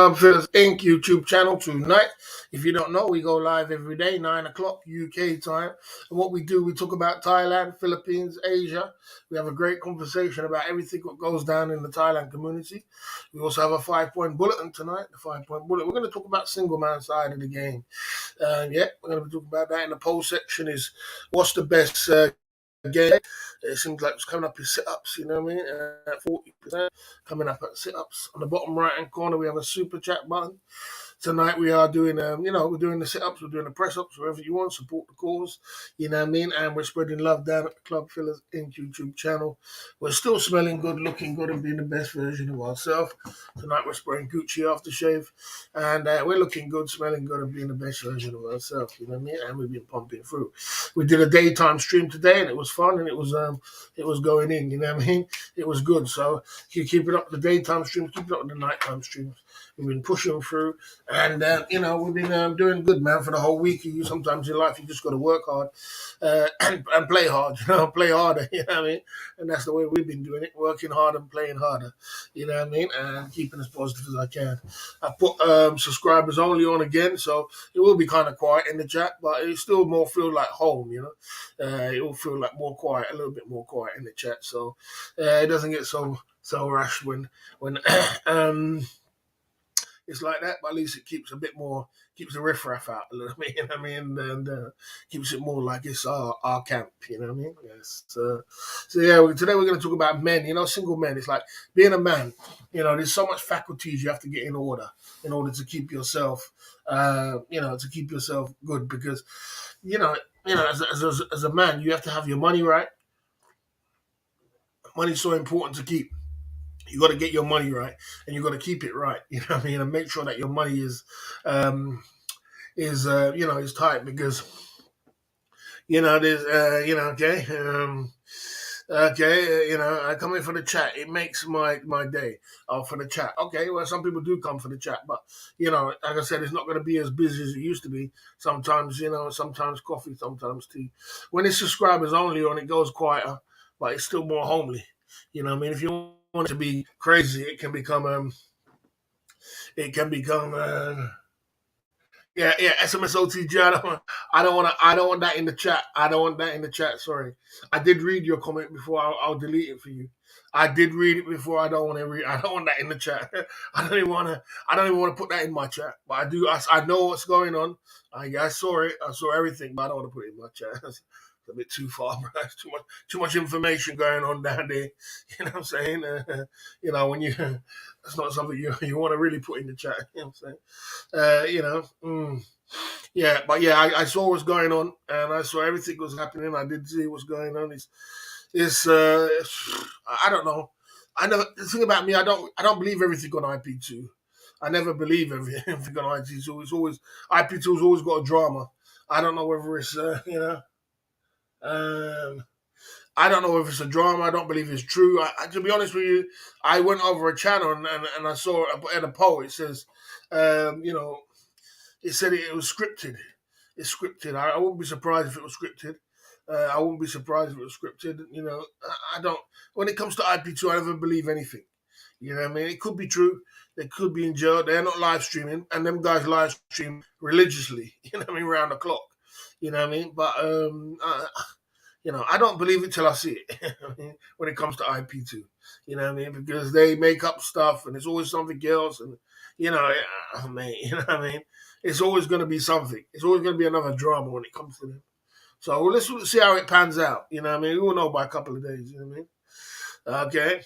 Club Fillers Inc. YouTube channel tonight. If you don't know, we go live every day, 9 o'clock UK time. And what we do, we talk about Thailand, Philippines, Asia. We have a great conversation about everything that goes down in the Thailand community. We also have a 5-point bulletin tonight, the 5-point bulletin. We're going to talk about single man side of the game. We're going to be talking about that. In the poll section is what's the best game. It seems like it's coming up in sit-ups, you know what I mean? At 40%, coming up at sit-ups. On the bottom right-hand corner, we have a super chat button. Tonight we are doing, we're doing the sit-ups, we're doing the press-ups, wherever you want, support the cause, you know what I mean? And we're spreading love down at the Club Fillers Inc. YouTube channel. We're still smelling good, looking good, and being the best version of ourselves. Tonight we're spraying Gucci aftershave, and we're looking good, smelling good, and being the best version of ourselves, you know what I mean? And we've been pumping through. We did a daytime stream today, and it was fun, and it was going in, you know what I mean? It was good. So you keep it up with the daytime streams, keep it up with the nighttime streams. We've been pushing through, and we've been doing good, man, for the whole week. Sometimes in life you just got to work hard and play hard, play harder, you know what I mean? And that's the way we've been doing it, working hard and playing harder, you know what I mean? And keeping as positive as I can. I put subscribers only on again, so it will be kind of quiet in the chat, but it still more feel like home, you know? It will feel like more quiet, a little bit more quiet in the chat, so it doesn't get so rushed when it's like that, but at least it keeps keeps the riffraff out a little bit, you know what I mean? And keeps it more like it's our camp, you know what I mean? Yes. So today we're going to talk about men, single men. It's like being a man, there's so much faculties you have to get in order to keep yourself, to keep yourself good because, as a man, you have to have your money right. Money's so important to keep. You got to get your money right, and you got to keep it right. You know what I mean, and make sure that your money is tight because there's I come in for the chat. It makes my day. Oh, for the chat. Okay, well, some people do come for the chat, but like I said, it's not going to be as busy as it used to be. Sometimes sometimes coffee, sometimes tea. When it's subscribers only on, it goes quieter, but it's still more homely. You know what I mean? If you want it to be crazy, it can become SMSOTG. I don't want that in the chat. I don't want that in the chat. Sorry. I did read your comment before. I'll delete it for you. I did read it before. I don't want to read. I don't want that in the chat. I don't even want to put that in my chat. But I do. I know what's going on. I saw it. I saw everything, but I don't want to put it in my chat. It's a bit too far, bro. It's too much information going on down there. You know what I'm saying? When you that's not something you want to really put in the chat. You know what I'm saying? I saw what's going on, and I saw everything was happening. I did see what's going on. I don't know. The thing about me, I don't believe everything on IP2. I never believe everything on IP2. It's always IP2's always got a drama. I don't know whether it's I don't know if it's a drama. I don't believe it's true. To be honest with you, I went over a channel and I saw at a poll. It says, it said it was scripted. It's scripted. I wouldn't be surprised if it was scripted. I wouldn't be surprised if it was scripted. I don't. When it comes to IP2, I never believe anything. You know what I mean? It could be true. They could be in jail. They're not live streaming, and them guys live stream religiously. You know what I mean? Round the clock. You know what I mean? But I don't believe it till I see it. When it comes to IP2, you know what I mean? Because they make up stuff, and it's always something else, and you know what I mean? It's always going to be something. It's always going to be another drama when it comes to them. So let's see how it pans out. You know what I mean? We will know by a couple of days. You know what I mean? Okay.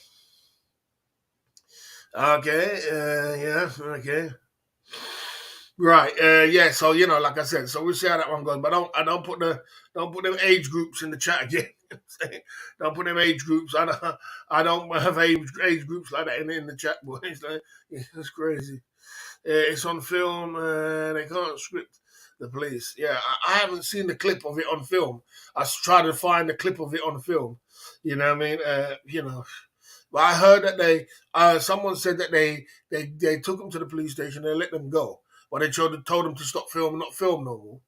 Okay. Right. So like I said, so we'll see how that one goes. But don't put them age groups in the chat again. Don't put them age groups. I don't have age groups like that in the chat, boys. It's crazy. It's on film. They can't script the police. Yeah, I haven't seen the clip of it on film. I tried to find the clip of it on film. You know what I mean? But I heard that someone said that they took them to the police station. They let them go. But they told them to stop filming, not film no more.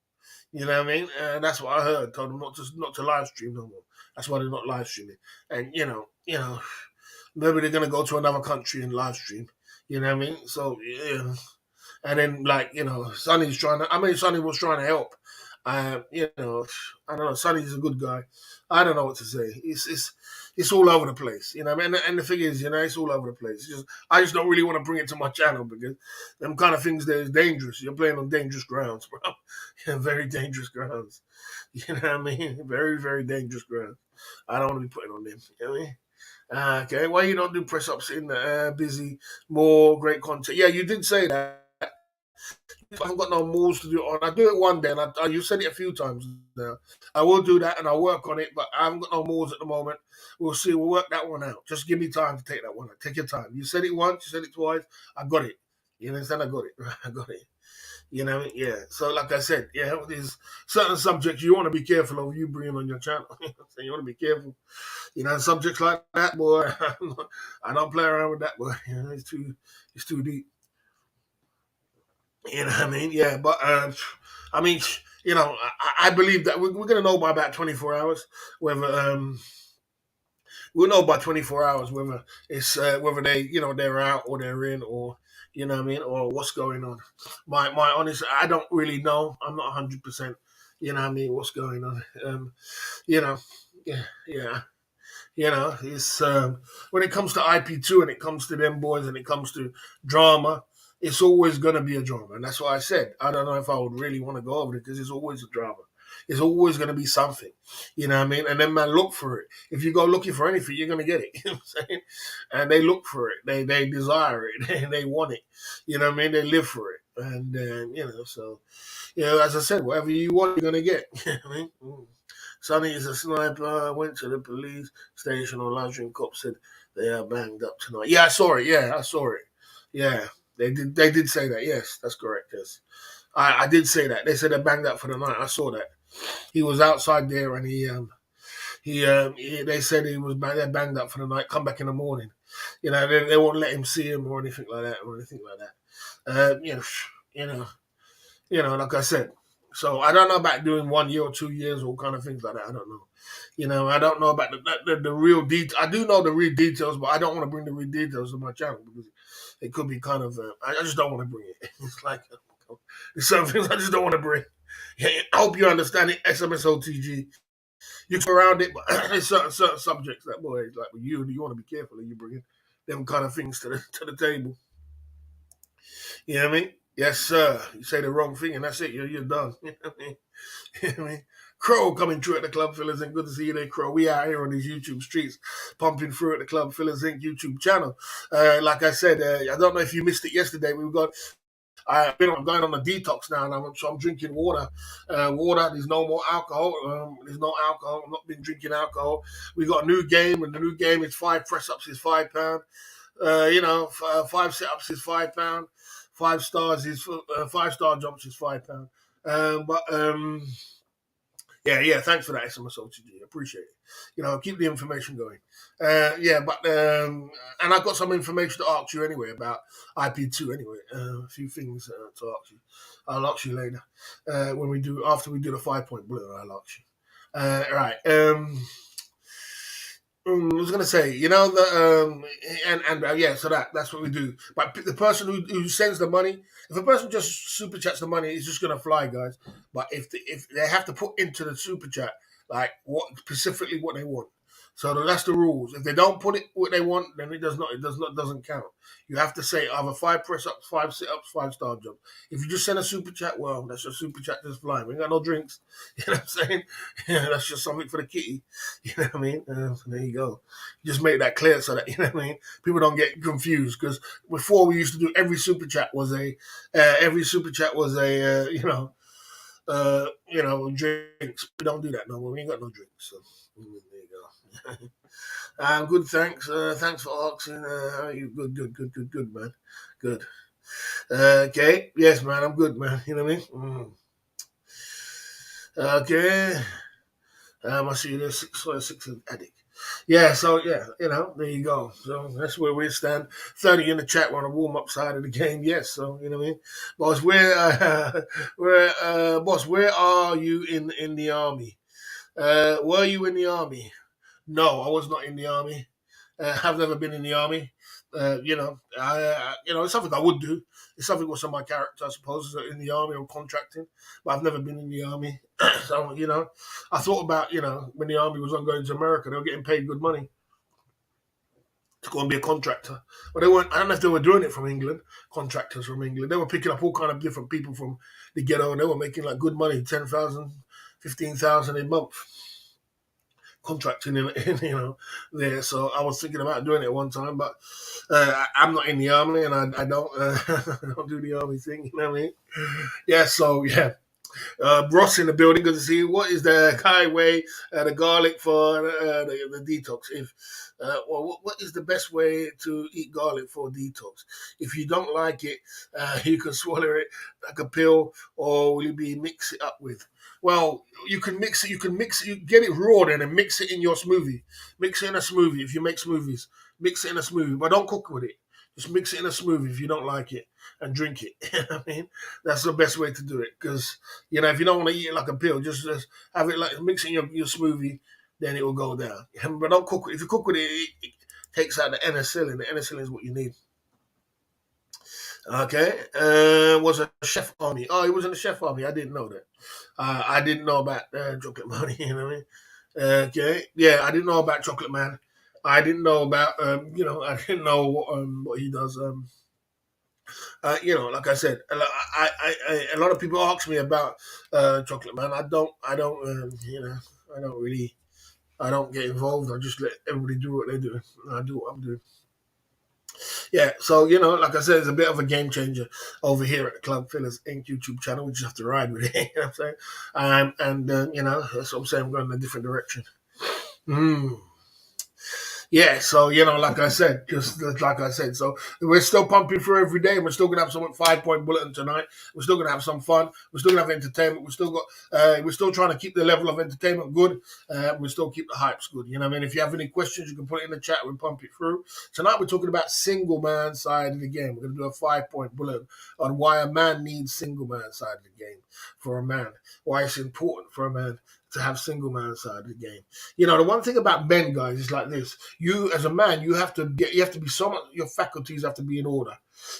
You know what I mean? And that's what I heard. Told them not to live stream no more. That's why they're not live streaming. And maybe they're gonna go to another country and live stream. You know what I mean? So yeah, and then like Sonny's trying to. I mean, Sonny was trying to help. I don't know. Sonny's a good guy. I don't know what to say. It's all over the place. You know what I mean? And the thing is, it's all over the place. I just don't really want to bring it to my channel because them kind of things there is dangerous. You're playing on dangerous grounds, bro. Yeah, very dangerous grounds. You know what I mean? Very, very dangerous grounds. I don't want to be putting on them. You know what I mean? Okay, why you don't do press ups in busy, more great content? Yeah, you did say that. I haven't got no moves to do it on. I do it one day, and you said it a few times now. I will do that, and I'll work on it, but I haven't got no moves at the moment. We'll see. We'll work that one out. Just give me time to take that one out. Take your time. You said it once, you said it twice. I got it. You understand? I got it. I got it. You know, yeah. So, like I said, yeah, there's certain subjects you want to be careful of you bringing on your channel. So you want to be careful. Subjects like that, boy. I don't play around with that, boy. It's too deep. You know what I mean? Yeah, but I mean, I believe that we're gonna know by about 24 hours whether we'll know by 24 hours whether it's whether they're out or they're in or what I mean or what's going on. My honest, I don't really know. I'm not 100%. What I mean, what's going on? You know, yeah, yeah. It's when it comes to IP2 and it comes to them boys and it comes to drama, it's always gonna be a drama, and that's why I said I don't know if I would really want to go over it because it's always a drama. It's always gonna be something, you know what I mean? And then man, look for it. If you go looking for anything, you're gonna get it. You know what I'm saying? And they look for it. They desire it. They want it. You know what I mean? They live for it. And so as I said, whatever you want, you're gonna get. You know what I mean? Sonny is a sniper. Went to the police station on live stream. Cop said they are banged up tonight. Yeah, I saw it. Yeah, I saw it. Yeah, they did. They did say that. Yes, that's correct. Yes, I did say that. They said they're banged up for the night. I saw that. He was outside there, and they said he was they're banged up for the night. Come back in the morning. They won't let him see him or anything like that or anything like that. You know, like I said. So I don't know about doing 1 year or 2 years or kind of things like that. I don't know. I don't know about the real details. I do know the real details, but I don't want to bring the real details to my channel because it could be kind of. I just don't want to bring it. It's like there's some things I just don't want to bring. Yeah, I hope you understand it. SMSOTG. You go around it, but there's certain subjects that boy like with you want to be careful of you bringing them kind of things to the table. You know what I mean? Yes, sir. You say the wrong thing and that's it. You're done. You know what I mean? You know what I mean? Crow coming through at the Club Fillers Inc. Good to see you there, Crow. We out here on these YouTube streets, pumping through at the Club Fillers Inc. YouTube channel. Like I said, I don't know if you missed it yesterday. I've been going on a detox now, and so I'm drinking water. Water. There's no more alcohol. There's no alcohol. I've not been drinking alcohol. We got a new game, and the new game is 5 press ups is £5. 5 sit ups is £5. 5 stars is 5-star jumps is £5. But yeah. Thanks for that, SMSOTG. Appreciate it. Keep the information going. And I've got some information to ask you anyway about IP2 anyway. A few things to ask you. I'll ask you later after we do the 5-point bullet. I'll ask you. Right. I was gonna say, yeah, so that's what we do. But the person who sends the money, if a person just super chats the money, it's just gonna fly, guys. But if they have to put into the super chat like what specifically what they want, so that's the rules. If they don't put it what they want, then it does not. It doesn't count. You have to say either 5 press ups, 5 sit ups, 5-star jump. If you just send a super chat, well, that's your super chat just flying. We ain't got no drinks. You know what I'm saying? Yeah, that's just something for the kitty. You know what I mean? So there you go. Just make that clear so that people don't get confused. Because before we used to do every super chat was a drinks. We don't do that no more. We ain't got no drinks. So there you go. Good. Thanks. Thanks for asking. How are you? Good, man. Good. Okay. Yes, man. I'm good, man. You know what I mean? Okay. I see you there. 6 addict. Yeah. So yeah, there you go. So that's where we stand. 30 in the chat. We're on the warm up side of the game. Yes. So you know what I mean, boss. Boss, where are you in the army? Were you in the army? No, I was not in the army. I've never been in the army. It's something I would do. It's something what's on my character, I suppose, in the army or contracting. But I've never been in the army, so I thought about when the army was on going to America, they were getting paid good money to go and be a contractor. But they weren't. I don't know if they were doing it from England. Contractors from England, they were picking up all kind of different people from the ghetto, and they were making like good money, 10,000, 15,000 a month contracting in there. So I was thinking about doing it one time, but I'm not in the army, and I don't I don't do the army thing. You know what I mean? Yeah. So yeah. Ross in the building. Good to see you. What is the highway, the garlic for the detox? What is the best way to eat garlic for detox? If you don't like it, you can swallow it like a pill, or will you be mix it up with? Well, you can mix it. You can mix it. You get it raw then and mix it in your smoothie. Mix it in a smoothie if you make smoothies. Mix it in a smoothie, but don't cook with it. Just mix it in a smoothie if you don't like it and drink it. You know what I mean? That's the best way to do it because if you don't want to eat it like a pill, just have it like mix it in your smoothie, then it will go down. But don't cook it. If you cook with it, it takes out the penicillin. The penicillin is what you need. Okay. Was a chef army. Oh, he was in the chef army. I didn't know that. I didn't know about chocolate money. You know what I mean? Okay. Yeah, I didn't know about chocolate man. I didn't know about I didn't know what he does. Like I said, a lot of people ask me about chocolate man. I don't really, I don't get involved. I just let everybody do what they do. And I do what I'm doing. Yeah, so like I said, it's a bit of a game changer over here at the Club Fillers Inc. YouTube channel. We just have to ride with it. You know what I'm saying? That's what I'm saying. I'm going in a different direction. Mm. Yeah, so like I said, just like I said, so we're still pumping through every day. We're still gonna have some 5 point bulletin tonight. We're still gonna have some fun. We're still gonna have entertainment. We're still trying to keep the level of entertainment good. We still keep the hypes good. You know what I mean? If you have any questions, you can put it in the chat. We'll pump it through. Tonight we're talking about single man side of the game. We're gonna do a 5 point bulletin on why a man needs single man side of the game for a man. Why it's important for a man to have single man side of the game. The one thing about men, guys, is like this. You, as a man, you have to be so much, your faculties have to be in order.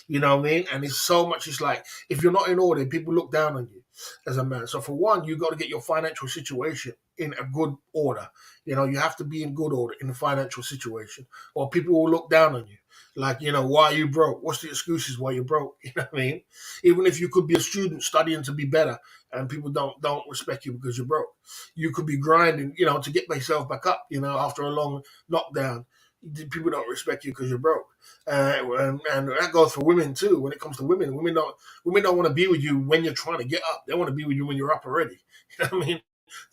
You know what I mean? And it's so much, it's like, if you're not in order, people look down on you as a man. So for one, you got to get your financial situation in a good order. You have to be in good order in the financial situation, or people will look down on you. Like, why are you broke? What's the excuses why you're broke? You know what I mean? Even if you could be a student studying to be better and people don't respect you because you're broke. You could be grinding, to get myself back up, after a long lockdown. People don't respect you because you're broke, and that goes for women too. When it comes to women don't want to be with you when you're trying to get up. They want to be with you when you're up already. You know what I mean?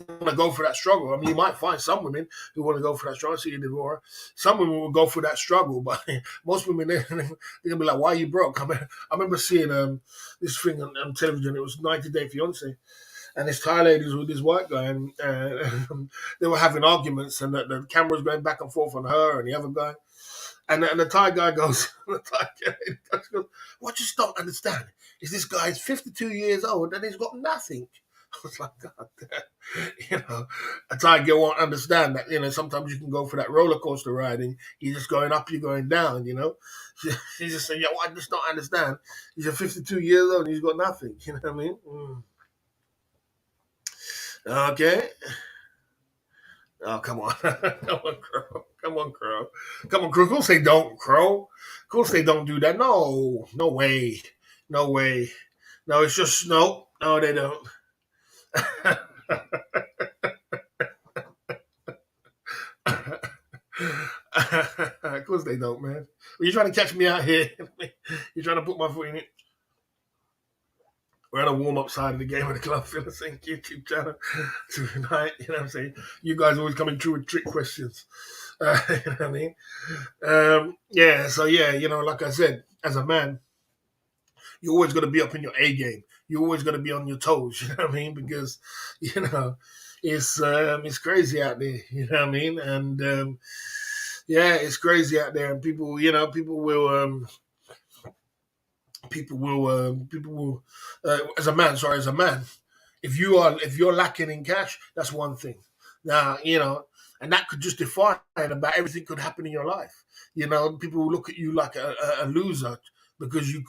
They want to go for that struggle. I mean, you might find some women who want to go for that struggle. See you, Devorah. Some women will go for that struggle, but most women they're gonna be like, "Why are you broke?" I remember seeing this thing on television. It was 90 Day Fiance, and this Thai lady was with this white guy, and they were having arguments, and the camera was going back and forth on her and the other guy. And the Thai guy goes, goes, "What you just don't understand is this guy's 52 years old and he's got nothing." I was like, God damn. A Thai girl won't understand that, sometimes you can go for that roller coaster ride and you're just going up, you're going down, She just said, "Yeah, well, I just don't understand. He's 52 years old and he's got nothing." You know what I mean? Okay. Oh, come on. Come on, Crow. Come on, Crow. Come on, Crow. Of course they don't, Crow. Of course they don't do that. No. No way. No way. No, it's just, no. No, they don't. Of course they don't, man. Well, you're trying to catch me out here. You're trying to put my foot in it. We're on a warm-up side of the game of the Club Phillips Inc. YouTube channel tonight. You know what I'm saying? You guys always coming through with trick questions. You know what I mean? Yeah, so yeah, like I said, as a man, you always got to be up in your A game. You always got to be on your toes. You know what I mean? Because it's crazy out there. You know what I mean? And yeah, it's crazy out there, and people will as a man, if you're lacking in cash, that's one thing. Now, and that could just define about everything could happen in your life. You know, people will look at you like a loser because you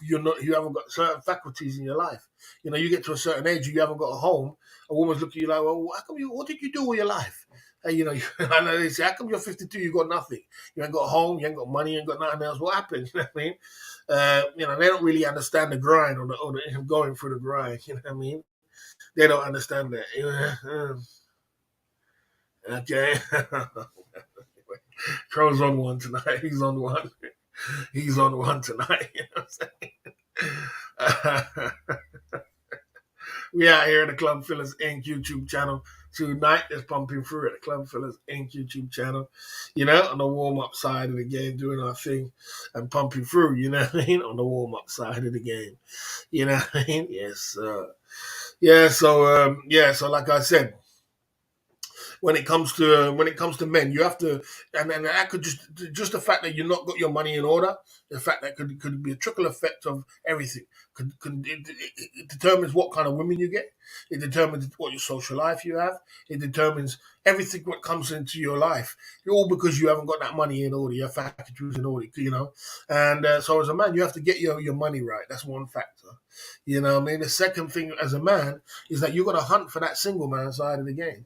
haven't got certain faculties in your life. You know, you get to a certain age, you haven't got a home. A woman's looking at you like, well, how come what did you do with your life? And, you know, I know they say, how come you're 52, you got nothing? You ain't got a home, you ain't got money, you ain't got nothing else. What happened? You know what I mean? You know, they don't really understand the grind or him going through the grind. You know what I mean? They don't understand that. Okay. Troll's on one tonight. He's on one. He's on one tonight. You know what I'm saying? We out here at the Club Fillers Inc. YouTube channel tonight. Just pumping through at the Club Fillers Inc. YouTube channel. You know, on the warm up side of the game, doing our thing and pumping through. You know what I mean? On the warm up side of the game. You know what I mean? Yes. Yeah. So So like I said, when it comes to men, you have to, and that could just the fact that you've not got your money in order, the fact that could be a trickle effect of everything. It determines what kind of women you get. It determines what your social life you have. It determines everything what comes into your life. All because you haven't got that money in order, your faculties in order, you know. And so as a man, you have to get your money right. That's one factor. You know what I mean? The second thing as a man is that you've got to hunt for that single man side of the game.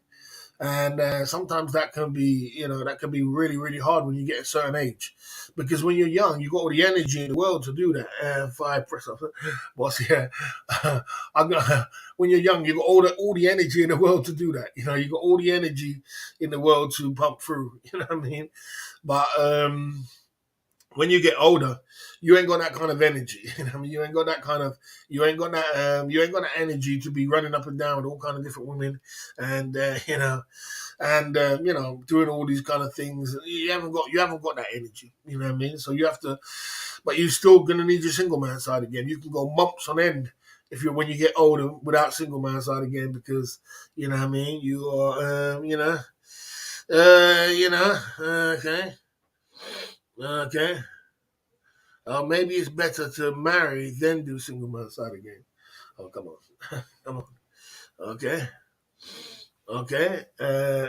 And sometimes that can be, you know, that can be really, really hard when you get a certain age, because when you're young, you got all the energy in the world to do that. If I press up, boss, yeah, I'm gonna, when you're young, you got all the energy in the world to do that. You know, you got all the energy in the world to pump through. You know what I mean? But when you get older, you ain't got that kind of energy. You know what I mean? You ain't got that energy to be running up and down with all kind of different women, and you know, doing all these kind of things. You haven't got that energy. You know what I mean? So you have to, but you're still gonna need your single man side again. You can go months on end if you're when you get older without single man side again, because you know what I mean. You are okay. Okay. Maybe it's better to marry than do single man side again. Oh, come on. Come on. Okay. Okay.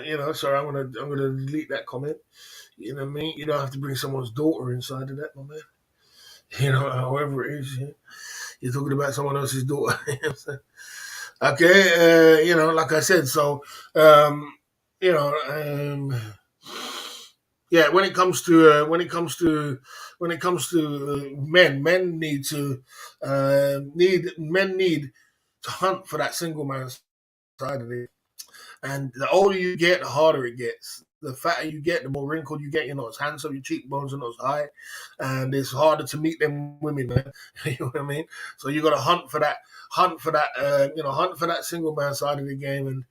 You know, sorry, I'm gonna delete that comment. You know what I mean? You don't have to bring someone's daughter inside of that, my man. You know, however it is, yeah. You're talking about someone else's daughter. You know what I'm saying? Okay, you know, like I said, so you know, yeah, when it comes to men need to men need to hunt for that single man side of it. And the older you get, the harder it gets. The fatter you get, the more wrinkled you get. You're not as handsome. Your cheekbones are not as high, and it's harder to meet them women, man. You know what I mean? So you got to hunt for that single man side of the game, and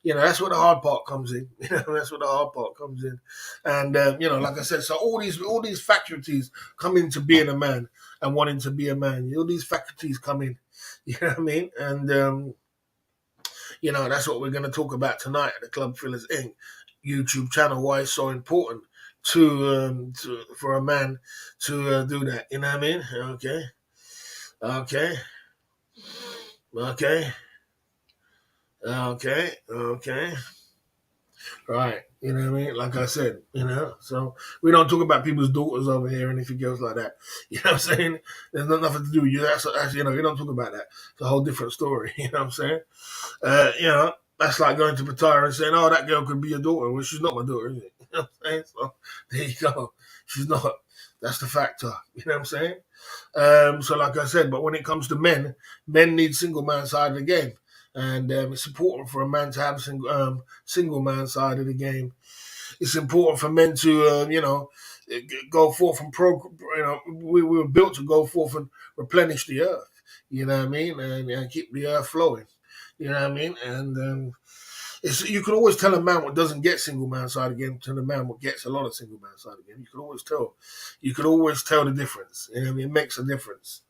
you know that's where the hard part comes in. You know, that's where the hard part comes in, and you know, like I said, so all these faculties come into being a man and wanting to be a man. All these faculties come in. You know what I mean? And you know, that's what we're going to talk about tonight at the Club Fillers Inc. YouTube channel. Why it's so important to for a man to do that. You know what I mean? Okay, okay, okay, okay. Right. You know what I mean? Like I said, you know, so we don't talk about people's daughters over here and anything else like that. You know what I'm saying? There's nothing to do with you. That's you know, you don't talk about that. It's a whole different story. You know what I'm saying? You know, that's like going to Pattaya and saying, "Oh, that girl could be your daughter." Well, she's not my daughter, is it? You know what I'm saying? So there you go. She's not. That's the factor. You know what I'm saying? So, like I said, but when it comes to men, men need single man side of the game, and it's important for a man to have single man side of the game. It's important for men to, go forth and You know, we were built to go forth and replenish the earth. You know what I mean, and keep the earth flowing. You know what I mean? And you can always tell a man what doesn't get single man side again to the man what gets a lot of single man side again. You can always tell. You can always tell the difference. You know what I mean? It makes a difference.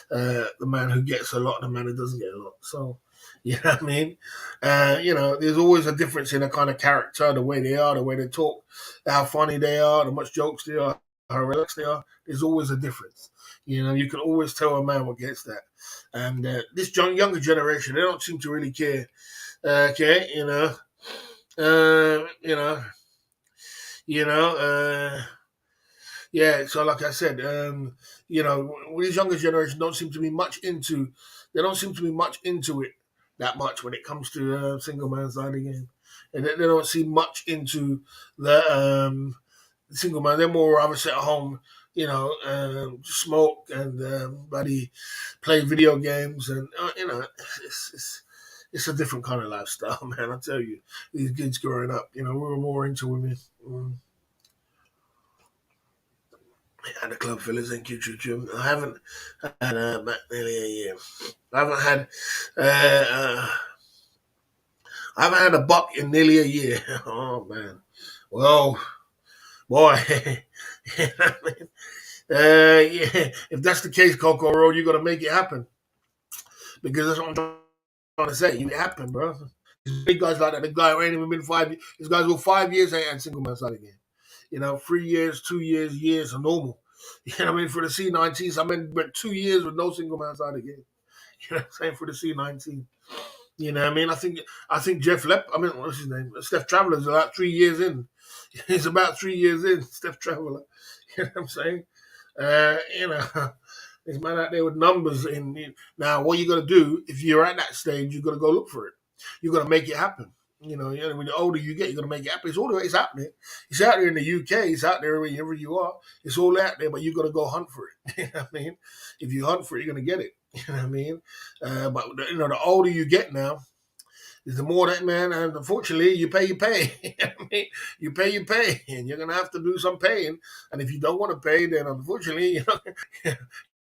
The man who gets a lot and the man who doesn't get a lot. So, you know what I mean? You know, there's always a difference in the kind of character, the way they are, the way they talk, how funny they are, how much jokes they are, how relaxed they are. There's always a difference. You know, you can always tell a man what gets that. And this younger generation, they don't seem to really care. Okay, you know, You know, yeah. So like I said, these younger generation don't seem to be much into. They don't seem to be much into it that much when it comes to single man side again, and they don't see much into the single man. They're more rather sit at home, smoke and buddy play video games, and it's a different kind of lifestyle, man. I tell you, these kids growing up, we were more into women. And the club fellas, thank you, Jim. I haven't had back nearly a year. I haven't had uh, uh, I haven't had a buck in nearly a year. Oh man, well, boy, yeah. If that's the case, Coco Road, you got to make it happen because that's what I'm trying to say. You happen, bro. Big guys like that. The guy ain't even been 5 years. These guys go 5 years ain't had single man side again. 3 years, 2 years, years are normal. You know what I mean? For the C19s, I mean, went 2 years with no single man side again. You know what I'm saying? For the C19. You know what I mean? I think Jeff what's his name? Steph Traveler's about 3 years in. He's about 3 years in, Steph Traveler. You know what I'm saying? There's man out there with numbers in. Now, what you got to do if you're at that stage, you got to go look for it. You got to make it happen. When the older you get, you got to make it happen. It's happening. It's out there in the UK. It's out there wherever you are. It's all out there, but you got to go hunt for it. You know what I mean? If you hunt for it, you're gonna get it. You know what I mean? But the older you get now, is the more that man, and unfortunately, you pay. You know what I mean? You pay, and you're gonna have to do some paying. And if you don't want to pay, then unfortunately,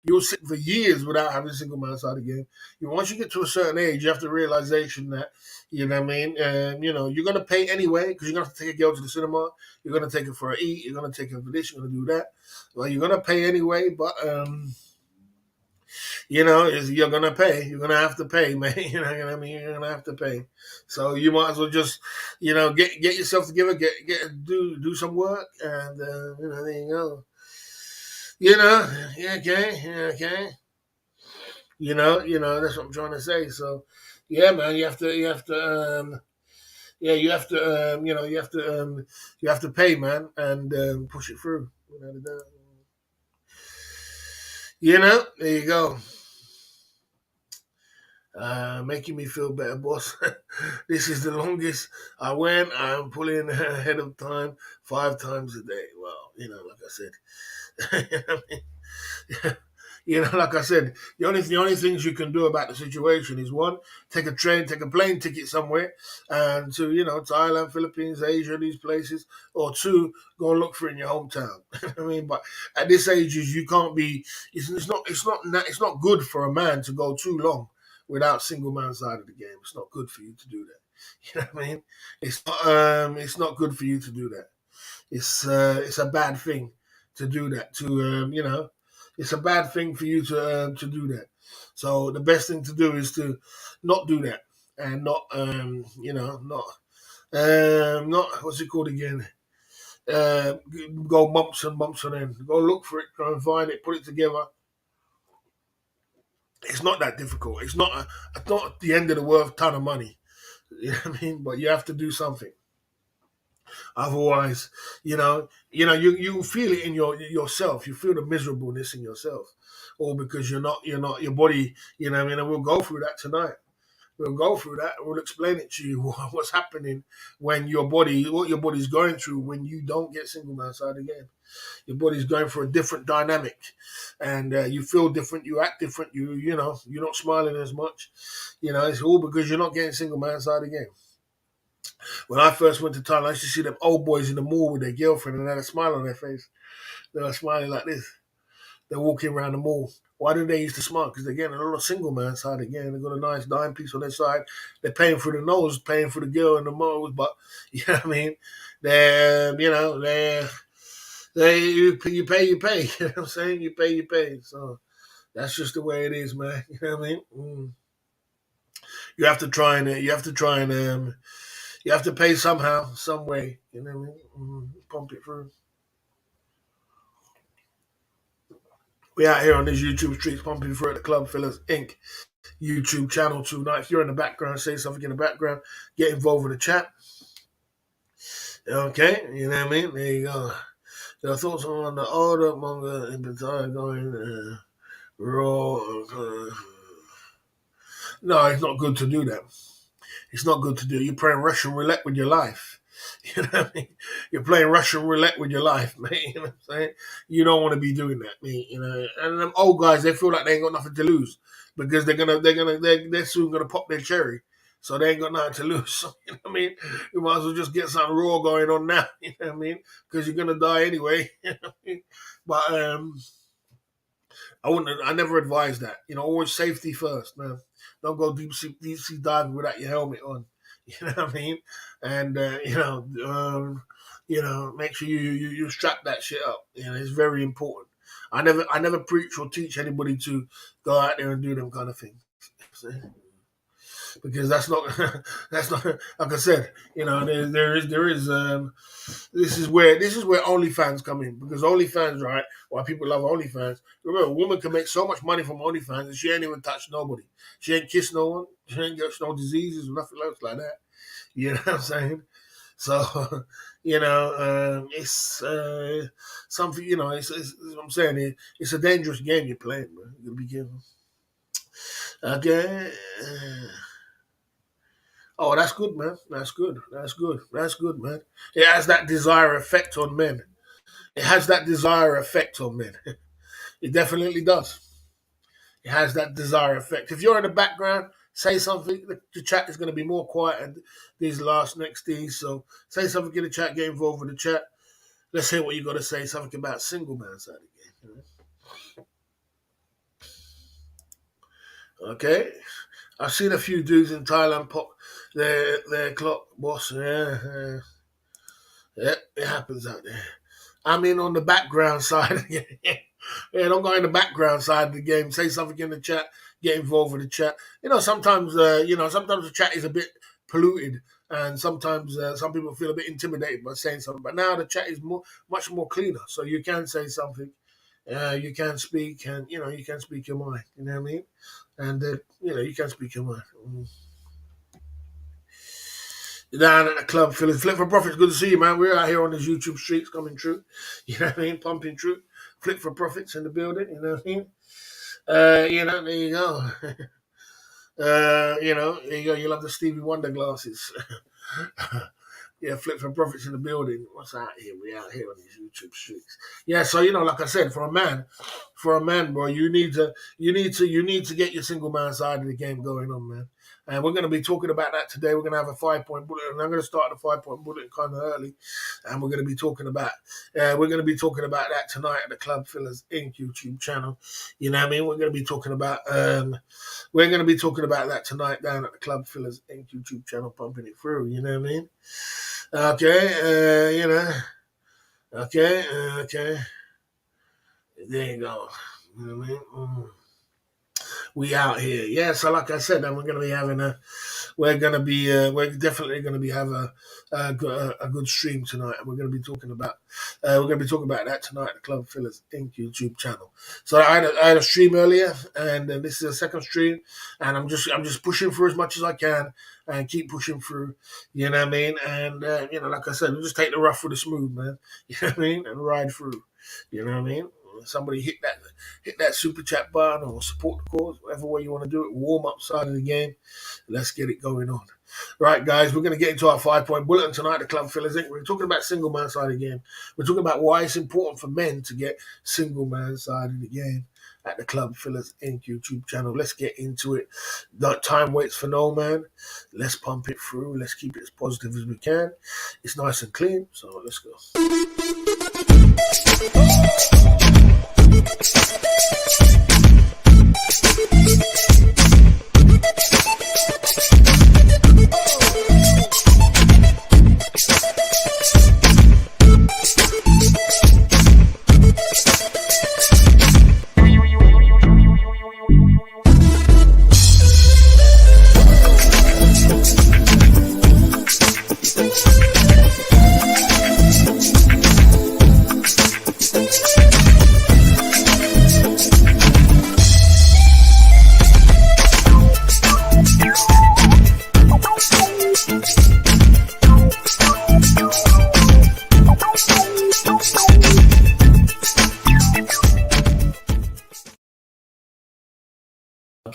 you'll sit for years without having a single man side again. Once you get to a certain age, you have the realization that you're gonna pay anyway because you're gonna have to take a girl to the cinema. You're gonna take her for a eat. You're gonna take her for this. You're gonna do that. Well, you're gonna pay anyway, but you're gonna pay. You're gonna have to pay, man. You know what I mean? You're gonna have to pay. So you might as well just, get yourself together, do some work, and there you go. Yeah, okay, yeah, okay. That's what I'm trying to say. So, yeah, man, you have to pay, man, and push it through. There you go. Making me feel better, boss. This is the longest I went. I'm pulling ahead of time 5 times a day. Well, like I said, like I said, the only things you can do about the situation is one, take a train, take a plane ticket somewhere, and to Thailand, Philippines, Asia, these places, or two, go and look for it in your hometown. I mean, but at this age, you can't be. It's not good for a man to go too long without single man side of the game. It's not good for you to do that. You know what I mean? It's not good for you to do that. It's a bad thing to do that. It's a bad thing for you to do that. So the best thing to do is to not do that and not what's it called again? Uh, Go months on end. Go look for it, try and find it, put it together. It's not that difficult. It's not the end of the world, ton of money. You know what I mean? But you have to do something. Otherwise, you feel it in yourself. You feel the miserableness in yourself, or because you're not your body. What I mean, and we'll go through that tonight. We'll go through that. We'll explain it to you what's happening when what your body's going through when you don't get single man side again. Your body's going for a different dynamic, and you feel different. You act different. You're not smiling as much. It's all because you're not getting single man side again. When I first went to Thailand, I used to see them old boys in the mall with their girlfriend and they had a smile on their face. They were smiling like this. They're walking around the mall. Why do they used to smile? Because they're getting a lot of single man side again. They've got a nice dime piece on their side. They're paying for the nose, paying for the girl in the nose. But you know what I mean? You pay. You know what I'm saying? You pay. So that's just the way it is, man. You know what I mean? You have to try and you have to pay somehow, some way. You know what I mean? Pump it through. We out here on these YouTube streets pumping through at the Club Fillers Inc. YouTube channel tonight. If you're in the background, say something in the background. Get involved with the chat. Okay, you know what I mean? There you go. Your thoughts on the order manga in particular going raw? No, it's not good to do that. It's not good to do. You're playing Russian roulette with your life. You know what I mean? You're playing Russian roulette with your life, mate. You know what I'm saying? You don't want to be doing that, mate. You know. And them old guys, they feel like they ain't got nothing to lose because they're soon gonna pop their cherry. So they ain't got nothing to lose. So, you know what I mean? You might as well just get something raw going on now. You know what I mean? Because you're gonna die anyway. You know what I mean? But I never advise that. You know, always safety first, man. Don't go deep sea diving without your helmet on. You know what I mean? And make sure you strap that shit up. You know, it's very important. I never preach or teach anybody to go out there and do them kind of things. Because that's not that's not like I said. You know, there is this is where OnlyFans come in, because OnlyFans, right? Why people love OnlyFans? Remember, a woman can make so much money from OnlyFans and she ain't even touched nobody. She ain't kissed no one. She ain't got no diseases or nothing else like that. You know what I'm saying? So, it's something. You know, it's what I'm saying. It's a dangerous game you're playing, man. You gotta be careful. Okay. Oh, that's good, man. That's good. That's good. That's good, man. It has that desire effect on men. It has that desire effect on men. It definitely does. It has that desire effect. If you're in the background, say something. The chat is going to be more quiet and these last next things. So say something in the chat. Get involved with the chat. Let's hear what you got to say. Something about single man side of the game. Okay. I've seen a few dudes in Thailand pop their clock, boss. Yeah, it happens out there. I mean, on the background side. Yeah, don't go in the background side of the game. Say something in the chat. Get involved with the chat. You know, sometimes sometimes the chat is a bit polluted, and sometimes some people feel a bit intimidated by saying something. But now the chat is much more cleaner, so you can say something. You can speak, and you can speak your mind. You know what I mean? And you can speak your mind. Down at the club, feeling Flip for Profits. Good to see you, man. We're out here on these YouTube streets, coming true. You know what I mean? Pumping true. Flip for Profits in the building. You know what I mean? There you go. There you go. You love the Stevie Wonder glasses. Yeah, Flip for Profits in the building. What's out here? We out here on these YouTube streets. Yeah, so like I said, for a man, bro, you need to get your single man side of the game going on, man. And we're going to be talking about that today. We're going to have a 5-point bullet, and I'm going to start the 5-point bullet kind of early, and we're going to be talking about that tonight at the Club Fillers Inc. YouTube channel. You know what I mean? We're going to be talking about that tonight down at the Club Fillers Inc. YouTube channel, pumping it through. You know what I mean? Okay, okay. There you go. You know what I mean? We out here. Yeah, so like I said, we're going to be having we're definitely going to be having a good stream tonight, and we're going to be talking about that tonight at the Club Fillers Inc. YouTube channel. So I had a stream earlier, and this is a second stream, and I'm just pushing through as much as I can and keep pushing through. You know what I mean? And like I said, we'll just take the rough with the smooth, man. You know what I mean? And ride through. You know what I mean? Somebody hit that super chat button or support the cause, whatever way you want to do it. Warm up side of the game. Let's get it going on. Right, guys, we're going to get into our 5-point bulletin tonight at Club Fillers Inc. We're talking about single man side of the game. We're talking about why it's important for men to get single man side of the game at the Club Fillers Inc. YouTube channel. Let's get into it. Time waits for no man. Let's pump it through. Let's keep it as positive as we can. It's nice and clean, so let's go.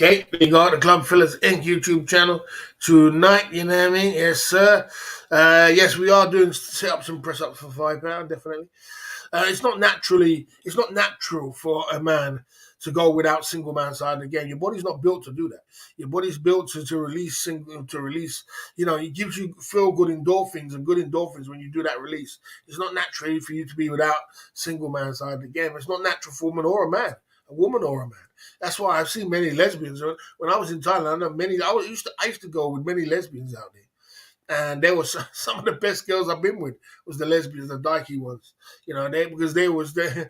Okay, we got the Club Fillers Inc. YouTube channel tonight, you know what I mean? Yes, sir. Yes, we are doing sit-ups and press-ups for £5, definitely. It's not natural for a man to go without single man side again. Your body's not built to do that. Your body's built to release it gives you feel good endorphins and good endorphins when you do that release. It's not natural for you to be without single man side again. It's not natural for a woman or a man. A woman or a man. That's why I've seen many lesbians. When I was in Thailand, I know many. I used to go with many lesbians out there. And there was some of the best girls I've been with was the lesbians, the dykey ones. Because there was there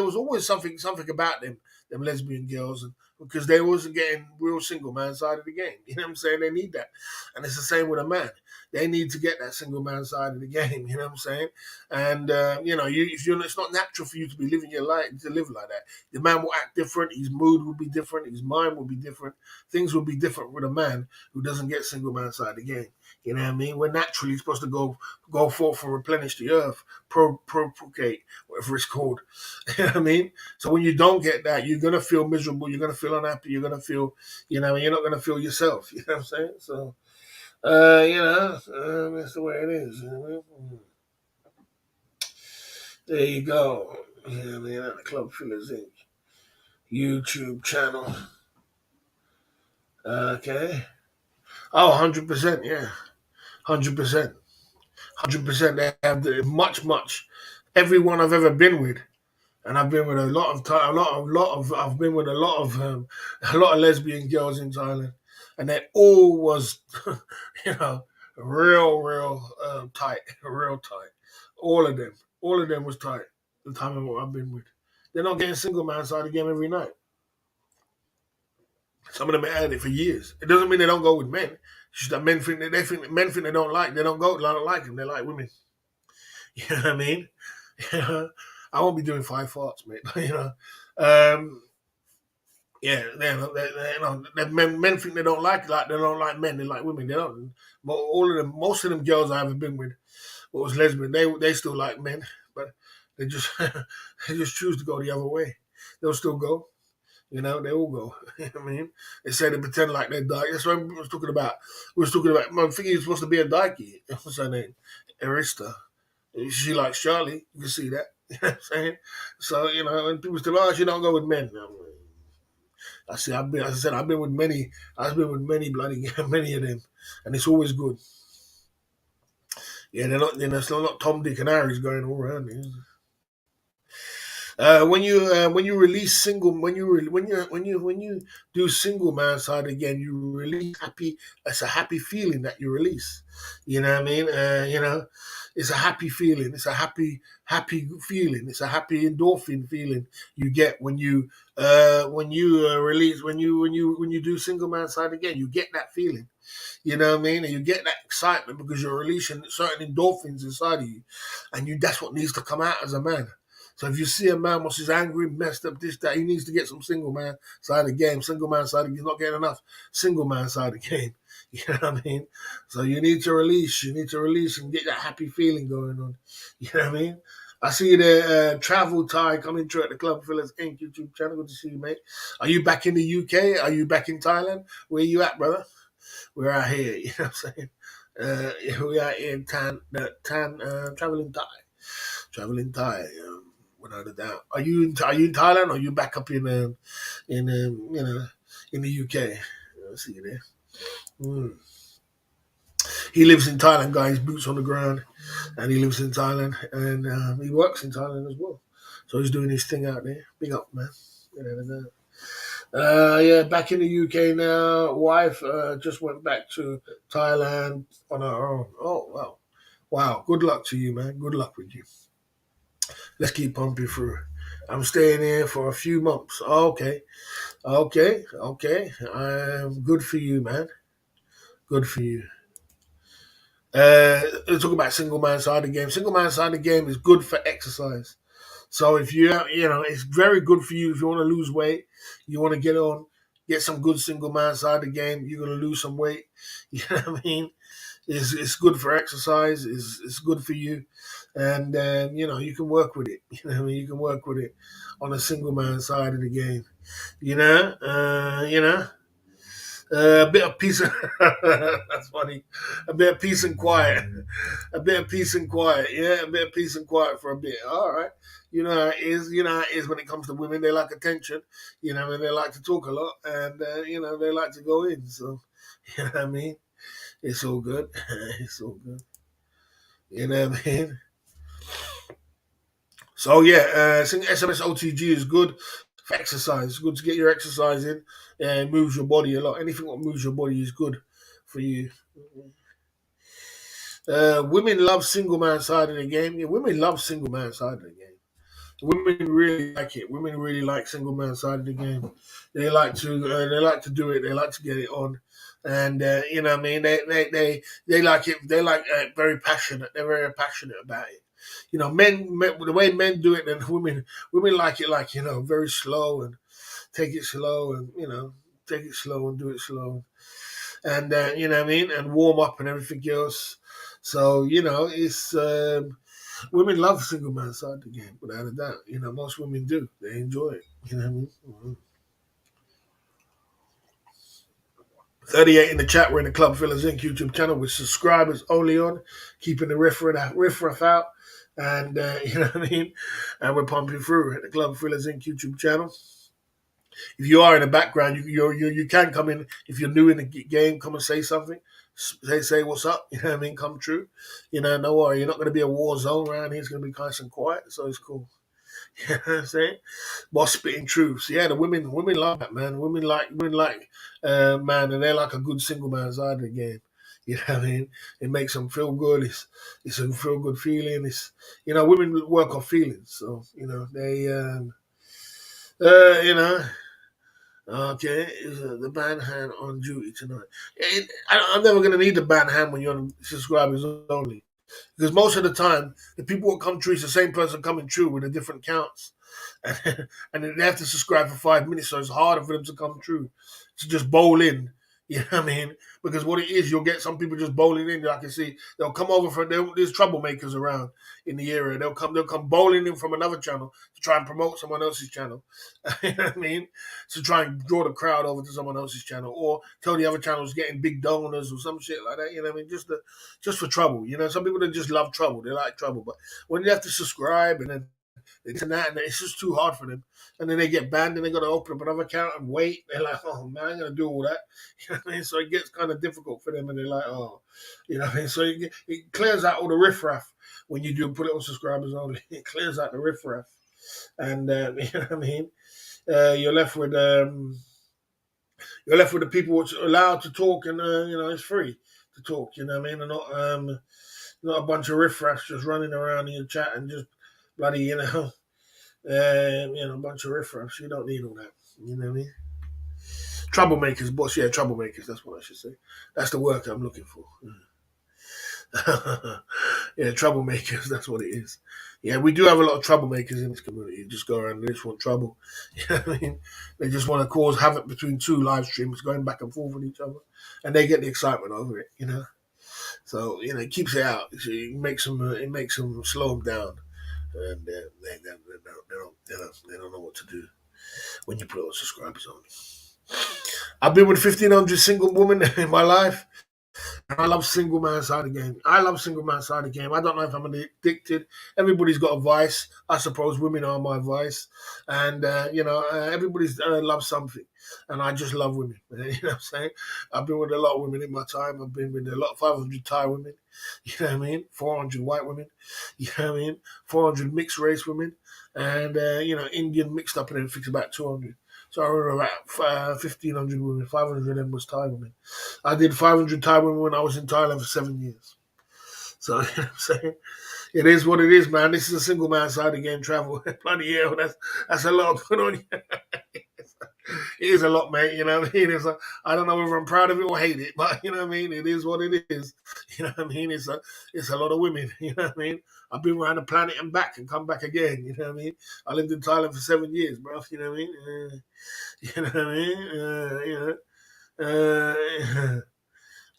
was always something about them lesbian girls, and because they wasn't getting real single man side of the game. You know what I'm saying? They need that, and it's the same with a man. They need to get that single man side of the game. You know what I'm saying? And it's not natural for you to be living your life to live like that. The man will act different. His mood will be different. His mind will be different. Things will be different with a man who doesn't get single man side of the game. You know what I mean? We're naturally supposed to go forth and replenish the earth, procreate, whatever it's called. You know what I mean? So when you don't get that, you're gonna feel miserable. You're gonna feel unhappy. You're gonna feel, you're not gonna feel yourself. You know what I'm saying? So, that's the way it is. You know what I mean? There you go. You know what I mean? At the Club Fillers Inc. YouTube channel. Okay. Oh, 100%, yeah. 100%. 100%. They have much. Everyone I've ever been with, and I've been with I've been with a lot of lesbian girls in Thailand, and they all was, real tight, real tight. All of them was tight. The time of what I've been with, they're not getting single man side of the game every night. Some of them have had it for years. It doesn't mean they don't go with men. It's just that men think they don't like. They don't like them. They like women. You know what I mean? I won't be doing 5 farts, mate. Yeah, men think they don't like they don't like men. They like women. They don't. But most of them girls I haven't been with, what was lesbian, they still like men, but they just they just choose to go the other way. They'll still go. They all go. You know what I mean? They say they pretend like they're dyke. That's what I was talking about. I think he's supposed to be a dykey. What's her name? Arista. She likes Charlie. You can see that. You know what I'm saying? So, when people say, oh, she don't go with men. I've been with many. I've been with many bloody many of them. And it's always good. Yeah, they're not Tom, Dick and Harry's going all around here. When you release single when you do single man side again, you release happy. It's a happy feeling that you release. You know what I mean? It's a happy feeling. It's a happy feeling. It's a happy endorphin feeling you get when you release when you do single man side again. You get that feeling. You know what I mean? And you get that excitement because you're releasing certain endorphins inside of you, and that's what needs to come out as a man. So if you see a man who's angry, messed up, this, that, he needs to get some single man side of the game. Single man side of the game. He's not getting enough single man side of the game. You know what I mean? So you need to release. You need to release and get that happy feeling going on. You know what I mean? I see you there, Travel Thai, coming through at the Club Fillers Inc. YouTube channel. Good to see you, mate. Are you back in the UK? Are you back in Thailand? Where are you at, brother? We're out here. You know what I'm saying? We are in Traveling Thai. Traveling Thai. Without a doubt. Are you in Thailand, or are you back up in the UK? I see you there. Mm. He lives in Thailand, guys. Boots on the ground, and he lives in Thailand, and he works in Thailand as well. So he's doing his thing out there. Big up, man. Back in the UK now. Wife just went back to Thailand on her own. Oh wow. Good luck to you, man. Good luck with you. Let's keep pumping through. I'm staying here for a few months. Okay. Good for you, man. Good for you. Let's talk about single man side of the game. Single man side of the game is good for exercise. So if it's very good for you if you want to lose weight, you want to get on. Get some good single man side of the game. You're gonna lose some weight. You know what I mean? It's good for exercise. It's good for you, and you can work with it. You know what I mean? You can work with it on a single man side of the game. A bit of peace. That's funny. A bit of peace and quiet. A bit of peace and quiet. Yeah, a bit of peace and quiet for a bit. All right. You know how it is. You know how it is when it comes to women. They like attention. And they like to talk a lot, and they like to go in. So, you know what I mean. It's all good. It's all good. You know what I mean. So yeah, I think SMSOTG is good for exercise. It's good to get your exercise in, and moves your body a lot. Anything that moves your body is good for you. Women love single man side of the game. Yeah, women love single man side of the game. Women really like it. Women really like single man side of the game. They like to do it. They like to get it on, and what I mean. They like it. They like very passionate. They're very passionate about it. Men the way men do it, and women like it like very slow and take it slow and take it slow and do it slow and what I mean, and warm up and everything else. So it's women love single man side of the game without a doubt. Most women do. They enjoy it. You know what I mean? 38 in the chat. We're in the Club Fillers Inc. YouTube channel with subscribers only on, keeping the riffraff out. And you know what I mean? And we're pumping through at the Club Fillers Inc. YouTube channel. If you are in the background, you can come in. If you're new in the game, come and say something. Say what's up. You know what I mean? Come true. No worry. You're not going to be a war zone around here. It's going to be nice and quiet. So it's cool. You know what I'm saying? Boss spitting truths. Yeah, the women love that, man. Women like man, and they're like a good single man side of the game. You know what I mean? It makes them feel good. It's a feel good feeling. Women work on feelings, so they you know. Okay, is the band hand on duty tonight? I'm never gonna need the band hand when you're on subscribers only, because most of the time the people who come true is the same person coming true with the different counts, and then they have to subscribe for 5 minutes, so it's harder for them to come true to just bowl in. You know what I mean? Because what it is, you'll get some people just bowling in. I can see they'll come over there's troublemakers around in the area. They'll come bowling in from another channel to try and promote someone else's channel. You know what I mean? To try and draw the crowd over to someone else's channel, or tell the other channels getting big donors or some shit like that. You know what I mean? Just for trouble. Some people that just love trouble. They like trouble, but when you have to subscribe and then this and that, and it's just too hard for them. And then they get banned, and they got to open up another account and wait. They're like, oh man, I ain't gonna do all that. You know what I mean? So it gets kind of difficult for them, and they're like, oh, what I mean? So it clears out all the riffraff when you do put it on subscribers only. It clears out the riffraff, and you know what I mean. You're left with the people which are allowed to talk, and it's free to talk. You know what I mean? And not a bunch of riffraffs just running around in your chat and just bloody a bunch of riffraffs. You don't need all that. You know what I mean? Troublemakers, boss. Yeah, troublemakers. That's what I should say. That's the word I'm looking for. Yeah, troublemakers. That's what it is. Yeah, we do have a lot of troublemakers in this community. Just go around and they just want trouble. You know what I mean? They just want to cause havoc between two live streamers going back and forth with each other, and they get the excitement over it. So it keeps it out. It makes them slow them down, and they don't know what to do when you put on subscribers on. I've been with 1,500 single women in my life. I love single man side of the game. I love single man side of the game. I don't know if I'm addicted. Everybody's got a vice. I suppose women are my vice. And, everybody's loves something. And I just love women. You know what I'm saying? I've been with a lot of women in my time. I've been with a lot, 500 Thai women. You know what I mean? 400 white women. You know what I mean? 400 mixed race women. And, Indian mixed up and everything's about 200. So I remember about 1,500 women. 500 of them was Thai women. I did 500 Thai women when I was in Thailand for 7 years. So, you know what I'm saying? It is what it is, man. This is a single man side of the game travel. Bloody hell, that's a lot of put on you. It is a lot, mate. You know what I mean? I don't know whether I'm proud of it or hate it, but you know what I mean. It is what it is. You know what I mean? It's a lot of women. You know what I mean? I've been around the planet and back and come back again. You know what I mean? I lived in Thailand for 7 years, bro. You know what I mean? You know what I mean?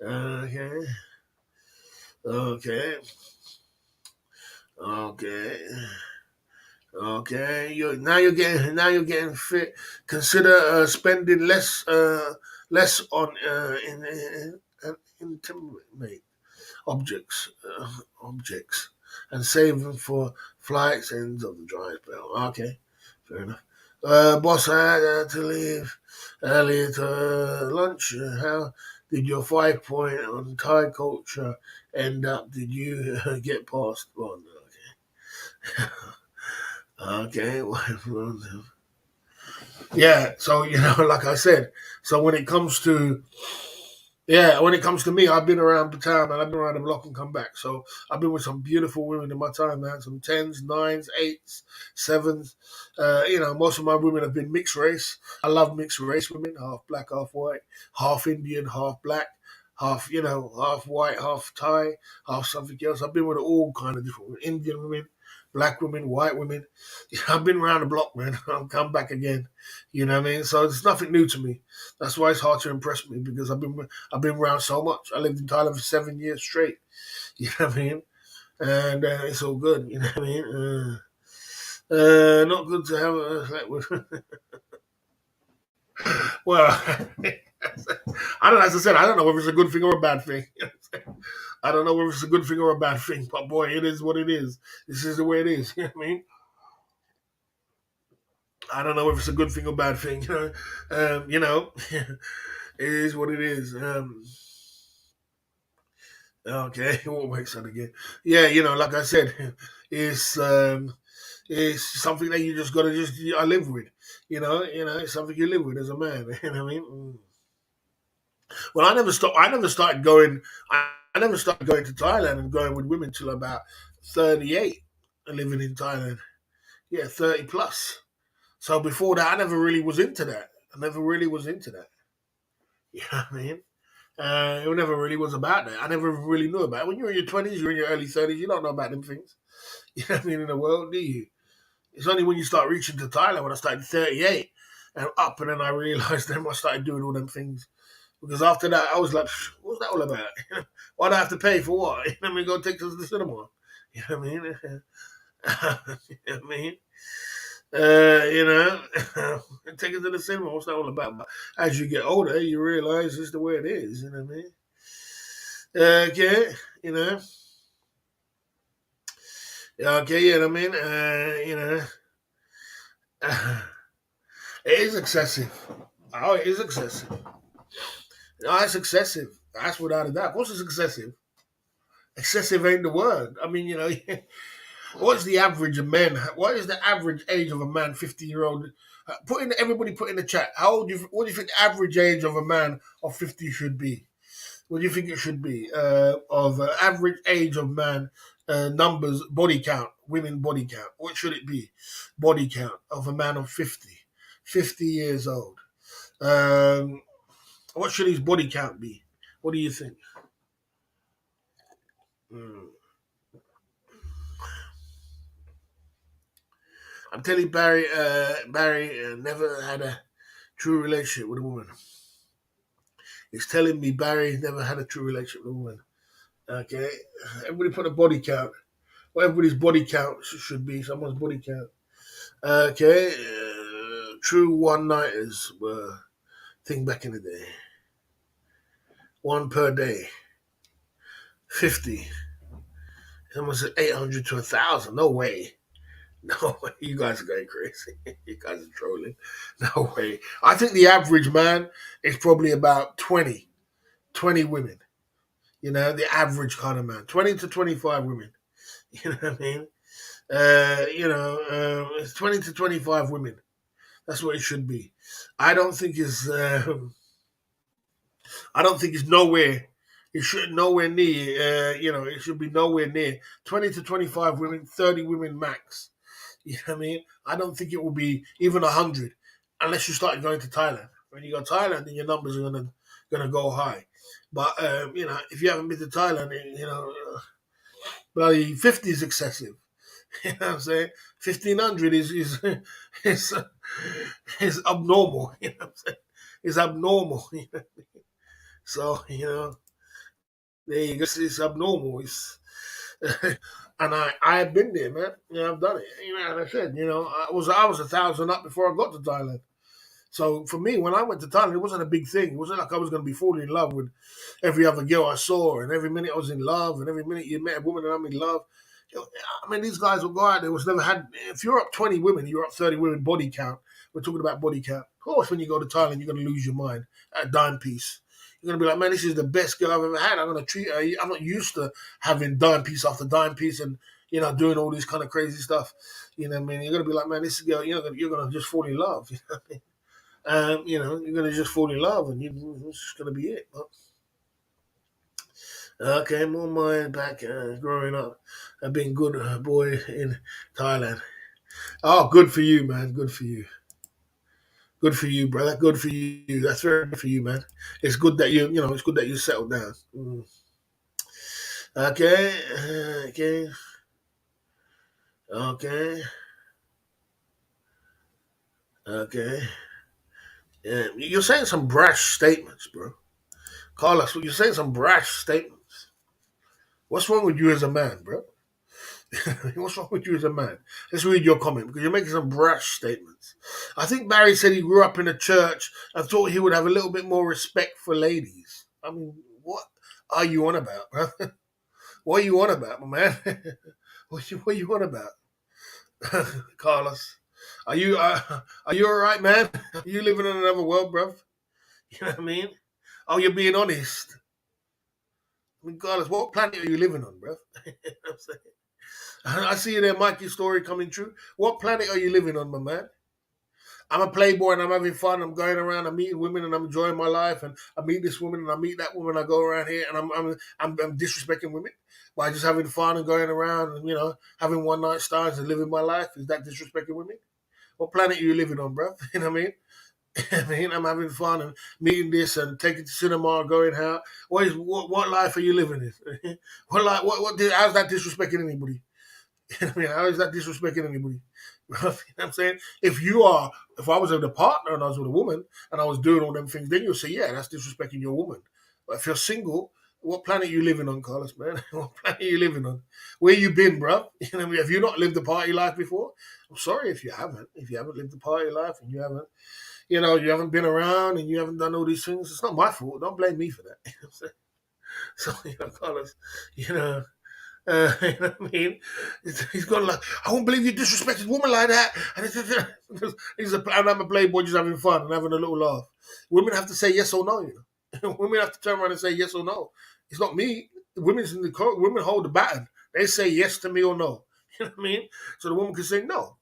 Okay, okay, okay. Okay, you're getting fit. Consider spending less on intimate objects and saving for flights ends of the dry spell. Okay, fair enough. Boss, I had to leave earlier to lunch. How did your 5 point on Thai culture end up? Did you get past one? Okay, well, yeah. So like I said, so when it comes to me, I've been around the town and I've been around the block and come back. So I've been with some beautiful women in my time, man. Some tens, nines, eights, sevens. Most of my women have been mixed race. I love mixed race women, half black, half white, half Indian, half black, half white, half Thai, half something else. I've been with all kind of different women. Indian women, black women, white women. I've been around the block, man. I'll come back again. You know what I mean? So it's nothing new to me. That's why it's hard to impress me because I've been around so much. I lived in Thailand for 7 years straight. You know what I mean? And it's all good. You know what I mean? Not good to have well, I don't know. As I said, I don't know whether it's a good thing or a bad thing. I don't know whether it's a good thing or a bad thing, but boy, it is what it is. This is the way it is. You know what I mean? I don't know if it's a good thing or bad thing. It is what it is. Okay, what makes that again? Yeah, like I said, it's um, it's something that you just gotta just I live with. It's something you live with as a man. You know what I mean? Well, I never stopped. I never started going. I never started going to Thailand and going with women till about 38 and living in Thailand. Yeah, 30 plus. So before that, I never really was into that. I never really was into that. You know what I mean? It never really was about that. I never really knew about it. When you're in your 20s, you're in your early 30s, you don't know about them things. You know what I mean? In the world, do you? It's only when you start reaching to Thailand when I started 38 and up, and then I realized then I started doing all them things. Because after that, I was like, what's that all about? Why do I have to pay for what? You know what I mean? Go take us to the cinema. You know what I mean? You know what I mean? You know, take it to the cinema. What's that all about? But as you get older, you realize it's the way it is. You know what I mean? Okay, you know. Okay, you know what I mean? It is excessive. Oh, it is excessive. No, it's excessive. That's without a doubt. Of course, it's excessive. Excessive ain't the word. I mean, what's the average of men? What is the average age of a man? 50-year-old. Put in the chat. What do you think the average age of a man of 50 should be? What do you think it should be? Of average age of man, numbers, body count, women body count. What should it be? Body count of a man of 50, 50 years old. Um, what should his body count be? What do you think? Hmm. I'm telling you, Barry never had a true relationship with a woman. He's telling me Barry never had a true relationship with a woman. Okay, everybody put a body count. What everybody's body count should be. Someone's body count. Okay, true one nighters were thing back in the day. One per day. 50. Someone said 800 to 1,000. No way. No way. You guys are going crazy. You guys are trolling. No way. I think the average man is probably about 20. 20 women. The average kind of man. 20 to 25 women. You know what I mean? It's 20 to 25 women. That's what it should be. I don't think it's. I don't think it's nowhere. It should nowhere near. It should be nowhere near 20 to 25 women, 30 women max. You know what I mean? I don't think it will be even 100. unless you start going to Thailand. When you go to Thailand, then your numbers are gonna go high. But if you haven't been to Thailand, bloody 50 is excessive. You know what I'm saying? 1,500 is is is abnormal. You know what I'm saying? It's abnormal. So there you go. It's abnormal. It's and I've been there, man. I've done it. And I said, I was 1,000 up before I got to Thailand. So for me, when I went to Thailand, it wasn't a big thing. It wasn't like I was going to be falling in love with every other girl I saw, and every minute I was in love, and every minute you met a woman and I'm in love. I mean, these guys will go out there. Was never had. If you're up 20 women, you're up 30 women body count. We're talking about body count. Of course, when you go to Thailand, you're going to lose your mind at a dime piece. You're going to be like, man, this is the best girl I've ever had. I'm going to treat her. I'm not used to having dime piece after dime piece and doing all this kind of crazy stuff. You know what I mean? You're going to be like, man, this girl, you're going to just fall in love. You know what I mean? You're gonna just fall in love, and it's just gonna be it. But, okay, more mine back growing up. I've been good boy in Thailand. Oh, good for you, man. Good for you. Good for you, brother. Good for you. That's very good for you, man. It's good that it's good that you settled down. Okay, okay, okay, okay. Yeah, you're saying some brash statements, bro. Carlos, you're saying some brash statements. What's wrong with you as a man, bro? What's wrong with you as a man? Let's read your comment because you're making some brash statements. I think Barry said he grew up in a church and thought he would have a little bit more respect for ladies. I mean, what are you on about, bro? What are you on about, my man? What are you on about, Carlos? Are you all right, man? Are you living in another world, bro? You know what I mean? Oh, you're being honest. I mean, Carlos, what planet are you living on, bro? You know what I'm saying? I see you there, Mikey's story coming true. What planet are you living on, my man? I'm a playboy and I'm having fun. I'm going around, I'm meeting women and I'm enjoying my life. And I meet this woman and I meet that woman. I go around here and I'm disrespecting women by just having fun and going around and having one night stands and living my life. Is that disrespecting women? What planet are you living on, bro? You know what I mean? I mean, I'm having fun and meeting this and taking to cinema, going out. What life are you living in? What life? How's that disrespecting anybody? I mean, how is that disrespecting anybody? You know what I'm saying? If I was with a partner and I was with a woman and I was doing all them things, then you'll say, yeah, that's disrespecting your woman. But if you're single, what planet are you living on, Carlos, man? What planet are you living on? Where you been, bro? You know what I mean? Have you not lived the party life before? I'm sorry if you haven't. If you haven't lived the party life and you haven't been around and you haven't done all these things, it's not my fault. Don't blame me for that. You know what I'm saying? So, Carlos, you know, you know what I mean? He's gone like, I won't believe you disrespected a woman like that. And I'm a playboy just having fun and having a little laugh. Women have to say yes or no, Women have to turn around and say yes or no. It's not me. Women's in the court. Women hold the baton. They say yes to me or no. You know what I mean? So the woman can say no.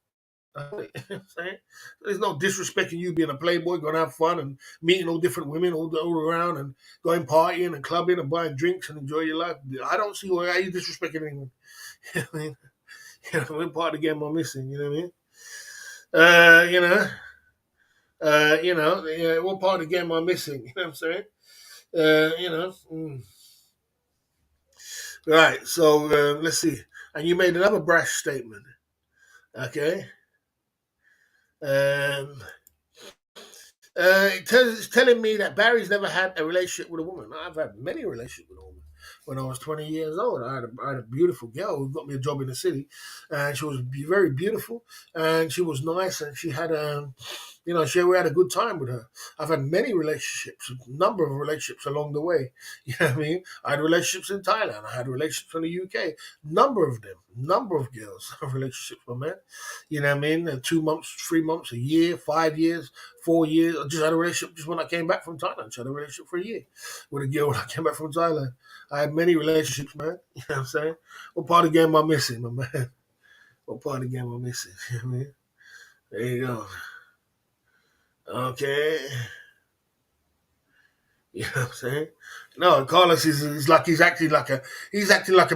You know what I'm saying? There's no disrespecting you being a playboy, going to have fun and meeting all different women all around and going partying and clubbing and buying drinks and enjoy your life. I don't see why you disrespecting anyone. You know what I mean? What part of the game am I missing? You know what I mean? What part of the game am I missing? You know what I'm saying? Right. So let's see. And you made another brash statement. Okay. It's telling me that Barry's never had a relationship with a woman. I've had many relationships with a woman. When I was 20 years old, I had a beautiful girl who got me a job in the city, and she was very beautiful, and she was nice, and she had we had a good time with her. I've had many relationships, a number of relationships along the way. You know what I mean? I had relationships in Thailand. I had relationships in the UK. Number of them, number of girls, relationships, my man. You know what I mean? 2 months, 3 months, a year, 5 years, 4 years. I just had a relationship just when I came back from Thailand. Just had a relationship for a year with a girl when I came back from Thailand. I had many relationships, man. You know what I'm saying? What part of the game am I missing, my man? What part of the game am I missing? You know what I mean? There you go. Okay. You know what I'm saying? No, Carlos is like he's acting like a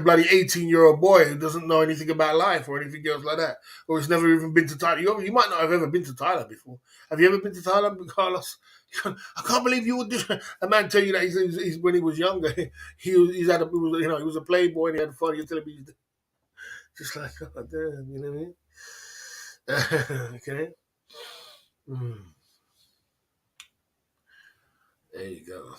bloody 18-year-old boy who doesn't know anything about life or anything else like that, or has never even been to Thailand. You might not have ever been to Thailand before. Have you ever been to Thailand, Carlos? I can't believe you would do. A man tell you that he's when he was younger, he was a playboy and he had fun. He was telling me just like, oh, damn, you know what I mean? Okay. Mm, there you go.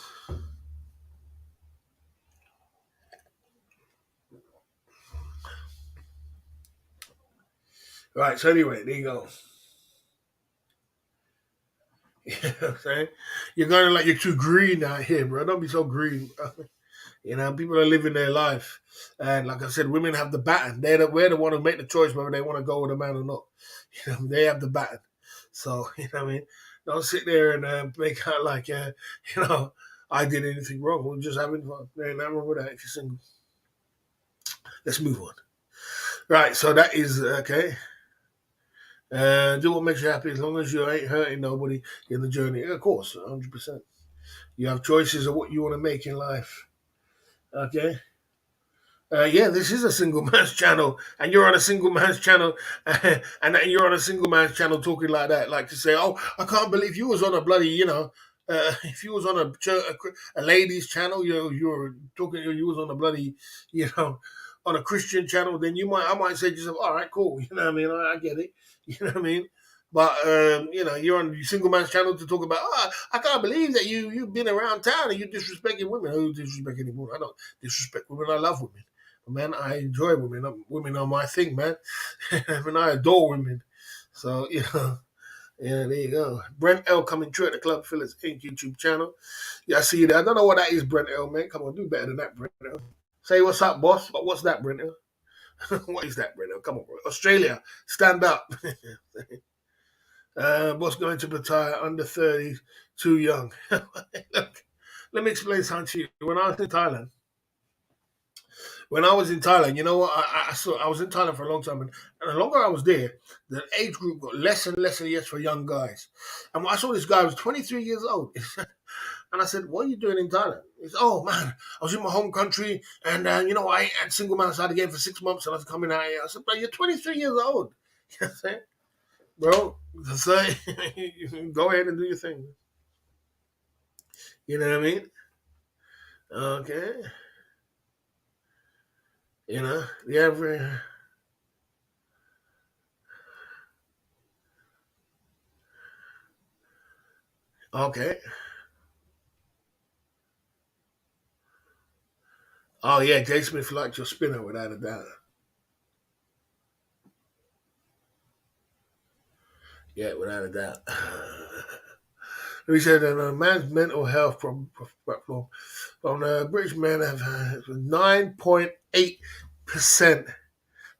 Right. So anyway, there you go. You know what I'm saying? You're going like you're too green out here, bro. Don't be so green. You know, people are living their life, and like I said, women have the baton. We're the one who make the choice whether they want to go with a man or not. You know, they have the baton. So you know what I mean. Don't sit there and make out like you know I did anything wrong. We're just having fun. There ain't nothing wrong with that if you're single. Let's move on. Right. So that is okay. Do what makes you happy as long as you ain't hurting nobody in the journey. Of course, 100%. You have choices of what you want to make in life. Okay. Yeah, this is a single man's channel, and you're on a single man's channel, and you're on a single man's channel talking like that, like to say, "Oh, I can't believe you was on a bloody, if you was on a ladies' channel, you were talking, you was on a bloody, you know, on a Christian channel, then I might say to yourself, all right, cool, you know what I mean, I get it, you know what I mean." But you're on the single man's channel to talk about. Oh, I can't believe that you've been around town and you disrespecting women. Who disrespect anymore? I don't disrespect women. I love women. Man, I enjoy women. Women are my thing, man. And I adore women. So, yeah, there you go. Brent L coming true at the Club Phillips Inc. YouTube channel. Yeah, I see you there. I don't know what that is, Brent L, man. Come on, do better than that, Brent L. Say what's up, boss. What's that, Brent L? What is that, Brent L? Come on, bro. Australia, stand up. Boss going to retire under 30, too young. Look, let me explain something to you. When I was in Thailand, you know what? I was in Thailand for a long time, and the longer I was there, the age group got less and less and less for young guys. And I saw this guy who was 23 years old, and I said, "What are you doing in Thailand?" He said, "Oh man, I was in my home country, and I had single man outside again for 6 months, and I was coming out here." I said, "Bro, you're 23 years old." You know what I'm saying? Bro, say, go ahead and do your thing. You know what I mean? Okay. Yeah, okay. Oh yeah, Jay Smith liked your spinner without a doubt. Yeah, without a doubt. He said that a man's mental health from the British men have 9.8%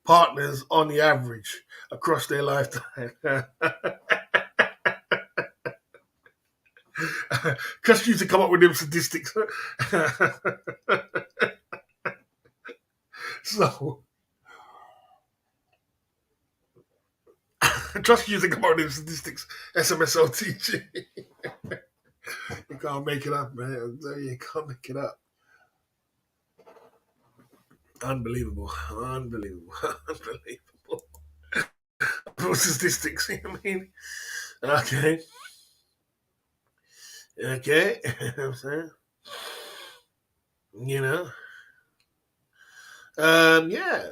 partners on the average across their lifetime. Just used to come up with them statistics. So trust you to come up with them statistics. SMSOTG. You can't make it up, man. You can't make it up. Unbelievable. Unbelievable. Unbelievable. Statistics, you know what I mean? Okay. Okay. You know what I'm saying? You know? Yeah,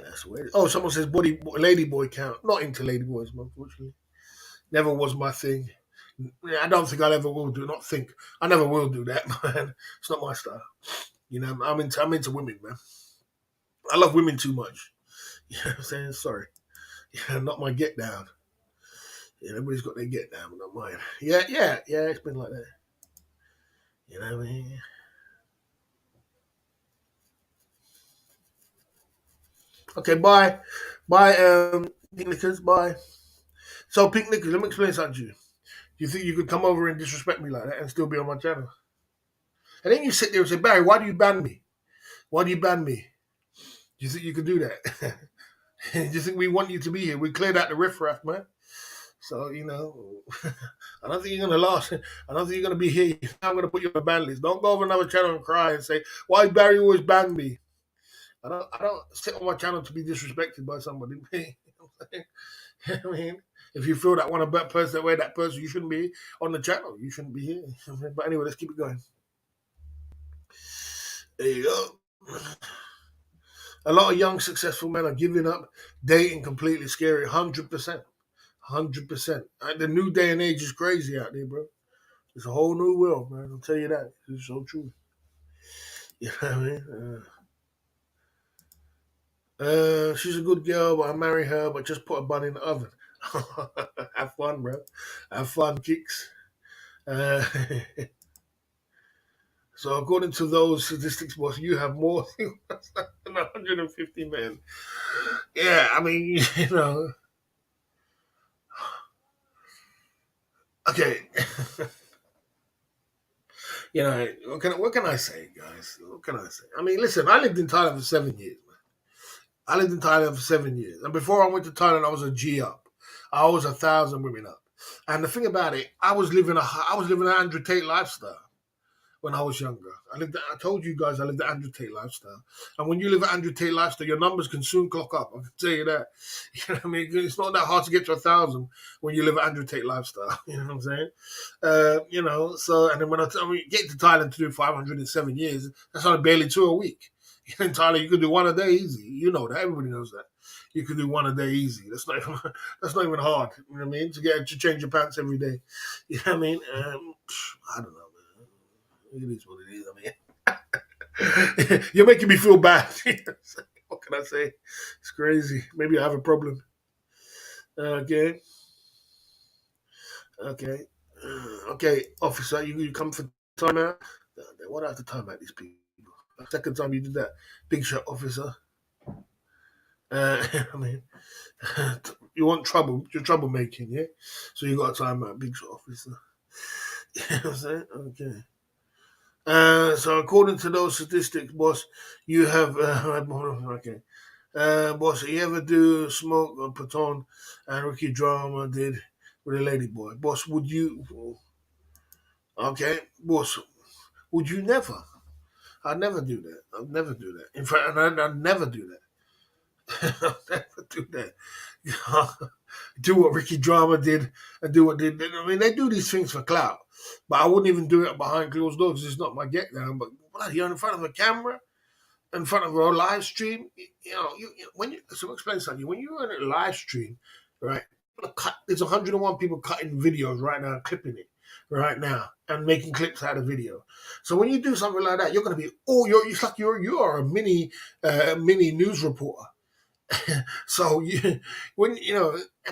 that's weird. Oh, someone says lady boy count. Not into lady boys, unfortunately. Never was my thing. I don't think I ever will do. Not think. I never will do that, man. It's not my style. I'm into women, man. I love women too much. You know what I'm saying? Sorry. Yeah, not my get down. Yeah, everybody's got their get down, but not mine. Yeah. It's been like that. You know what I mean? Okay, bye. Bye, Pink Knickers. Bye. So, Pink Knickers, let me explain something to you. You think you could come over and disrespect me like that and still be on my channel? And then you sit there and say, Barry, why do you ban me? Why do you ban me? Do you think you could do that? Do you think we want you to be here? We cleared out the riffraff, man. So, I don't think you're gonna last. I don't think you're gonna be here. I'm gonna put you on the ban list. Don't go over another channel and cry and say, "Why Barry always banned me?" I don't sit on my channel to be disrespected by somebody. I mean, if you feel that one of that person that way that person, you shouldn't be on the channel. You shouldn't be here. But anyway, let's keep it going. There you go. A lot of young, successful men are giving up dating completely. Scary. 100%. 100%. The new day and age is crazy out there, bro. It's a whole new world, man. I'll tell you that. It's so true. You know what I mean? She's a good girl, but I marry her, but just put a bun in the oven. Have fun, bro. Have fun, kicks. Uh, so according to those statistics, boss, you have more than 150 men. Yeah, I mean, okay. What can I say, guys? What can I say? I mean, listen, I lived in Thailand for 7 years, man. I lived in Thailand for 7 years. And before I went to Thailand, I was a G up. I was 1,000 women up. And the thing about it, I was living an Andrew Tate lifestyle when I was younger. I told you guys I lived the Andrew Tate lifestyle. And when you live an Andrew Tate lifestyle, your numbers can soon clock up. I can tell you that. You know what I mean? It's not that hard to get to 1,000 when you live an Andrew Tate lifestyle. You know what I'm saying? So, and then when I get to Thailand to do 500 in 7 years, that's only barely 2 a week. In Thailand, you can do one a day easy. You know that. Everybody knows that. You can do one a day easy. That's not even hard. You know what I mean? To change your pants every day. You know what I mean? I don't know, man. It is what it is. I mean, you're making me feel bad. What can I say? It's crazy. Maybe I have a problem. Okay. Okay, officer, you come for timeout. What do I have to time out these people? Second time you did that, big shot officer. I mean, you want trouble? You're troublemaking, yeah. So you got a time out, big shot officer. You know what I'm saying? Okay. So according to those statistics, boss, you have okay. Boss, you ever do smoke or put on and Ricky Drama did with a lady boy? Boss, would you? Okay, boss, would you never? I'd never do that. I'd never do that. In fact, I'd never do that. I'd never do that. You know, do what Ricky Drama did and do what they did. I mean, they do these things for clout, but I wouldn't even do it behind closed doors. It's not my get down. But you're in front of a camera, in front of a live stream. So explain something. When you're in a live stream, right? There's 101 people cutting videos right now, clipping it right now, and making clips out of video. So when you do something like that, you're going to be it's like you are a mini news reporter. So and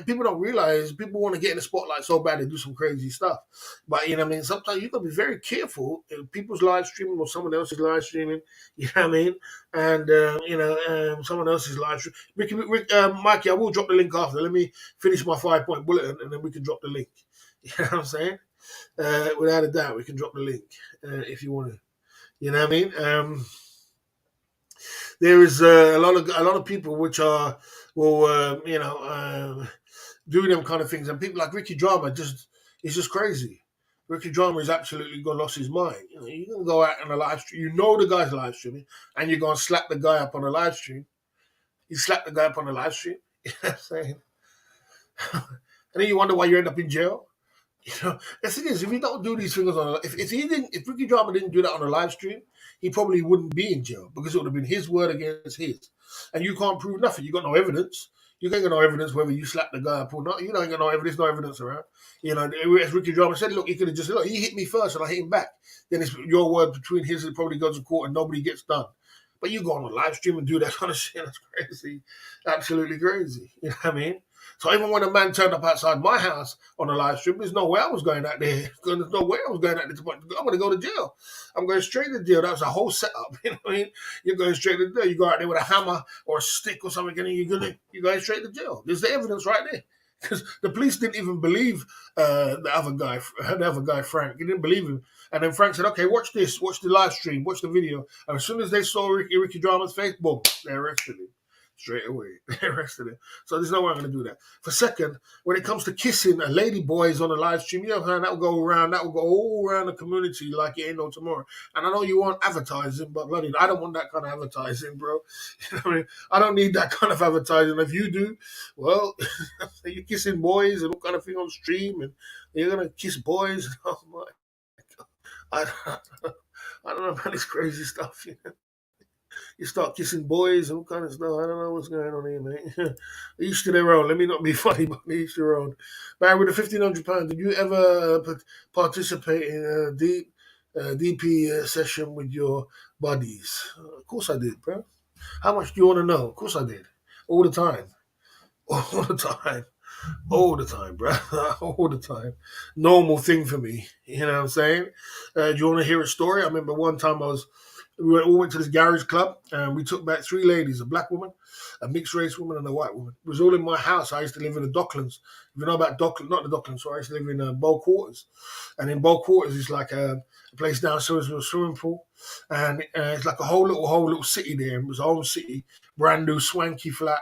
people don't realize people want to get in the spotlight so bad they do some crazy stuff. But you know what I mean. Sometimes you got to be very careful if people's live streaming or someone else's live streaming. You know what I mean? And someone else's live stream. Mikey, I will drop the link after. Let me finish my 5-point bulletin and then we can drop the link. You know what I'm saying? Without a doubt, we can drop the link if you want to. You know what I mean? There is a lot of people which will do them kind of things, and people like Ricky Drama is just crazy. Ricky Drama is absolutely lost his mind. You're gonna go out on a live stream. You know the guy's live streaming, and you're gonna slap the guy up on a live stream. You slap the guy up on a live stream. You know what I'm saying? And then you wonder why you end up in jail. The thing is, if you don't do these things if Ricky Drama didn't do that on a live stream, he probably wouldn't be in jail because it would have been his word against his, and you can't prove nothing. You got no evidence. You ain't got no evidence whether you slapped the guy up or not. You don't got no evidence. No evidence around. As Ricky Drama said, look, he could have just look. He hit me first, and I hit him back. Then it's your word between his, and probably goes to court, and nobody gets done. But you go on a live stream and do that kind of shit. That's crazy. Absolutely crazy. You know what I mean? So even when a man turned up outside my house on a live stream, there's no way I was going out there. There's no way I was going out there. I'm going to go to jail. I'm going straight to jail. That was a whole setup. You know what I mean? You're going straight to jail. You go out there with a hammer or a stick or something, and you're going straight to jail. There's the evidence right there. Because the police didn't even believe the other guy, Frank. He didn't believe him. And then Frank said, okay, watch this. Watch the live stream. Watch the video. And as soon as they saw Ricky Drama's face, boom, they arrested him. straight away. The rest of it. So there's no way I'm going to do that. For second, when it comes to kissing a lady boys on a live stream, you know, man, that will go around. That will go all around the community like it ain't no tomorrow. And I know you want advertising, but bloody, I don't want that kind of advertising, bro. You know what I mean? I don't need that kind of advertising. If you do, well, you're kissing boys and all kind of thing on stream, and you're gonna kiss boys. Oh my, I, I don't know about this crazy stuff. You know? You start kissing boys and all kind of stuff. I don't know what's going on here, mate. Each to their own. Let me not be funny, but each to their own. Barry, with the £1,500, did you ever participate in a DP session with your buddies? Of course I did, bro. How much do you want to know? Of course I did. All the time. All the time. All the time, bro. All the time. Normal thing for me. You know what I'm saying? Do you want to hear a story? I remember one time we all went to this garage club and we took back three ladies, a black woman, a mixed race woman, and a white woman. It was all in my house. I used to live in the Docklands. If you know about Docklands, not the Docklands, sorry, I used to live in Bow Quarters. And in Bow Quarters, it's like a place downstairs with a swimming pool. And it's like a whole little city there. It was a whole city, brand new, swanky flat.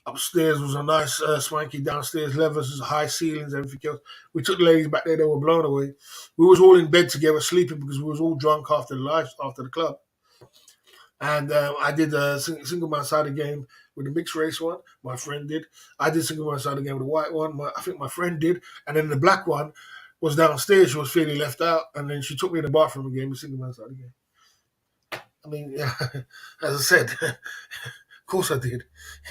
Upstairs was a nice, swanky downstairs levels, high ceilings, everything else. We took the ladies back there; they were blown away. We was all in bed together, sleeping because we was all drunk after the club. And I did a single man side game with the mixed race one. My friend did. I did single man side game with the white one. I think my friend did. And then the black one was downstairs. She was feeling left out, and then she took me in the bathroom and gave me single man side game. I mean, yeah, as I said. Of course I did.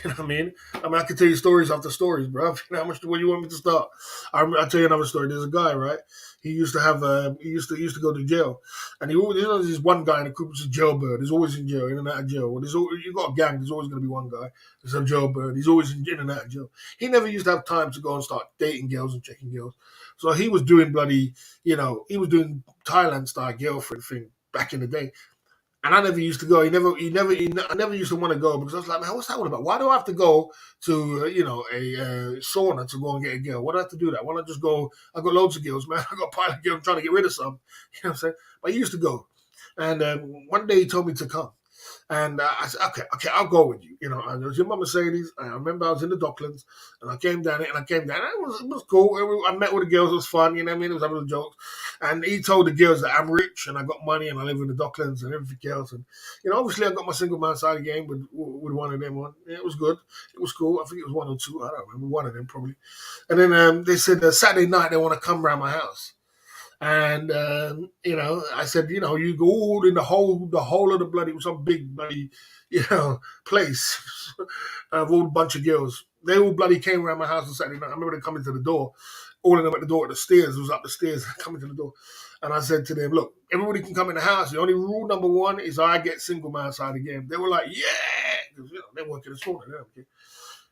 You know what I mean? I can tell you stories after stories, bro. You know how much? Where you want me to start? I'll tell you another story. There's a guy, right? He used to have. He used to go to jail, and he always, there's this one guy in the group who's a jailbird. He's always in jail, in and out of jail. Well, you got a gang. There's always going to be one guy. There's a jailbird. He's always in and out of jail. He never used to have time to go and start dating girls and checking girls. So he was doing bloody. He was doing Thailand style girlfriend thing back in the day. And I never used to go. I never used to want to go because I was like, man, what's that all about? Why do I have to go to, a sauna to go and get a girl? Why do I have to do that? Why don't I just go? I got loads of girls, man. I got a pile of girls. I'm trying to get rid of some. You know what I'm saying? But I used to go. And one day he told me to come. And I said, okay, I'll go with you. And it was in my Mercedes. I remember I was in the Docklands, and I came down. And it was cool. I met with the girls. It was fun. You know what I mean? It was having a joke. And he told the girls that I'm rich and I got money and I live in the Docklands and everything else. And obviously I got my single man side game with one of them on. Yeah, it was good. It was cool. I think it was one or two. I don't remember. One of them probably. And then they said Saturday night they want to come around my house. And I said, you go all in the whole of the bloody, it was some big bloody, place of all a bunch of girls. They all bloody came around my house on Saturday night. I remember they coming to the door, all of them at the door at the stairs. It was up the stairs coming to the door, and I said to them, look, everybody can come in the house. The only rule number one is I get single man side again. They were like, yeah, because they weren't in the sauna. They don't care.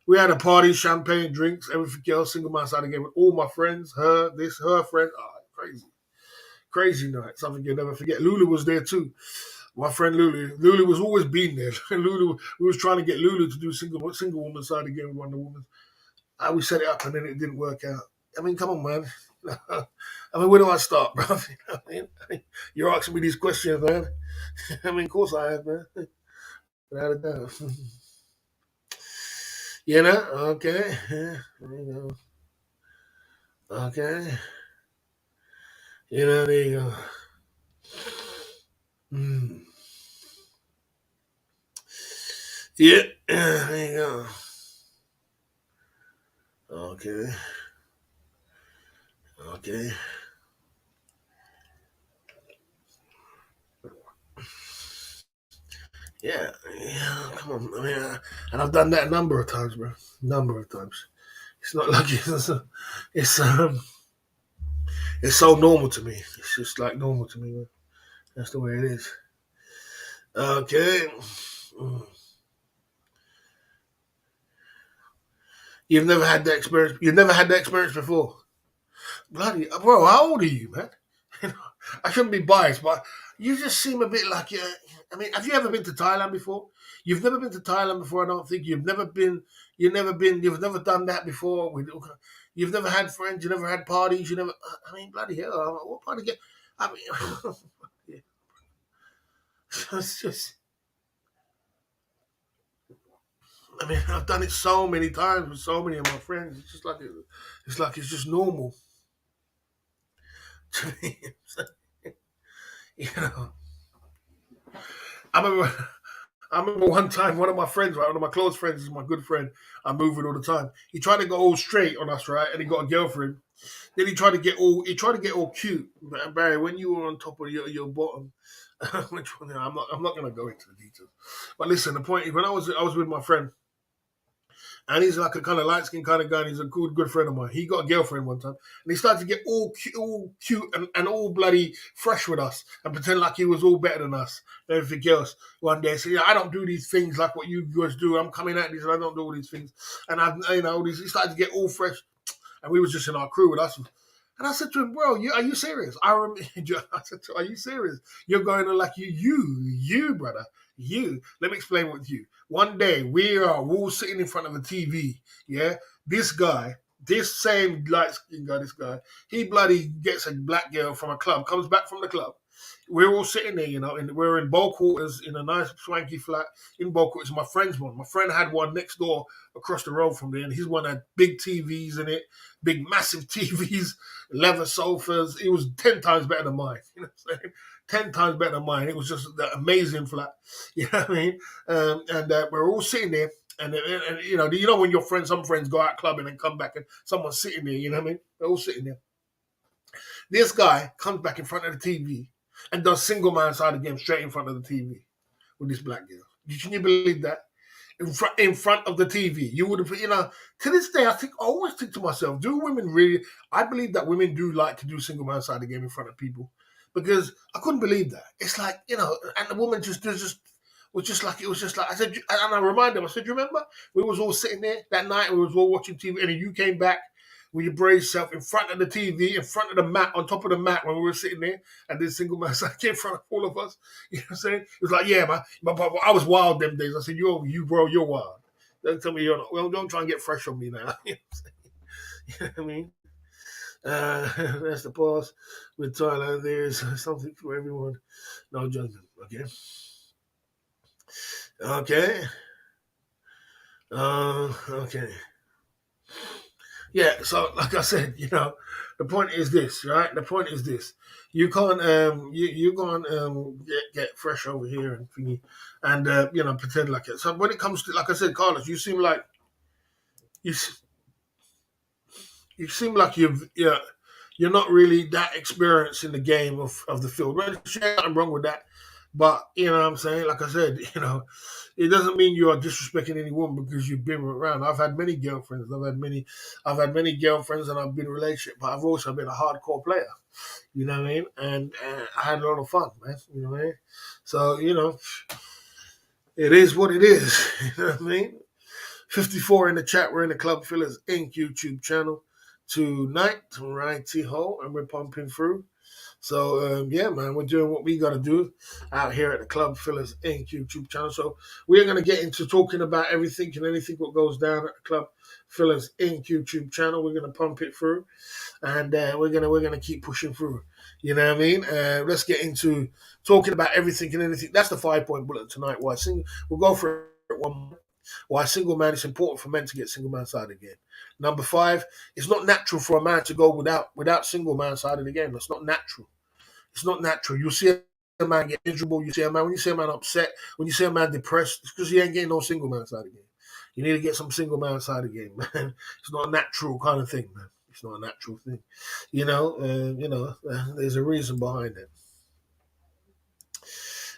We had a party, champagne, drinks, everything else, single man side again with all my friends, her friend. Oh, crazy night. Something you'll never forget. Lulu was there too. My friend Lulu. Lulu was always been there. Lulu, we was trying to get Lulu to do single woman side again with Wonder Woman. We set it up and then it didn't work out. I mean, come on, man. Where do I start, bro? You're asking me these questions, man. Of course I have, man. Without a doubt. Okay. Yeah, there you go. Okay. There you go. Yeah, there you go. Okay. Yeah, come on. And I've done that a number of times, bro. Number of times. It's not like it's so normal to me. It's just like normal to me, man. That's the way it is. Okay. You've never had that experience. You've never had that experience before. Bloody bro, how old are you, man? I shouldn't be biased, but you just seem a bit like you. Have you ever been to Thailand before? You've never been to Thailand before. I don't think you've never been. You've never done that before. You've never had friends. You never had parties. You never. Bloody hell! What party get? Yeah. It's just. I mean, I've done it so many times with so many of my friends. It's just like it's just normal to me. You know, I remember I remember one time one of my friends, right, one of my close friends is my good friend. I move with all the time. He tried to go all straight on us, right, and he got a girlfriend. Then he tried to get all cute. But Barry, when you were on top of your bottom, which one? I'm not gonna go into the details. But listen, the point is when I was with my friend, and he's like a kind of light skinned kind of guy. And he's a good friend of mine. He got a girlfriend one time, and he started to get all cute and all bloody fresh with us, and pretend like he was all better than us and everything else. One day, so yeah, I don't do these things like what you guys do. I'm coming at these, and I don't do all these things. And he started to get all fresh, and we was just in our crew with us. And I said to him, bro, are you serious? I said to him, are you serious? You're going on like you, brother, you. Let me explain with you. One day we are all sitting in front of a TV. Yeah, this guy, this same light skinned guy, this guy, he bloody gets a black girl from a club, comes back from the club. We're all sitting there, and we're in Bow Quarters in a nice swanky flat in Bow Quarters. My friend's one. My friend had one next door across the road from there, and his one had big TVs in it, big massive TVs, leather sofas. It was 10 times better than mine. You know what I'm saying? 10 times better than mine. It was just an amazing flat. You know what I mean? And we're all sitting there. And when your friends, some friends go out clubbing and come back and someone's sitting there, you know what I mean? They're all sitting there. This guy comes back in front of the TV and does single man side of the game straight in front of the TV with this black girl. Can you believe that? In front of the TV. You would have, to this day, I always think to myself, do women really, I believe that women do like to do single man side of the game in front of people because I couldn't believe that. It's like, and the woman it was just like, I said, and I reminded him, I said, you remember? We was all sitting there that night, and we was all watching TV, and then you came back with your brave self in front of the TV, in front of the mat, on top of the mat when we were sitting there, and this single man sat in front of all of us. You know what I'm saying? It was like, yeah, man, but I was wild them days. I said, you bro, you're wild. Don't tell me you're not. Well, don't try and get fresh on me now. You know what I mean? That's the pause with Thailand. There's something for everyone. No judgment. Okay. Okay. Okay. Yeah, so like I said, the point is this, right? The point is this: you can't you can't get fresh over here and thingy, and pretend like it. So when it comes to, like I said, Carlos, you you seem like you're not really that experienced in the game of the field. Well, there's nothing wrong with that. But you know what I'm saying? Like I said, it doesn't mean you are disrespecting any woman because you've been around. I've had many girlfriends. I've had many girlfriends and I've been in a relationship, but I've also been a hardcore player. You know what I mean? And I had a lot of fun, man. You know what I mean? So, it is what it is. You know what I mean? 54 in the chat. We're in the Club Fillers Inc. YouTube channel tonight, righty ho, and we're pumping through. So yeah, man, we're doing what we got to do out here at the Club Fillers Inc. YouTube channel. So we're going to get into talking about everything and anything what goes down at the Club Fillers Inc. YouTube channel. We're going to pump it through, and we're gonna keep pushing through. You know what I mean? Let's get into talking about everything and anything. That's the 5-point bullet tonight. We'll go for it one more. Why single man is important for men to get single man side again. Number 5, it's not natural for a man to go without single man side of the game. That's not natural. It's not natural. You see a man get miserable. You see a man when you see a man upset. When you see a man depressed, it's because he ain't getting no single man side of the game. You need to get some single man side of the game, man. It's not a natural kind of thing, man. It's not a natural thing. There's a reason behind it.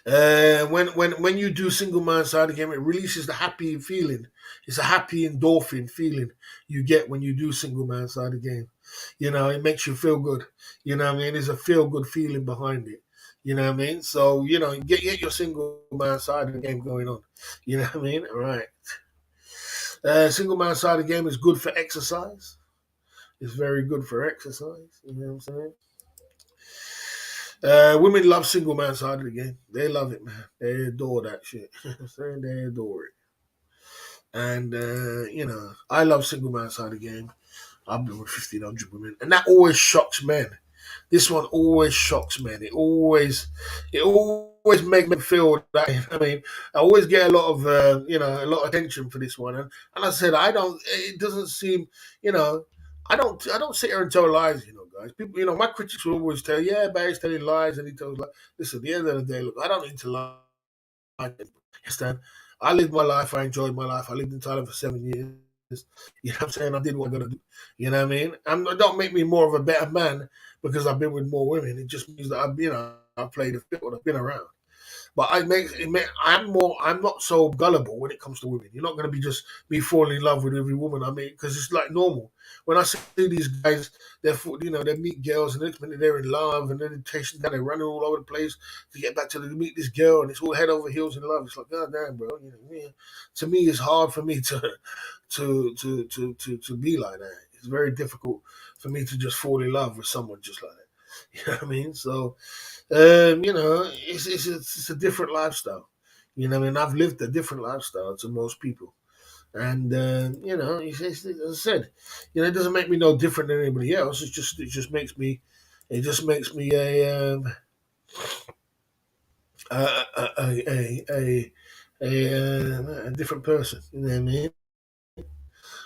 When you do single man side of the game, it releases the happy feeling. It's a happy endorphin feeling you get when you do single man side of the game. It makes you feel good. You know what I mean? There's a feel good feeling behind it. You know what I mean? So, get your single man side of the game going on. You know what I mean? All right. Single man side of the game is good for exercise. It's very good for exercise. You know what I'm saying? Women love single man side of the game. They love it, man. They adore that shit. I'm saying they adore it. And, I love single man side of the game. I've been with 1,500 women. And that always shocks men. This one always shocks me. It always makes me feel that. I mean, I always get a lot of a lot of attention for this one, and I said I don't. It doesn't seem, you know, I don't sit here and tell lies, guys. People, my critics will always tell, yeah, Barry's telling lies, and he tells lies. Listen, at the end of the day, look, I don't need to lie. Understand? I lived my life. I enjoyed my life. I lived in Thailand for 7 years. You know what I'm saying? I did what I gotta do. You know what I mean? It don't make me more of a better man because I've been with more women. It just means that I've played a field. I've been around. But I'm not so gullible when it comes to women. You're not going to be just me falling in love with every woman I meet because it's like normal. When I see these guys, they meet girls and next minute they're in love and then they're chasing down, they're running all over the place to get back to meet this girl and it's all head over heels in love. It's like, God damn, bro. Yeah. To me, it's hard for me to be like that. It's very difficult for me to just fall in love with someone just like that. You know what I mean? So it's a different lifestyle. I mean, I've lived a different lifestyle to most people, and as I said, it doesn't make me no different than anybody else. It just makes me a different person. You know what I mean?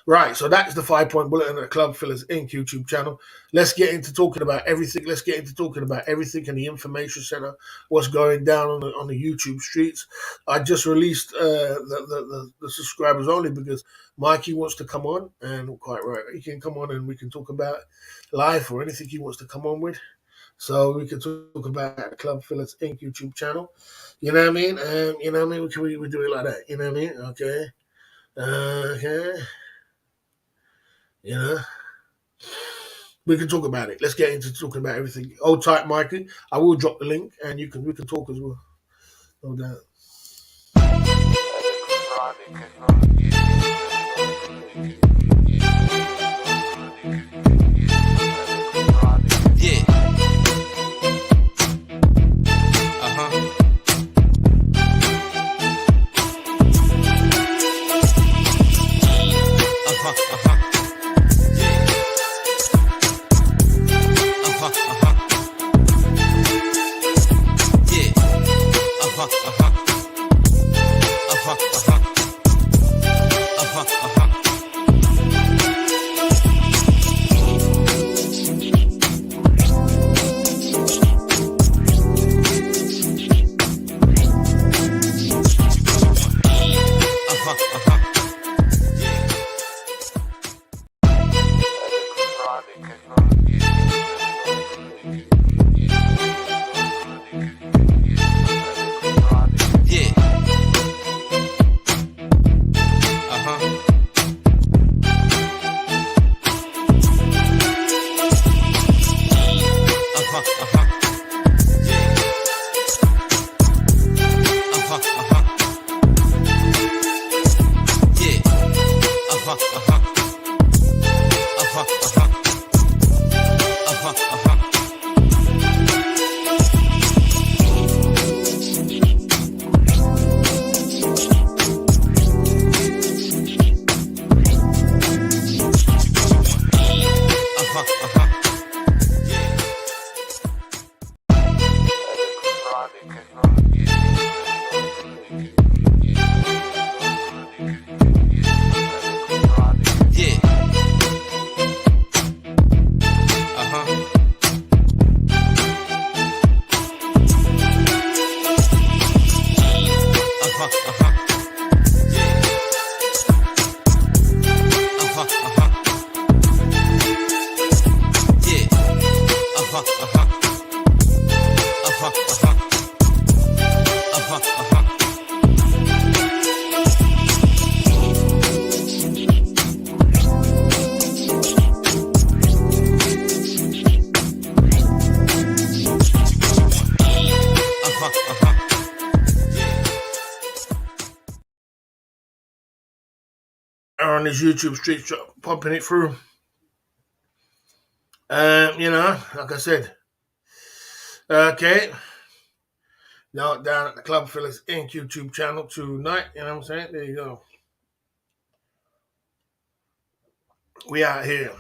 Right, so that's the 5 point bulletin of the Club Fillers Inc. YouTube channel. Let's get into talking about everything. Let's get into talking about everything in the information center, what's going down on the YouTube streets. I just released the subscribers only because Mikey wants to come on, and quite right, he can come on and we can talk about life or anything he wants to come on with. So we can talk about the Club Fillers Inc. YouTube channel. You know what I mean? You know what I mean? We do it like that. You know what I mean? Okay. Okay. You know, we can talk about it. Let's get into talking about everything. Hold tight, Mikey. I will drop the link, and we can talk as well. No doubt. Yeah. Uh-huh. Uh-huh. Uh-huh. Uh-huh. Uh-huh. Yeah. Uh-huh. Uh-huh. Uh-huh. Uh-huh. Uh-huh. Uh-huh. Uh-huh. Uh-huh. Yeah. Uh-huh. Uh-huh. Uh-huh. Uh-huh. Uh-huh. Yeah. Uh-huh. Uh-huh. Uh-huh. Uh-huh. Uh-huh. Uh-huh. Uh-huh. Uh-huh. Yeah. Uh-huh. Uh-huh. Uh-huh. Uh-huh. Uh-huh. Yeah. Uh-huh. Uh-huh. Uh-huh. Uh-huh. Uh-huh. Uh-huh. Uh-huh. Uh-huh. On his YouTube street, pumping it through. Like I said. Okay. Now down at the Club Fillers Inc. YouTube channel tonight. You know what I'm saying? There you go. We out here.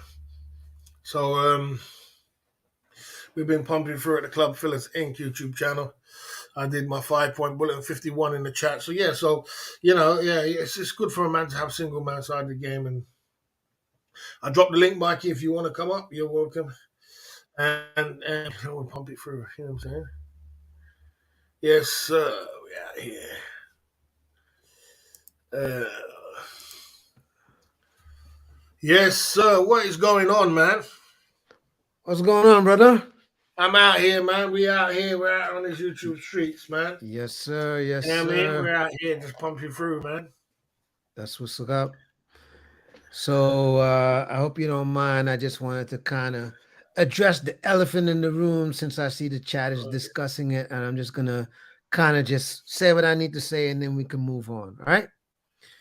So We've been pumping through at the Club Fillers Inc. YouTube channel. I did my 5 point bullet and 51 in the chat. So yeah, it's just good for a man to have single man side of the game. And I dropped the link, Mikey. If you want to come up, you're welcome. And we'll pump it through. You know what I'm saying? Yes, sir. We out here. Yes, sir. What is going on, man? What's going on, brother? I'm out here, man. We out here. We're out on these YouTube streets, man. Yes, sir. Yes, You know what I sir. mean? We're out here just pumping through, man. That's what's up. So I hope you don't mind. I just wanted to kind of address the elephant in the room since I see the chat is discussing it, and I'm just gonna kind of just say what I need to say, and then we can move on. All right.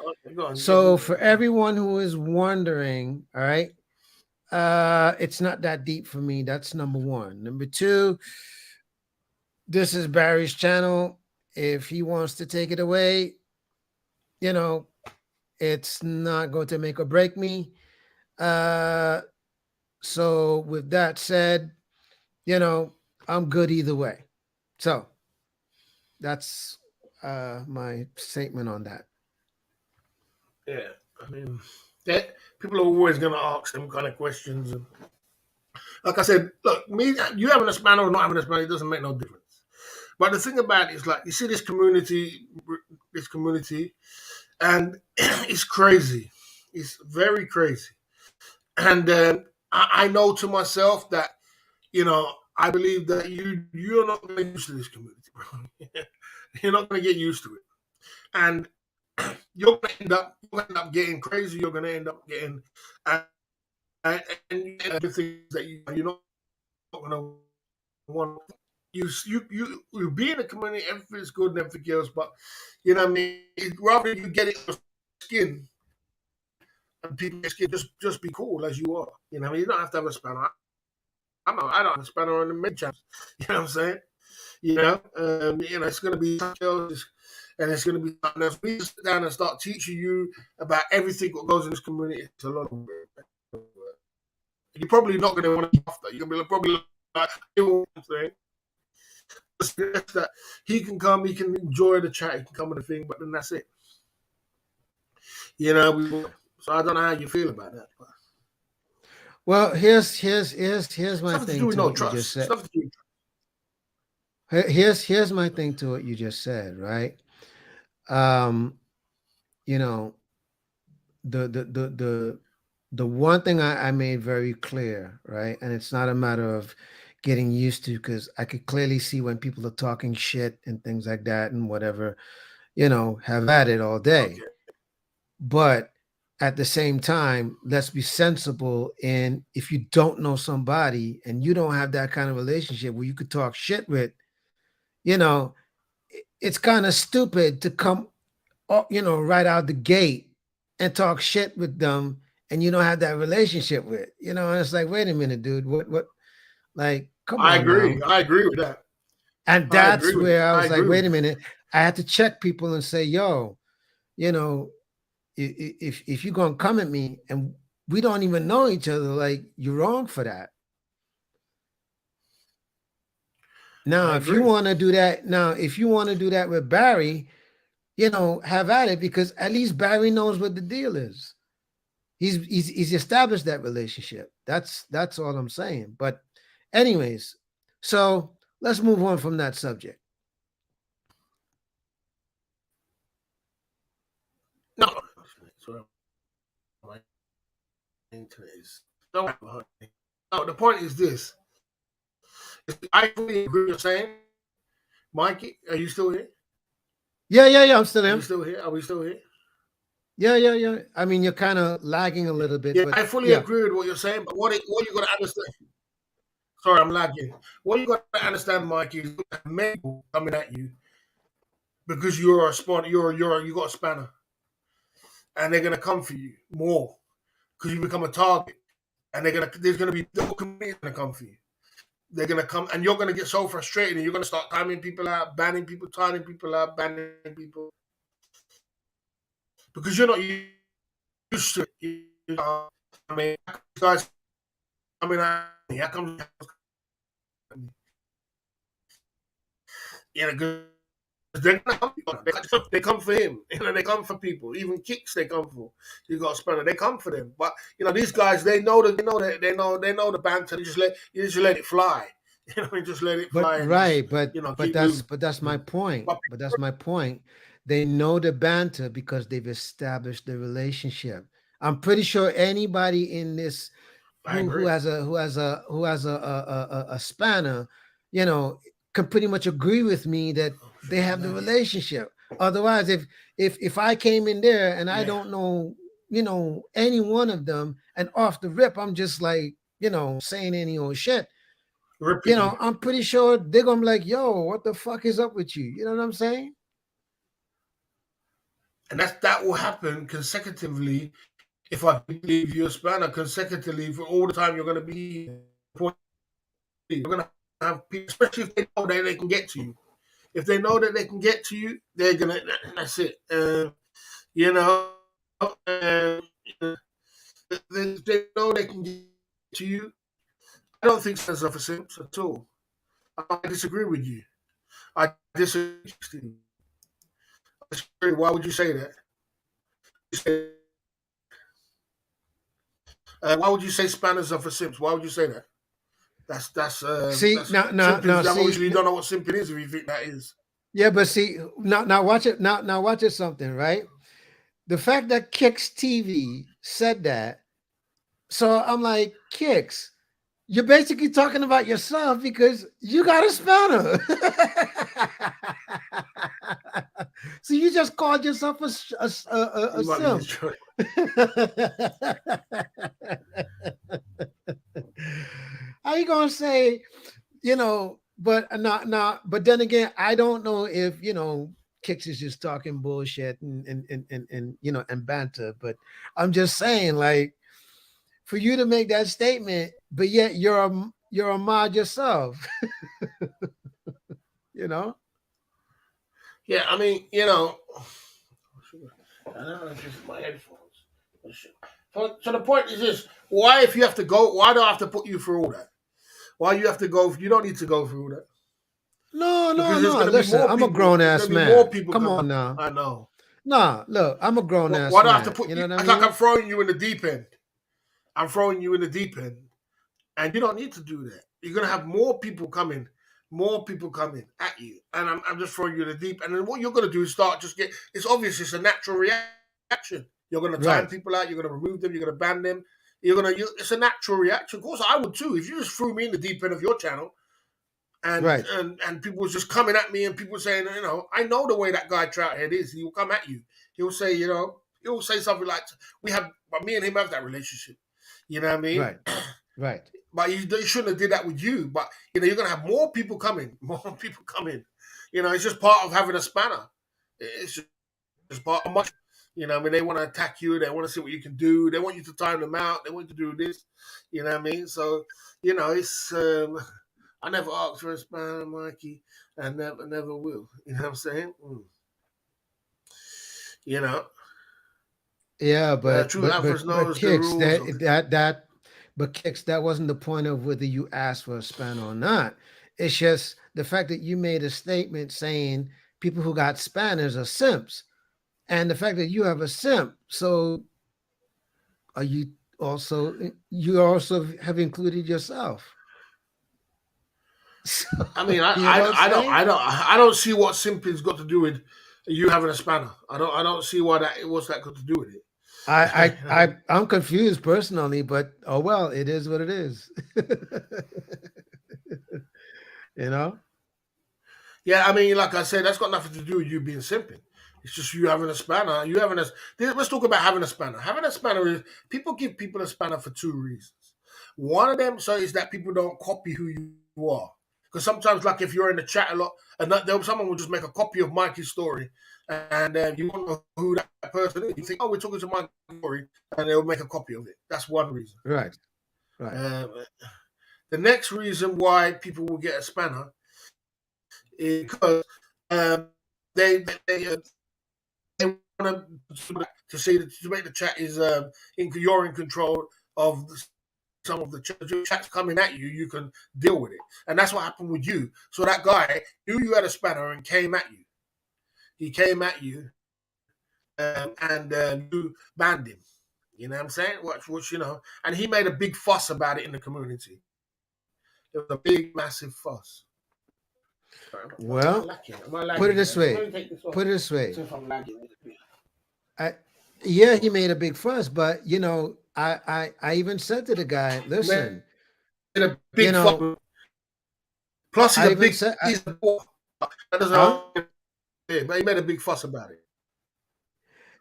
Okay, go on. So for everyone who is wondering, all right, it's not that deep for me. That's number one. Number two, this is Barry's channel. If he wants to take it away, you know, it's not going to make or break me. So with that said, you know, I'm good either way. So that's my statement on that. Yeah, I mean, that people are always going to ask them kind of questions. And like I said, look, me, you having a spanner or not having a spanner, it doesn't make no difference. But the thing about it is, like, you see this community, and it's crazy. It's very crazy. And I know to myself that, I believe that you're not going to get used to this community, bro. You're not going to get used to it. And you're going to end up getting crazy. You're going to end up getting and the things that you're not going to want. You be in a community, everything's good and everything else, but you know what I mean. Rather you get it on your skin, and people skin, just be cool as you are. You know what I mean. You don't have to have a spanner. I don't have a spanner on the mid channels. You know what I'm saying? It's going to be something else, and it's going to be something else. We sit down and start teaching you about everything that goes in this community. It's a lot of work. You're probably not going to want to be after. You're going to be probably like, you know what I'm saying? That he can come, he can enjoy the chat, he can come with the thing, but then that's it. So I don't know how you feel about that. But well, here's my thing to what you just said. Here's my thing to what you just said, right? The one thing I made very clear, right? And it's not a matter of getting used to, because I could clearly see when people are talking shit and things like that and whatever, have at it all day. Okay. But at the same time, let's be sensible. And if you don't know somebody and you don't have that kind of relationship where you could talk shit with, it's kind of stupid to come, right out the gate and talk shit with them and you don't have that relationship with, and it's like, wait a minute, dude, what, like, come on. I agree. I agree with that. And that's where I was like, wait a minute. I had to check people and say, yo, if you're going to come at me and we don't even know each other, like, you're wrong for that. Now, if you want to do that with Barry, have at it, because at least Barry knows what the deal is. He's established that relationship. That's all I'm saying. But anyways, so let's move on from that subject. No, the point is this. I fully agree with what you're saying. Mikey, are you still here? Yeah, I'm still here. Are you still here? Are we still here? Yeah. I mean, you're kind of lagging a little bit. Yeah, but I fully agree with what you're saying, but what you got to understand. Sorry, I'm lagging. What you got to understand, Mikey, is many people coming at you because you're a spanner. You got a spanner, and they're gonna come for you more because you become a target, and there's gonna be the whole community gonna come for you. They're gonna come, and you're gonna get so frustrated, and you're gonna start timing people out, banning people, timing people out, banning people, because you're not used to it. I mean, guys, I mean, here comes because they're gonna come. They come for him. They come for people. Even kicks they come for. You got a spanner. They come for them. But these guys, they know the banter. You just let it fly. You just let it But fly and just right, but keep moving. that's my point. But But that's my point. They know the banter because they've established the relationship. I'm pretty sure anybody in this I who agree. has a spanner, you know, can pretty much agree with me that Oh, they shit, have the relationship. Otherwise, if I came in there and I yeah, don't know, any one of them, and off the rip, I'm just like, saying any old shit, ripping you, I'm pretty sure they're gonna be like, yo, what the fuck is up with you? You know what I'm saying? and that will happen consecutively. If I believe you're a spanner consecutively for all the time you're going to be, you're going to have people, especially if they know that they can get to you. If they know that they can get to you, they're gonna. That's it. You know, uh, they know they can get to you. I don't think sense of a sense at all. I disagree with you. I disagree. Why would you say that? Why would you say spanners are for simps? Why would you say that? See, That's now, simping. see, Obviously, you don't know what simping is if you think that is. yeah, but see, now watch it. Now watch it something, right? The fact that Kicks TV said that, so I'm like, Kicks, you're basically talking about yourself because you got a spanner. So you just called yourself a You might be simp. just trying. How you gonna say, but not, but then again, I don't know if Kicks is just talking bullshit and banter, but I'm just saying, like, for you to make that statement, but yet you're a mod yourself, you know. Yeah, I mean, I don't know if it's my headphones. So the point is this: why, if you have to go, why do I have to put you through all that? Why you have to go? You don't need to go through that No, no, because there's no. going to be Listen, more I'm a people. grown There's ass going to be more man. people Come coming. on now. I know. Nah, look, I'm a grown ass Why do I have to man. put You you? know what I It's like I'm mean? throwing you in the deep end. I'm throwing you in the deep end, and you don't need to do that. You're going to have more people coming at you, and I'm just throwing you in the deep. And then what you're going to do is start just get. It's obvious. It's a natural reaction. You're going to time Right, people out. You're going to remove them. You're going to ban them. It's a natural reaction. Of course, I would too. If you just threw me in the deep end of your channel, and right, and people was just coming at me, and people saying, I know the way that guy Trouthead is. He will come at you. He'll say, he'll say something like, but me and him have that relationship. You know what I mean? right, right, But you shouldn't have did that with you. But you're gonna have more people coming, more people coming. It's just part of having a spanner. It's just part of much. I mean, they want to attack you. They want to see what you can do. They want you to time them out. They want you to do this. You know what I mean? So, it's. I never asked for a spanner, Mikey. I never will. You know what I'm saying? You know, yeah, true alphas but knows the Kicks, rules of it. but Kicks, that wasn't the point of whether you asked for a spanner or not. It's just the fact that you made a statement saying people who got spanners are simps, and the fact that you have a simp. So are you also have included yourself? So, I mean, you know what I'm saying? I don't see what simping's got to do with you having a spanner. I don't see what's that got to do with it. I'm confused personally, but oh well, it is what it is. you know? Yeah, I mean, like I said, that's got nothing to do with you being simping. It's just you having a spanner. Let's talk about having a spanner. Having a spanner is people give people a spanner for two reasons. One of them is that people don't copy who you are. Because sometimes, like if you're in the chat a lot, and someone will just make a copy of Mikey's story, and you don't know who that person is. You think, oh, we're talking to Mikey's story, and they'll make a copy of it. That's one reason. Right. Right. Um, the next reason why people will get a spanner is because um, they want to see to make the chat is you're in control of some of the chats coming at you, you can deal with it. And that's what happened with you. So that guy knew you had a spanner and came at you. He came at you, and you banned him. You know what I'm saying? Which, and he made a big fuss about it in the community. It was a big, massive fuss. Well, put it this way. Put it this way. Yeah, he made a big fuss, but I even said to the guy, listen, a big fuss. Plus, he's a big. He's a boy. But he made a big fuss about it.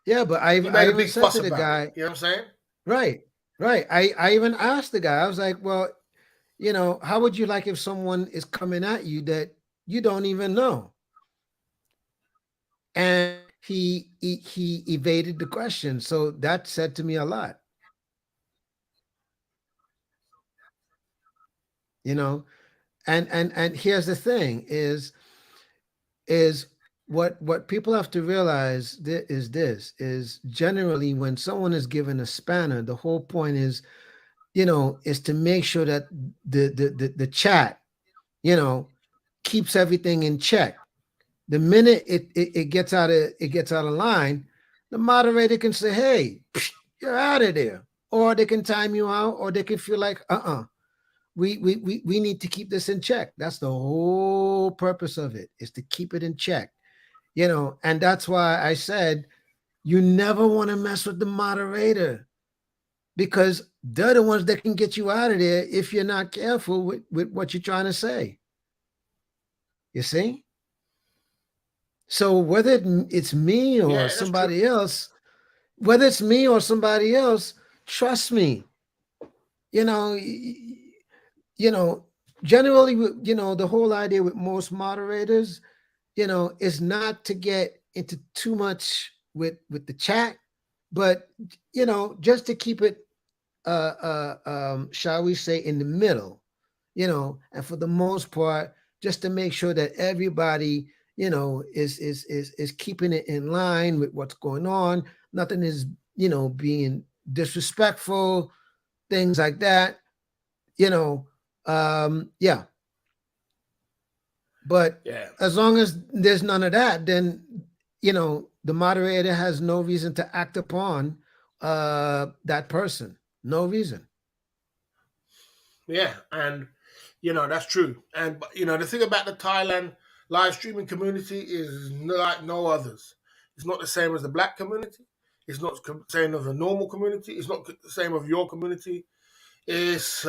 Yeah, but I even said to the guy, you know what I'm saying? Right. I even asked the guy, I was like, well, how would you like if someone is coming at you that you don't even know? And he evaded the question. So that said to me a lot. And here's the thing is what people have to realize is generally when someone is given a spanner, the whole point is to make sure that the chat keeps everything in check. The minute it gets out of line, the moderator can say, hey, you're out of there, or they can time you out, or they can feel like we need to keep this in check. That's the whole purpose of it, is to keep it in check. And that's why I said you never want to mess with the moderator, because they're the ones that can get you out of there if you're not careful with what you're trying to say. You see? So whether it's me or somebody else, trust me, generally, the whole idea with most moderators, is not to get into too much with the chat, but just to keep it shall we say, in the middle, and for the most part, just to make sure that everybody is keeping it in line with what's going on. Nothing is being disrespectful, things like that. Yeah. But as long as there's none of that, then the moderator has no reason to act upon that person. No reason. Yeah, and that's true. And the thing about the Thailand live streaming community is like no others. It's not the same as the black community. It's not the same as the normal community. It's not the same as your community. It's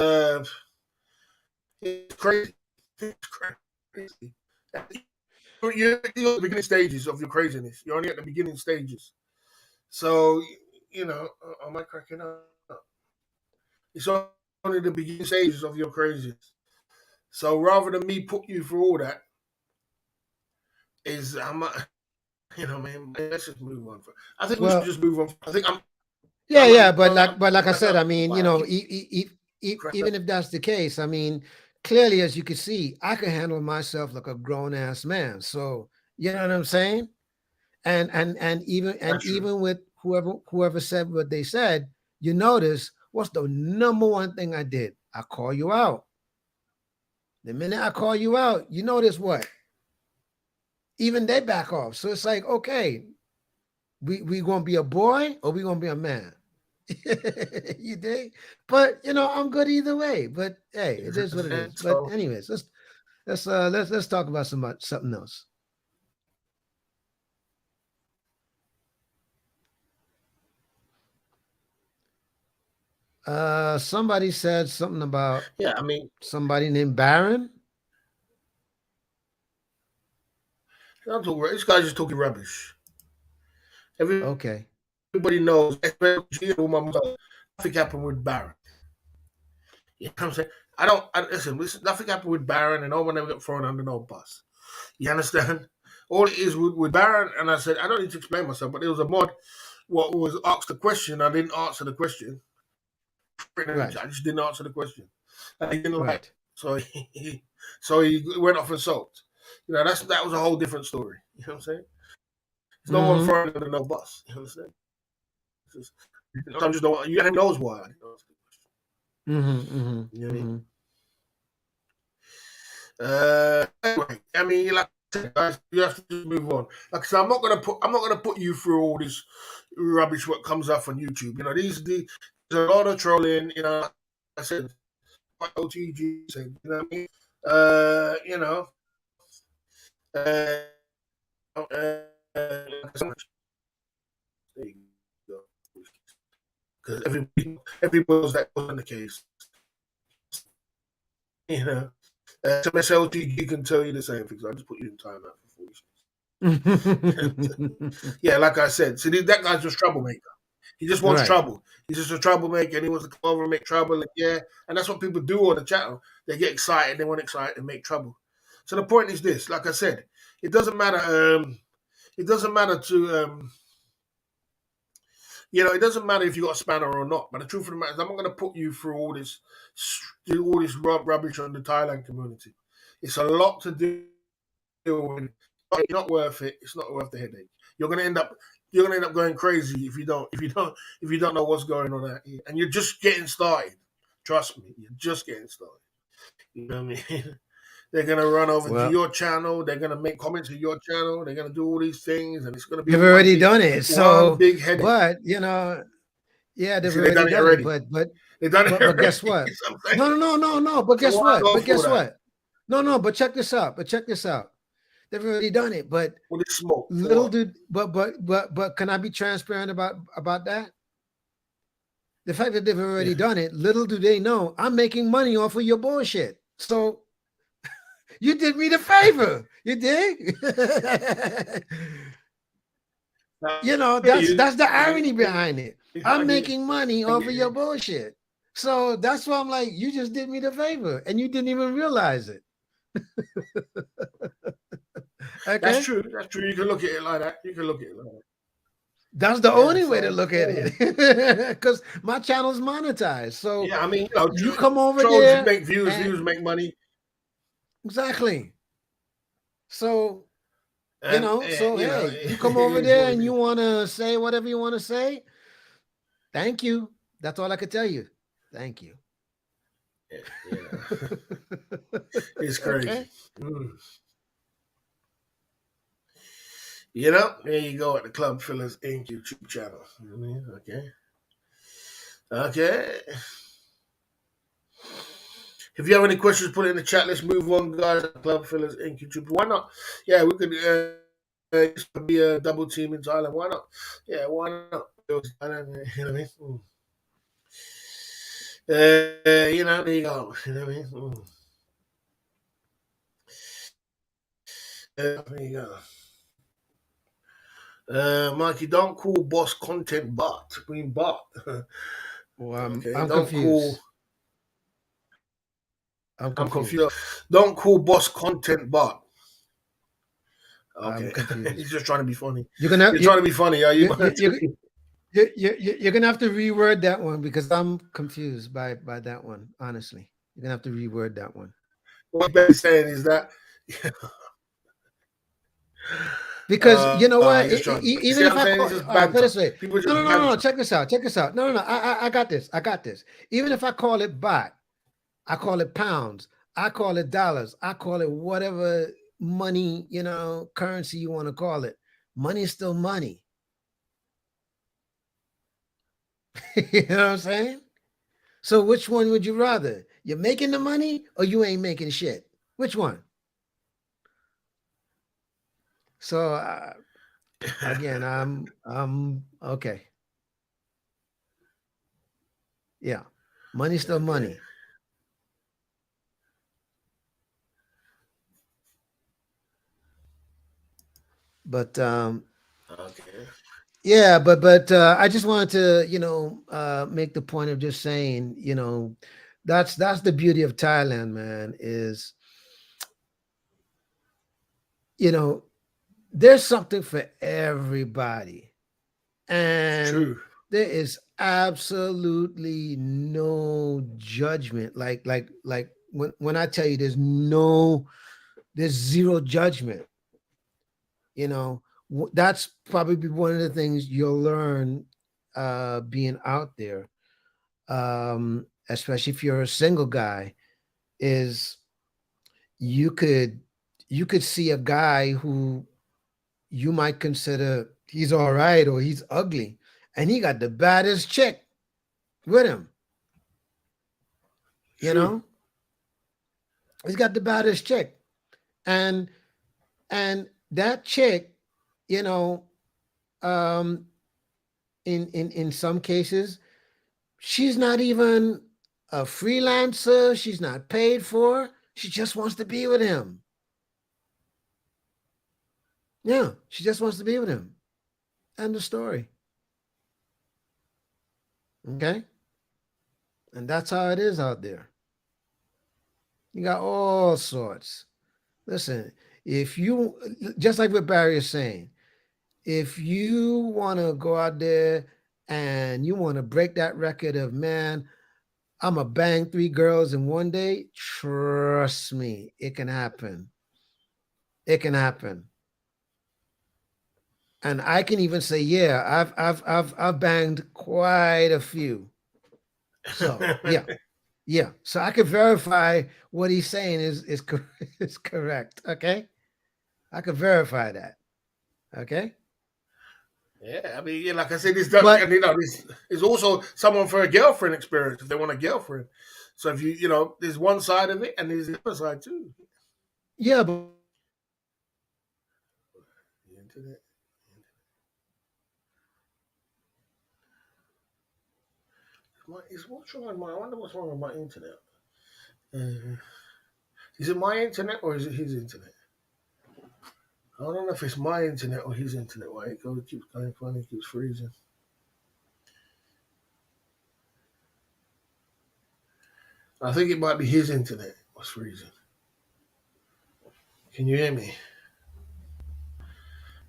crazy. It's crazy. You're at the beginning stages of your craziness. You're only at the beginning stages. So, am I cracking up? It's only the beginning stages of your craziness. So rather than me put you through all that, man, let's just move on. I think we should just move on. I think I'm. But like I said, I mean, even if that's the case, I mean, clearly, as you can see, I can handle myself like a grown ass man. So you know what I'm saying? And even with whoever said what they said, you notice what's the number one thing I did? I call you out. The minute I call you out, you notice what? Even they back off. So it's like, okay, we gonna be a boy or we gonna be a man? You dig? But I'm good either way. But hey, it is what it is. But anyways, let's talk about something else. Somebody said something about somebody named Baron. This guy's just talking rubbish. Okay. Everybody knows nothing happened with Baron. You know what I'm saying? Listen, nothing happened with Baron, and no one ever got thrown under no bus. You understand? All it is with Baron, and I said, I don't need to explain myself, but there was a mod what was asked a question, I didn't answer the question. Right. I just didn't answer the question. And he didn't like it. So he went off and sulked. That was a whole different story. You know what I'm saying? It's no one throwing under no bus. You understand? Sometimes just don't. You knows why. You know what I mean? Mm-hmm. Anyway, I mean, like I said, guys, you have to just move on. Like I said, I'm not gonna put you through all this rubbish what comes up on YouTube. You know, there's a lot of trolling. You know, like I said, what OTG said. You know what I mean? You know, like I said, there you go. Because everybody knows that wasn't the case. You know, SMSOTG can tell you the same things. I just put you in timeout for 40 seconds. Yeah, like I said, see, that guy's just troublemaker. He just wants Right. trouble. He's just a troublemaker, and he wants to come over and make trouble. And yeah, and that's what people do on the channel. They get excited. They want to excite and make trouble. So the point is this: like I said, it doesn't matter. It doesn't matter to it doesn't matter if you got a spanner or not. But the truth of the matter is, I'm not going to put you through all this rubbish on the Thailand community. It's a lot to deal with. It's not worth it. It's not worth the headache. You're going to end up. You're going to end up going crazy if you don't know what's going on out here, and you're just getting started. Trust me, you're just getting started. You know what I mean? They're gonna run over to Well, your channel. They're gonna make comments on your channel. They're gonna do all these things, and it's gonna be they've one already big, done it. one So, big headache. but you know, yeah, You they've see, they've already done it done it. already. But They've done it but already. guess what? So I'm saying, No. But so guess why what? go But for guess that? what? No. But check this out. They've already done it. But What is smoke for little what? did but can I be transparent about that? The fact that they've already Yeah, done it, little do they know, I'm making money off of your bullshit. So you did me the favor. You dig? You know, that's the irony behind it. I I'm get you. making money I off get of you. your bullshit. So that's why I'm like, you just did me the favor and you didn't even realize it. That's Okay. true. That's true. You can look at it like that. You can look at it like that. That's the Yeah. only way to So look at yeah, it. Because my channel's monetized. So yeah. I mean, you come over trolls there make views. and Views make money, exactly. So, and so hey, you come it over is there what it and you is. want to say whatever you want to say. Thank you. That's all I could tell you. Thank you. Yeah, it's Okay. crazy. Mm. There you go at the Club Fillers Inc. YouTube channel. You know what I mean? Okay. Okay. If you have any questions, put it in the chat. Let's move on, guys. Club Fillers Inc. YouTube. Why not? Yeah, we could this could be a double team in Thailand. Why not? Yeah, why not? Thailand, you know what I mean? There you go. You know what I mean? There you go. Mikey, don't call boss content bot. I mean bot. Well, Okay, I'm don't call. confused. I'm I'm confused. confused. Don't call boss content bot. I'm Okay, he's confused. just trying to be funny. You're gonna You're trying to be funny, are you? you're gonna have to reword that one because I'm confused by that one. Honestly, you're gonna have to reword that one What he's saying is that. because you know what? He's just trying. You see Even what if I'm I saying? call, It's just all right, put it banter. this way. People No, just no, no, no. banter. Check this out. Check this out. No, no, no. I got this. I got this. Even if I call it baht, I call it pounds. I call it dollars. I call it whatever money, currency you want to call it. Money is still money. You know what I'm saying? So which one would you rather? You're making the money or you ain't making shit? Which one? So again, I'm okay. Yeah, money's still Okay. money. But Okay. yeah, but I just wanted to make the point of just saying that's the beauty of Thailand, man. Is you know there's something for everybody, It's and true. there is absolutely no judgment. Like when I tell you there's zero judgment. That's probably one of the things you'll learn being out there. especially if you're a single guy, is you could you could see a guy who you might consider he's all right or he's ugly, and he got the baddest chick with him. You True. know, he's got the baddest chick, and that chick, you know, um, in some cases, she's not even a freelancer. She's not paid for. She just wants to be with him. Yeah, she just wants to be with him. End of story. Okay, and that's how it is out there. You got all sorts. Listen, if you, just like what Barry is saying, if you want to go out there and you want to break that record of, man, I'm a bang 3 girls in one day, trust me, it can happen. It can happen. And I can even say, yeah, I've banged quite a few. So yeah. Yeah, so I can verify what he's saying is is correct. Okay, I can verify that. Okay, Yeah, I mean, yeah, like I said, this does, but and this is also someone for a girlfriend experience if they want a girlfriend. So if there's one side of it, and there's the other side too. yeah, but The internet. What's wrong with my? I wonder what's wrong with my internet. Uh, is it my internet or is it his internet? I don't know if it's my internet or his internet. Why it keeps going funny, keeps freezing. I think it might be his internet was freezing. Can you hear me?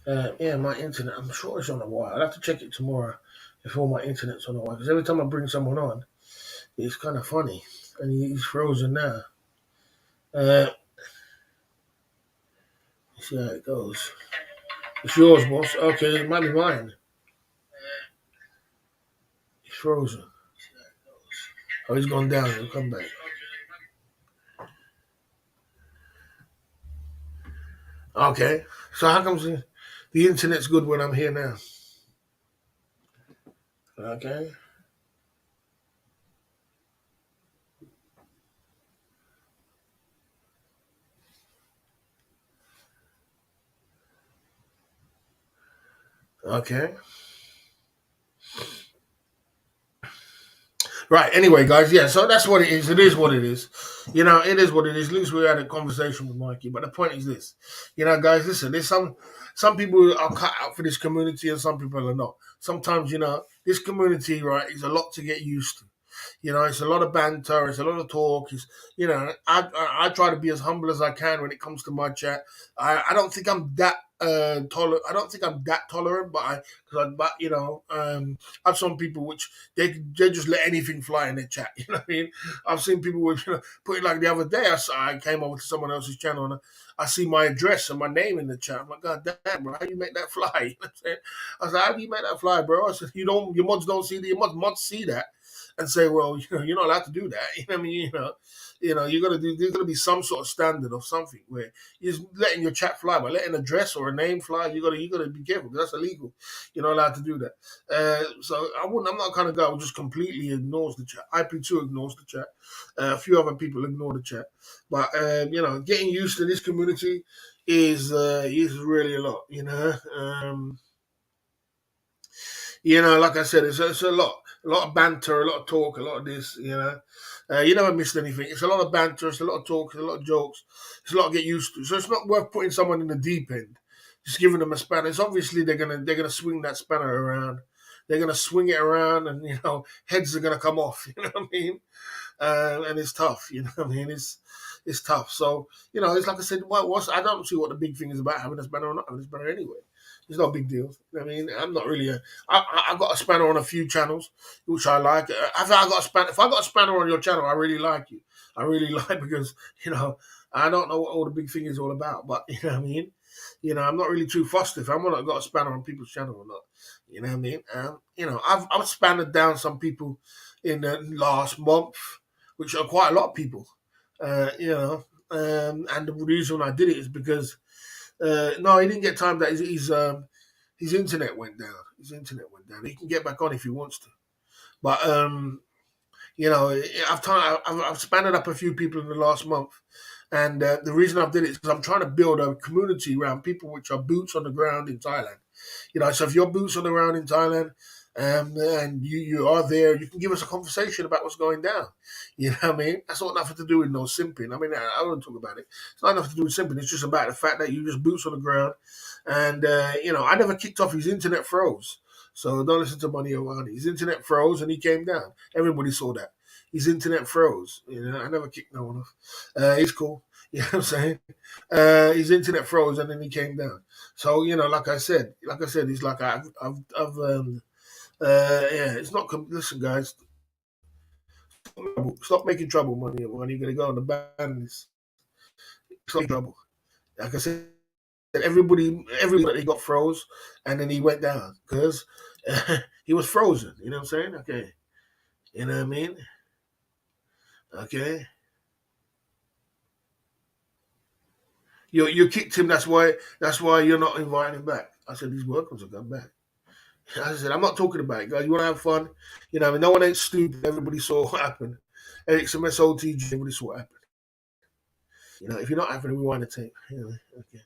Yeah, my internet. I'm sure it's on the wire. I'll have to check it tomorrow if all my internet's on the wire. Because every time I bring someone on, it's kind of funny, and he's frozen now. Uh, see how it goes. It's yours, boss. Okay, it might be mine. He's frozen. Oh, he's gone down. He'll come back. Okay. So how comes the internet's good when I'm here now? Okay. Okay. Right. Anyway, guys. Yeah. So that's what it is. It is what it is. It is what it is. At least we had a conversation with Mikey. But the point is this. Guys. Listen. There's some people who are cut out for this community, and some people are not. Sometimes this community, right, is a lot to get used to. It's a lot of banter, it's a lot of talk. I try to be as humble as I can when it comes to my chat. I don't think I'm that tolerant. I don't think I'm that tolerant, I've some people which they just let anything fly in their chat. You know what I mean? I've seen people with put it like the other day. I came over to someone else's channel and I see my address and my name in the chat. I'm like, God damn, bro, how you make that fly? You know what I'm saying? I was like, how do you make that fly, bro? I said, your mods don't see that. Your mods see that and say, well, you're not allowed to do that. You know what I mean? You got to do. There's got to be some sort of standard of something where you're just letting your chat fly, but letting a dress or a name fly, you got to be careful because that's illegal. You're not allowed to do that. So I'm not the kind of guy who just completely ignores the chat. IP2 ignores the chat. A few other people ignore the chat, but getting used to this community is really a lot. Like I said, it's a lot of banter, a lot of talk, a lot of this. You never missed anything. It's a lot of banter, it's a lot of talk, it's a lot of jokes, it's a lot to get used to. So it's not worth putting someone in the deep end, just giving them a spanner. It's obviously they're gonna swing that spanner around. They're gonna swing it around, and heads are gonna come off. You know what I mean? And it's tough. You know what I mean? It's tough. So it's like I said. I don't see what the big thing is about having a spanner or not having a spanner anyway. It's not a big deal. I mean, I'm not really I got a spanner on a few channels, which I like. If I got a spanner on your channel, I really like you. I really like because I don't know what all the big thing is all about, but you know what I mean. I'm not really too fussed if I'm not got a spanner on people's channel or not. You know what I mean? I've spanned down some people, in the last month, which are quite a lot of people. You know, and the reason I did it is because no, he didn't get timed out. His internet went down. His internet went down. He can get back on if he wants to, but you know, I've spanned up a few people in the last month, and the reason I've did it is because I'm trying to build a community around people which are boots on the ground in Thailand. You know, so if you're boots on the ground in Thailand, and you are there, you can give us a conversation about what's going down. You know what I mean? That's not nothing to do with no simping. I mean, I don't talk about it. It's not nothing to do with simping. It's just about the fact that you just boots on the ground, and you know, I never kicked off. His internet froze. So don't listen to Money Owani. His internet froze and he came down. Everybody saw that. His internet froze. You know, I never kicked no one off. He's cool. You know what I'm saying? His internet froze and then he came down. So you know, like I said, he's like I've yeah, it's not. Listen, guys, stop making trouble, Money. When you're gonna go on the ban list, stop making trouble. Like I said, everybody he got froze, and then he went down because he was frozen. You know what I'm saying? Okay, you know what I mean? Okay. You kicked him. That's why you're not inviting him back. I said he's welcome to come back. I said I'm not talking about it, guys. You want to have fun? You know, I mean, no one ain't stupid. Everybody saw what happened. SMSOTG, everybody saw what happened. You know, if you're not having it, we want to take. You know, okay.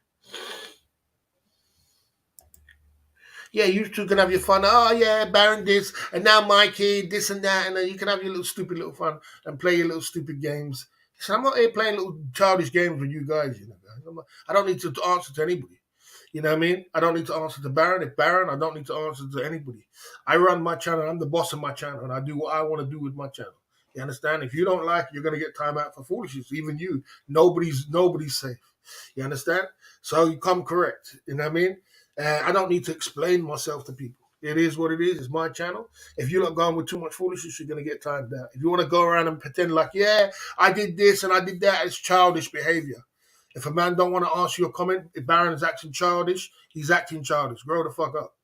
Yeah, you two can have your fun. Oh yeah, Baron this, and now Mikey this and that, and then you can have your little stupid little fun and play your little stupid games. So I'm not here playing little childish games with you guys. You know, guys. I don't need to answer to anybody. You know what I mean? I don't need to answer to Baron. If Baron, I don't need to answer to anybody. I run my channel. I'm the boss of my channel, and I do what I want to do with my channel. You understand? If you don't like it, you're gonna get time out for foolishness. Even you. Nobody's safe. You understand? So you come correct. You know what I mean? I don't need to explain myself to people. It is what it is. It's my channel. If you're not going with too much foolishness, you're going to get timed out. If you want to go around and pretend like, yeah, I did this and I did that, it's childish behavior. If a man don't want to answer your comment, if Baron is acting childish, he's acting childish. Grow the fuck up.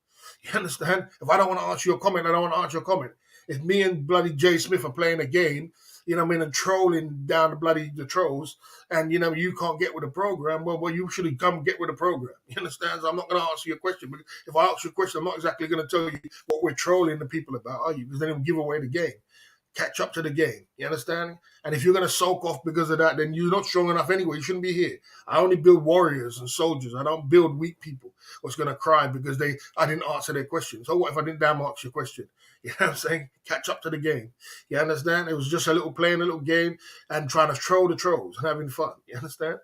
You understand? If I don't want to answer your comment, I don't want to answer your comment. If me and bloody Jay Smith are playing a game, you know what I mean, and trolling down the trolls, and you know you can't get with the program, well, you should come get with the program. You understand? So I'm not going to answer your question. Because if I ask you a question, I'm not exactly going to tell you what we're trolling the people about, are you? Because then it'll give away the game. Catch up to the game. You understand? And if you're going to soak off because of that, then you're not strong enough anyway. You shouldn't be here. I only build warriors and soldiers. I don't build weak people what's going to cry because I didn't answer their question. So what if I didn't damn ask your question? You know what I'm saying? Catch up to the game. You understand? It was just a little playing a little game and trying to troll the trolls and having fun. You understand?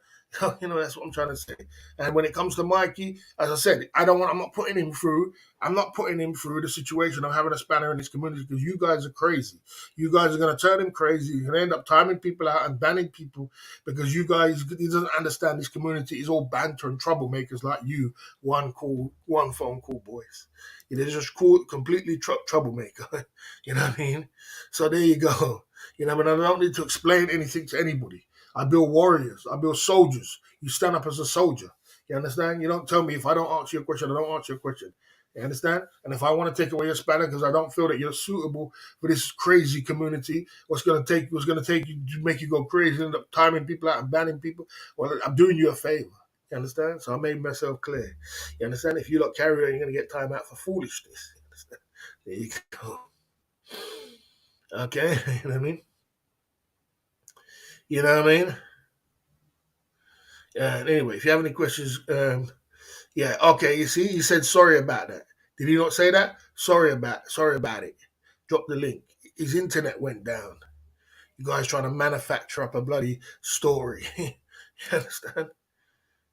You know, that's what I'm trying to say. And when it comes to Mikey, as I said, I'm not putting him through the situation of having a spanner in his community because you guys are crazy. You guys are going to turn him crazy. You're going to end up timing people out and banning people because he doesn't understand this community is all banter and troublemakers like you, one phone call boys. They're just cool, completely troublemaker. You know what I mean? So there you go. You know what I mean? I don't need to explain anything to anybody. I build warriors. I build soldiers. You stand up as a soldier. You understand? You don't tell me if I don't answer your question, I don't answer your question. You understand? And if I want to take away your spanner because I don't feel that you're suitable for this crazy community, what's going to take you to make you go crazy and end up timing people out and banning people? Well, I'm doing you a favor. You understand? So I made myself clear. You understand? If you don't carry on, you're going to get time out for foolishness. You understand? There you go. Okay, you know what I mean? You know what I mean? Anyway, if you have any questions, yeah, okay. You see, he said sorry about that. Did he not say that? Sorry about it. Drop the link. His internet went down. You guys trying to manufacture up a bloody story. You understand?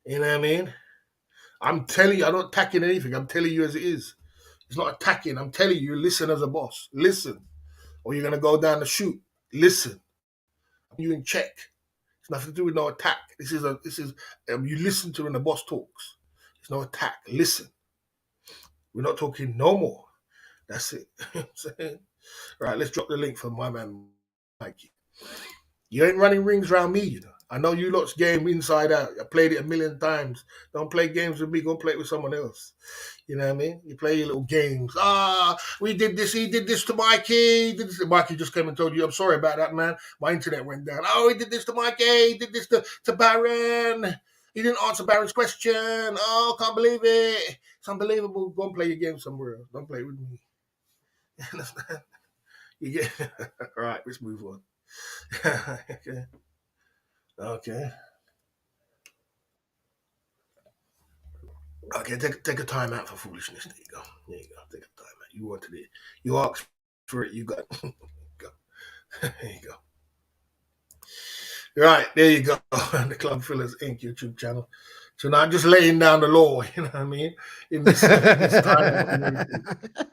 You know what I mean? I'm telling you, I'm not attacking anything. I'm telling you as it is. It's not attacking. I'm telling you, listen as a boss. Listen. Or you're gonna go down the chute. Listen. You in check. It's nothing to do with no attack. You listen to when the boss talks. It's no attack. Listen. We're not talking no more. That's it. You know what I'm saying? Right, let's drop the link for my man Mikey. You ain't running rings around me, you know. I know you lot's game inside out. I played it a million times. Don't play games with me. Go play it with someone else. You know what I mean? You play your little games. We did this. He did this to Mikey. He did this. Mikey just came and told you, I'm sorry about that, man. My internet went down. Oh, he did this to Mikey. He did this to Baron. He didn't answer Baron's question. Oh, can't believe it. It's unbelievable. Go and play your game somewhere else. Don't play with me. You understand? You get all right. Let's move on. Okay. Okay. Okay. Take a time out for foolishness. There you go. There you go. Take a time out. You wanted it. You asked for it. You got it. Go. There you go. Right. There you go. The Club Fillers Inc. YouTube channel. So now I'm just laying down the law. You know what I mean? In this time community.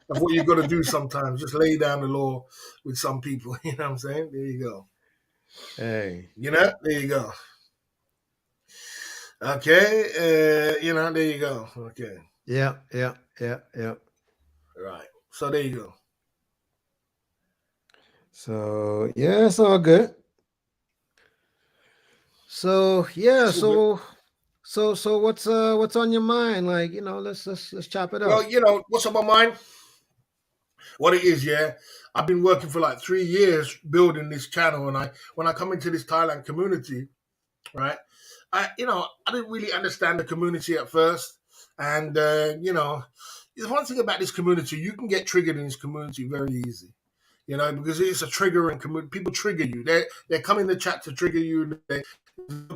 Of what you've got to do sometimes. Just lay down the law with some people. You know what I'm saying? There you go. Hey. You know? There you go. Okay. You know, there you go. Okay. Yeah. Right. So there you go. So yeah, it's all good. So yeah, It's all so what's on your mind? Like, you know, let's chop it up. Well, you know, what's on my mind? What it is, yeah. I've been working for like 3 years building this channel, and when I come into this Thailand community, right, I didn't really understand the community at first, and you know, there's one thing about this community: you can get triggered in this community very easy, you know, because it's a triggering community. People trigger you. They come in the chat to trigger you.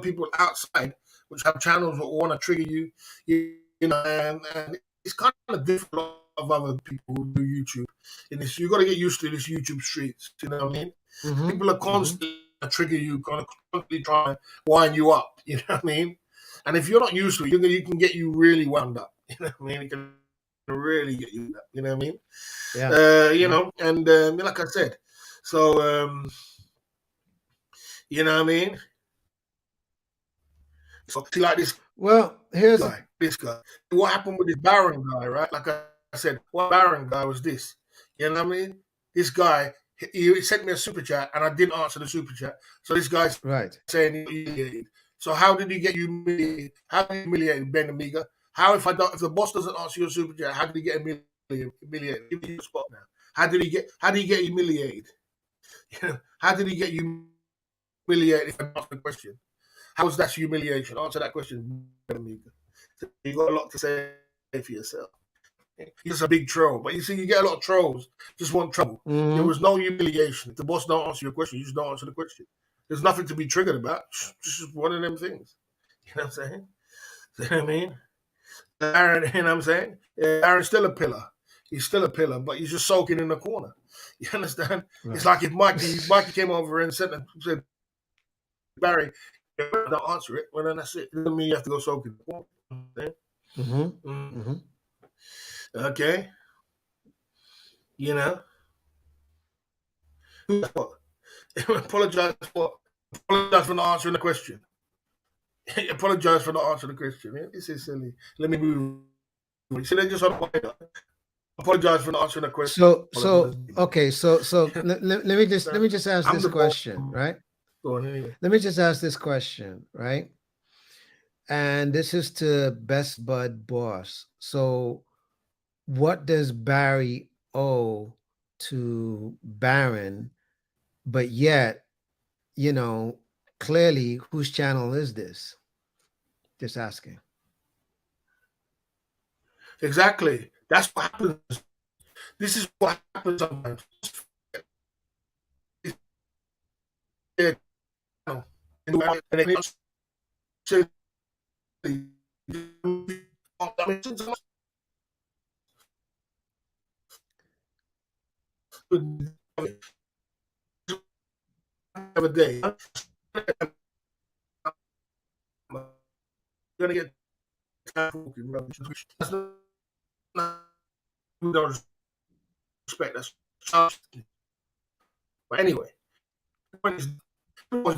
People outside which have channels that want to trigger you, you know, and it's kind of different of other people who do YouTube. In this, you got to get used to this YouTube streets. You know what I mean? Mhm, People are constantly trigger you, constantly trying to wind you up. You know what I mean? And if you're not used to it, you can get you really wound up. You know what I mean? It can really get you up. You know what I mean? Yeah. You know, and like I said, so you know what I mean? So see, like this Well, here's guy. What happened with this Baron guy, right? Like I said, what Baron guy was this? You know what I mean? This guy, he sent me a super chat, and I didn't answer the super chat. So this guy's right. saying he humiliated. So how did he get humiliated? How did he humiliate Ben Amiga? How if the boss doesn't answer your super chat, how did he get humiliated? Give me the spot now. How did he get humiliated? How did he get humiliated if I ask the question? How is that humiliation? Answer that question, Ben Amiga. So you got a lot to say for yourself. He's just a big troll. But you see, you get a lot of trolls, just want trouble. Mhm. There was no humiliation. If the boss don't answer your question, you just don't answer the question. There's nothing to be triggered about. Just one of them things. You know what I'm saying? You know what I mean? Aaron, you know what I'm saying? Yeah, Aaron's still a pillar. He's still a pillar, but he's just soaking in the corner. You understand? Right. It's like if Mikey came over and said, Barry, don't answer it, well, then that's it. It doesn't mean you have to go soak in the corner. Okay. You know? Apologize for not answering the question. Apologize for not answering the question. This is silly. Let me move. So they just apologize for not answering the question. Okay. So let me just ask this question, right? Go on anyway. Let me just ask this question, right? And this is to Best Bud Boss. So, what does Barry owe to Baron? But yet, you know, clearly, whose channel is this? Just asking. Exactly. That's what happens. This is what happens sometimes. Of a day, you're gonna get talking rubbish. That's not, we don't respect that. But anyway, they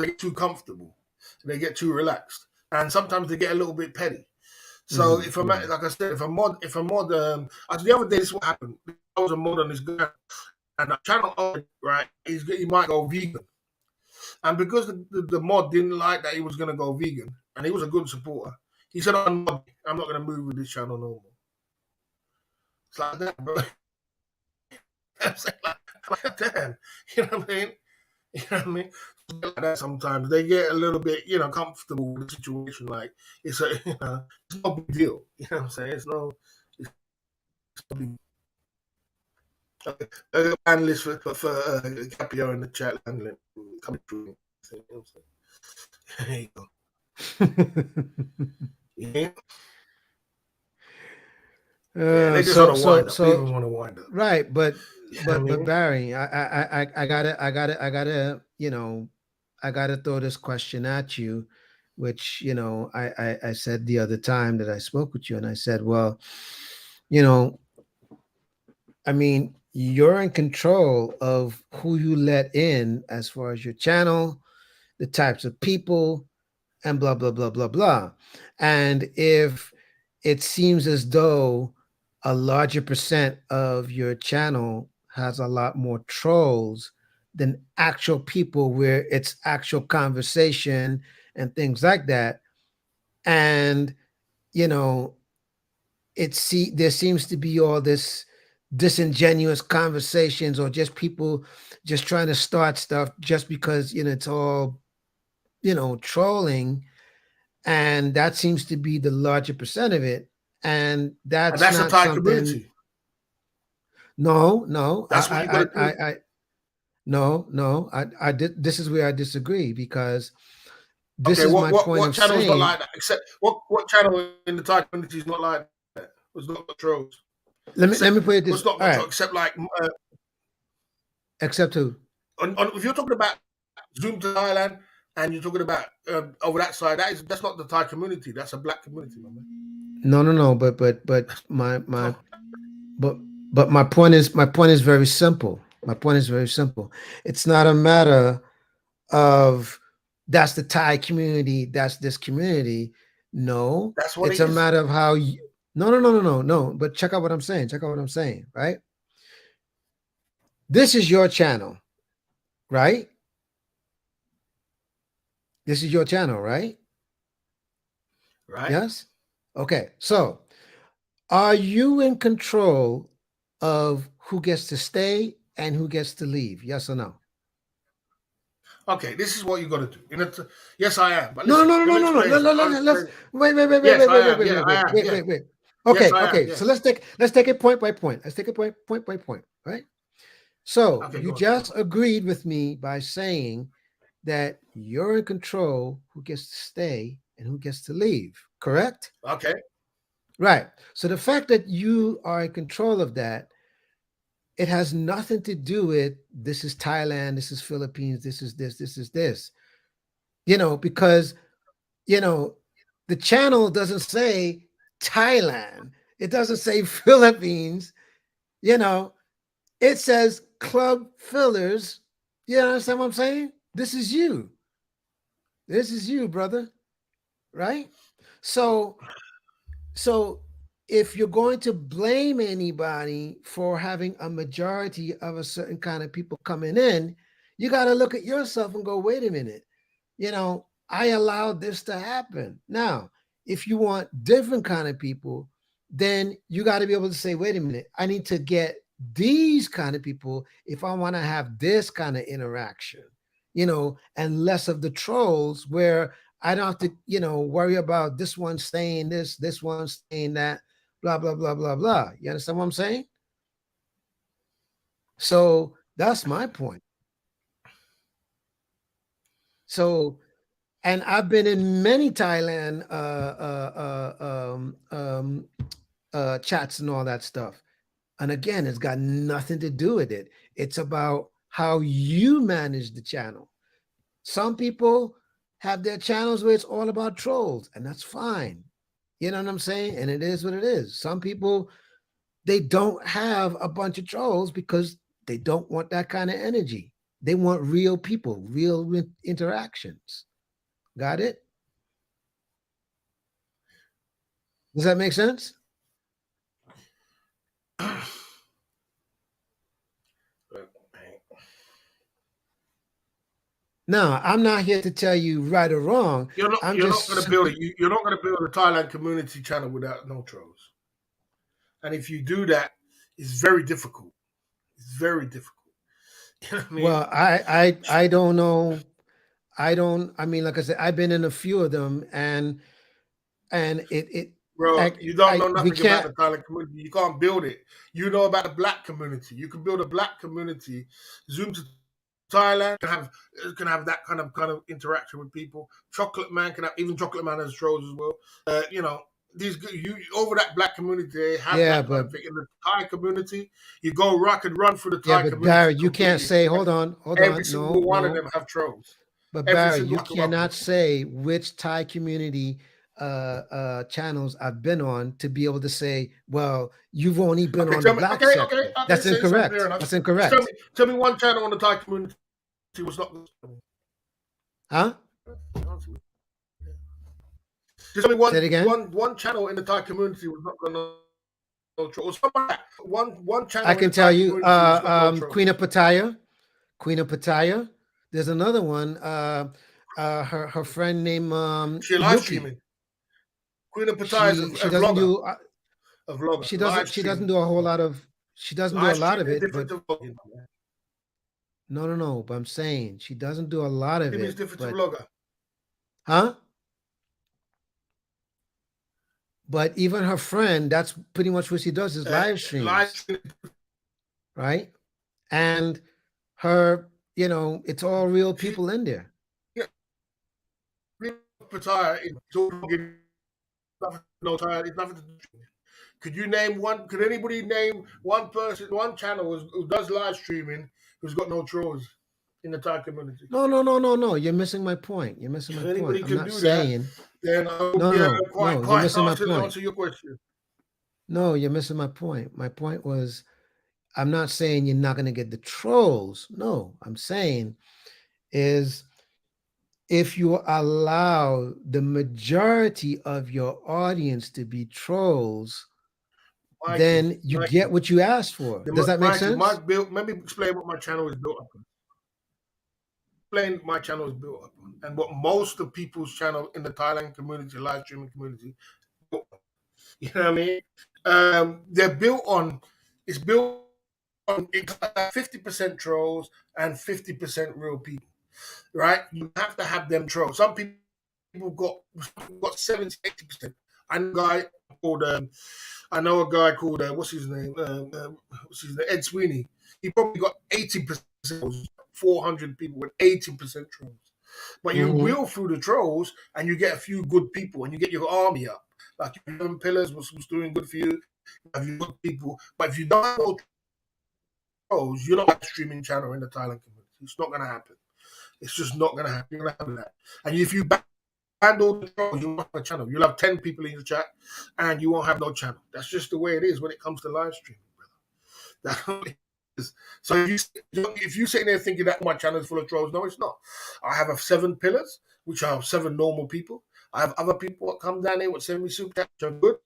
get too comfortable, they get too relaxed, and sometimes they get a little bit petty. So if I'm like I said, if a mod, the other day, this is what happened. I was a mod on this guy, and the channel, right? He might go vegan. And because the mod didn't like that he was going to go vegan, and he was a good supporter, he said, I'm not going to move with this channel no more. It's like that, bro. I'm saying, like, damn. You know what I mean? You know what I mean? Like that sometimes they get a little bit, comfortable with the situation. Like it's it's no big deal. You know what I'm saying? It's no big. Okay. Analyst for Capio in the chat handling coming through. You know what I'm saying? There you go. Yeah. Yeah, they just want to wind up. They even want to wind up. Right, but You know what I mean? Barry, I gotta, I gotta throw this question at you, which I said the other time that I spoke with you, and I said, well, you know, I mean, you're in control of who you let in as far as your channel, the types of people, and blah blah blah blah blah. And if it seems as though a larger percent of your channel has a lot more trolls than actual people where it's actual conversation and things like that, and you know there seems to be all this disingenuous conversations, or just people just trying to start stuff just because it's all trolling, and that seems to be the larger percent of it, and And that's that's the not Thai something. community. No, That's what you got to do. no, I did. This is where I disagree, because this Okay, is my point what of channel's not saying. like that? Except what channel in the Thai community is not like that? Was not got trolls. Let Except me put it this. what's not All got right, trolls. Except like except who? if you're talking about Zoom to Thailand and you're talking about over that side, that's not the Thai community. That's a black community, my man. No. But my but my point is very simple. My point is very simple. It's not a matter of that's the Thai community, that's this community. No, That's what it's it a is. matter of how you. No. But check out what I'm saying. Check out what I'm saying. Right. This is your channel, right? This is your channel, right? Right? Yes. Okay. So, are you in control of who gets to stay and who gets to leave? Yes or no? Okay, this is what you got to do. Yes, I am. But No, listen, no, no, let no, me no, no. explain something. I'll Let's explain. wait, Yes, I am. Yeah, I am. Yeah. wait. Yes, Okay, I am. okay. So Yes. let's take it point by point. Let's take it point by point, right? So Okay, you go on. just agreed with me by saying that you're in control who gets to stay and who gets to leave, correct? Okay. Right. So the fact that you are in control of that, it has nothing to do with this is Thailand, this is Philippines, this is this, this is this. Because you know, the channel doesn't say Thailand. It doesn't say Philippines. You know, it says Club Fillers. You understand what I'm saying? This is you. This is you, brother. Right? So, so if you're going to blame anybody for having a majority of a certain kind of people coming in, you got to look at yourself and go, wait a minute. I allowed this to happen. Now, if you want different kind of people, then you got to be able to say, wait a minute, I need to get these kind of people if I want to have this kind of interaction, and less of the trolls where I don't have to, worry about this one saying this one saying that, blah, blah, blah, blah, blah. You understand what I'm saying? So that's my point. So, and I've been in many Thailand chats and all that stuff. And again, it's got nothing to do with it. It's about how you manage the channel. Some people have their channels where it's all about trolls, and that's fine. You know what I'm saying? And it is what it is. Some people, they don't have a bunch of trolls because they don't want that kind of energy. They want real people, real interactions. Got it? Does that make sense? Now, I'm not here to tell you right or wrong. You're not. I'm You're not just going to build simply, it. You're not going to build a Thailand community channel without no trolls. And if you do that, it's very difficult. It's very difficult. You know what I mean? well, I don't know. I don't. I mean, like I said, I've been in a few of them, and Bro, you don't know we nothing about can't. the Thailand community. You can't build it. You know about the black community. You can build a black community. Zoom to Thailand can have that kind of interaction with people. Chocolate Man can have even Chocolate Man has trolls as well. You know you over that black community they have Yeah, that kind but of thing. In the Thai community, you go rock and run through the yeah, Thai but community Barry, you can't completely. say. Hold Every on. No, single one of no. them have trolls. But Every Barry, single you one of them. cannot say which Thai community channels I've been on to be able to say, well, you've only been Okay, on the tell me. black sector. Okay. That's Say fair incorrect. enough. That's Just incorrect. tell me one channel on the Thai community was not. Huh? Just tell me Say it again. one channel in the Thai community was not got no trolls. One I channel in can the tell Thai you, community was got no Queen trolls. of Pattaya. Queen of Pattaya. There's another one. Her friend named She live Yuki. streaming. Queen of Pattaya is She a doesn't vlogger, do live she doesn't streaming. do a whole lot of Live streaming is it, different but to vlogging. no. But I'm saying she doesn't do a lot of Streaming is it, different to but vlogger. huh? But even her friend, that's pretty much what she does is live Live streams, streaming. right? And her, it's all real She people in there. Queen of Pattaya is vlogging. No Thai. It's nothing to do. Could you name one? Could anybody name one person, one channel who does live streaming who's got no trolls in the Thai community? No. You're missing my point. You're missing If my point. anybody I'm can not do that, saying then I will no, be no. You're quite missing my answer point. answer your question. No, you're missing my point. My point was I'm not saying you're not going to get the trolls. No, I'm saying is if you allow the majority of your audience to be trolls, then you get Mikey, what you asked for. Does that make Mikey, sense? let me explain what my channel is built up on. Explain my channel is built up on, and what most of people's channel in the Thailand community, live streaming community, you know what I mean? They're built on. It's built on 50% trolls and 50% real people, right? You have to have them trolls. Some people got 70, 80%. I know a guy called what's his name? Ed Sweeney. He probably got 80%, 400 people with 80% trolls. But you Mm-hmm. wheel through the trolls and you get a few good people and you get your army up. Like 11 Pillars was doing good for you. You have your good people. But if you don't have no trolls, you're not a streaming channel in the Thailand community. It's not gonna happen. It's just not gonna happen. You're gonna have that. And if you ban all the trolls, you won't have a channel. You'll have 10 people in your chat and you won't have no channel. That's just the way it is when it comes to live streaming, brother. That's how it is. So if you sitting there thinking that my channel is full of trolls, no, it's not. I have 7 pillars, which are 7 normal people. I have other people that come down here with send me super chats, which are good,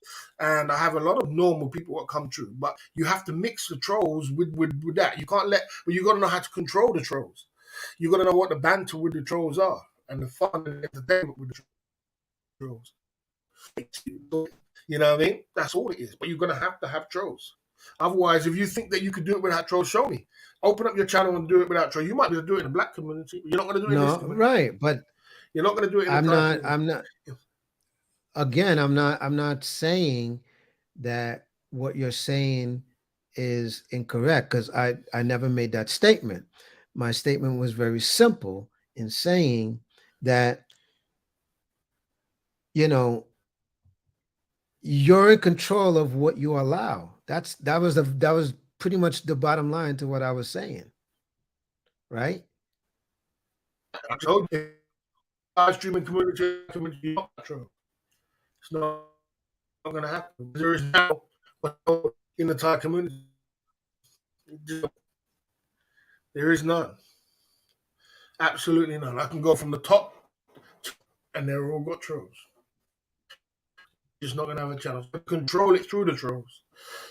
and I have a lot of normal people that come through. But you have to mix the trolls with that. You can't but you got to know how to control the trolls. You got to know what the banter with the trolls are and the fun and entertainment with the trolls. You know what I mean? That's all it is. But you're gonna have to have trolls. Otherwise, if you think that you could do it without trolls, show me. Open up your channel and do it without trolls. You might be able to do it in the black community, but you're not gonna do it in this No, community. right. But You're not gonna do it in the Thai community. I'm not again, I'm not saying that what you're saying is incorrect because I never made that statement. My statement was very simple in saying that, you know, you're in control of what you allow. That was pretty much the bottom line to what I was saying, right? I told you, live streaming community, you're not trolls. It's not gonna happen. There is now in the Thai community. There is none. Absolutely none. I can go from the top and they're all got trolls. just not gonna have a channel. So control it through the trolls.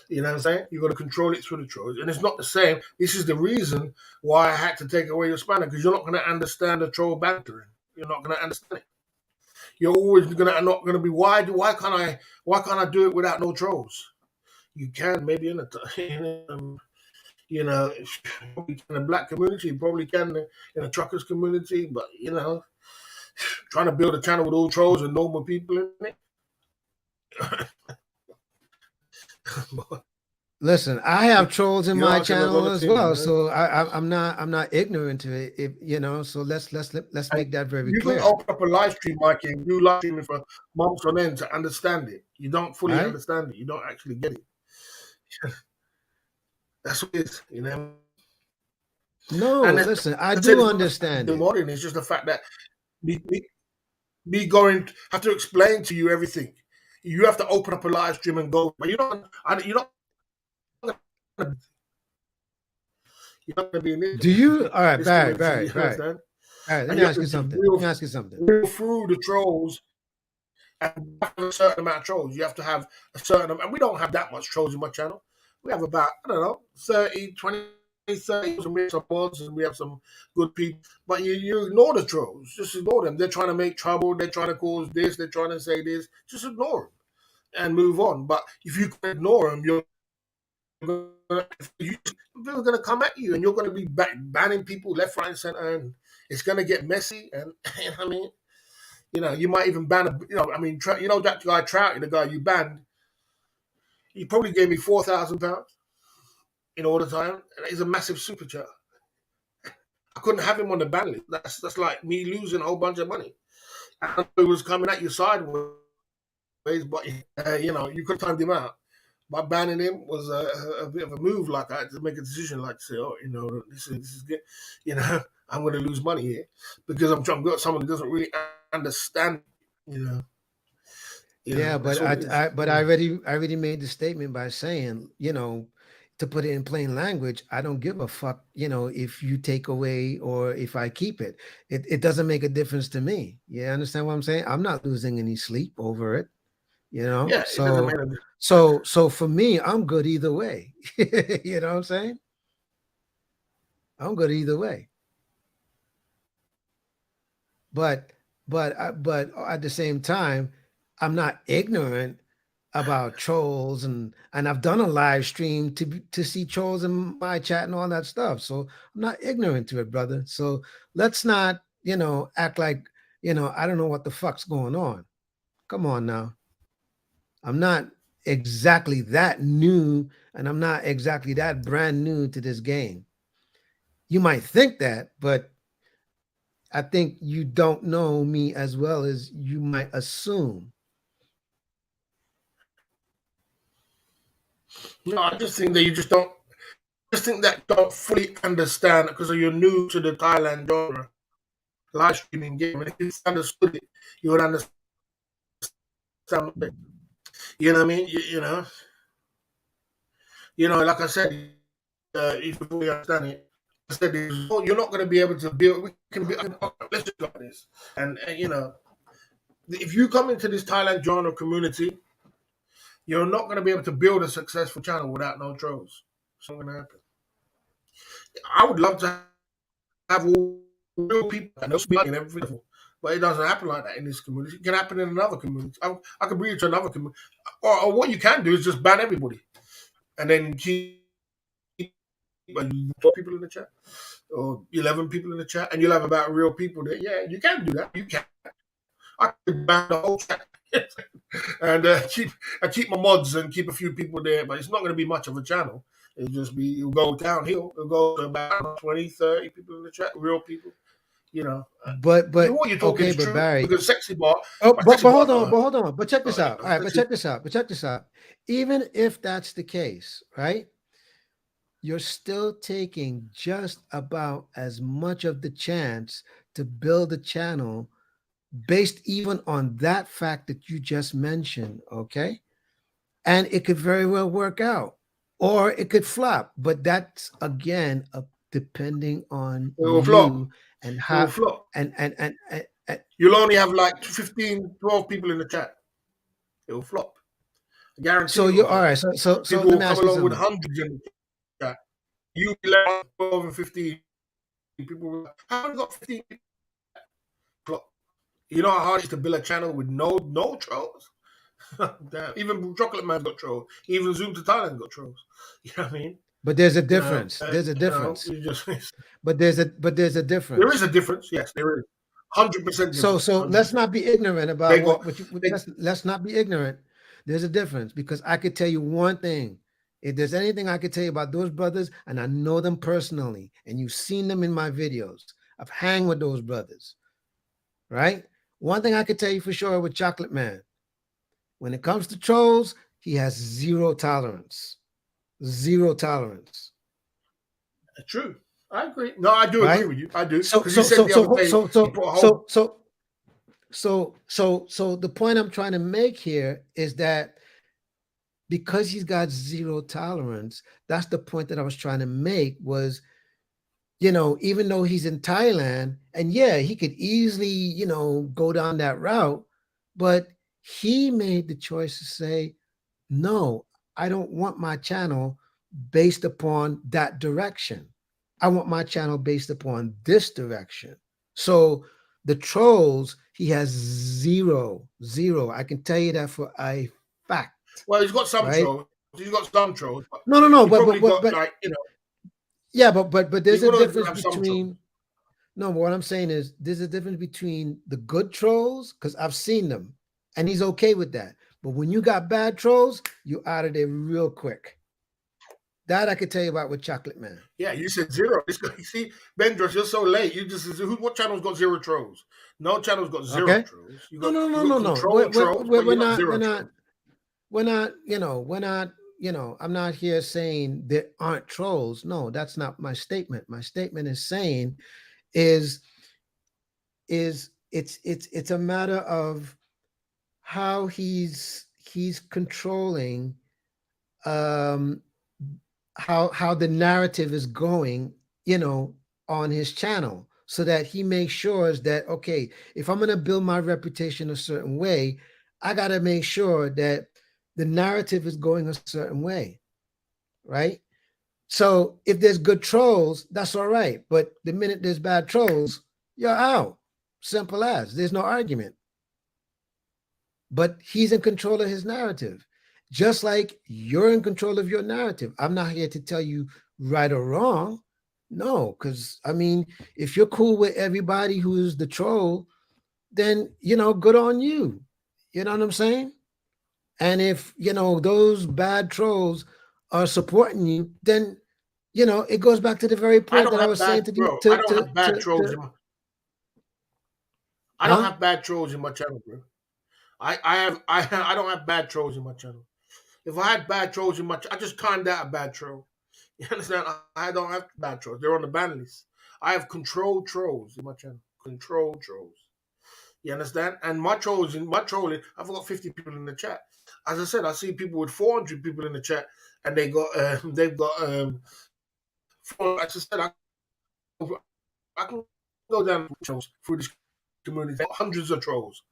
You know what I'm saying? You got to control it through the trolls, and it's not the same. This is the reason why I had to take away your spanner, because you're not going to understand the troll bantering. You're not going to understand it. You're always not gonna be why can't I do it without no trolls? You can maybe in you know in the black community, you probably can in the truckers community, but trying to build a channel with all trolls and normal people in it. Listen, I have trolls in You're my asking a lot channel of as things, well, man. so I'm not ignorant to it. So let's And make that very you can clear. open up a live stream, Mike, and do live streaming for months on end to understand it. You don't All fully right? understand it. You don't actually get it. That's what it is, No, And listen, I I said do it's not the fact understand of it. modern. It's just the fact that me going have to explain to you everything. You have to open up a live stream and go, but you're not gonna, you're not going to be in Do you? All right, this Barry, community. Barry, You Barry. understand? All right, let And me you have ask you to something. Let me ask you something. wheel through the trolls and have a certain amount of trolls. You have to have a certain amount. And we don't have that much trolls in my channel. We have about, I don't know, 30, 20, 30, and we have some mods and we have some good people. But you ignore the trolls. Just ignore them. They're trying to make trouble. They're trying to cause this. They're trying to say this. Just ignore them and move on. But if you can ignore them, people are going to come at you and you're going to be banning people left, right, and center. And it's going to get messy. And I mean, you might even ban that guy Trouty, the guy you banned, he probably gave me £4,000 in all the time. And he's a massive super chat. I couldn't have him on the ban list. That's like me losing a whole bunch of money. And he was coming at you sideways, but you could have timed him out. But banning him was a bit of a move. Like I had to make a decision, like to say, oh, this is good. I'm going to lose money here because I'm trying to get someone who doesn't really understand. Yeah, but That's all it is. I already made the statement by saying, to put it in plain language, I don't give a fuck, if you take away or if I keep it. It doesn't make a difference to me. You understand what I'm saying? I'm not losing any sleep over it, Yeah, it doesn't So matter. so for me, I'm good either way. You know what I'm saying? I'm good either way. But but at the same time, I'm not ignorant about trolls, and I've done a live stream to see trolls in my chat and all that stuff. So I'm not ignorant to it, brother. So let's not, act like, I don't know what the fuck's going on. Come on now. I'm not exactly that new, and I'm not exactly that brand new to this game. You might think that, but I think you don't know me as well as you might assume. No, I just think that you just don't. Just think that you don't fully understand because you're new to the Thailand genre live streaming game. And if you understood it, you would understand it. You know what I mean? Like I said, if you fully understand it, I said you're not going to be able to build. We can be. Let's just look at this. And if you come into this Thailand genre community, you're not going to be able to build a successful channel without no trolls. It's not going to happen. I would love to have all real people and and everything, but it doesn't happen like that in this community. It can happen in another community. I can bring you to another community, or what you can do is just ban everybody, and then keep 12 people in the chat or 11 people in the chat, and you'll have about real people there. Yeah, you can do that. You can. I could ban the whole chat and keep my mods and keep a few people there, but it's not going to be much of a channel. It'll go downhill. It'll go to about 20, 30 people in the chat, real people. But What you're talking okay, is but true Barry, because sexy bar. oh, But but sexy bar. hold on. But check this out. All right, but check this out. But check this out. Even if that's the case, right? You're still taking just about as much of the chance to build a channel based even on that fact that you just mentioned, okay? And it could very well work out or it could flop, but that's again depending on It will flop. you and It will how flop. and You'll only have like 15, 12 people in the chat. It will flop. I guarantee So it you will all flop. right? So People let will me come ask you along with something. hundreds in the chat. You 11, 12, and 15 people will like, how have you got 15 flop? You know how hard it is to build a channel with no trolls? Damn. Even Chocolate Man got trolls. Even Zoom to Thailand got trolls. You know what I mean? But there's a You know, difference. There's a difference. you just But there's a there difference. is a difference. Yes, there is. 100% So difference. let's 100%. not be ignorant about They got they, let's not be ignorant. There's a difference because I could tell you one thing. If there's anything I could tell you about those brothers, and I know them personally, and you've seen them in my videos, I've hang with those brothers, right? One thing I could tell you for sure with Chocolate Man, when it comes to trolls, he has zero tolerance. Zero tolerance. true. I agree. No, I do agree Right? with you. I do. So Because he so said so the other so day so he so put a whole so so so the point I'm trying to make here is that because he's got zero tolerance, that's the point that I was trying to make was, even though he's in Thailand, and yeah, he could easily, go down that route, but he made the choice to say, no, I don't want my channel based upon that direction. I want my channel based upon this direction. So the trolls, he has zero, zero. I can tell you that for a fact, well, he's got some right? trolls. He's got some trolls, but No, no, no, he probably got but like, yeah, but he's there's a gonna difference have some trolls. between no, but what I'm saying is there's a difference between the good trolls, because I've seen them, and he's okay with that. But when you got bad trolls, you out of there real quick. That I could tell you about with Chocolate Man. Yeah, you said zero. You see, Bendros, you're so late. You just what channel's got zero trolls? No channel's got zero Okay? trolls. No, no, You no, got no, no. We're, controlled we're, trolls, we're, but we're you're not not, zero we're trolls. not, we're not, I'm not here saying there aren't trolls. No, that's not my statement. My statement is saying is it's a matter of how he's controlling how the narrative is going, on his channel, so that he makes sure that, okay, if I'm going to build my reputation a certain way, I got to make sure that the narrative is going a certain way, right? So if there's good trolls, that's all right, but the minute there's bad trolls, you're out. Simple as. There's no argument. But he's in control of his narrative, just like you're in control of your narrative. I'm not here to tell you right or wrong. No, because I mean, if you're cool with everybody who's the troll, then, good on you. You know what I'm saying? And if, those bad trolls are supporting you, then, it goes back to the very I point don't that I have was saying bad, to the bro. I don't have bad trolls in my. I don't huh? have bad trolls in my channel, bro. I don't have bad trolls in my channel. If I had bad trolls in my, I just timed out a bad troll. You understand? I don't have bad trolls. They're on the ban list. I have controlled trolls in my channel. Controlled trolls. You understand? And my trolling, I've got 50 people in the chat. As I said, I see people with 400 people in the chat, and they've got as I said, I can go down trolls through this community. Hundreds of trolls,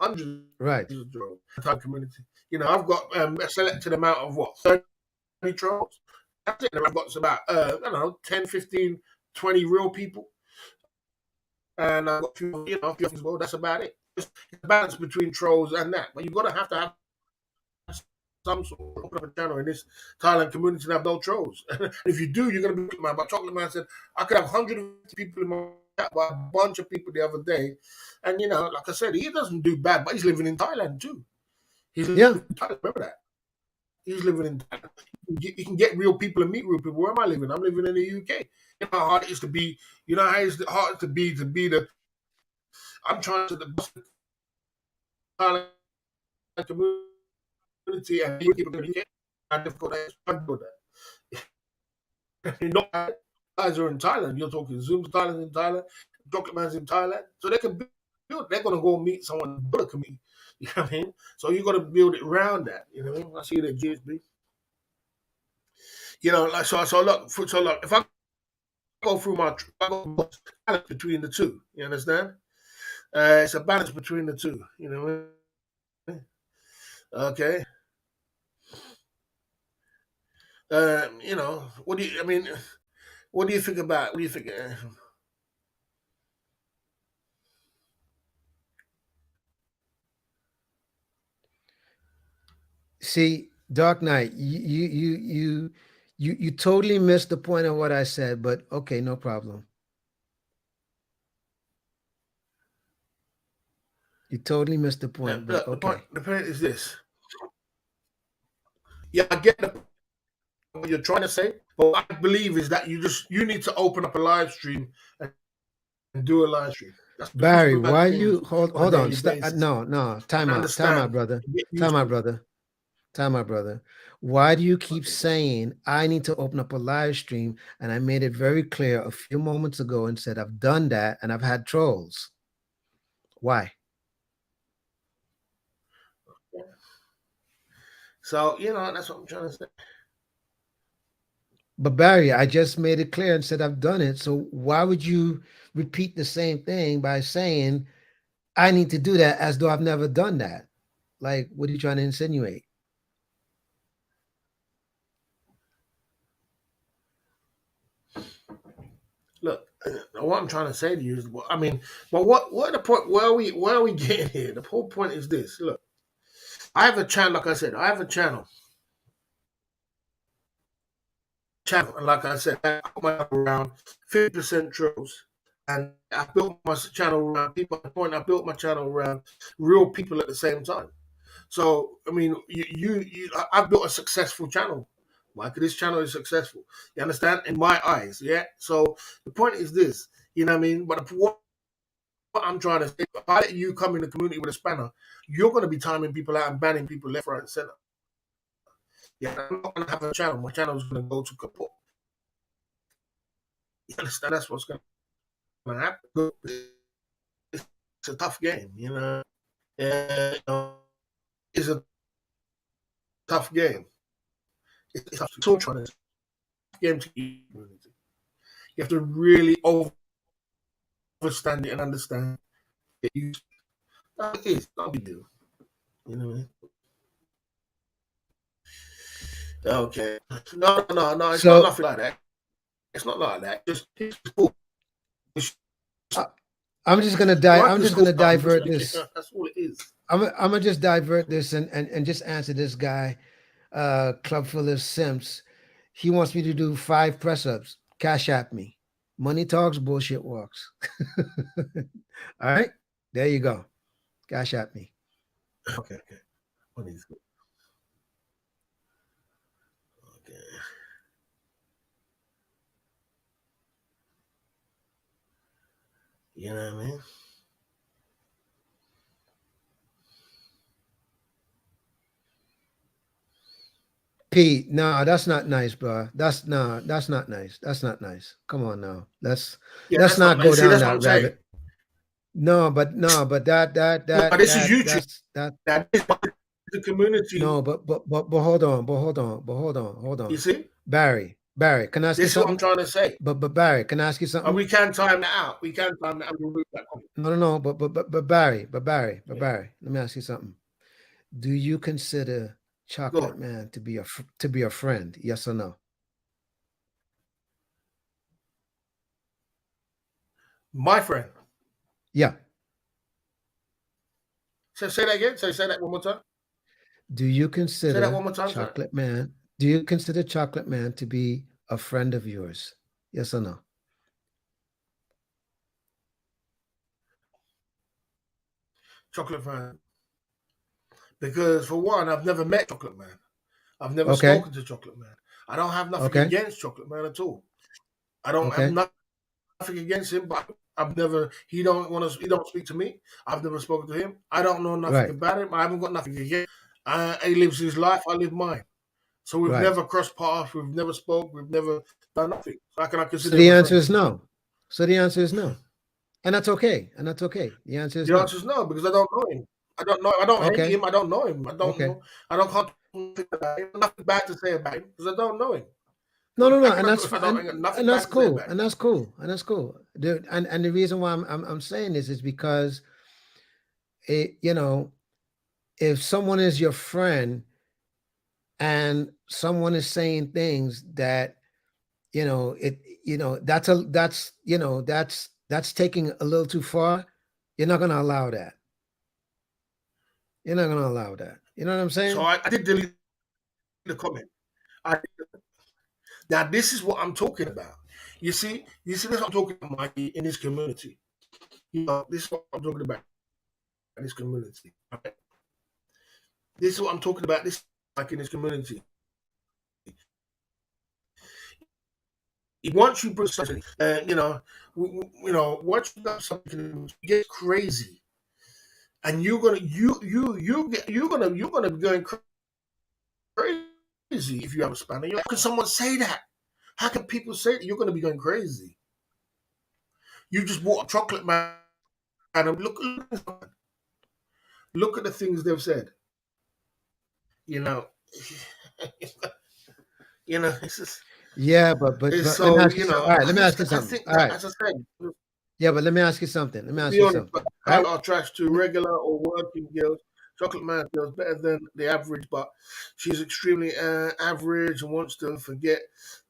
hundreds Right. of trolls. Type community. I've got a selected amount of what 30 trolls. That's it. I've got about I don't know 10, 15, 20 real people, and I've got a few as well. That's about it. It's a balance between trolls and that, but you've got to have some sort of open up a channel in this Thailand community and have no trolls. If you do, you're going to be man. But Chocolate Man said I could have 150 people in my chat, but a bunch of people the other day, and like I said, he doesn't do bad, but he's living in Thailand too. He's Yeah. living in Thailand. Remember that. He's living in Thailand. You can get real people and meet real people. Where am I living? I'm living in the UK. You know how hard it is to be. You know how hard to be the. I'm trying to the Thailand community and people in the UK. How difficult that is. I'm doing that. You know, guys are in Thailand. You're talking Zoom Thailand in Thailand, Chocolate Man's in Thailand, so they can build. They're gonna go meet someone build a community. You know what I mean? So you got to build it around that. You know what I mean? I see that GSB. Like so. Look, if I go through balance between the two. You understand? It's a balance between the two. You know what I mean? Okay. You know, what do you? I mean, what do you think about? What do you think? See, Dark Knight, you totally missed the point of what I said, but okay, no problem. You totally missed the point, but Look, okay. the point is this. Yeah, I get what you're trying to say, but what I believe is that you need to open up a live stream and do a live stream. That's the Barry, people why that you things hold on a hold on. daily basis. No, no, And time understand out, brother. and get used Time out, to it. brother. Time out, brother. Why do you keep Okay. saying I need to open up a live stream? And I made it very clear a few moments ago and said I've done that and I've had trolls. Why? So, you know, that's what I'm trying to say. But Barry, I just made it clear and said I've done it. So why would you repeat the same thing by saying I need to do that as though I've never done that? Like, what are you trying to insinuate? Look, what I'm trying to say to you is, I mean, but what the point? Where are we getting here? The whole point is this. Look, I have a channel. Like I said, I have a channel, and like I said, I put my around 50% trolls, and I built my channel around people. At the point, I built my channel around real people at the same time. So, I mean, I've built a successful channel. Why? Because this channel is successful. You understand? In my eyes, yeah. So the point is this. You know what I mean? But what I'm trying to say, if I let you come in the community with a spanner, you're going to be timing people out and banning people left, right, and center. Yeah, I'm not going to have a channel. My channel is going to go to kaput. You understand? That's what's going to happen. It's a tough game, you know. It's a tough game. It's tough to trying to game to you. You have to really understand it and understand it. It is not a big deal. You know what I mean? Okay. No. It's not So nothing like that. It's not like that. Just it's cool. It's uh, I'm just gonna die. life I'm is just cool. gonna divert this. That's all it is. I'm gonna just divert this and just answer this guy, Club full of simps. He wants me to do 5 press ups. Cash at me. Money talks, bullshit walks. All right, there you go. Cash at me. Okay. What is it? Okay. You know what I mean? Pete, no, that's not nice, bro. That's not nice. That's not nice. Come on now. Yeah, Let's that's not not nice. go See, down that's what that I'm saying. rabbit. No, but No, this is YouTube. that That is the community. no, but hold on, hold You on. see? Barry, can I ask you This is what I'm something? trying to say. But Barry, can I ask you And something? we can time that out. We can time that out. We'll move that on. No. But Yeah. Barry, let me ask you something. Do you consider Go Chocolate on. Man to be a friend? Yes or no? My friend. Yeah. Say that again. Say that one more time. Do you Say that consider one more time, sir. Chocolate Man? Do you consider Chocolate Man to be a friend of yours? Yes or no? Chocolate Man. Because for one, I've never met Chocolate Man. I've never Okay. spoken to Chocolate Man. I don't have nothing Okay. against Chocolate Man at all. I don't have Okay. nothing against him, but I've never. He don't want to. He don't speak to me. I've never spoken to him. I don't know nothing Right. about him. I haven't got nothing against. He lives his life. I live mine. So we've Right. never crossed paths. We've never spoke. We've never done nothing. So how can I So consider the him a answer friend? is no. So the answer is no. And that's okay. And that's okay. The answer is The no. answer is no because I don't know him. I don't know. I don't hate Okay. him. I don't know him. I don't Okay. know. I don't have nothing about him. Nothing bad to say about him because I don't know him. No. How can And I, that's if I fine. don't, I got nothing And that's bad to say cool. about him? And that's cool. And that's cool. And the reason why I'm saying this is because it, if someone is your friend and someone is saying things that, that's taking a little too far, you're not going to allow that. You're not going to allow that. You know what I'm So saying? I did delete the comment. I Now this is what I'm talking about. You see this is what I'm talking about, Mikey, in this community. This is what I'm talking about in this community. Right? This is what I'm talking about. This like in this community. Once you bring something, once you got something, it gets crazy, and you're gonna be going crazy if you have a span. And you're like, how can someone say that? How can people say that? You're gonna be going crazy. You just bought a chocolate man, and look at the things they've said. Look at the things they've said. You know, it's just, Yeah, but it's let me so ask you all right, let me ask you I something. think All that, right. as I said, Yeah, but let me ask you something. Let me to ask be you honest, but something. All how right. are trash to regular or working girls. Chocolate Man feels better than the average, but she's extremely average and wants to forget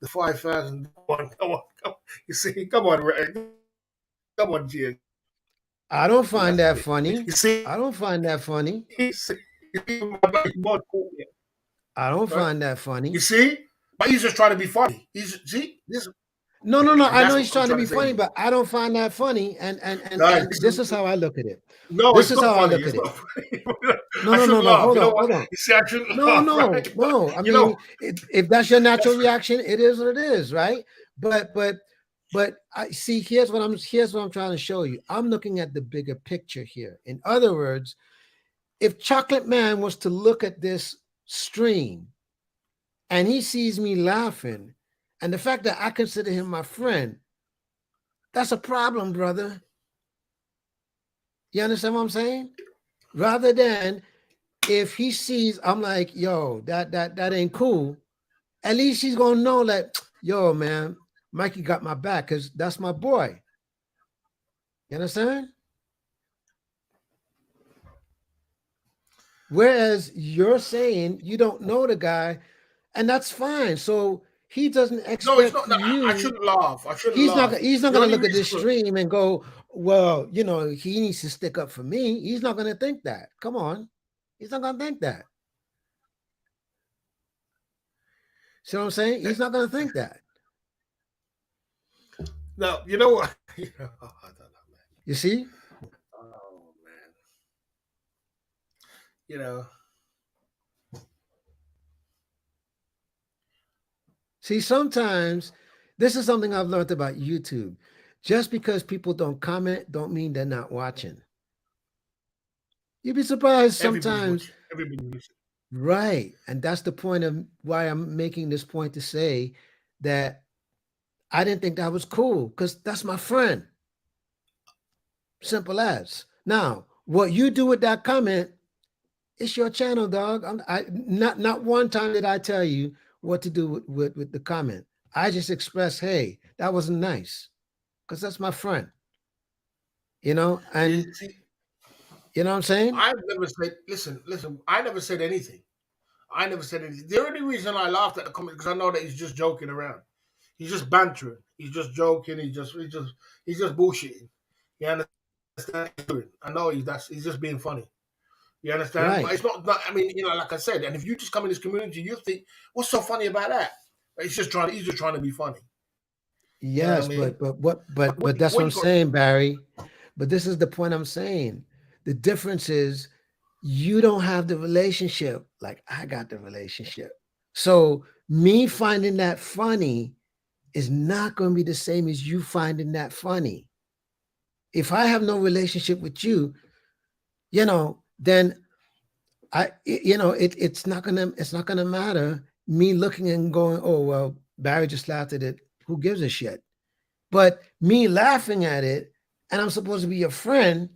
the 5,000. Come on. You see, come on, come on, Gia, come on. That's it. I don't You find that see, funny. I don't find that funny. my buddy Mod caught me, I don't right? find that You funny. see, but he's just trying to be funny. He's see this, No, no, no. I and know that's he's what I'm trying to trying be to say to funny, you. but I don't find that funny. And Guys, this is how I look at it. no, This it's is not how I funny. look It's at it. not funny. No, I no, no, shouldn't no. laugh. Hold You know on, what? hold on. You see, I shouldn't No, laugh, no, right? But no. I you know, mean, if that's your natural that's reaction, it is what it is, right? But but but I see. Here's what I'm trying to show you. I'm looking at the bigger picture here. In other words, if Chocolate Man was to look at this stream and he sees me laughing, and the fact that I consider him my friend, that's a problem, brother. You understand what I'm saying? Rather than if he sees I'm like, yo, that ain't cool, at least he's gonna know that, yo, man, Mikey got my back because that's my boy. You understand? Whereas you're saying you don't know the guy, and that's fine. So he doesn't no, it's expect not. for No, I you. shouldn't laugh. I shouldn't He's not. laugh. He's not The gonna only look at this reason, stream and go, well, he needs to stick up for me. He's not gonna think that. Come on, he's not gonna think that. See what I'm saying? He's not gonna think that. no, you know what? I don't know, man. You see? Oh man, you know, See, sometimes this is something I've learned about YouTube. Just because people don't comment, don't mean they're not watching. You'd be surprised everybody's sometimes. watching. Everybody's watching. Right. And that's the point of why I'm making this point to say that I didn't think that was cool because that's my friend. Simple as. Now, what you do with that comment, it's your channel, dog. Not one time did I tell you what to do with the comment. I just expressed, hey, that wasn't nice because that's my friend, and You see, you know what I'm saying? I've never said. Listen. I never said anything. I never said anything. The only reason I laughed at the comment because I know that he's just joking around. He's just bantering. He's just joking. He's just bullshitting. You understand? He's doing. I know he's just being funny. You understand? But it's not. Right. I mean, like I said, and if you just come in this community, you think, what's so funny about that? But He's just trying to be funny. You know what I Yes, mean? but that's What what he I'm got? saying, Barry. But this is the point I'm saying. The difference is you don't have the relationship like I got the relationship. So me finding that funny is not going to be the same as you finding that funny. If I have no relationship with you, then it's not gonna matter me looking and going, oh well, Barry just laughed at it. Who gives a shit? But me laughing at it, and I'm supposed to be your friend,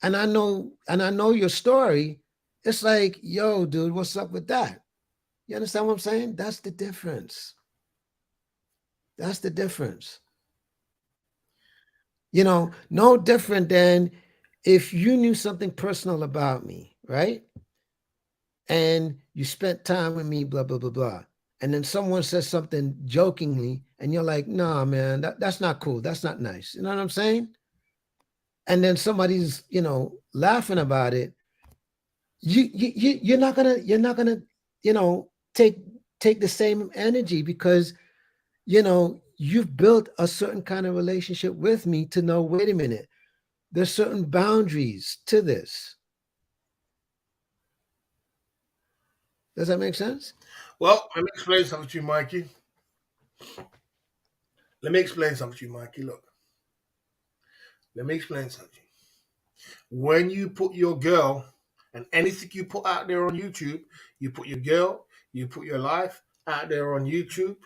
and I know your story. It's like, yo, dude, what's up with that? You understand what I'm saying? That's the difference. That's the difference. No different than if you knew something personal about me, right? and you spent time with me, blah, blah, blah, blah. And then someone says something jokingly, and you're like, nah, man, that's not cool. That's not nice. You know what I'm saying? And then somebody's, laughing about it. You're not gonna, take the same energy because, you've built a certain kind of relationship with me to know, wait a minute, there's certain boundaries to this. Does that make sense? Well, let me explain something to you, Mikey. Let me explain something to you, Mikey. Look, let me explain something. When you put your girl and anything you put out there on YouTube, you put your girl, you put your life out there on YouTube.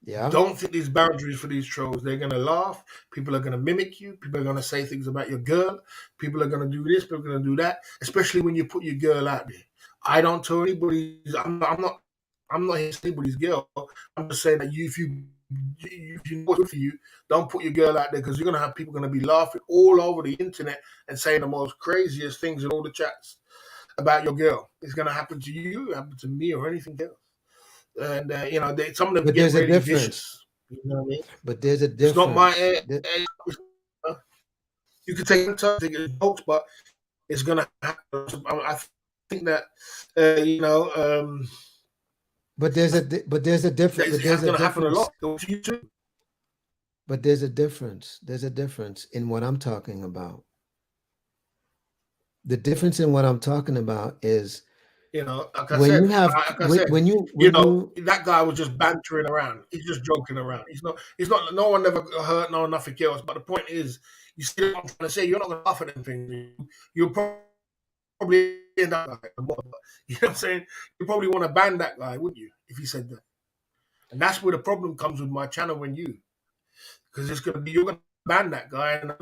Yeah. Don't think these boundaries for these trolls. They're gonna laugh. People are gonna mimic you. People are gonna say things about your girl. People are gonna do this. People are gonna do that. Especially when you put your girl out there. I don't tell anybody. I'm not here to anybody's girl. I'm just saying that if you know what's good for you, don't put your girl out there because you're gonna have people gonna be laughing all over the internet and saying the most craziest things in all the chats about your girl. It's gonna happen to you, happen to me, or anything else. And some of them But get there's a really difference. vicious. You know what I mean? But there's a It's not my difference. you can take it as jokes, but it's gonna happen. I think that But there's a difference. But there's it's a gonna happen a difference. lot to you too. But there's a difference. There's a difference in what I'm talking about. The difference in what I'm talking about is, Like I when said, you have that guy was just bantering around. He's just joking around. He's not. No one ever hurt. No nothing else. But the point is, you see what I'm trying to say. You're not gonna laugh at them things. You'll probably end up like more. You know what I'm saying? You probably want to ban that guy, wouldn't you, if he said that? And that's where the problem comes with my channel because you're gonna ban that guy, and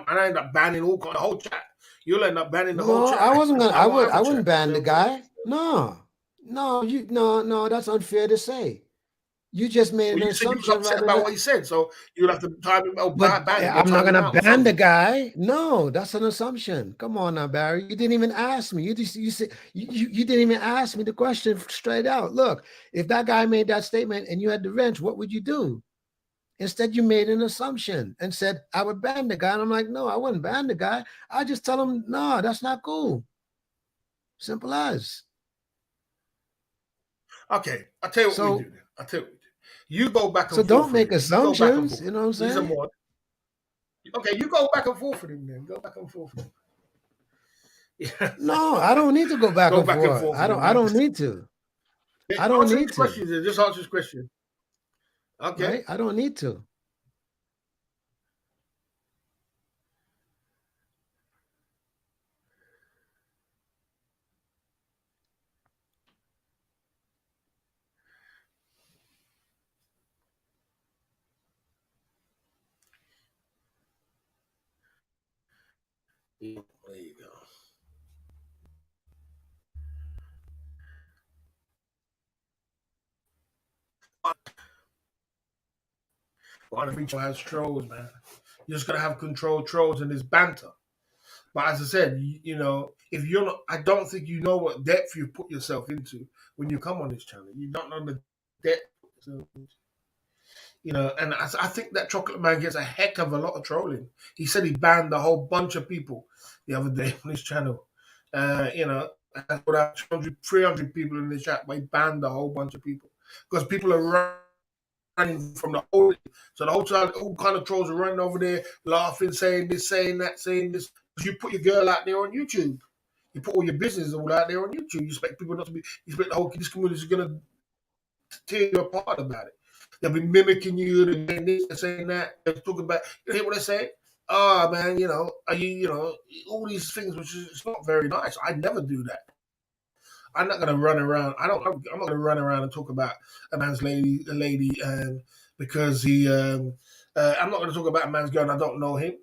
I end up banning the whole chat. You'll end up banning the whole chat. I wasn't gonna. I wouldn't chat. ban the guy. No, no. That's unfair to say. You just made an You said you was assumption upset rather about than. what he said, so you'll have to time him out. But Ban him or I'm not time him gonna out or ban the something. guy. No, that's an assumption. Come on now, Barry. You didn't even ask me. You said you didn't even ask me the question straight out. Look, if that guy made that statement and you had the wrench, what would you do? Instead, you made an assumption and said, I would ban the guy. And I'm like, no, I wouldn't ban the guy. I just tell him, no, that's not cool. Simple as. Okay, I'll tell you what we do then. I'll tell you what we do. You go back and forth. So don't make assumptions. You go back and forth. You know what I'm saying? He's a mod. Okay, you go back and forth with him then. Go back and forth with him. Yeah. No, I don't need to go back, and forth. I don't need to. I don't need to. Questions. Just answer his question. Okay. Right? I don't need to. There you go. One of each has trolls, man. You're just gonna have controlled trolls and this banter. But as I said, if you're not, I don't think you know what depth you put yourself into when you come on this channel. You don't know the depth. And I think that Chocolate Man gets a heck of a lot of trolling. He said he banned a whole bunch of people the other day on his channel. That's about 300 people in the chat, but he banned a whole bunch of people because people are running from the whole. So the whole time, all kind of trolls are running over there, laughing, saying this, saying that, saying this. You put your girl out there on YouTube. You put all your business all out there on YouTube. You expect people not to be. You expect the whole this community is going to tear you apart about it. They'll be mimicking you and saying this and saying that. They're talking about. You hear what they say? Oh man, are you all these things, which is it's not very nice. I never do that. I'm not gonna run around. I'm not gonna run around and talk about a lady, because he. I'm not gonna talk about a man's girl and I don't know him,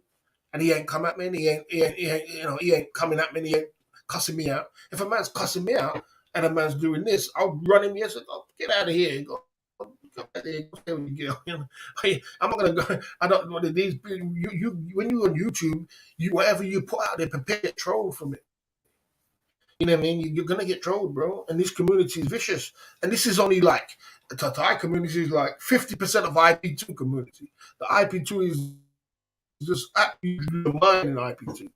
and he ain't come at me. And he ain't coming at me. And he ain't cussing me out. If a man's cussing me out and a man's doing this, I'll run him. Yes, get out of here. Go back there. Go stay with your girl. I'm not gonna go. I don't know these. You when you're on YouTube, whatever you put out there, prepare to troll from it. You know what I mean? You're gonna get trolled, bro. And this community is vicious. And this is only like the Thai community is like 50% of IP2 community. The IP2 is just absolutely mine in IP2.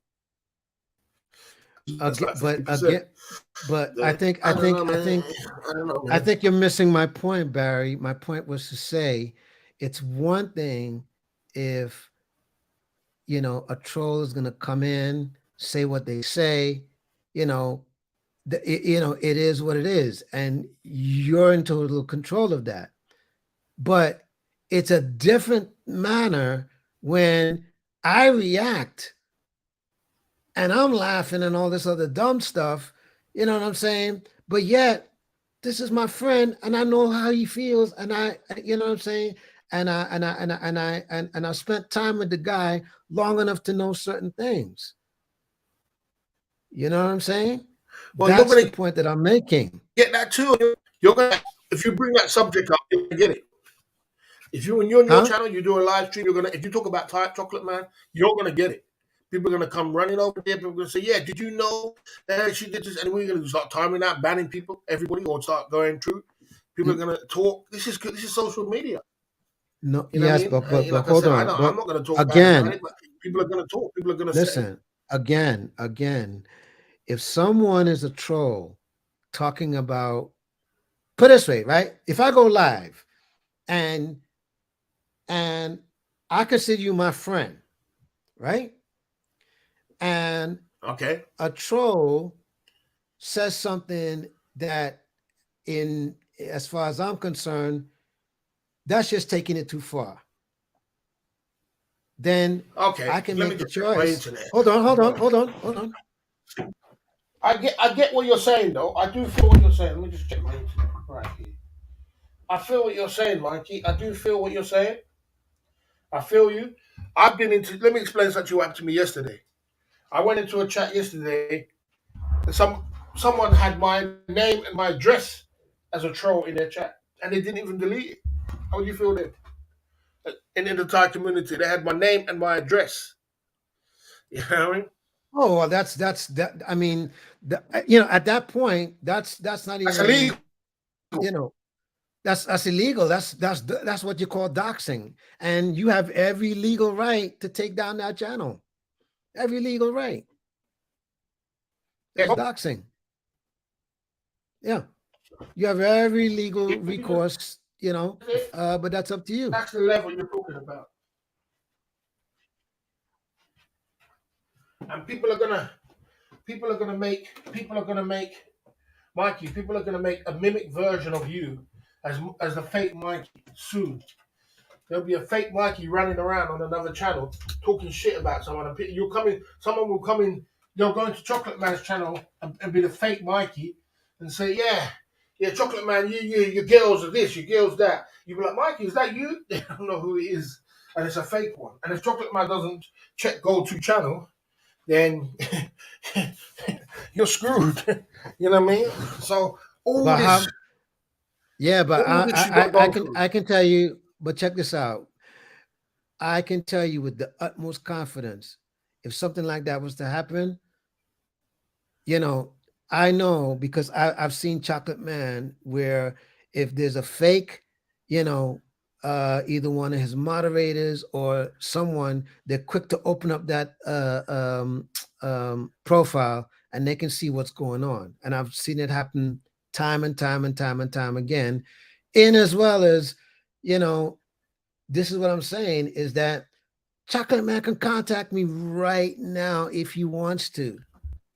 That's Again, like but 50%. again, but I The, think, I I don't think, know, I man. think, I don't know, I man. think you're missing my point, Barry. My point was to say, it's one thing if a troll is going to come in, say what they say, you know, it is what it is, and you're in total control of that. But it's a different manner when I react and I'm laughing and all this other dumb stuff. You know what I'm saying? But yet, this is my friend, and I know how he feels, and you know what I'm saying? And I spent time with the guy long enough to know certain things. You know what I'm saying? Well, you're That's the gonna point that I'm making. get that too. You're gonna if you bring that subject up, you're gonna get it. If you when you're on your Huh? channel, you do a live stream, you're gonna if you talk about chocolate man, you're gonna get it. People are gonna come running over there. People are gonna say, "Yeah, did you know that she did this?" And we're gonna start timing out, banning people, everybody, or start going through. People are N- gonna talk. This is good. This is social media. No, You know what I yes, mean? but Like I hold said, on. I'm But not gonna talk bad about again, it, but people are gonna talk. People are gonna say, listen, again, if someone is a troll talking about, put it this way, right? If I go live and and I consider you my friend, right? And "Okay, a troll says something that, in as far as I'm concerned, that's just taking it too far. Then okay, I can let me make the just check my choice. internet." Hold on, hold Bro, on, hold on, hold on. I get what you're saying though. I do feel what you're saying. Let me just check my internet right here. I feel what you're saying, Mikey. I do feel what you're saying. I feel you. I've been into. Let me explain something what happened to me yesterday. I went into a chat yesterday. And someone had my name and my address as a troll in their chat, and they didn't even delete it. How would you feel then? In the Thai community, they had my name and my address. You know what I mean? Oh, well, that's that. I mean, at that point, that's not That's even, illegal. you know, that's illegal. That's what you call doxing, and you have every legal right to take down that channel. Every legal right. That's Yeah, doxing. Yeah, you have every legal recourse. But that's up to you. that's the level you're talking about, and people are gonna make Mikey. People are gonna make a mimic version of you as the fake Mikey soon. There'll be a fake Mikey running around on another channel talking shit about someone. And someone will come in, they'll go into Chocolate Man's channel and be the fake Mikey and say, yeah, Chocolate Man, your girls are this, your girls that. You'll be like, Mikey, is that you? They don't know who it is. And it's a fake one. And if Chocolate Man doesn't check go to channel, then you're screwed. You know what I mean? So all But this, how? Yeah, but all this you got to I go can through. I can tell you. But check this out. I can tell you with the utmost confidence, if something like that was to happen, you know, I know because I've seen Chocolate Man where if there's a fake, you know, either one of his moderators or someone, they're quick to open up that profile and they can see what's going on. And I've seen it happen time and time and time and time again. In as well as, you know, this is what I'm saying is that Chocolate Man can contact me right now if he wants to.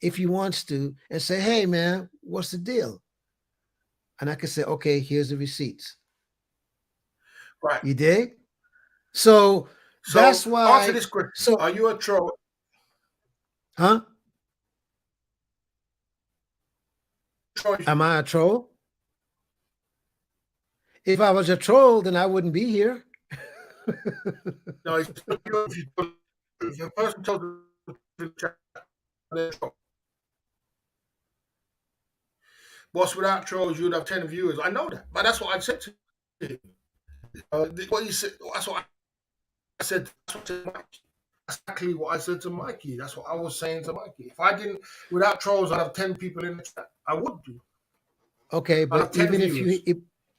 If he wants to, and say, hey man, what's the deal? And I can say, okay, here's the receipts. Right. You dig? So So that's answer why. this question. So, Are you a troll? huh? Troll Am I a troll? If I was a troll, then I wouldn't be here. no, it's if a person tells the chat, they're a troll. Boss, without trolls, you'd have 10 viewers. I know that, but that's what I said to him. What he said, that's what I said. That's what I said, Mike. exactly what I said to Mikey. That's what I was saying to Mikey. If I didn't, without trolls, I'd have 10 people in the chat. I would do. Okay, I'd but have 10 even if viewers.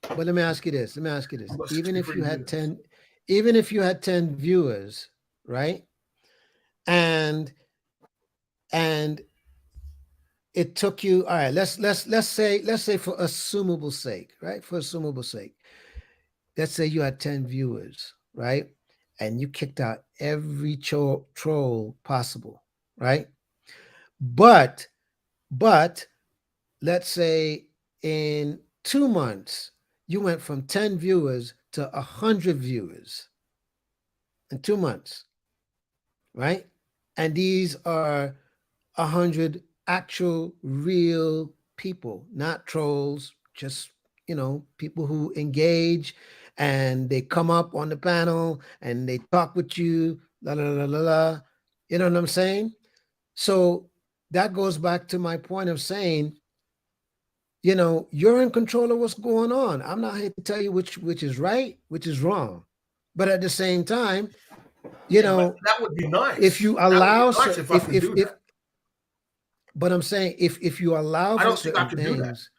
but let me ask you this. Let me ask you this. I've got Even if 63 you had viewers. 10, even if you had 10 viewers, right? And it took you, all right, let's say for assumable sake, right? For assumable sake, let's say you had 10 viewers, right? And you kicked out every troll possible, right? But let's say in 2 months, you went from 10 viewers to 100 viewers in 2 months, right? And these are 100 actual real people, not trolls, just, people who engage and they come up on the panel and they talk with you, la la la la la. You know what I'm saying? So that goes back to my point of saying, you're in control of what's going on. I'm not here to tell you which is right, which is wrong. But at the same time, Yeah, but that would be nice. if you That would be allow nice if I could do that. but I'm saying if you allow I for don't think I certain could do that. things,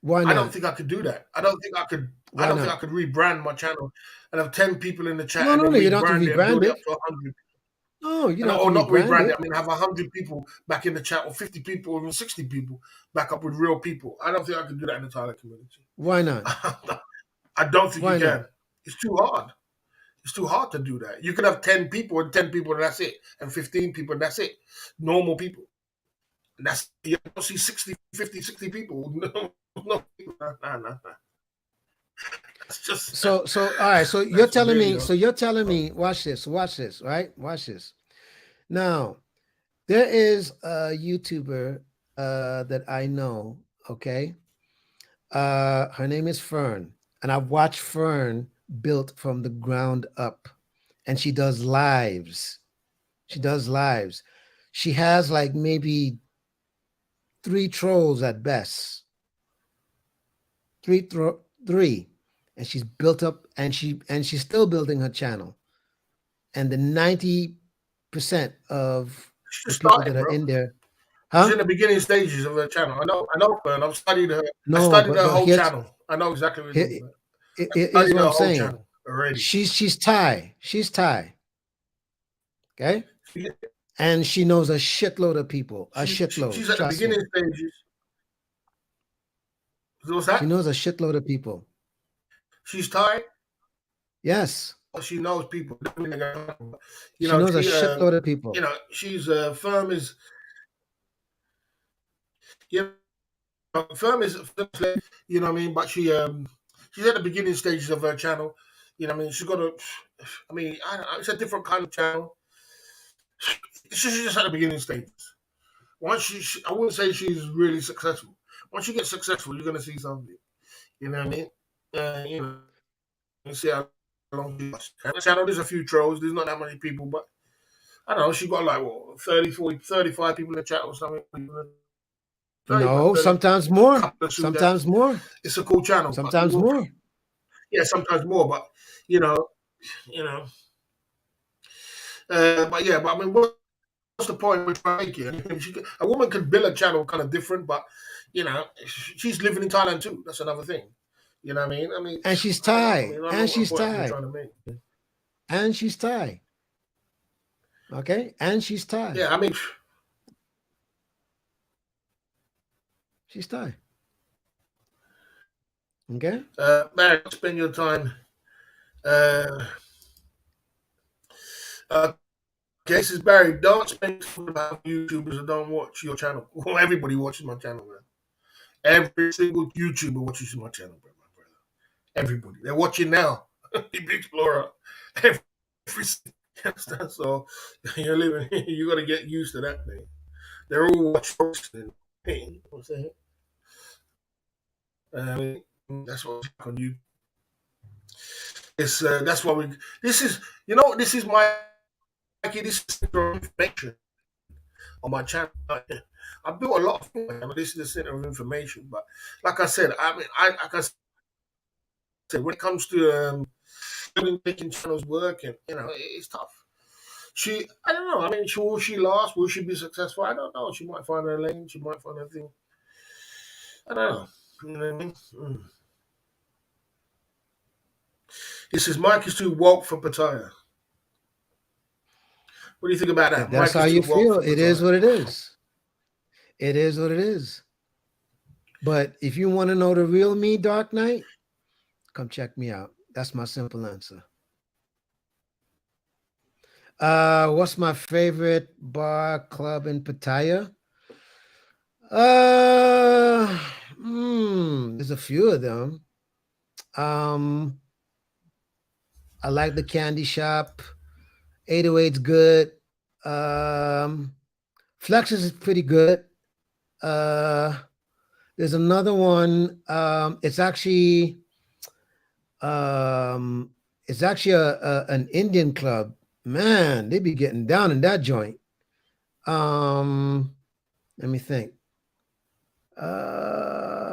why I don't not? think I could do that. I don't think I could. I Why don't think I not? could rebrand my channel and have 10 people in the chat No, and no, then no. You don't have to rebrand it and build rebrand it up it. to 100. No, you And, don't have to or not rebrand rebrand it. it. I mean, have 100 people back in the chat, or 50 people, or even 60 people back up with real people. I don't think I could do that in the Thailand community. Why not? I don't think Why you not? can. It's too hard. It's too hard to do that. You could have 10 people and 10 people and that's it. And 15 people and that's it. Normal people. And that's, you don't see 60, 50, 60 people. No. Nah. That's just, So all right. So you're that's telling really me. hard. So you're telling me. Watch this. Right? Watch this. Now, there is a YouTuber that I know. Okay. Her name is Fern, and I've watched Fern built from the ground up, and she does lives. She does lives. She has like maybe 3 trolls at best. Three, and she's built up, and she's still building her channel. And the 90% of She the just people that started, are bro. in there, She's huh? in the beginning stages of her channel. I know her, and I've studied her. I No, studied her but whole here's channel. I know exactly what you're here, talking about. I here's studied what her I'm whole saying. channel already. She's Thai. She's Thai. Okay. And she knows a shitload of people. A shitload. She's at the Trust me. beginning stages. What's She that? knows a shitload of people. She's Thai. Yes. She knows people. She knows a shitload of people. She's firm is firm is you know what I mean. But she's at the beginning stages of her channel. You know what I mean. She's got a. I mean, I don't know, it's a different kind of channel. She's just at the beginning stages. Once I wouldn't say she's really successful. Once you get successful, you're gonna see something. You know what I mean? You see how long she lasts. And the channel, there's a few trolls. There's not that many people, but I don't know. She got like what 30, 40, 35 people in the chat or something. 35, No, 30, sometimes more. couple of Sometimes more. It's a cool channel. Sometimes more. Yeah, sometimes more, but you know, you know. But yeah, but I mean, what's the point we're trying to make it? A woman could build a channel kind of different, but she's living in Thailand too. That's another thing. You know what I mean? And she's I don't know. Thai. I don't know And what she's point we're Thai. trying to make. And she's Thai. Okay? And she's Thai. Yeah, I mean, She's Thai. Okay? Barry, spend your time. Okay, this is Barry. Don't spend time about YouTubers that don't watch your channel. Well, everybody watches my channel, man. Every single YouTuber watches my channel, bro, my brother. Everybody. They're watching now. Big Explorer. Every so you're living. You got to get used to that thing. They're all watching. You know what I'm saying? That's what on you. It's that's why we. This is this is my this is information on my channel. I built a lot of things. This is the center of information, but like I said, I mean, like I said, when it comes to making channels work, and it's tough. I don't know. I mean, will she last? Will she be successful? I don't know. She might find her lane. She might find her thing. I don't know. You know what I mean? He says Mike is too woke for Pattaya. What do you think about If that? that's Mike how is too you woke feel, for it is Pattaya. what it is. It is what it is. But if you want to know the real me, Dark Knight, come check me out. That's my simple answer. What's my favorite bar club in Pattaya? Uh, there's a few of them. Um, I like the candy shop. 808's good. Um, Flexus is pretty good. Uh, there's another one. Um, it's actually an Indian club. Man, they be getting down in that joint. Let me think. Um,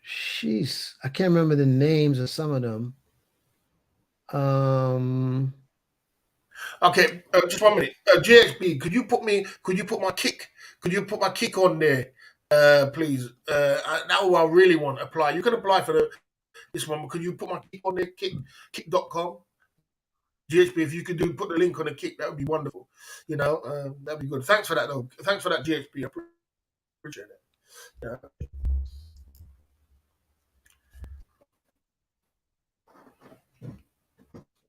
Jeez, I can't remember the names of some of them. Um, Okay, just 1 minute. GXB, could you put my kick? Could you put my kick on there, please? That I really want to apply. You can apply for this one. Could you put my kick on there? Kick.com. GHP, if you could put the link on the kick, that would be wonderful. That'd be good. Thanks for that, though. Thanks for that, GHP. I appreciate it. Yeah.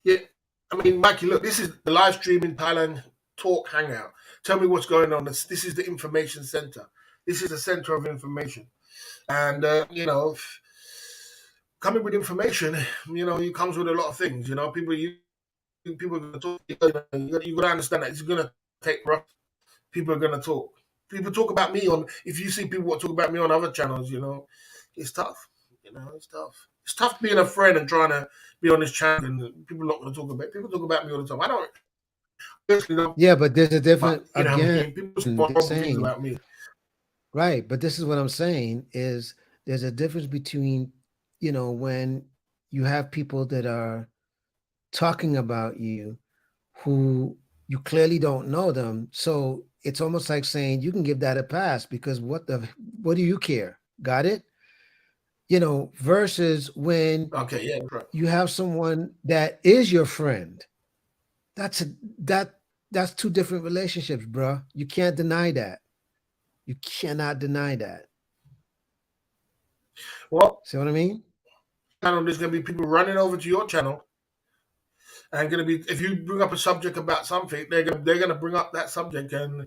Yeah. I mean, Mikey, look, this is the live stream in Thailand talk hangout. Tell me what's going on. This is the information center. This is the center of information. And, coming with information, it comes with a lot of things. People are going to talk. You got to understand that it's going to take rough. People are going to talk. People talk about me if you see people talk about me on other channels, it's tough. It's tough. It's tough being a friend and trying to be on this channel and people are not going to talk about. People talk about me all the time. I don't personally know, yeah, but there's a but different, what I again, mean. People say they're horrible things saying, about me. right. But this is what I'm saying is there's a difference between, when you have people that are talking about you who you clearly don't know them. So it's almost like saying you can give that a pass because what do you care? Got it? Versus when Okay, yeah, right. you have someone that is your friend. That's a that that's two different relationships, bro. You can't deny that. You cannot deny that. Well, See what I mean? there's going to be people running over to your channel and going to be if you bring up a subject about something, they're gonna bring up that subject and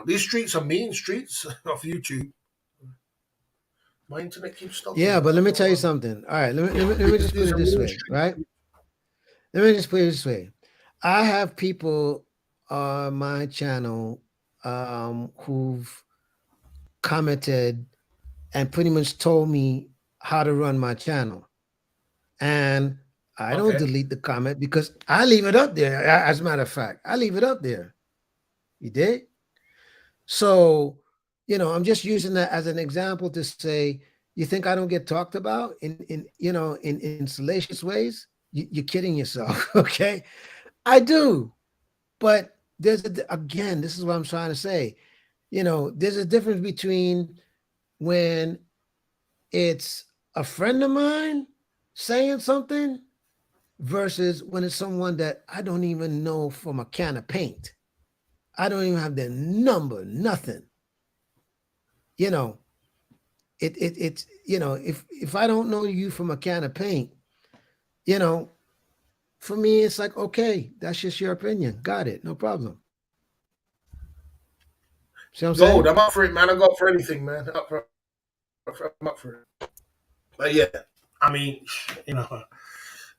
these streets are mean streets of YouTube. My internet keeps stopping. Yeah, I but let don't me know tell you why. something. All right, let me just put These it are this mean way, streets. right? Let me just put it this way. I have people on my channel who've commented and pretty much told me how to run my channel. And I don't Okay. delete the comment because I leave it up there. As a matter of fact, I leave it up there. You did? So, I'm just using that as an example to say, you think I don't get talked about in salacious ways? You're kidding yourself, okay? I do, but again, this is what I'm trying to say. There's a difference between when it's a friend of mine saying something versus when it's someone that I don't even know from a can of paint. I don't even have their number, nothing. You know, it's if I don't know you from a can of paint, you know, for me it's like, okay, that's just your opinion. Got it, no problem. See what I'm Gold. saying? I'm up for it, man. I go up for anything, man. I'm up for it. But yeah, I mean, you know,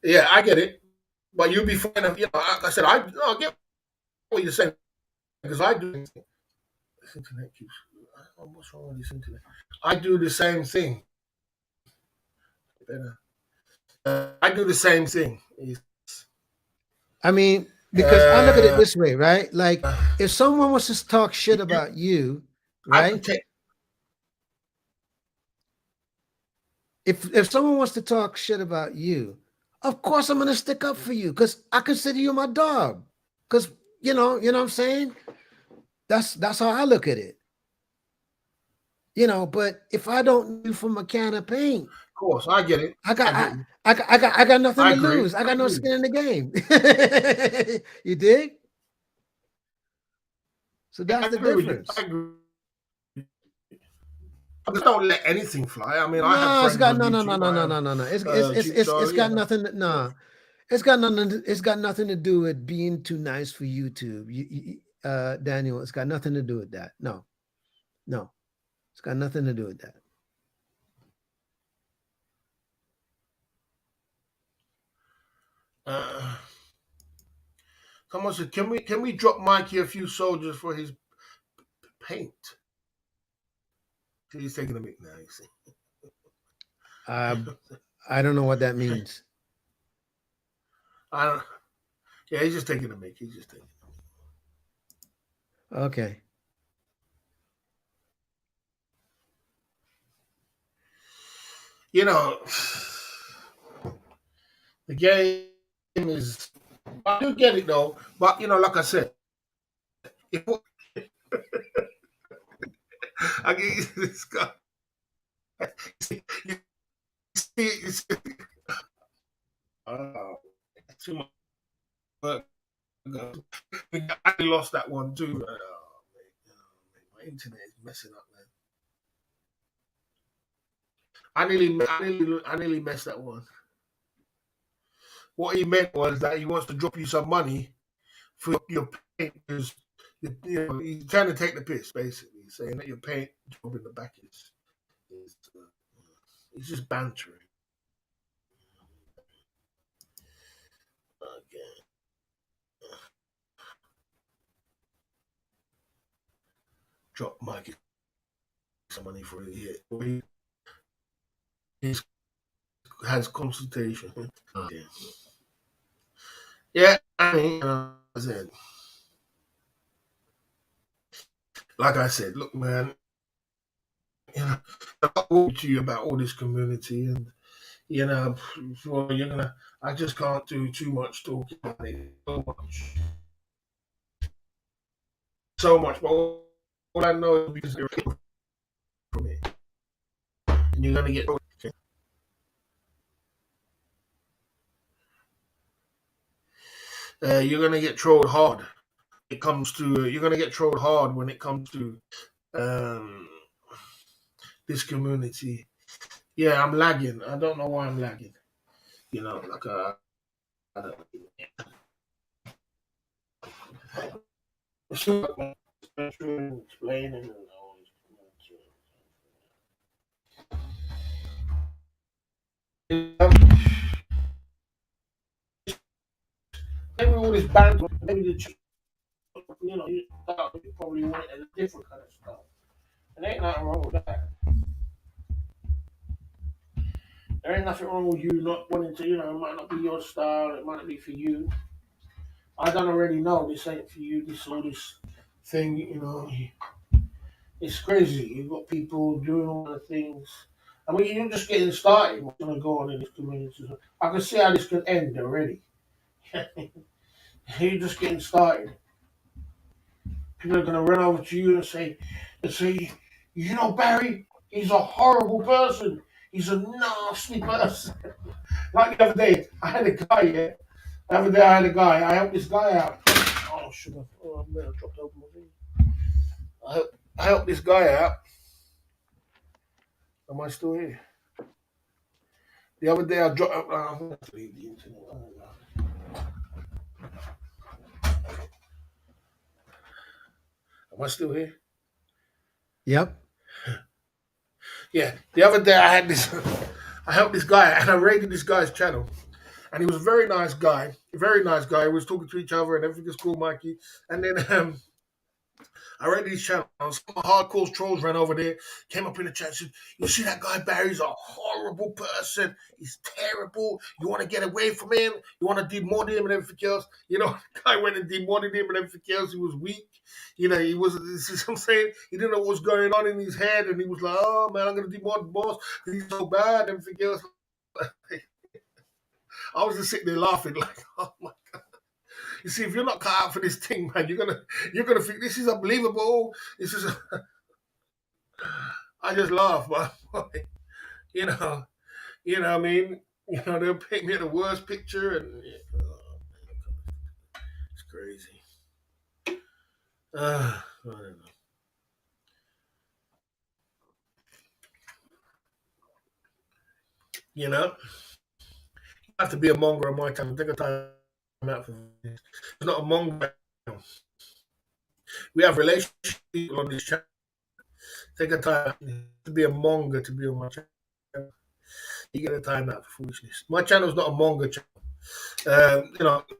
yeah, I get it. But you'd be fine if, like I said, I get what you're saying because I do. This internet keeps. What's wrong with this internet? I do the same thing. I do the same thing. I mean, because I look at it Uh, this way, right? Like if someone wants to talk shit you, about you, I right? protect. If someone wants to talk shit about you, Of course I'm gonna stick up for you because I consider you my dog. Because you know what I'm saying? That's how I look at it. But if I don't know you from a can of paint, Of course, I get it. I I got get I, you. I got nothing I to agree. lose. I I got no agree. skin in the game. You dig? So Yeah, that's I the agree with you. I difference. agree. I just don't let anything fly. I mean, I have No, it's friends got on no no no YouTube. no I no have no no no. so It's got yeah. nothing. No, it's got nothing. It's got nothing to do with being too nice for YouTube. Daniel, it's got nothing to do with that. No, no, it's got nothing to do with that. Uh, Someone said, can we drop Mikey a few soldiers for his paint? He's taking a mic now. You see. Uh, I don't know what that means. I don't. Yeah, he's just taking a mic. He's just taking. Okay. You know, the game is. I do get it though, but like I said, if, I get this guy. You see, uh, too much work. I lost that one too. My internet is messing up, man. I nearly messed that one. What he meant was that he wants to drop you some money for your paint because he's trying to take the piss, basically, saying that your paint job in the back is he's just bantering. Okay. Drop Mike some money for a year. He has consultation. Okay. Yeah, I mean, like I said, look, man, I've talked to you about all this community, and well, I just can't do too much talking about it. So much, but all I know is because you're from it, and you're gonna get. You're gonna get trolled hard. It comes to you're gonna get trolled hard when it comes to um, this community. Yeah, I'm lagging. I don't know why I'm lagging. Like I don't explaining. Maybe all this band, maybe you probably want it a different kind of stuff. And there ain't nothing wrong with that. There ain't nothing wrong with you not wanting to, it might not be your style, it might not be for you. I don't already know this ain't for you, this thing, it's crazy. You've got people doing all the things. I mean, you're just getting started. What's going to go on in this community? I can see how this can end already. You're just getting started. People are going to run over to you and say, Barry, he's a horrible person. He's a nasty person. Like the other day, I had a guy, yeah. The other day, I had a guy. I helped this guy out. Oh, sugar. Oh, I better dropped open my thing. I helped this guy out. Am I still here? The other day, I dropped. I'm going to leave the internet. Am I still here? Yep. Yeah. The other day, I had this. I helped this guy, and I raided this guy's channel. And he was a very nice guy. A very nice guy. We was talking to each other, and everything was cool, Mikey. And then I read these channels. Some hardcore trolls ran over there, came up in the chat and said, "You see that guy Barry's a horrible person. He's terrible. You want to get away from him. You want to demod him and everything else." The guy went and demodded him and everything else. He was weak. He was, this is what I'm saying. He didn't know what was going on in his head. And he was like, "Oh, man, I'm going to demod the boss because he's so bad and everything else." I was just sitting there laughing like, oh my god. You see, if you're not cut out for this thing, man, you're gonna think this is unbelievable. This is I just laugh, but you know, what I mean, they'll pick me the worst picture, and it's crazy. I don't know. You know, you have to be a monger on my time. Take a time out for this. It's not a monger. We have relationship people on this channel. Take a time to be a monger to be on my channel. You get a time out for foolishness. My channel is not a monger channel.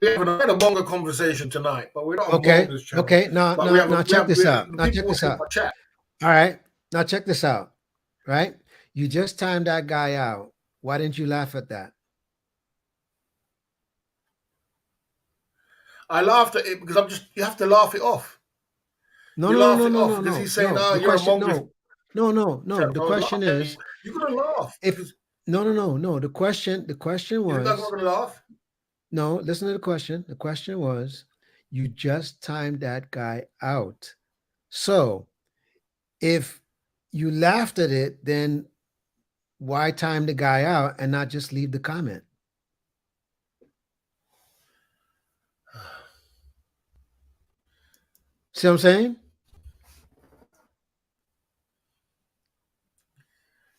We have a monger conversation tonight, but we're not a Okay. mongers channel. Okay. Now, But now, check this out. Now, check this out. Chat. All right. Now, check this out. Right. You just timed that guy out. Why didn't you laugh at that? I laughed at it because you have to laugh it off. No, you no, laugh no, it no, off no, because no. he's saying, no. "Oh, The you're question, a mongrel." no. The question is, you're gonna laugh. if no. The question You guys was, not gonna laugh. no. Listen to the question. The question was, you just timed that guy out. So, if you laughed at it, then why time the guy out and not just leave the comment? See what I'm saying?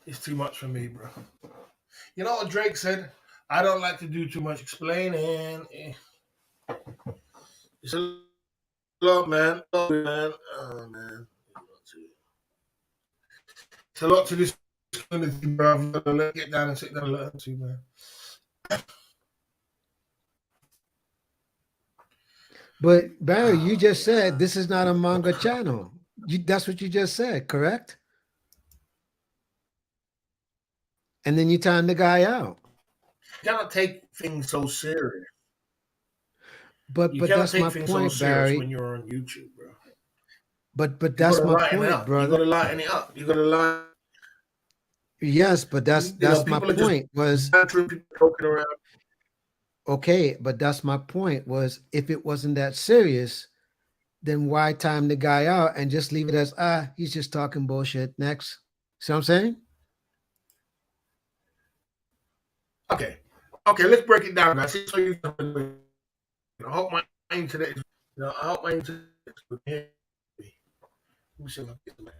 It's too much for me, bro. You know what Drake said? I don't like to do too much explaining. It's a lot, man. Oh, man. Oh, man. It's a lot to this community, bro. I've got to get down and sit down and learn to, man. But Barry, you just said this is not a manga channel. That's what you just said, correct? And then you timed the guy out. You cannot take things so serious. But You cannot that's take my things so point, serious Barry. when you're on YouTube, bro. But You that's gotta my lighten it point, up. You brother. gotta lighten it up. You gotta lighten. Yes, but that's my people are point. Was people talking around. okay, but that's my point. Was if it wasn't that serious, then why time the guy out and just leave it as he's just talking bullshit. Next, see what I'm saying? Okay, let's break it down, guys. So I hope my internet is. I hope my internet is good. Let me see if I can get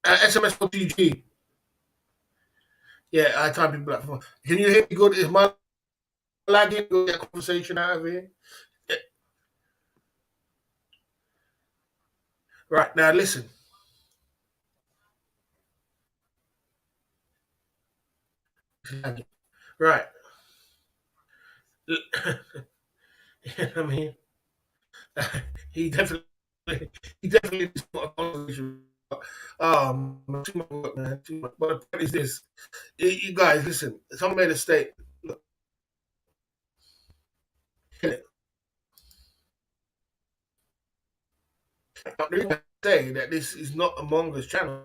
SMSOTG. Yeah, I type people up. Can you hear me good? Is my lagging? Go get conversation out of here. Yeah. Right now, listen. Right. You know what I mean? he definitely is not a conversation. Too much work, man. Too much. But the point is this: you guys, listen. Someone made a statement. Look, the reason I say that this is not Among Us channel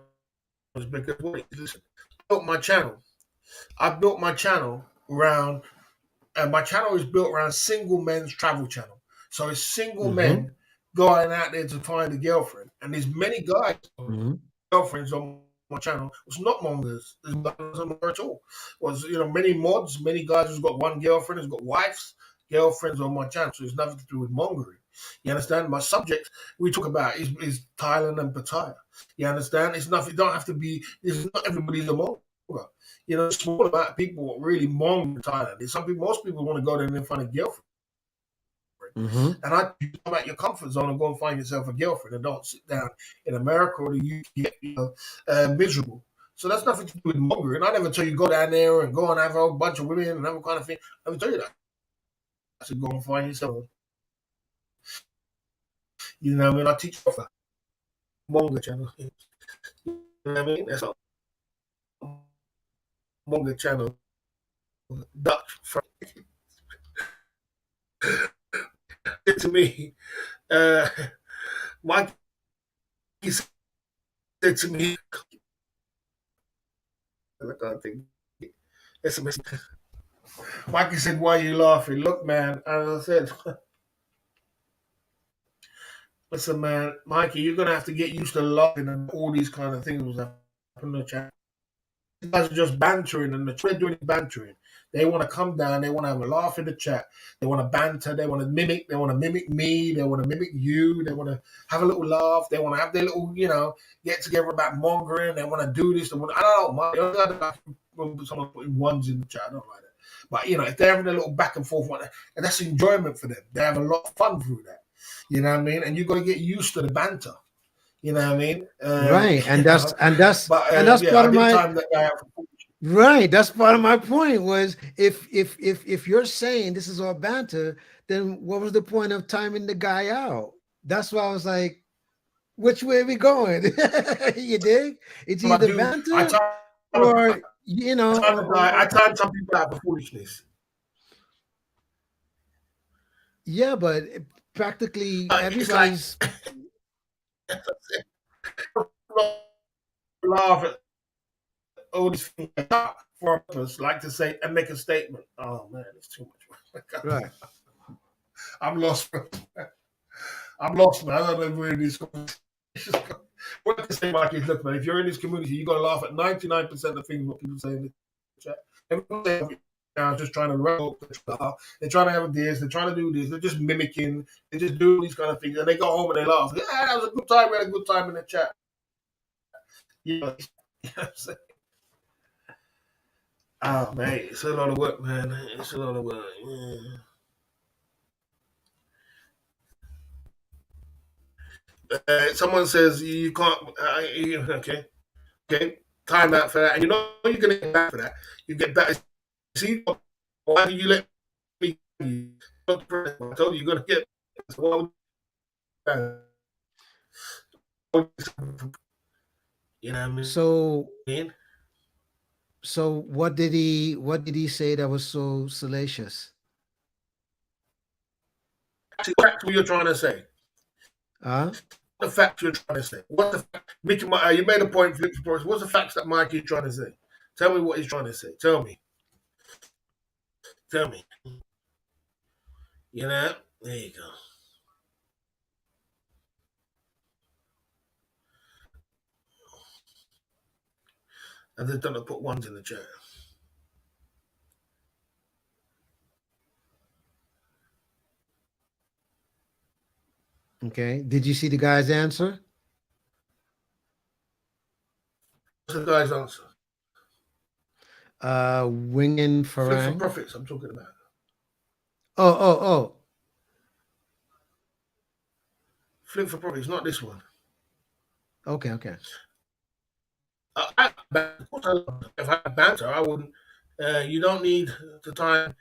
is because listen, I built my channel. I built my channel around, and my channel is built around single men's travel channel. So it's single men going out there to find a girlfriend, and there's many guys girlfriends on my channel. It's not mongers. There's nothing at all. Was many mods, many guys who's got one girlfriend, who's got wives, girlfriends on my channel. So it's nothing to do with mongering. You understand? My subject we talk about is Thailand and Pattaya. You understand? It's nothing. It don't have to be. It's not everybody's a monger. Small amount of people really mong Thailand. Most people want to go there and find a girlfriend. And I come out your comfort zone and go and find yourself a girlfriend, and don't sit down in America or the UK miserable. So that's nothing to do with mongering. I never tell you go down there and go and have a whole bunch of women and have a kind of thing. I never tell you that. I said go and find yourself. You know what I mean? I teach off a monger channel. You know what I mean? That's a monger channel. Dutch. To me, Mike said to me, I can't think. SMS. Mikey said, "Why are you laughing?" Look, man, as I said, listen, man, Mikey, you're gonna have to get used to laughing and all these kind of things was happening in the chat. You guys are just bantering, and the they're doing bantering. They want to come down. They want to have a laugh in the chat. They want to banter. They want to mimic. They want to mimic me. They want to mimic you. They want to have a little laugh. They want to have their little, get together about mongering. They want to do this. I don't know. Someone putting ones in the chat. I don't like that. But if they're having a little back and forth, and that's enjoyment for them. They have a lot of fun through that. You know what I mean? And you've got to get used to the banter. You know what I mean? Right, and that's But that's yeah, part I of did my time that guy out for right. That's part of my point. Was if you're saying this is all banter, then what was the point of timing the guy out? That's why I was like, which way are we going? You dig? It's I either do. banter or I time some people out for foolishness. yeah, but practically It's like everybody's laugh at all these things for a purpose, like to say and make a statement. Oh man, it's too much. right. I'm lost. I'm lost, man. I don't know if we're in this conversation. What I say, Mike, is look, man, if you're in this community, you got to laugh at 99% of things what people say in the chat. Everyone now just trying to run up. They're trying to have ideas. They're trying to do this. They're just mimicking. They're just doing these kind of things. And they go home and they laugh. Yeah, that was a good time. We had a good time in the chat. You know what I'm saying? Oh, man, it's a lot of work, man. It's a lot of work. Yeah. Someone says you can't. Okay. Time out for that. And you're going to get back for that. You get back. See, why do you let me? I told you you're going to get. You know what I mean? So what did he say that was so salacious? Actually, that's what you're trying to say. The fact you're trying to say. What's the fact? You made a point, Flip. What's the facts that Mike is trying to say? Tell me what he's trying to say. Tell me. You know? There you go. And they're going to put ones in the chat. Okay. Did you see the guy's answer? What's the guy's answer? Winging Farang. Flip for profits, I'm talking about. Oh. Flip for profits, not this one. Okay. If I had banter, I wouldn't. You don't need to time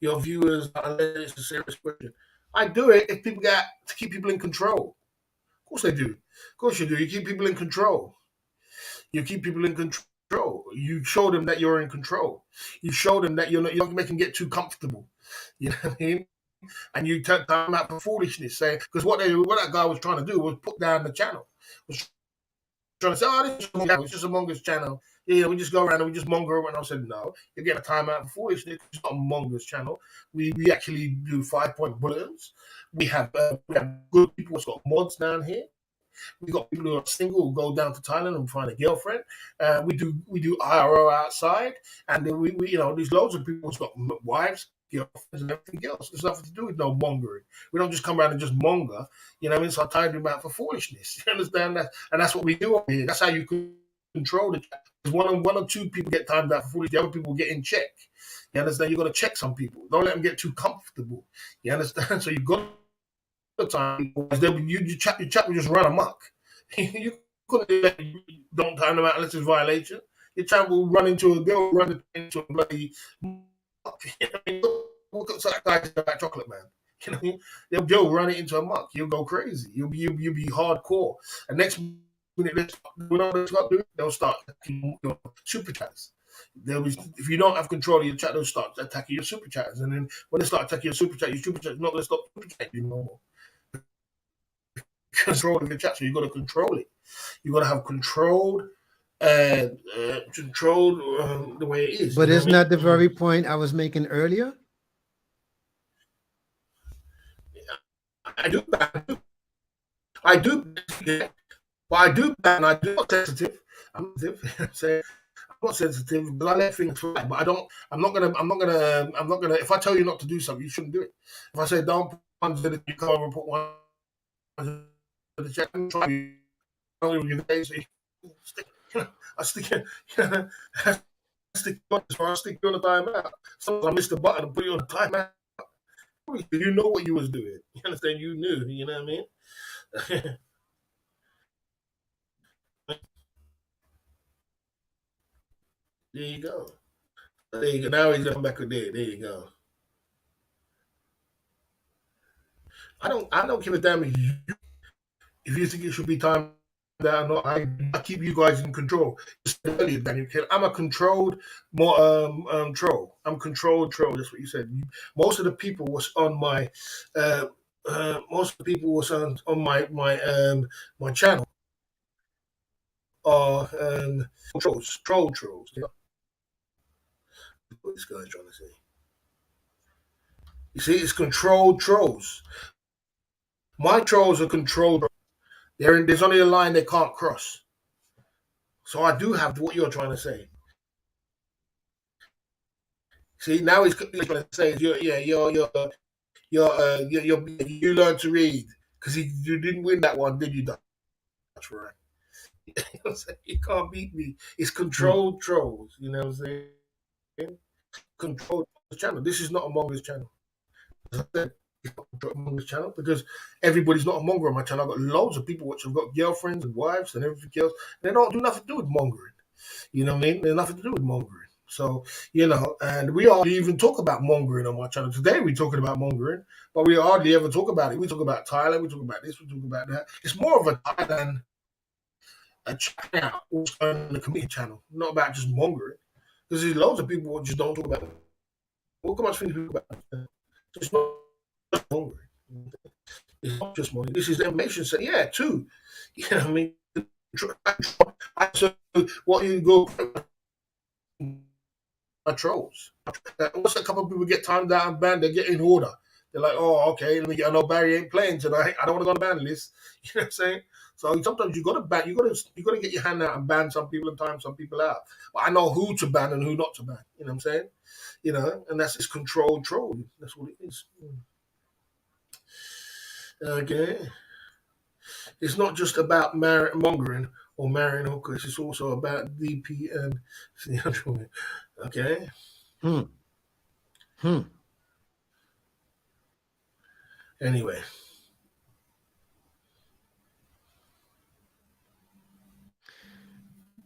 your viewers unless it's a serious question. I do it if people got to keep people in control. Of course they do. Of course you do. You keep people in control. You keep people in control. You show them that you're in control. You show them that you're not making get too comfortable. You know what I mean? And you take time out for foolishness, saying because what that guy was trying to do was put down the channel. Was trying to say, it's just a Mongo's channel. Yeah, we just go around and we just monger. And I said, no, you're getting a time out for foolishness. It's not a Mongo's channel. We actually do 5-point bulletins. We have good people who've got mods down here. We got people who are single who go down to Thailand and find a girlfriend. We do IRO outside, and then we there's loads of people who've got wives, girlfriends, and everything else. There's nothing to do with no mongering. We don't just come around and just monger. You know what I mean? So I timed him out for foolishness. You understand that? And that's what we do over here. That's how you control the chat. One or two people get timed out for foolishness. The other people get in check. You understand? You got to check some people. Don't let them get too comfortable. You understand? So you got time your chat will just run amok. You couldn't don't time them out unless it's violation. Your chat will run into a girl, run into a bloody muck. Look at that guy, chocolate man. You know what I mean? They'll run it into a muck. You'll go crazy. You'll be hardcore. And next minute, they'll start attacking your super chats. If you don't have control of your chat, they'll start attacking your super chats. And then when they start attacking your super chat is not going to stop super chatting anymore. Control of your chat, so you've got to control it. You've got to have controlled controlled the way it is. You But know what isn't I mean? that the very point I was making earlier? I do. I do. Yeah, but I do. And I do not sensitive. I'm sensitive. Say I'm not sensitive, but I let things fly. But I don't. I'm not gonna. I'm not gonna. I'm not gonna. If I tell you not to do something, you shouldn't do it. If I say don't put one to the you can't put one to the check, I'm trying to stick. I stick. I stick on this, or I stick you on the timeout. Sometimes I miss the button and put you on the timeout. You know what you was doing. You understand? You knew. You know what I mean? There you go. There you go. Now he's gonna come back with there. There you go. I don't give a damn if you think it should be timed out or not. I keep you guys in control. Just earlier, Daniel, I'm a controlled more troll. I'm controlled troll. That's what you said. Most of the people was on my most of the people was on my channel are trolls. You know what this guy's trying to say. You see, it's controlled trolls. My trolls are controlled. There's only a line they can't cross. So I do have what you're trying to say. See, now he's trying to say is you learn to read because you didn't win that one, did you? That's right. You can't beat me. It's Hmm. controlled trolls. You know what I'm saying? Controlled channel. This is not a Mongo's channel. As I said, it's not a Mongo's channel because everybody's not a Mongo on my channel. I've got loads of people which have got girlfriends and wives and everything else. They don't do nothing to do with mongering. You know what I mean? There's nothing to do with mongering. So, and we hardly even talk about mongering on my channel. Today we're talking about mongering, but we hardly ever talk about it. We talk about Thailand, we talk about this, we talk about that. It's more of a Thailand a channel, also on the community channel, not about just mongering. Because there's loads of people who just don't talk about it. Look how much things people about it. It's not just mongering. It's not just money. This is the information set. Yeah, too. You know what I mean? So what you go trolls. Once a couple of people get timed out and banned, they get in order. They're like, oh, okay, let me get. I know Barry ain't playing tonight. I don't want to go on the ban list. You know what I'm saying? So sometimes you got to ban. You got to get your hand out and ban some people and time some people out. But I know who to ban and who not to ban. You know what I'm saying? And that's it's controlled troll. That's what it is. Okay. It's not just about mongering or marrying hookers. It's also about DP and okay. Hmm. Hmm. Anyway,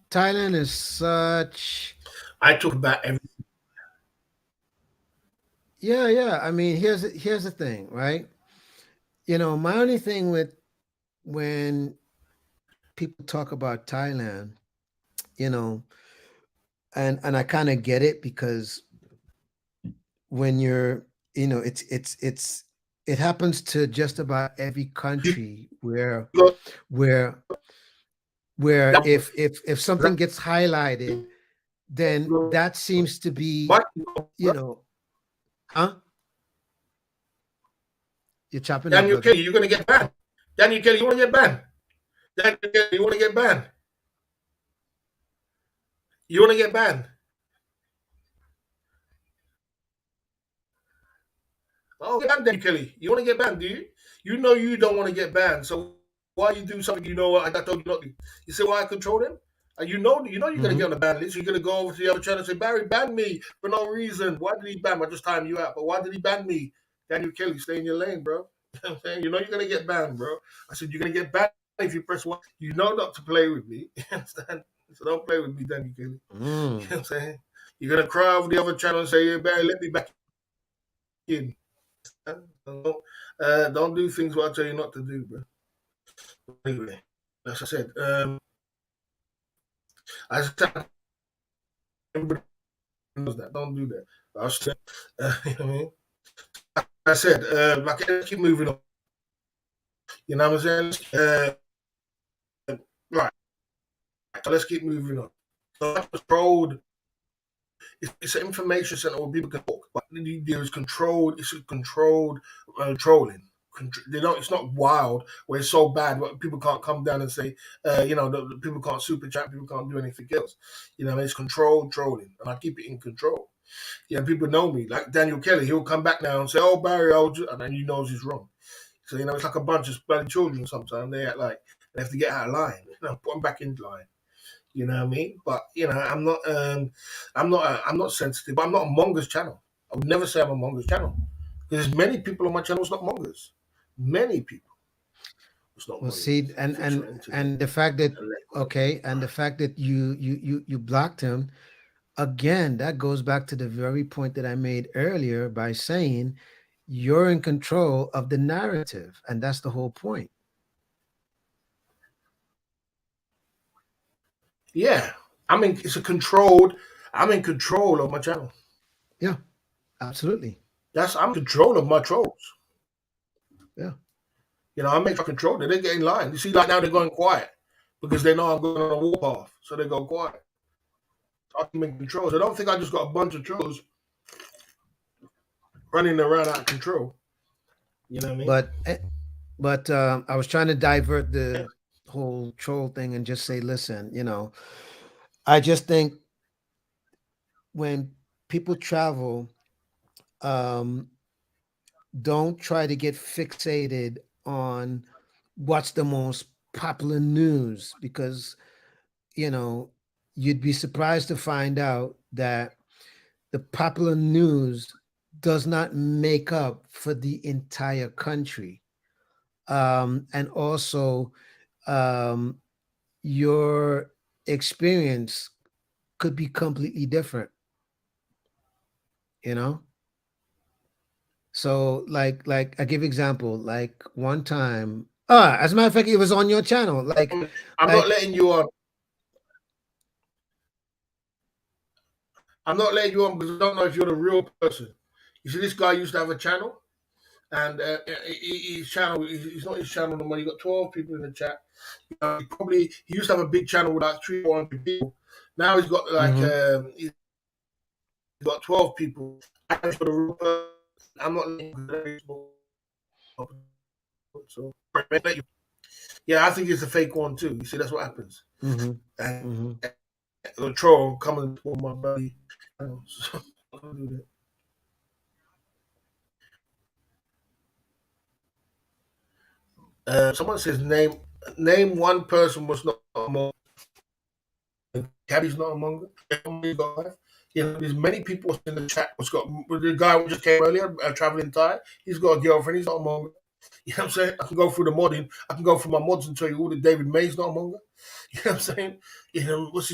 Thailand is such. I talk about everything. Yeah. I mean, here's the thing, right? My only thing with when people talk about Thailand, you know, and I kind of get it because when you're, it happens to just about every country where where if something gets highlighted, then that seems to be, you know, huh? You're chopping up, Daniel brother. Kelly, you're gonna get banned. Daniel Kelly, you wanna get banned? Daniel Kelly, you wanna get banned? You wanna get banned? Oh, get banned, Daniel Kelly. You wanna get banned, do you? You know you don't want to get banned, so why you do something you know what I told you not to? You say why I control them? And you know you're gonna get Hmm. on the ban list. You're gonna go over to the other channel and say Barry banned me for no reason. Why did he ban me? I just time you out, but why did he ban me? Daniel Kelly, stay in your lane, bro. You know what I'm saying? You know you're gonna get banned, bro. I said you're gonna get banned if you press one. You know not to play with me. You understand? So don't play with me, Daniel Kelly. You know what I'm saying? You're gonna cry over the other channel and say, yeah, Barry, let me back in. Don't do things what I tell you not to do, bro. Anyway, as I said, I said, everybody knows that. Don't do that. I said, you know what I mean? I said, let's keep moving on. You know what I'm saying? Right. So let's keep moving on. So that's controlled. It's an information center where people can talk, but there is controlled. It's a controlled trolling. They don't. It's not wild where it's so bad where people can't come down and say, the people can't super chat, people can't do anything else. It's controlled trolling, and I keep it in control. People know me, like Daniel Kelly. He'll come back now and say, "Oh, Barry, and then he knows he's wrong." So it's like a bunch of bloody children. Sometimes they act like they have to get out of line. Put them back in line. You know what I mean? But I'm not sensitive. But I'm not a mongers channel. I would never say I'm a mongers channel because there's many people on my channel who's not mongers. Many people who's not Well, mongers. see, and the fact that okay, and the fact that you blocked him again, that goes back to the very point that I made earlier by saying you're in control of the narrative, and that's the whole point. Yeah, I'm in control of my channel. Yeah, absolutely. I'm in control of my trolls. Yeah. I make sure I control them. They get in line. You see, like now they're going quiet because they know I'm going on a warpath, so they go quiet. So I'm in control. So I don't think I just got a bunch of trolls running around out of control. You know what I mean? But I was trying to divert the whole troll thing and just say, listen, I just think when people travel, don't try to get fixated on what's the most popular news, because you'd be surprised to find out that the popular news does not make up for the entire country. And also, your experience could be completely different, you know? So like I give example, like one time, as a matter of fact, it was on your channel. I'm not letting you on. I'm not letting you on because I don't know if you're the real person. You see, this guy used to have a channel, and his channel, he's not his channel no more. He got 12 people in the chat. He used to have a big channel with like 300 people. Now he's got like he's got 12 people. I'm for the real person. I'm not letting you. So yeah, I think it's a fake one too. You see, that's what happens. And the troll coming for my buddy. So, I'll do that. Someone says name one person was not among. Gabby's not among them. There's many people in the chat. The guy who just came earlier, traveling Thai. He's got a girlfriend. He's not among them. You know what I'm saying? I can go through the modding. I can go through my mods and tell you all that David May's not among them. You know what I'm saying? What's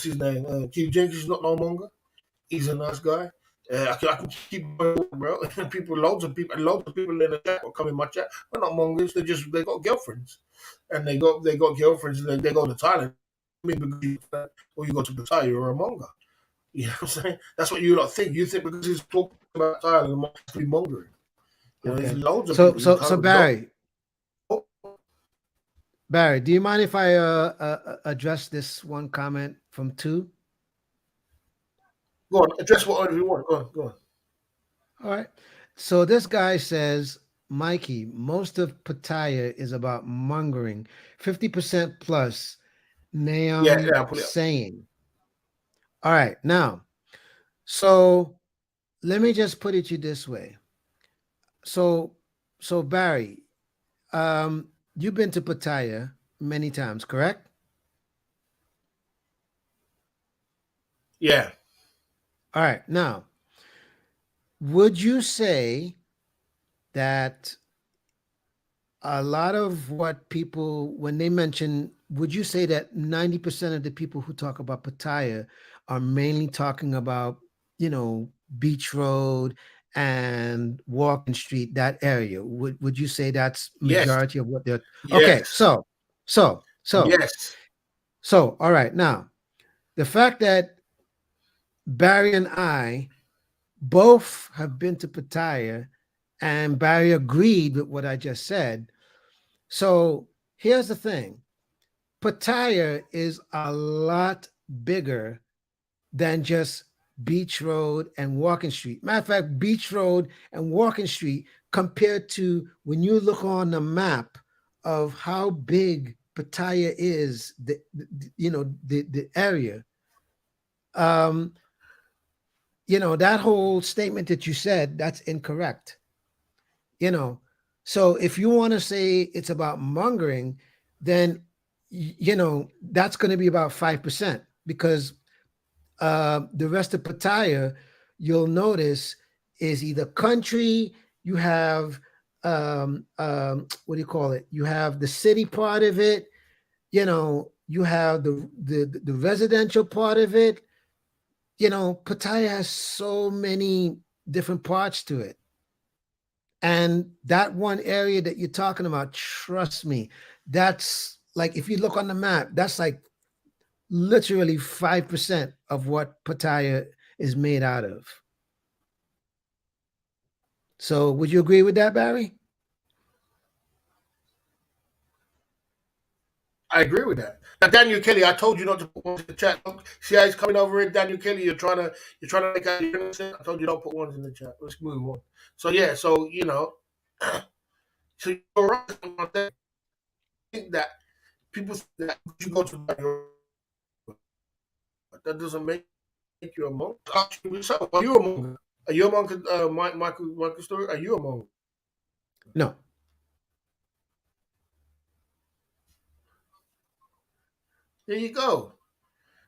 his name? Keith Jenkins is not no longer. He's a nice guy. I can keep going, bro. Loads of people in the chat will come in my chat. They're not mongers. They got girlfriends, and they got girlfriends. And they go to Thailand. Or you go to Pattaya, you're a monger. You know what I'm saying? That's what you lot think. You think because he's talking about Thailand, it must be mongering. There's loads of people. So Barry, do you mind if I address this one comment from 2? Go on, address whatever you want. Go on. All right. So this guy says, Mikey, most of Pattaya is about mongering. 50% plus. Naam saying. All right. Now, so let me just put it you this way. So Barry, you've been to Pattaya many times, correct? Yeah. All right. Now, would you say that a lot of what people, when they mention, would you say that 90% of the people who talk about Pattaya are mainly talking about, Beach Road and Walking Street, that area? Would you say that's majority of what they're okay? So yes. So all right, now the fact that Barry and I both have been to Pattaya, and Barry agreed with what I just said. So here's the thing. Pattaya is a lot bigger than just Beach Road and Walking Street. Matter of fact, Beach Road and Walking Street, compared to when you look on the map of how big Pattaya is, the area, um, that whole statement that you said, that's incorrect. you know so if you want to say it's about mongering, then that's going to be about 5%, because the rest of Pattaya, you'll notice, is either country. You have what do you call it? You have the city part of it. You have the residential part of it. Pattaya has so many different parts to it. And that one area that you're talking about, trust me, that's like, if you look on the map, that's like literally 5% of what Pattaya is made out of. So would you agree with that, Barry? I agree with that. Now, Daniel Kelly, I told you not to put ones in the chat. See how he's coming over it, Daniel Kelly. You're trying to make out you're innocent. I told you don't put ones in the chat. Let's move on. So yeah, so so you're right. I think that people think that you go to that doesn't make you a monk. Ask yourself, are you a monk? Are you a monk? Michael Story, are you a monk? No. There you go.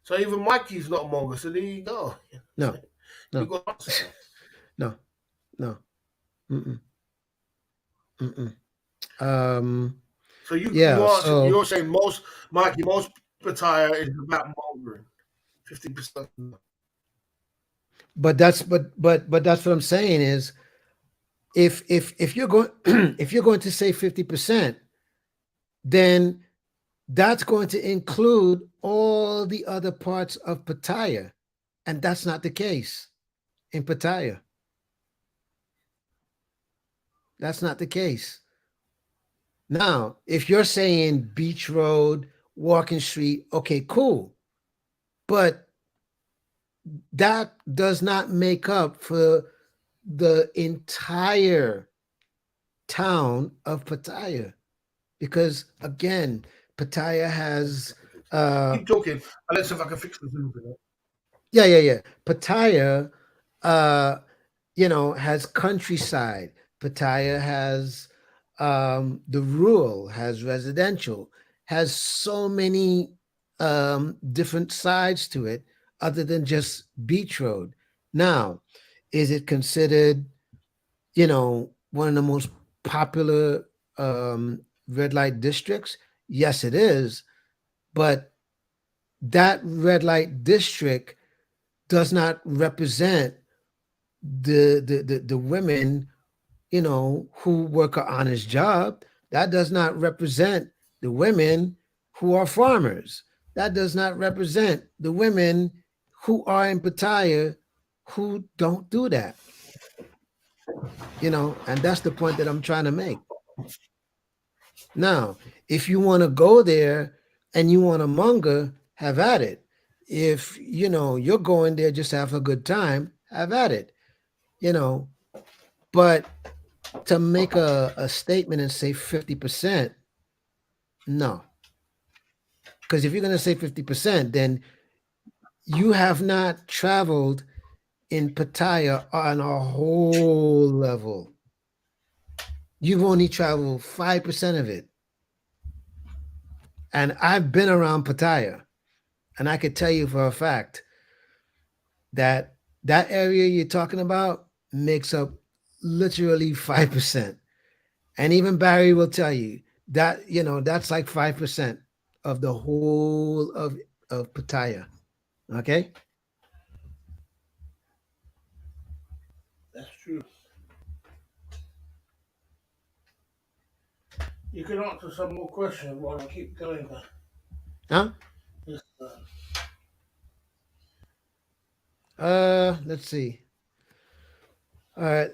So even Mikey's not a monk. So there you go. No. You No. got No. No. Mm-mm. Mm-mm. Um. So you Yeah. answered. So, You're saying Mikey, most Pattaya is about mongering. 50%. but that's what I'm saying is, if you're going if you're going to say 50%, then that's going to include all the other parts of Pattaya, and that's not the case in Pattaya. That's not the case. Now, if you're saying Beach Road, Walking Street, okay, cool, but that does not make up for the entire town of Pattaya, because again, Pattaya has Keep talking. Let's see if I can fix this a little bit. yeah. Pattaya has countryside. Pattaya has the rural, has residential, has so many different sides to it other than just Beach Road. Now, is it considered, one of the most popular red light districts? Yes, it is. But that red light district does not represent the women, who work an honest job. That does not represent the women who are farmers. That does not represent the women who are in Pattaya who don't do that. And that's the point that I'm trying to make. Now, if you want to go there and you want to monger, have at it. If you're going there just to have a good time, have at it. But to make a statement and say 50%, no. Because if you're going to say 50%, then you have not traveled in Pattaya on a whole level. You've only traveled 5% of it. And I've been around Pattaya, and I could tell you for a fact that that area you're talking about makes up literally 5%. And even Barry will tell you that, that's like 5% of the whole of Pattaya. Okay? That's true. You can answer some more questions while I keep going. Huh? Yes, Let's see. All right.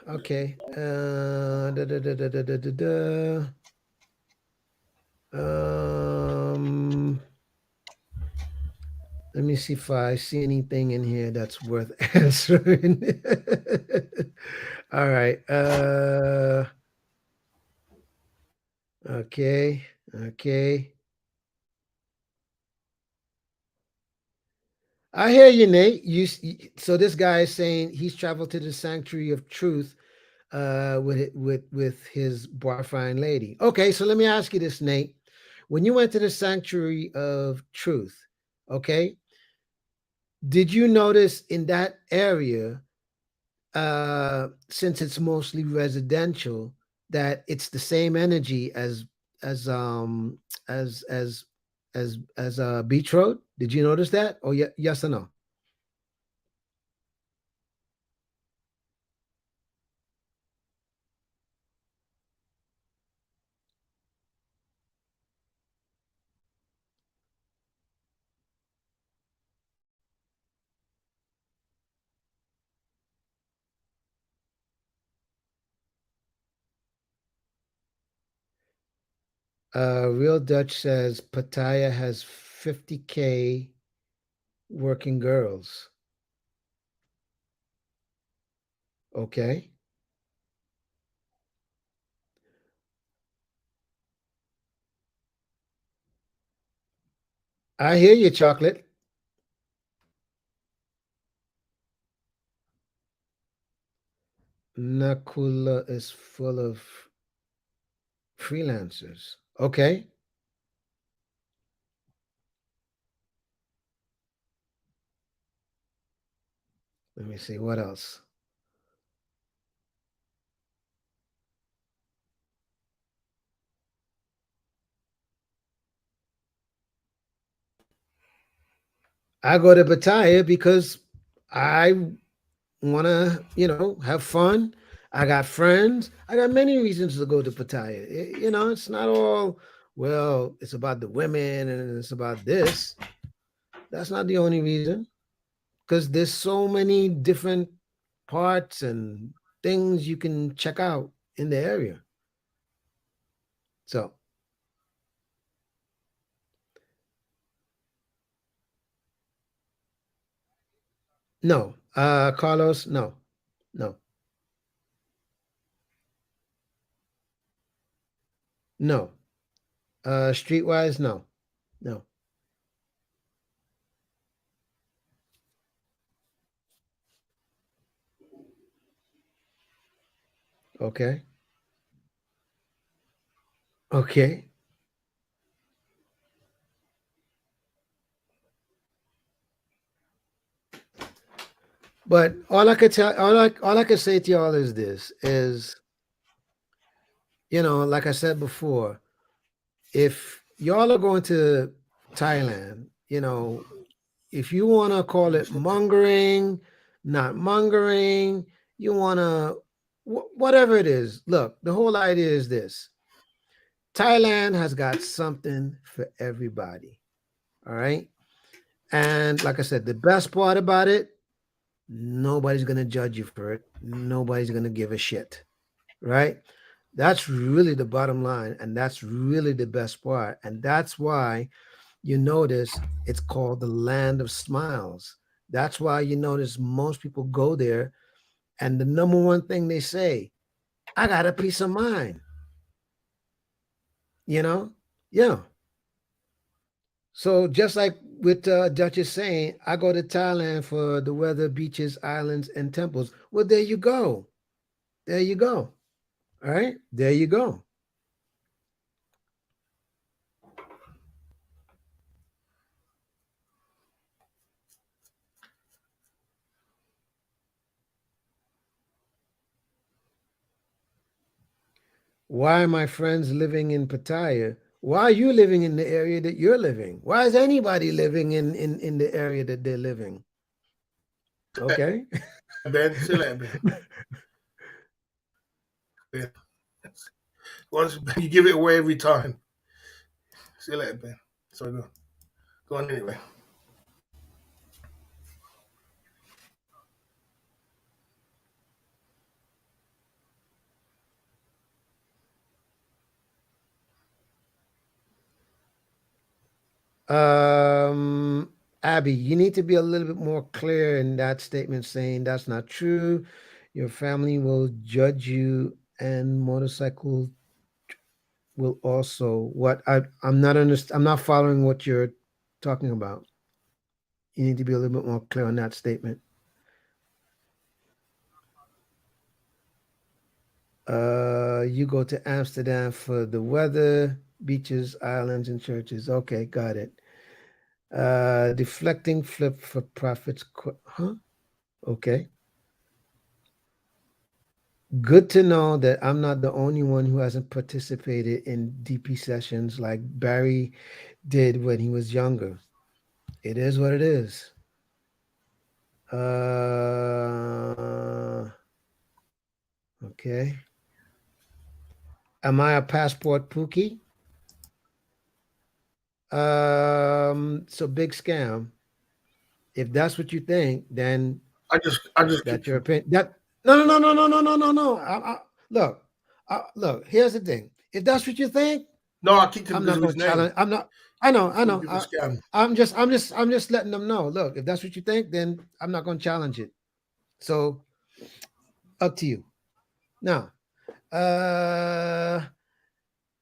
Okay. Da, da, da, da, da, da, da, da. Let me see if I see anything in here that's worth answering. All right. Okay. Okay. I hear you, Nate. So this guy is saying he's traveled to the sanctuary of truth with his boyfriend lady. Okay, so let me ask you this, Nate. When you went to the sanctuary of truth, okay, did you notice in that area, since it's mostly residential, that it's the same energy as um as as as Beach Road? Did you notice that? Or yes or no? Real Dutch says Pattaya has 50K working girls. Okay. I hear you, Chocolate. Nakula is full of freelancers. Okay. Let me see what else. I go to Pattaya because I want to, have fun. I got friends. I got many reasons to go to Pattaya. It's not all, well, it's about the women and it's about this. That's not the only reason because there's so many different parts and things you can check out in the area. So, no, Carlos, no, no, no. Streetwise, no, no. Okay, okay. But all I could say to y'all is this: is like I said before, if y'all are going to Thailand, if you want to call it mongering, not mongering, you want to whatever it is. Look, the whole idea is this: Thailand has got something for everybody. All right. And like I said, the best part about it, nobody's going to judge you for it. Nobody's going to give a shit. Right. That's really the bottom line. And that's really the best part. And that's why you notice it's called the land of smiles. That's why you notice most people go there. And the number one thing they say, I got a peace of mind. You know? Yeah. So just like with Dutch is saying, I go to Thailand for the weather, beaches, islands, and temples. Well, there you go. There you go. All right. There you go. Why are my friends living in Pattaya? Why are you living in the area that you're living? Why is anybody living in the area that they're living? Okay. Ben, say that, Ben. Ben. Once you give it away every time. Say that, Ben. So go on anyway. Abby, you need to be a little bit more clear in that statement saying that's not true. Your family will judge you and motorcycle will also what I'm not following what you're talking about. You need to be a little bit more clear on that statement. You go to Amsterdam for the weather, beaches, islands, and churches. Okay, got it. Deflecting flip for profits. Huh? Okay. Good to know that I'm not the only one who hasn't participated in DP sessions like Barry did when he was younger. It is what it is. Okay. Am I a passport pookie? So big scam. If that's what you think, then I just that's kicked your him. opinion. That no. Look, look. Here's the thing. If that's what you think, No, I kicked him I'm because not of going his to name. challenge. I'm not. I Called know. you a scam. I'm just letting them know. Look, if that's what you think, then I'm not going to challenge it. So up to you. Now, uh,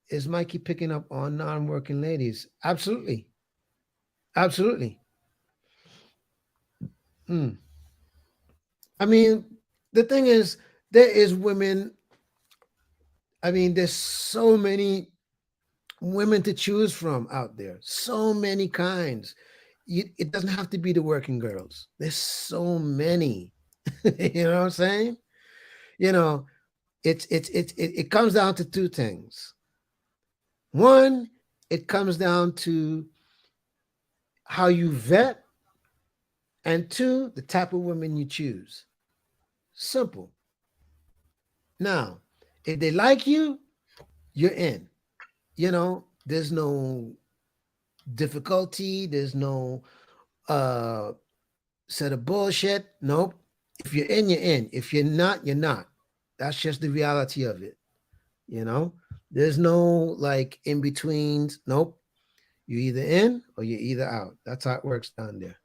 is Mikey picking up on non-working ladies? Absolutely, absolutely. Hmm. I mean, the thing is, there is women. I mean, there's so many women to choose from out there. So many kinds. It doesn't have to be the working girls. There's so many. You know what I'm saying? You know, it comes down to two things. One, it comes down to how you vet, and two, the type of women you choose. Simple. Now, if they like you, you're in. You know, there's no difficulty. There's no uh set of bullshit. Nope. If you're in, you're in. If you're not, you're not. That's just the reality of it. You know, there's no like in betweens. Nope. You're either in or you're either out. That's how it works down there.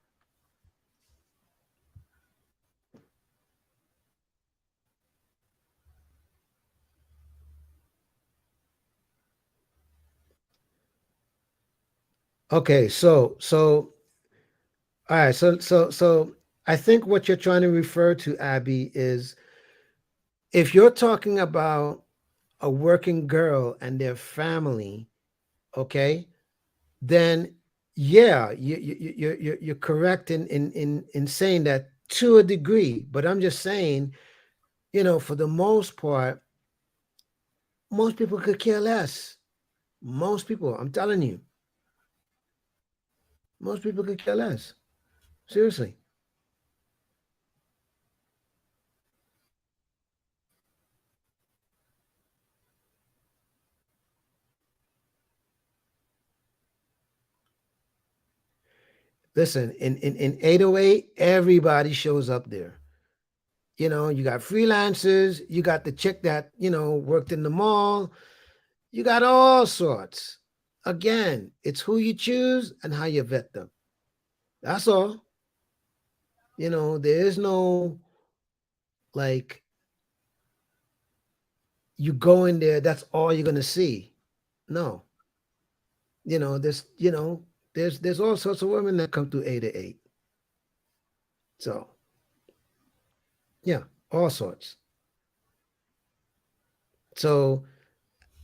Okay, all right, so I think what you're trying to refer to, Abby, is if you're talking about a working girl and their family, okay, then yeah, you're correct in saying that to a degree. But I'm just saying, you know, for the most part, most people could care less. Most people, I'm telling you, most people could care less. Seriously. Listen, in 808, everybody shows up there. You know, you got freelancers, you got the chick that, you know, worked in the mall, you got all sorts. Again, it's who you choose and how you vet them. That's all. You know, there is no like you go in there, that's all you're gonna see. No. There's all sorts of women that come through 8 to 8. So yeah, all sorts. So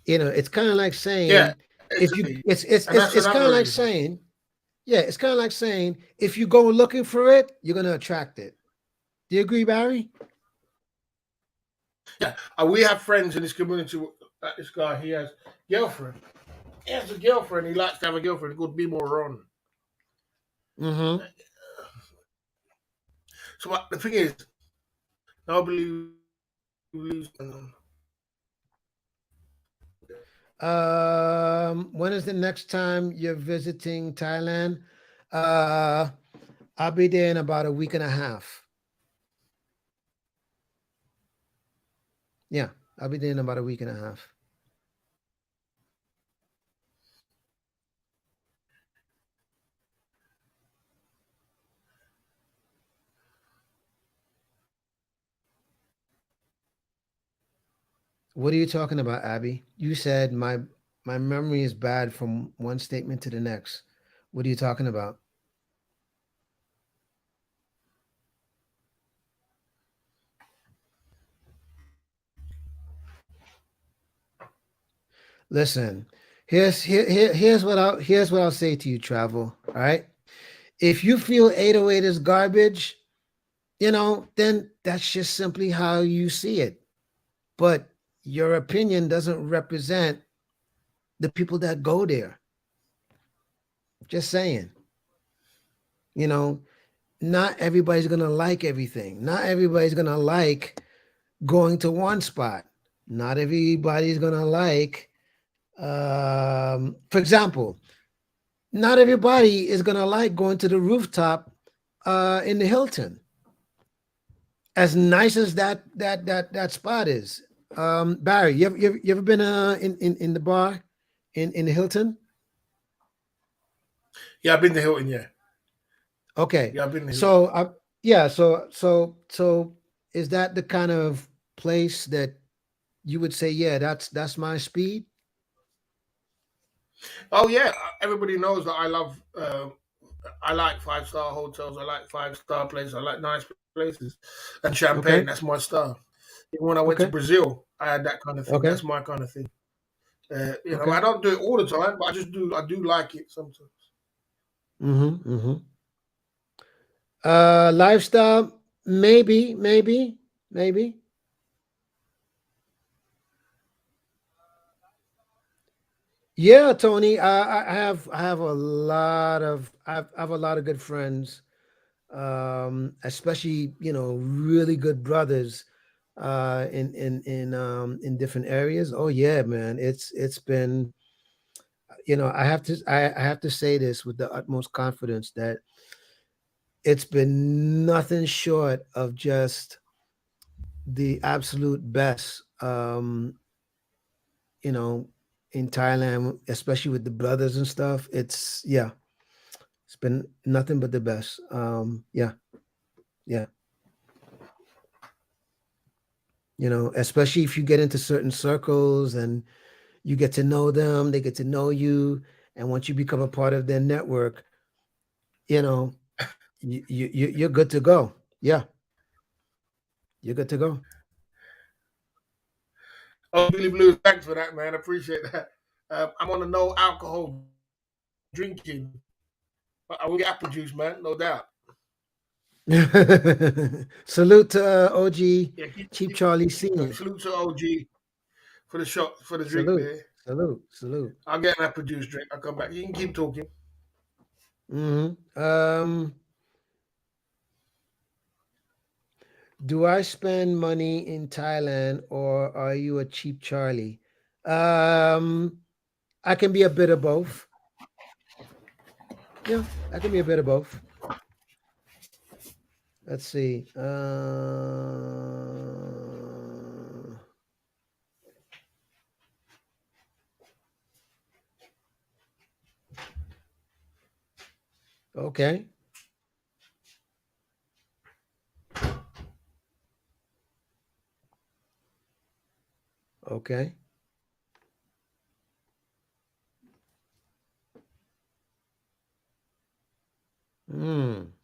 it's kind of like Yeah, saying if you exactly. And that's it's kind of another like reason. saying yeah, it's kind of like saying if you go looking for it, you're gonna attract it. Do you agree, Barry? Yeah, we have friends in this community. Like this guy, he has girlfriend. He has a girlfriend. He likes to have a girlfriend. He could be more on. Mm-hmm. So the thing is, nobody believes. When is the next time you're visiting Thailand? Uh, I'll be there in about a week and a half. Yeah, I'll be there in about a week and a half. What are you talking about, Abby? You said my memory is bad from one statement to the next. What are you talking about? Listen, here's what I'll say to you, travel. All right. If you feel 808 is garbage, then that's just simply how you see it. But your opinion doesn't represent the people that go there. Just saying. You know, not everybody's gonna like everything. Not everybody's gonna like going to one spot. Not everybody's gonna like, for example, not everybody is gonna like going to the rooftop in the Hilton. As nice as that spot is, Barry, you ever been in the bar in the Hilton? Yeah, I've been to Hilton. Yeah, Okay, yeah, I've been to Hilton. so yeah, so is that the kind of place that you would say, yeah, that's my speed? Oh yeah, everybody knows that I love. I like 5-star hotels. I like 5-star places. I like nice places, and champagne. Okay, That's my style. Even when I went to okay, Brazil, I had that kind of thing. okay, That's my kind of thing. okay. I don't do it all the time, but I just do. I do like it sometimes. Mm-hmm. Lifestyle, maybe. Yeah, Tony. I have a lot of I have a lot of good friends, especially really good brothers, in different areas. Oh yeah, man. It's been, I have to say this with the utmost confidence that it's been nothing short of just the absolute best. You know, in Thailand, especially with the brothers and stuff. It's been nothing but the best. Yeah, yeah. Especially if you get into certain circles and you get to know them, they get to know you, and once you become a part of their network, you know, you're good to go. Yeah, you're good to go. Oh, Billy Blue, thanks for that, man. I appreciate that. I'm on a no alcohol drinking. I will get apple juice, man, no doubt. Salute to OG Yeah, Cheap Charlie Senior. salute to OG for the shot for the drink Salute, there. salute. I'll get an apple juice drink. I'll come back. You can keep talking. Um, do I spend money in Thailand or are you a cheap Charlie? Um, I can be a bit of both. Yeah, I can be a bit of both. Let's see. Okay, okay.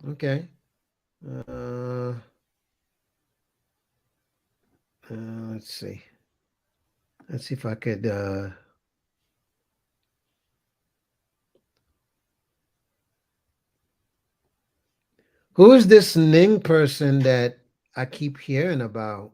Okay. Uh, let's see. Let's see if I could. Who is this Ning person that I keep hearing about?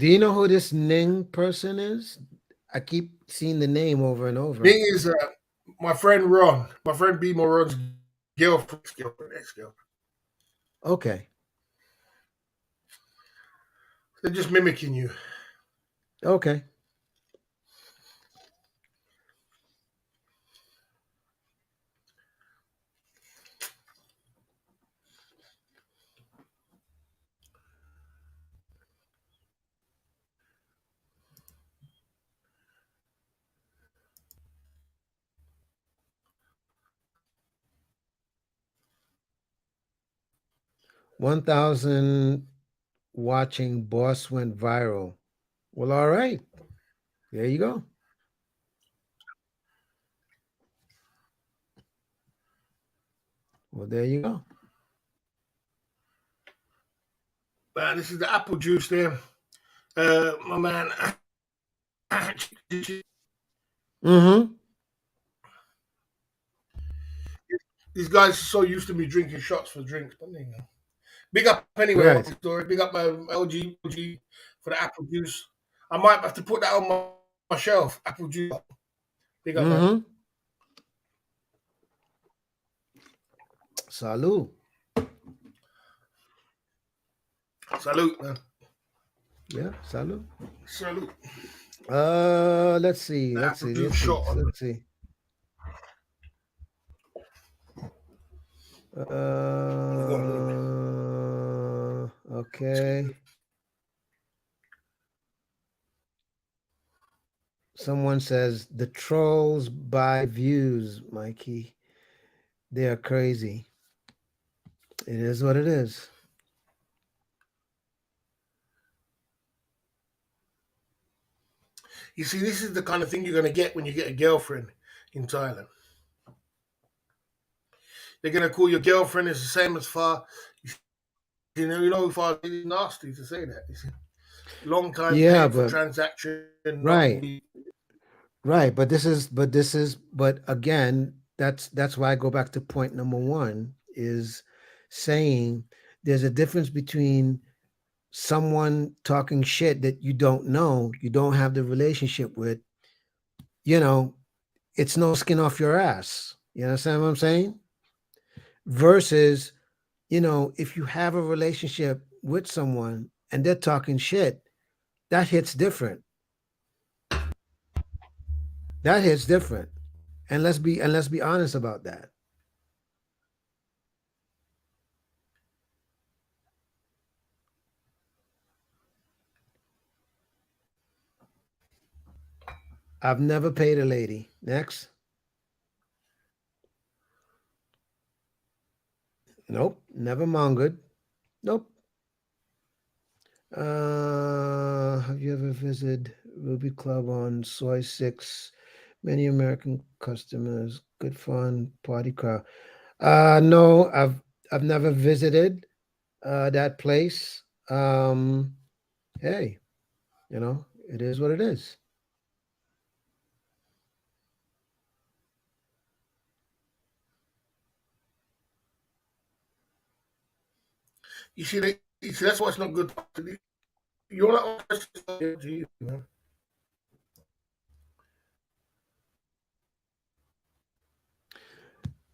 Do you know who this Ning person is? I keep seeing the name over and over. Thing is, my friend Ron, my friend B Ron's girlfriend, ex-girlfriend. Okay, They're just mimicking you. okay, 1,000 watching boss went viral. Well, all right. There you go. Well, there you go. Man, this is the apple juice there. My man. Mm-hmm. These guys are so used to me drinking shots for drinks, but you know. Big up anyway, Right. Optic Story. Big up LG for the apple juice. I might have to put that on my shelf. Apple juice. Big up, man. Mm-hmm. Salud. Salute, man. Yeah, salud. Salute. Let's see. The Let's apple see. juice Let's see. shot on. Let's see. Okay. Someone says the trolls buy views, Mikey. They are crazy. It is what it is. You see, this is the kind of thing you're going to get when you get a girlfriend in Thailand. They're going to call your girlfriend is the same as far. You know, far it's nasty to say that. You see. Long time Yeah, paying for but transaction, not right, really. but again, that's why I go back to point number one is saying there's a difference between someone talking shit that you don't know, you don't have the relationship with, you know, it's no skin off your ass. You understand what I'm saying? Versus, if you have a relationship with someone and they're talking shit, that hits different. That hits different. And let's be honest about that. I've never paid a lady. Next. Nope. Never mongered. Nope. Have you ever visited Ruby Club on Soy 6? Many American customers, good fun, party crowd. No, I've never visited that place. Hey, it is what it is. You see, that's why it's not good. You're not man.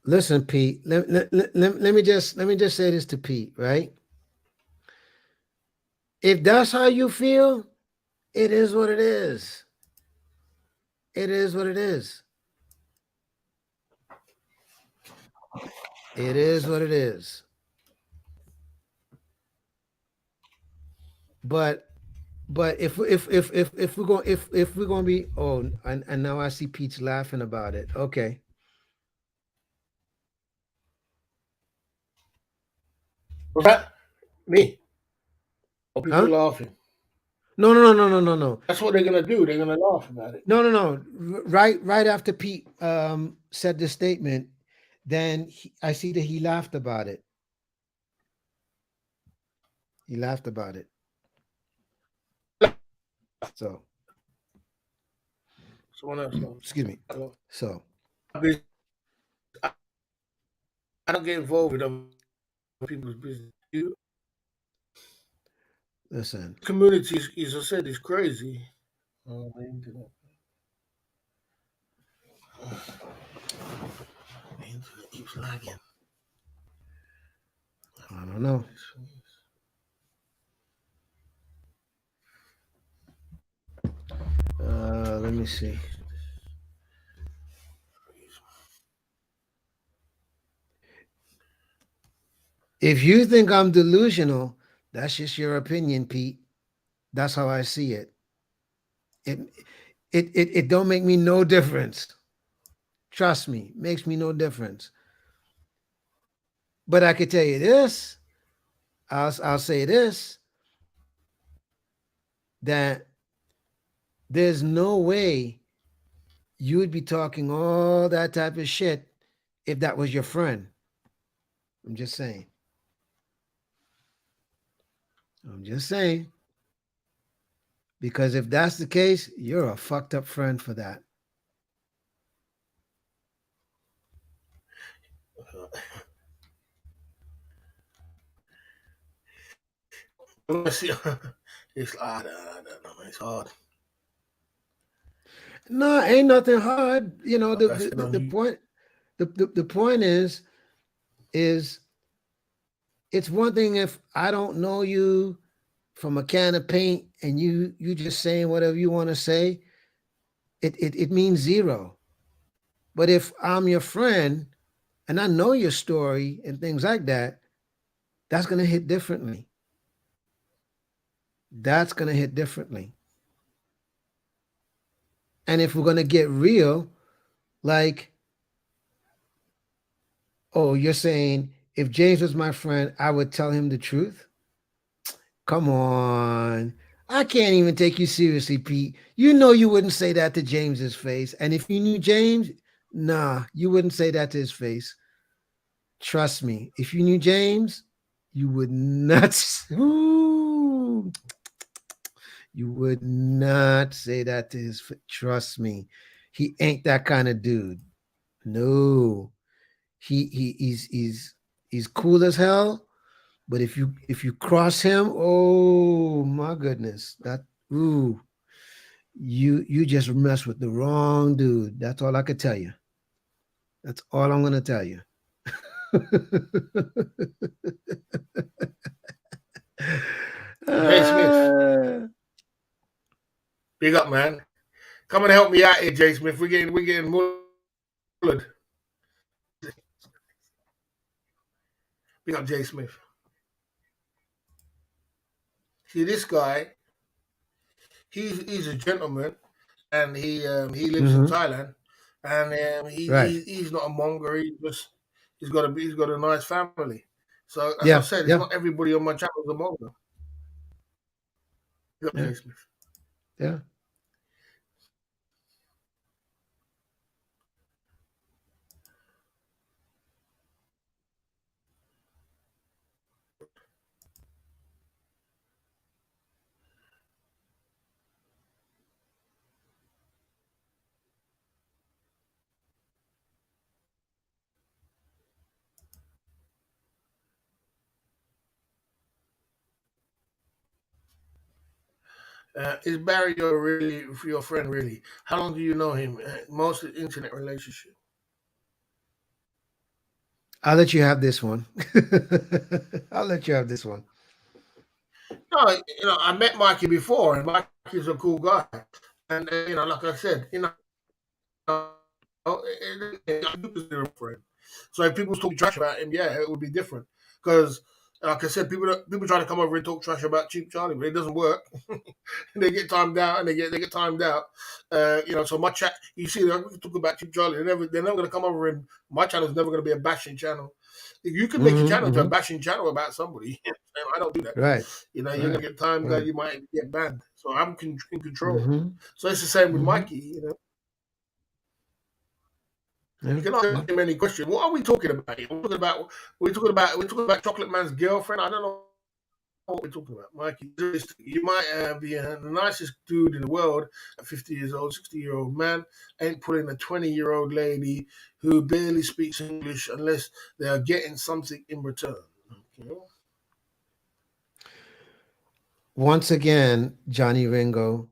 Listen, Pete. Let me just say this to Pete, right? If that's how you feel, it is what it is. It is what it is. It is what it is. But if we're going if we're going to be and now I see Pete's laughing about it. Okay. What's that? Me. Or people Huh? laughing. No. That's what they're gonna do. They're gonna laugh about it. No. Right after Pete said the statement, then I see that he laughed about it. He laughed about it. So, Someone else laughs. excuse me. I laugh. So, I don't get involved with other people's business. listen. Community, as I said, is crazy. Oh, the internet. The internet keeps lagging. I don't know. Let me see. If you think I'm delusional, that's just your opinion, Pete. That's how I see it. It it don't make me no difference. Trust me, makes me no difference. But I could tell you this: I'll say this, that there's no way you would be talking all that type of shit if that was your friend. I'm just saying. I'm just saying. Because if that's the case, you're a fucked up friend for that. It's I don't know, man. It's hard. No, ain't nothing hard. You know, Like I said the on you, point the point is it's one thing if I don't know you from a can of paint and you just saying whatever you want to say, it means zero. But if I'm your friend and I know your story and things like that, that's gonna hit differently. That's gonna hit differently. And if we're gonna get real, like, oh, you're saying if James was my friend, I would tell him the truth. Come on. I can't even take you seriously, Pete. You know you wouldn't say that to James's face. And if you knew James, nah, you wouldn't say that to his face. Trust me. If you knew James, you would not. Ooh, you would not say that to his face. Trust me. He ain't that kind of dude. No. He's cool as hell. But if you cross him, oh my goodness, that ooh, you just mess with the wrong dude. That's all I could tell you. That's all I'm gonna tell you. Jay Smith. Uh, Big up, man. Come and help me out here, Jay Smith. We're getting mullered. Big up, Jay Smith. See this guy. He's a gentleman, and he lives in mhm, Thailand, and right. he's not a monger. He's got a nice family. So as I Yeah. said, it's Yeah. not everybody on my channel is a monger. Big up, Yeah. Jay Smith. Yeah. Is Barry your friend? Really? How long do you know him? Mostly internet relationship. I'll let you have this one. I'll let you have this one. No, I met Mikey before, and Mikey's a cool guy. And like I said, I do consider him a friend. So if people talk trash about him, yeah, it would be different. Because, like I said, people try to come over and talk trash about Cheap Charlie, but it doesn't work. They get timed out, and they get timed out. So my chat, you see, we talk about Cheap Charlie. They're never going to come over, and my channel is never going to be a bashing channel. You can make your Hmm. channel to a Hmm. bashing channel about somebody. I don't do that. Right. You're gonna Right. get timed that Right. you might get banned. So I'm in control. Hmm. So it's the same with Hmm. Mikey. Yeah. You can ask Yeah. him any question. What are we talking about here? We're talking about Chocolate Man's girlfriend. I don't know what we're talking about, Mikey. You might be the nicest dude in the world, a 50 years old, 60-year-old man, ain't putting a 20-year-old lady who barely speaks English unless they are getting something in return. You know? Once again, Johnny Ringo,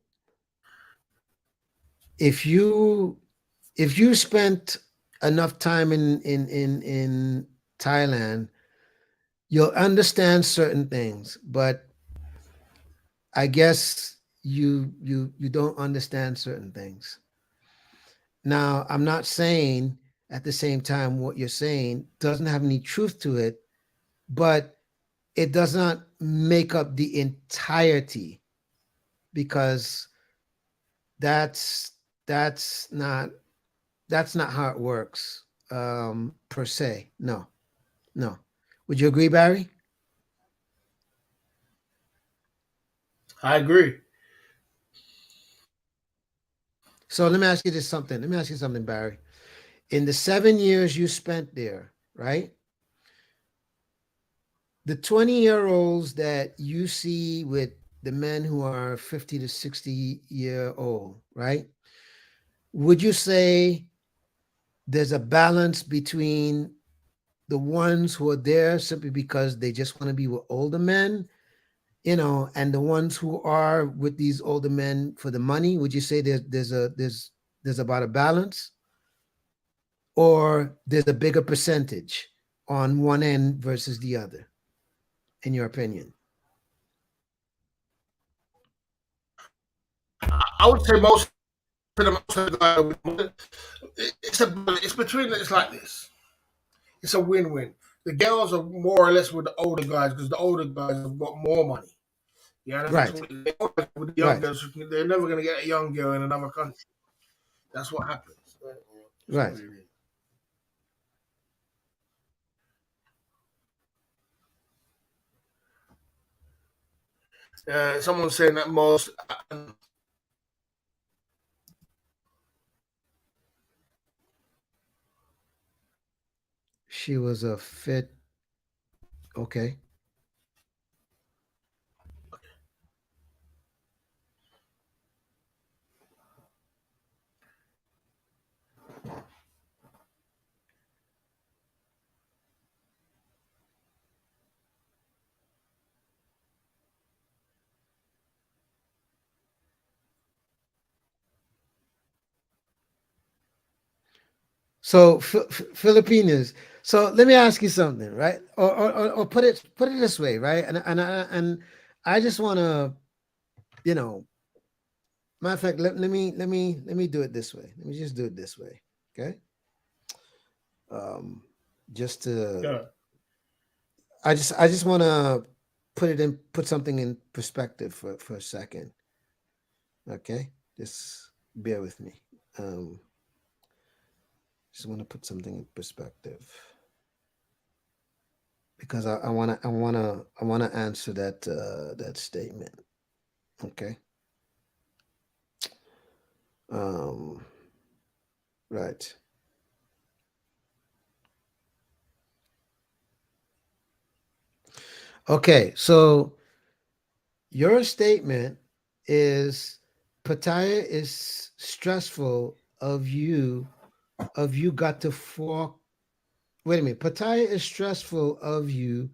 if you if you spent enough time in Thailand, you'll understand certain things. But I guess you don't understand certain things. Now, I'm not saying at the same time what you're saying doesn't have any truth to it, but it does not make up the entirety because that's that's not that's not how it works per se. No, no. Would you agree, Barry? I agree. So let me ask you this something. Let me ask you something, Barry. In the 7 years you spent there, right? The 20-year-olds that you see with the men who are 50 to 60-year old, right? Would you say there's a balance between the ones who are there simply because they just want to be with older men, and the ones who are with these older men for the money? Would you say there's about a balance, or there's a bigger percentage on one end versus the other, in your opinion? I would say most of the guys. It's between. It's like this. It's a win-win. The girls are more or less with the older guys because the older guys have got more money. Yeah, that's Right, what with the young right, girls. They're never going to get a young girl in another country. That's what happens. That's what right. it is. Someone's saying that most. She was a fit. Okay. So Filipinos. So let me ask you something, right? Or put it this way, right? And I just want to, you know, matter of fact, let me do it this way. Let me just do it this way, okay? Um, just to, Yeah. I just want to put something in perspective for a second, okay? Just bear with me. Um, just want to put something in perspective because I wanna answer that statement. Okay. Um, right. Okay. So your statement is Pattaya is stressful of you got to fork. Wait a minute. Pattaya is stressful of you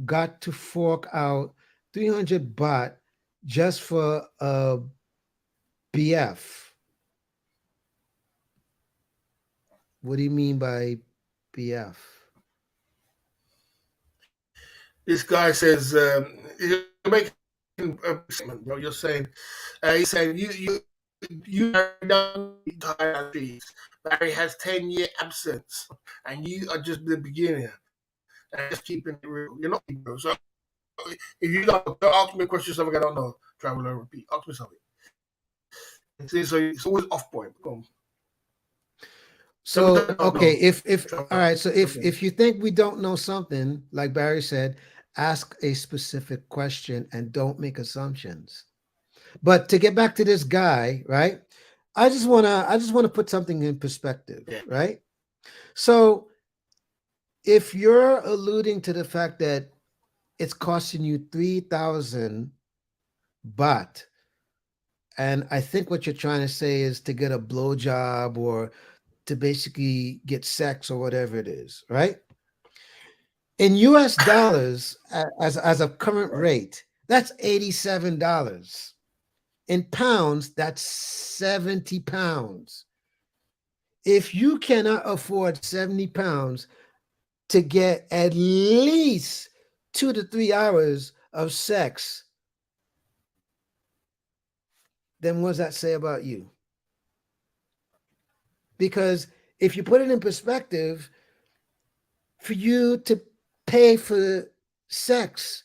got to fork out 300 baht just for a BF. What do you mean by BF? This guy says you're making a statement, bro. You're saying he's saying you down Thailand trees. Barry has 10-year absence, and you are just the beginner and just keeping it real. You're not, bro. So if you don't ask me a question, something I don't know, travel and repeat. Ask me something. See, so it's always off point. Come on. Tell me So that I don't okay, know. if all Travel. right, so if Okay. if you think we don't know something, like Barry said, ask a specific question and don't make assumptions. But to get back to this guy, right? I just wanna put something in perspective, Yeah. right? So if you're alluding to the fact that it's costing you 3,000 baht, and I think what you're trying to say is to get a blowjob or to basically get sex or whatever it is, right? In US dollars, as a current Right. rate, that's $87. In pounds, that's 70 pounds. If you cannot afford 70 pounds to get at least 2 to 3 hours of sex, then what does that say about you? Because if you put it in perspective, for you to pay for sex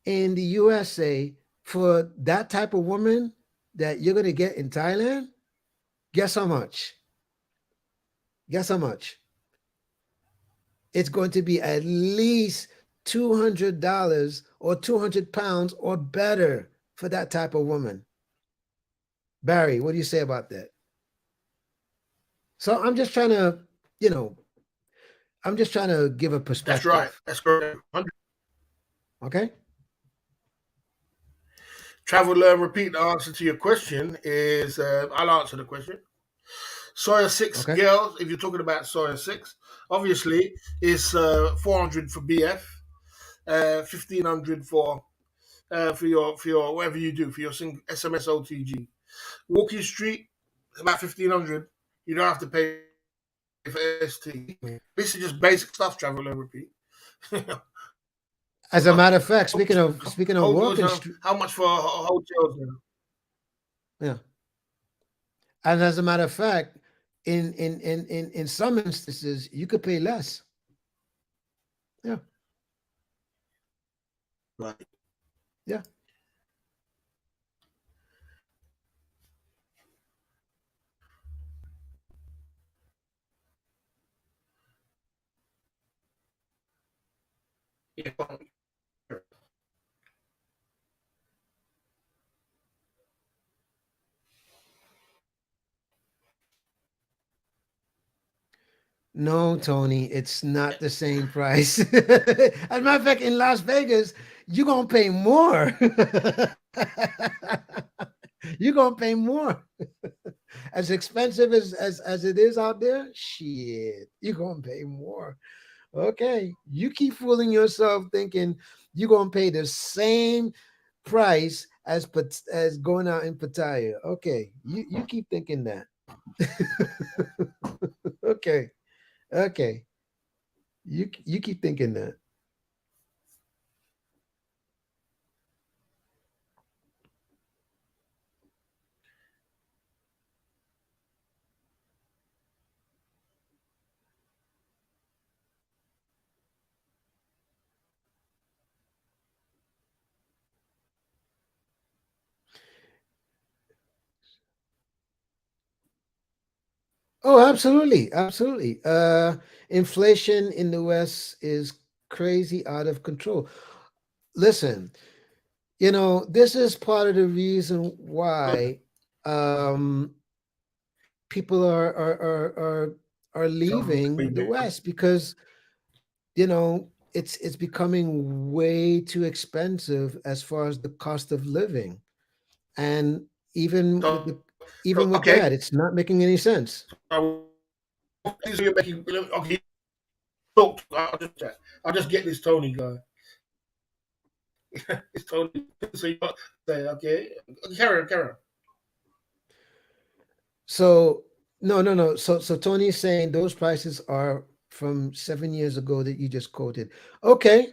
in the USA for that type of woman that you're going to get in Thailand, guess how much? Guess how much? It's going to be at least $200 or 200 pounds or better. for that type of woman. Barry, what do you say about that? So I'm just trying to, you know, I'm just trying to give a That's right. perspective. That's correct. Okay. Travel, learn, repeat. The answer to your question is I'll answer the question. Soya 6 Okay. girls, if you're talking about Soya 6, obviously it's 400 for BF, 1500 for your whatever you do, for your SMSOTG. Walking Street, about 1500. You don't have to pay for ST. This is just basic stuff, travel and repeat. As a matter of fact, speaking of walking Hotels, street, how much for hotels? yeah. And as a matter of fact, in some instances, you could pay less. Yeah. Right. Yeah. Yeah. No, Tony, it's not the same price. As a matter of fact, in Las Vegas, you're gonna pay more. You're gonna pay more. As expensive as it is out there, shit, you're gonna pay more. Okay. You keep fooling yourself thinking you're gonna pay the same price as going out in Pattaya. Okay. You keep thinking that. Okay. Okay. You keep thinking that. Oh, absolutely, absolutely. Inflation in the West is crazy out of control. Listen, this is part of the reason why um, people are leaving the West because it's becoming way too expensive as far as the cost of living, and even with So, the even with okay. that, it's not making any sense. So you're making okay. Talk. I'll just get this Tony guy. It's Tony. So you say okay. Carry on. So no, no, no. So Tony's saying those prices are from 7 years ago that you just quoted. Okay.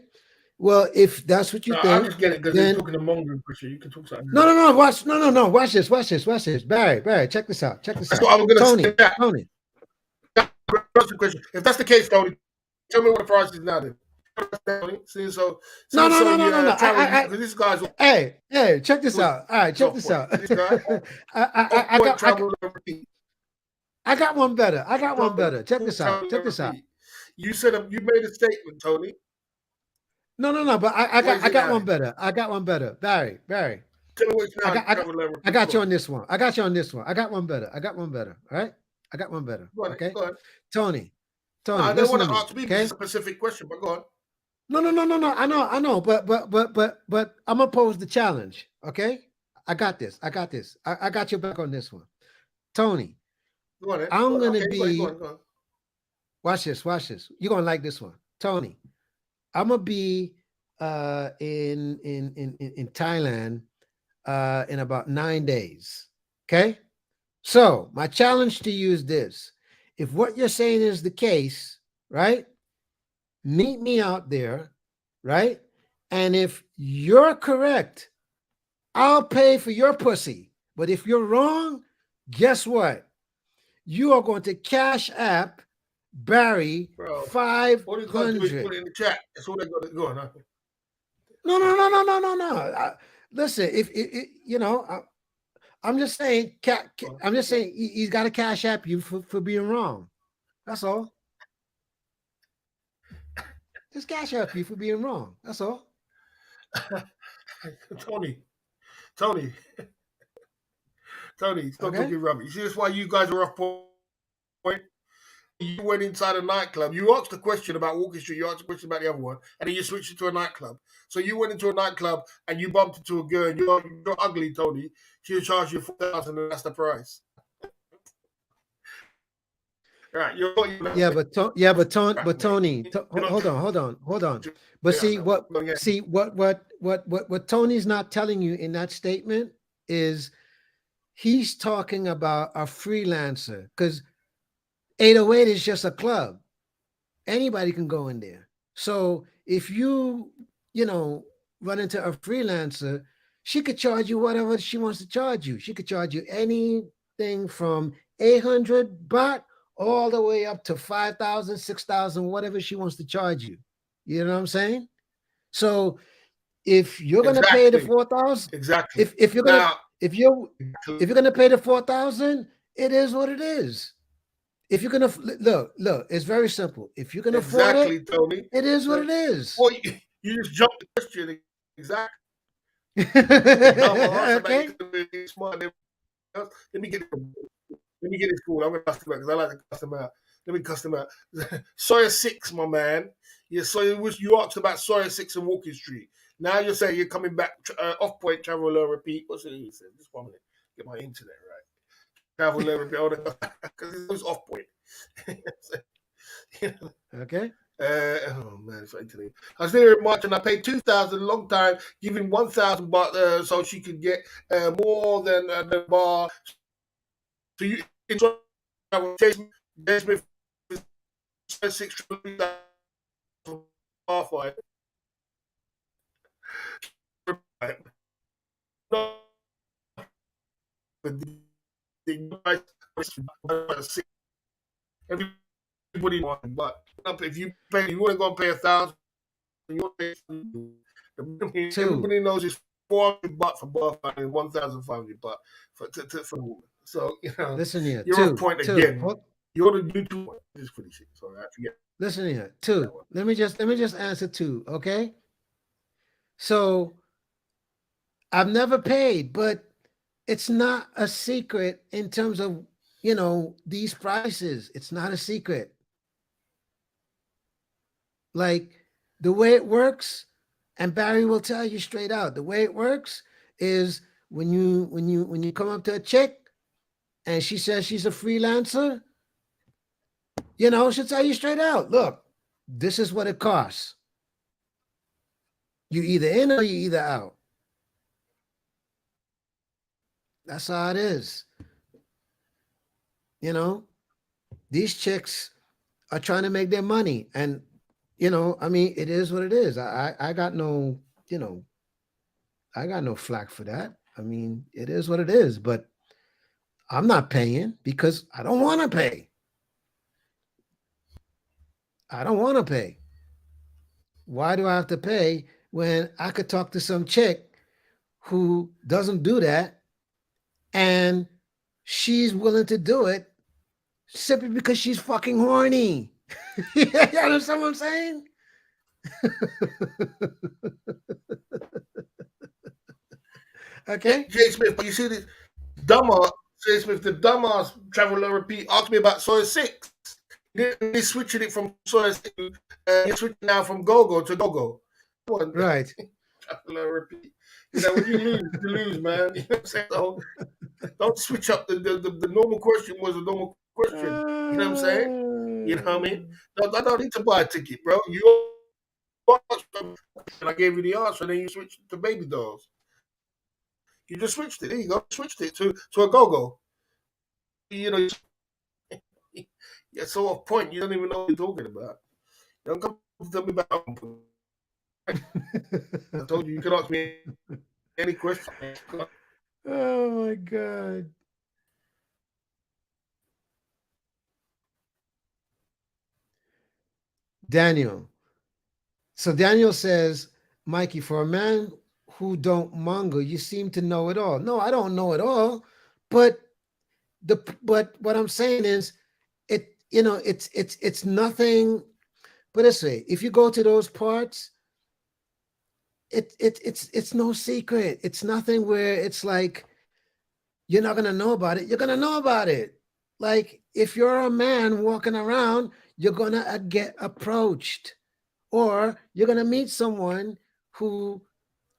Well, if that's what you No, I'll think, just get it because you're then talking to Mongo Christian. You can talk something no, else. no, no. Watch, no, no, no. Watch this. Watch this. Watch this. Barry, check this out. Check this That's out. what I was gonna say. Tony, That. Tony. That's the question. If that's the case, Tony, tell me what the price is now. Then. No, Since no, so no, no, you no, no. travel because this guy's Hey, check this always out. All right, check off this point. out. This guy off I point got, travel and repeat. I got one better. I got one Off better. Check point this out. travel Check and this out. repeat. You said you made a statement, Tony. No, no, no. But What is I it got now? one better. I got one better. Barry. Tell me what's I now got, I got, travel and I repeat. got Go you on. on this one. I got you on this one. I got one better. I got one better. All right. I got one better. Go on. Okay. Go on. Tony, No, I don't listen want to to me. ask me because Okay. it's a specific question, but go on. No, no, no, no, no. I know. But I'm gonna pose the challenge. Okay. I got this. I got your back on this one. Tony, Go on then. Go I'm on. gonna Okay, you got it. Go be. on. Go on. Watch this. Watch this. You're gonna like this one, Tony. I'm gonna be in Thailand in about 9 days. Okay. So my challenge to you is this: if what you're saying is the case, right? Meet me out there, right? And if you're correct, I'll pay for your pussy. But if you're wrong, guess what? You are going to Cash App Barry Bro, all you got to do is put 500. it in the chat. That's all they got to go on. Huh? No, no, no, no, no, no, no. Listen, if I'm just saying, I'm just saying he's got to Cash App you for being wrong. That's all. Just Cash App you for being wrong. That's all. Tony, Tony, Tony, stop Okay. talking rubbish. You see, that's why you guys are off point. You went inside a nightclub. You asked a question about Walking Street. You asked a question about the other one, and then you switched it to a nightclub. So you went into a nightclub and you bumped into a girl. And you're ugly, Tony. She'll charge you 4,000, and that's the price. Right? Yeah, but Tony, you're not. hold on. But see what Tony's not telling you in that statement is he's talking about a freelancer because 808 is just a club. Anybody can go in there. So if you know, run into a freelancer, she could charge you whatever she wants to charge you. She could charge you anything from 800 baht all the way up to 5,000, 6,000, whatever she wants to charge you. You know what I'm saying? So if you're gonna pay the Exactly. 4,000, Exactly. if you're gonna if you're gonna pay the 4,000, it is what it is. If you're gonna look, it's very simple. If you can afford Exactly, it, Tony. it is what it is. Well, you just jumped the question. Exactly. Okay. Let me get this cool. I'm gonna cuss him out because I like to cuss him out. Let me cuss him out. Sawyer 6, my man. Yeah, so you asked about Sawyer 6 and Walking Street. Now you're saying you're coming back off point, travel and repeat. What's it? Just 1 minute. Get my internet right. Travel and repeat. Because it was off point. Okay. Oh man, it's internet. I was there in March and I paid 2,000 a long time, giving 1,000 baht so she could get more than the bar. So you enjoy Jason Smith 6 bar fight. Everybody wants, but if you pay, you want to go pay 1,000. Everybody knows it's 400 baht for bar fight and 1,500 baht for the woman. So you know, listen here. You're on point again. You're the YouTube one. Just for this shit. So I forget. Listen here. Two. Let me just answer two. Okay. So I've never paid, but it's not a secret in terms of, you know, these prices. It's not a secret. Like the way it works, and Barry will tell you straight out, the way it works is when you come up to a chick and she says she's a freelancer, you know, she'll tell you straight out, look, this is what it costs. You either in or you either out. That's how it is. You know, these chicks are trying to make their money. And, you know, I mean, it is what it is. I got no, you know, I got no flack for that. I mean, it is what it is. But I'm not paying because I don't want to pay. I don't want to pay. Why do I have to pay when I could talk to some chick who doesn't do that and she's willing to do it simply because she's fucking horny? You understand what I'm saying? Okay. Jay Smith, but you see this dumbass, Jay Smith, the dumbass travel and repeat asked me about Sawyer 6. He's switching it from Sawyer 6. He's switching now from Go-Go to Go-Go. Right. Travel and repeat. You know, when you lose, man. You know what I'm saying? So, don't switch up. The normal question was a normal question. You know what I'm saying? You know what I mean? No, I don't need to buy a ticket, bro. You asked, and I gave you the answer, and then you switched to baby dolls. You just switched it. There you go. Switched it to a go-go. You know, you're so off point. You don't even know what you're talking about. Don't come to tell me about. I told you can ask me any question. Oh my God. Daniel. So Daniel says, Mikey, for a man who don't manga, you seem to know it all. No, I don't know it all, but what I'm saying is, it, you know, it's nothing. But this way, if you go to those parts, it's no secret. It's nothing where it's like you're not gonna know about it. You're gonna know about it. Like if you're a man walking around, you're gonna get approached, or you're gonna meet someone who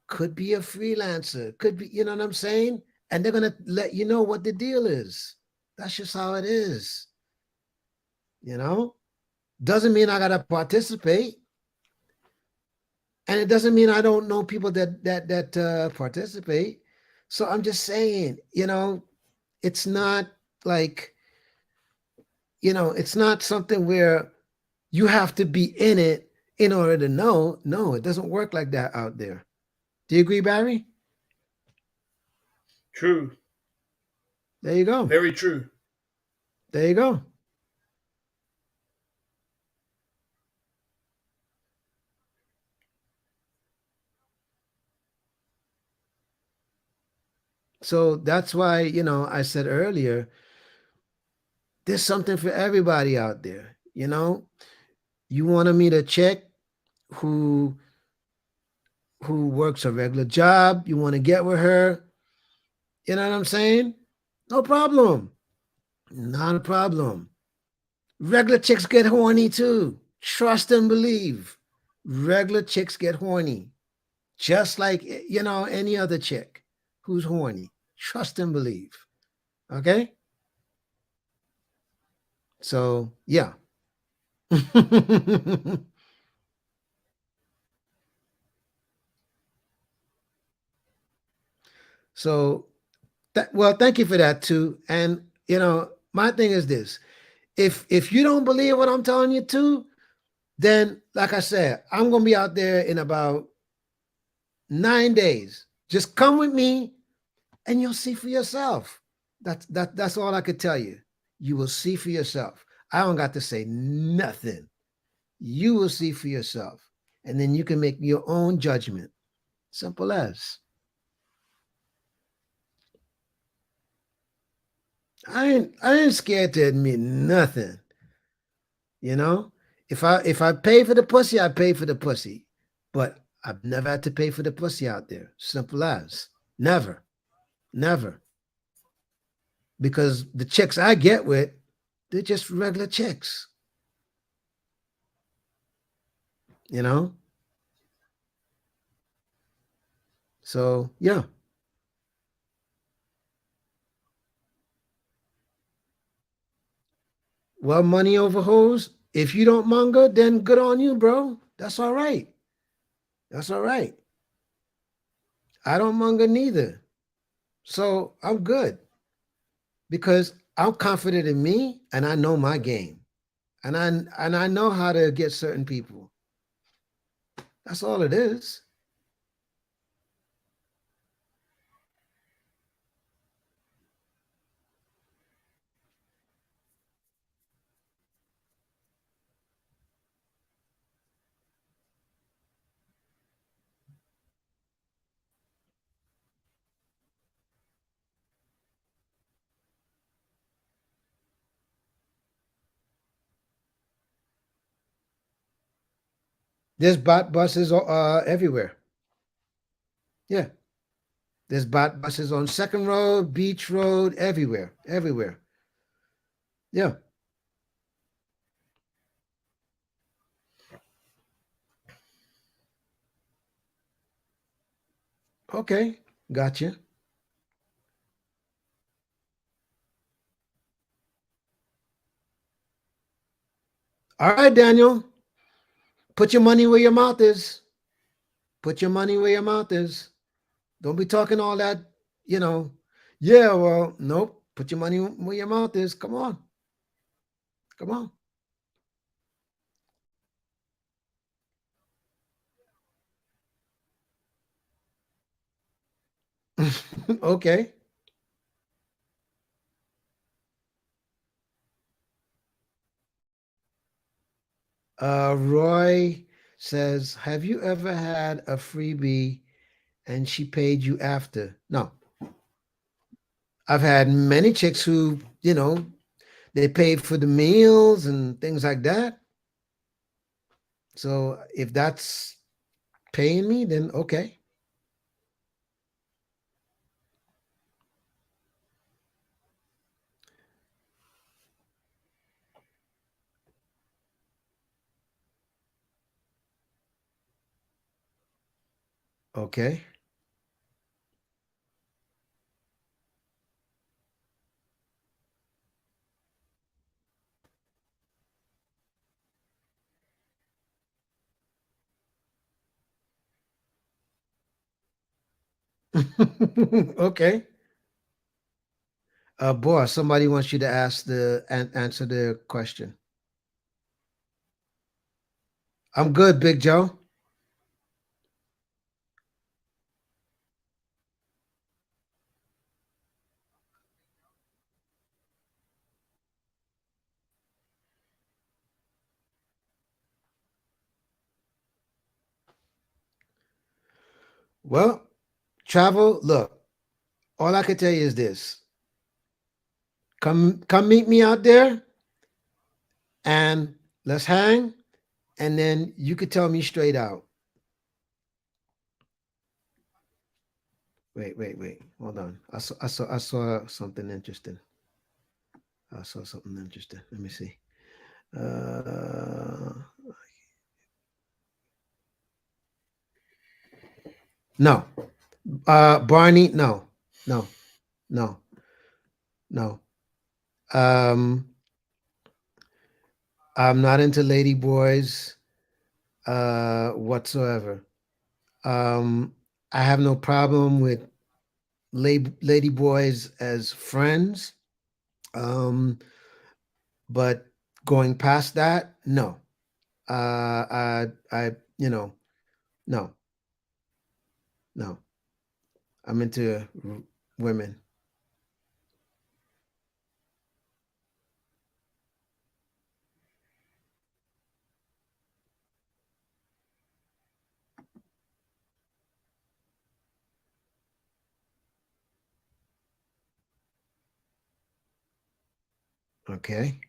could be a freelancer, could be, you know what I'm saying? And they're gonna let you know what the deal is. That's just how it is. You know, doesn't mean I gotta participate, and it doesn't mean I don't know people that participate. So I'm just saying, you know, it's not like, you know, it's not something where you have to be in it in order to know. No, it doesn't work like that out there. Do you agree, Barry? True. There you go. Very true. There you go. So that's why, you know, I said earlier, there's something for everybody out there. You know, you want to meet a chick who works a regular job, you want to get with her, you know what I'm saying? No problem. Not a problem. Regular chicks get horny too. Trust and believe. Regular chicks get horny. Just like, you know, any other chick who's horny. Trust and believe. Okay? So, yeah. So, well, thank you for that too. And, you know, my thing is this. If you don't believe what I'm telling you to, then like I said, I'm going to be out there in about 9 days. Just come with me and you'll see for yourself. That's all I could tell you. You will see for yourself. I don't got to say nothing. You will see for yourself. And then you can make your own judgment. Simple as. I ain't scared to admit nothing. You know? If I pay for the pussy, I pay for the pussy. But I've never had to pay for the pussy out there. Simple as. Never. Never. Because the chicks I get with, they're just regular chicks. You know? So, yeah. Well, money over hoes. If you don't manga, then good on you, bro. That's all right. That's all right. I don't manga neither. So I'm good because I'm confident in me and I know my game. And I know how to get certain people. That's all it is. There's bot buses everywhere. Yeah. There's bot buses on Second Road, Beach Road, everywhere. Everywhere. Yeah. Okay. Gotcha. All right, Daniel. Put your money where your mouth is. Put your money where your mouth is. Don't be talking all that, you know. Yeah, well, nope. Put your money where your mouth is. Come on. Come on. Okay. Roy says, have you ever had a freebie and she paid you after? No. I've had many chicks who, you know, they paid for the meals and things like that. So if that's paying me, then okay. Okay. Okay. Boss, somebody wants you to ask answer the question. I'm good, Big Joe. Well, travel. Look, all I can tell you is this: come meet me out there, and let's hang, and then you could tell me straight out. Wait. Hold on. I saw something interesting. I saw something interesting. Let me see. Uh, no. Barney, no, no, no, no. Um, I'm not into lady boys whatsoever. Um, I have no problem with lady boys as friends. Um, but going past that, no. I, no, no. I'm into women. Okay,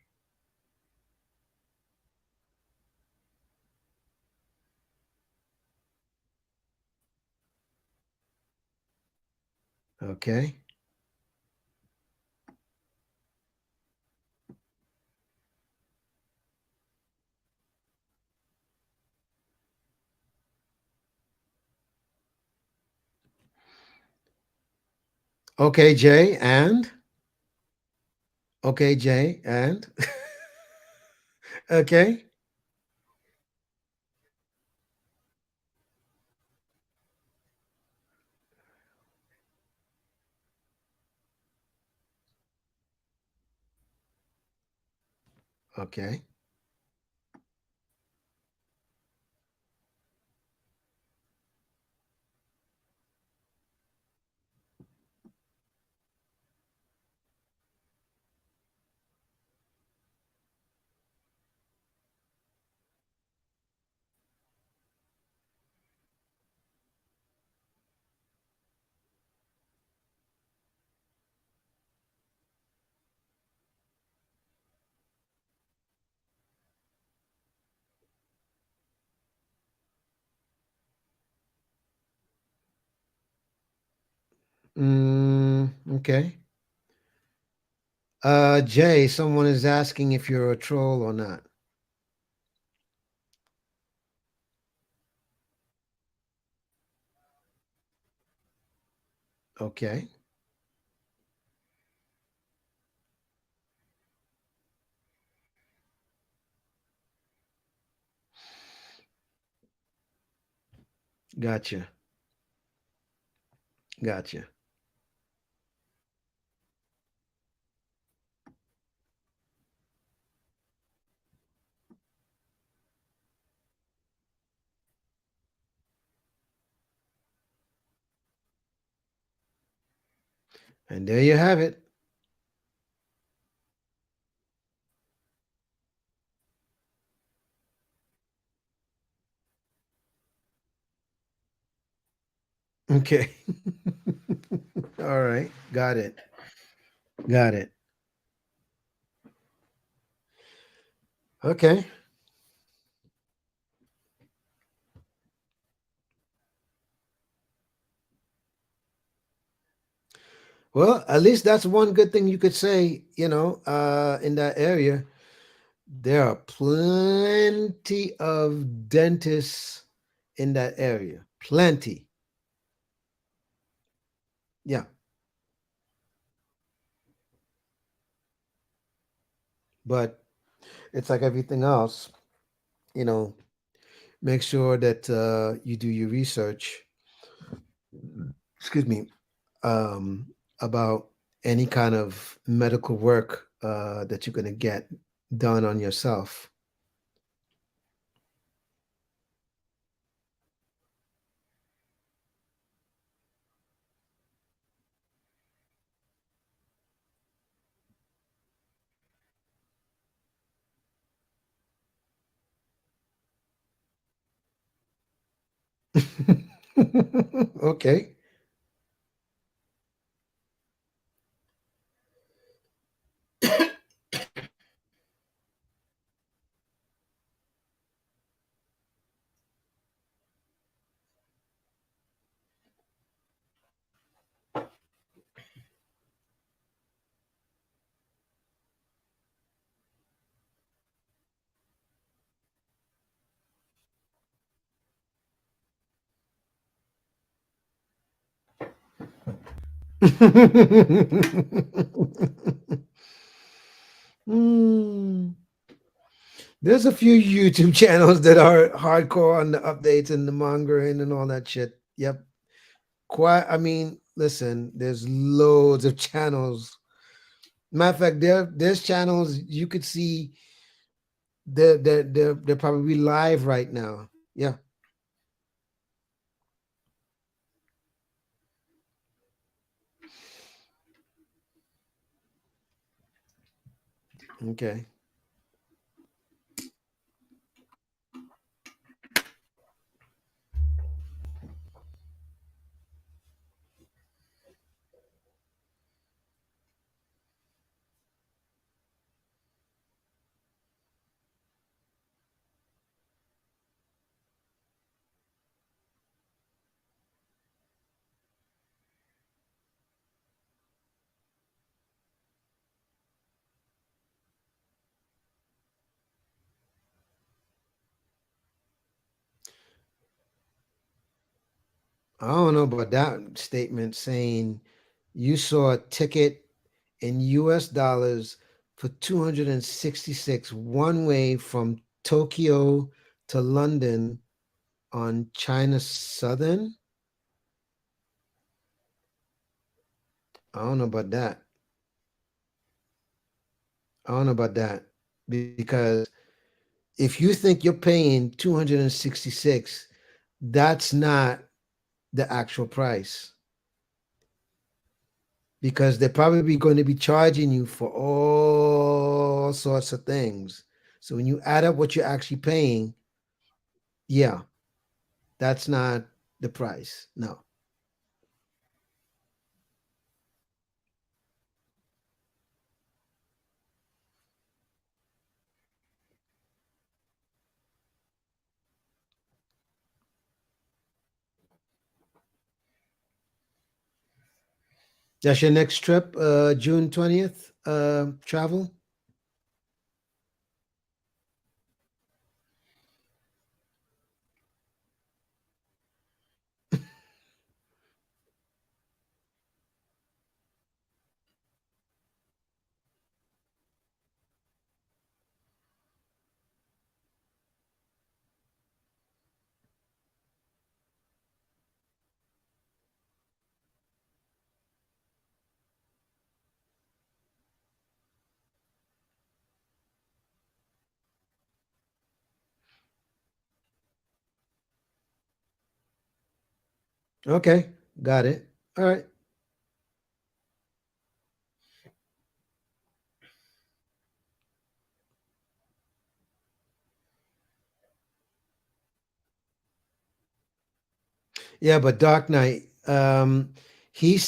okay, okay, Jay, and okay, Jay, and okay, okay, okay. Jay, someone is asking if you're a troll or not. Okay, gotcha, gotcha. And there you have it. Okay. All right, got it. Got it. Okay. Well, at least that's one good thing you could say, in that area. There are plenty of dentists in that area. Plenty. Yeah. But it's like everything else, you know, make sure that you do your research, excuse me, um, about any kind of medical work that you're going to get done on yourself. Okay. Hmm. There's a few YouTube channels that are hardcore on the updates and the mongering and all that shit. Yep. Quite. I mean, listen, there's loads of channels. Matter of fact, there's channels you could see. They're probably live right now. Yeah. Okay. I don't know about that statement saying you saw a ticket in US dollars for 266 one way from Tokyo to London on China Southern. I don't know about that. I don't know about that because if you think you're paying 266, that's not the actual price because they're probably going to be charging you for all sorts of things. So when you add up what you're actually paying, yeah, that's not the price. No. That's your next trip, June 20th, travel? Okay, got it. All right. Yeah, but Dark Knight, he's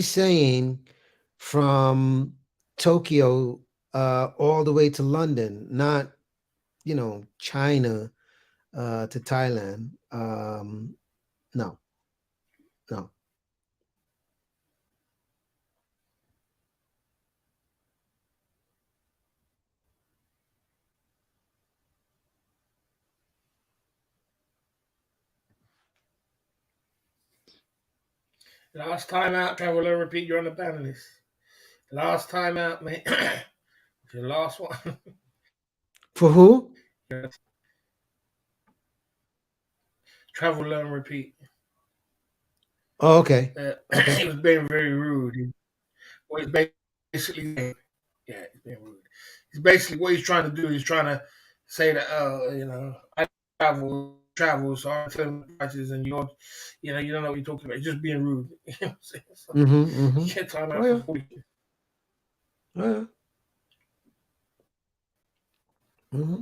saying from Tokyo all the way to London, not China to Thailand. No, no. Last time out, travel and repeat. You're on the ban list. Last time out, mate. Your last one. For who? Travel and repeat. Oh, okay. Okay. He was being very rude. Well, he's basically yeah, he's being rude. He's basically what he's trying to do. He's trying to say that I travel, so I'm telling the prices, and you don't know what you're talking about. He's just being rude. You know what I'm saying? So, Mm-hmm. you Mm-hmm. can't time Oh out for yeah. 40. Oh yeah. Mm-hmm.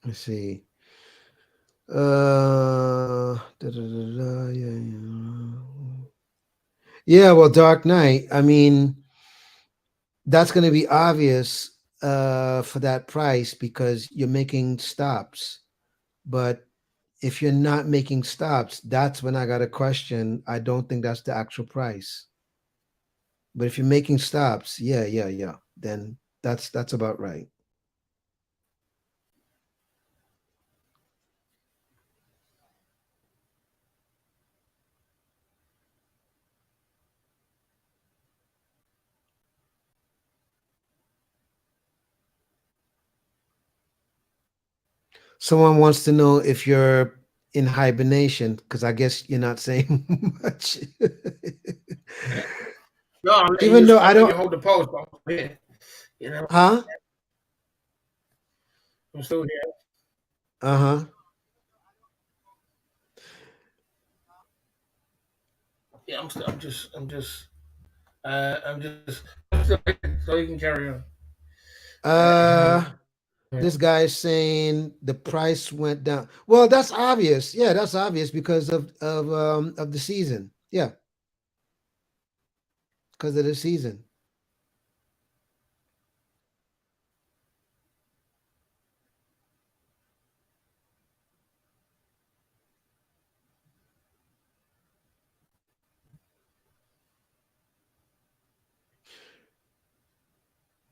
Let's see. Yeah, yeah. Yeah, well, Dark Knight. I mean, that's going to be obvious for that price because you're making stops. But if you're not making stops, that's when I got a question. I don't think that's the actual price. But if you're making stops, yeah, yeah, yeah, then that's about right. Someone wants to know if you're in hibernation because I guess you're not saying much. No, I'm letting Even you. though I'm I letting you don't, hold the post. But I'm here. You know, huh? I'm still here. Uh huh. Yeah, I'm still. I'm just. I'm still here, so you can carry on. Uh, this guy's saying the price went down. Well, that's obvious. Yeah, that's obvious because of the season. Yeah, because of the season.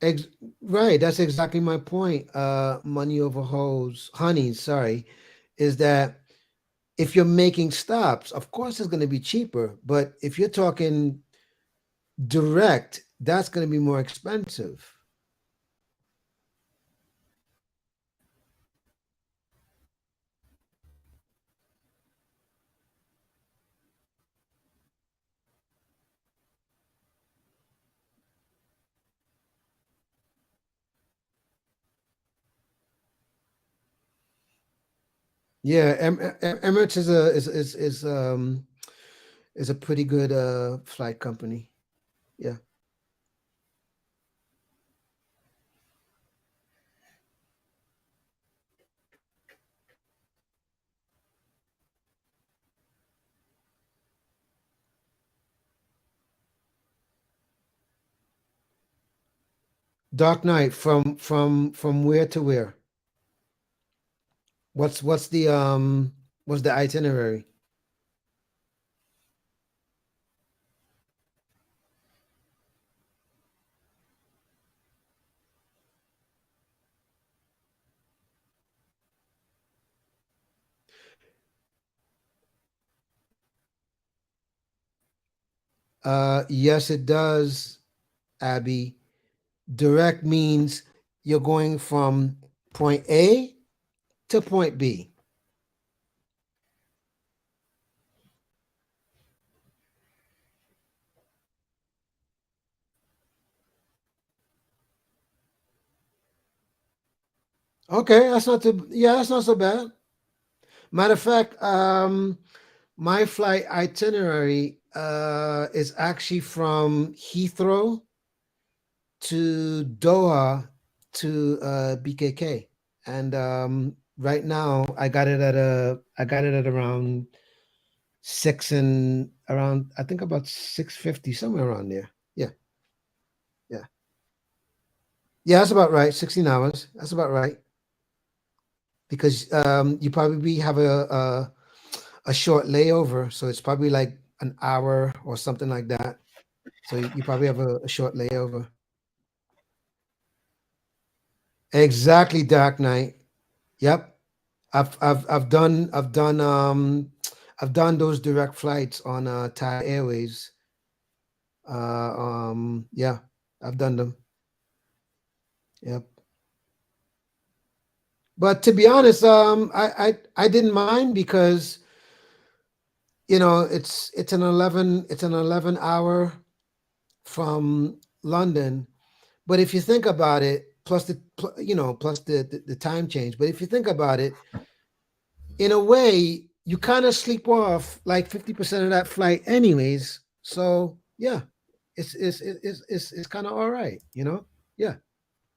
Ex- right. That's exactly my point. Money over hoes, honey. Sorry, is that if you're making stops, of course it's going to be cheaper. But if you're talking direct, that's going to be more expensive. Yeah, Emirates is a pretty good flight company. Yeah. Dark Knight from where to where? What's what's the itinerary? Yes, it does, Abby. Direct means you're going from point A to point B. Okay, that's not too yeah, that's not so bad. Matter of fact, my flight itinerary is actually from Heathrow to Doha to BKK. And right now I got it at around six and around I think about 650, somewhere around there. Yeah, yeah. Yeah, that's about right. 16 hours. That's about right. because you probably have a short layover, so it's probably like an hour or something like that. So you probably have a short layover. Exactly, Dark Knight. Yep. I've done those direct flights on Thai Airways. Yeah, I've done them. Yep. But to be honest, I didn't mind because it's an 11 hour from London. But if you think about it, plus the time change. But if you think about it, in a way, you kind of sleep off like 50% of that flight, anyways. So yeah, it's kind of all right, you know. Yeah,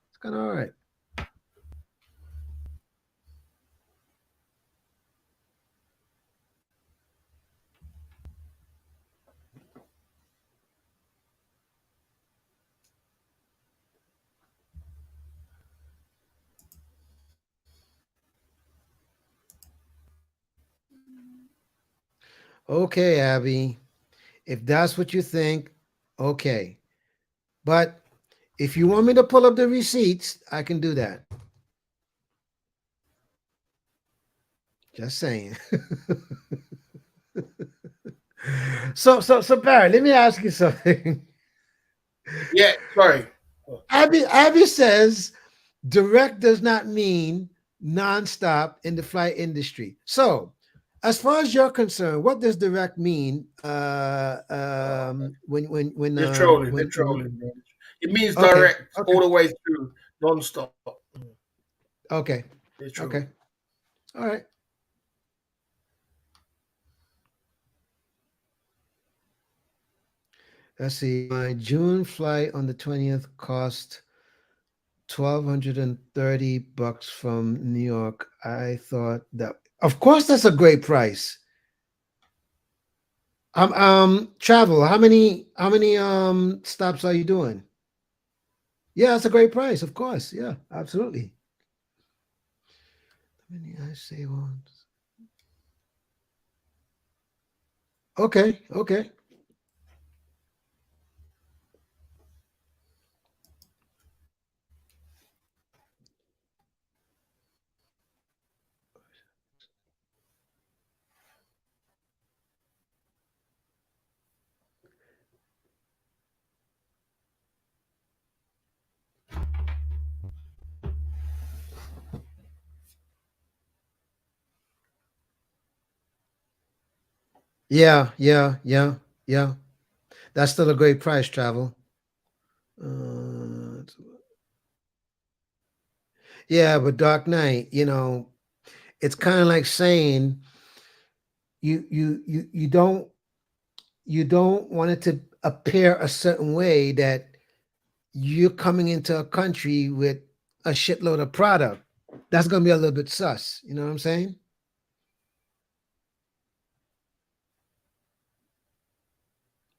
it's kind of all right. Okay, Abby, if that's what you think, okay. But if you want me to pull up the receipts, I can do that. Just saying. So Barry, let me ask you something. Yeah, sorry. Abby says direct does not mean nonstop in the flight industry. So, as far as you're concerned, what does direct mean? They're trolling. They're When trolling, bro. It means okay, direct okay, all the way through, non-stop. okay, They're trolling. okay. All right. Let's see. My June flight on the 20th cost $1,230 from New York. I thought that, of course, that's a great price. Travel. How many stops are you doing? Yeah, it's a great price, of course. Yeah, absolutely. How many I say once? Okay, okay. Yeah, yeah, yeah, yeah. That's still a great price, travel. Uh, yeah, but Dark Knight, it's kind of like saying you don't want it to appear a certain way that you're coming into a country with a shitload of product. That's gonna be a little bit sus. You know what I'm saying?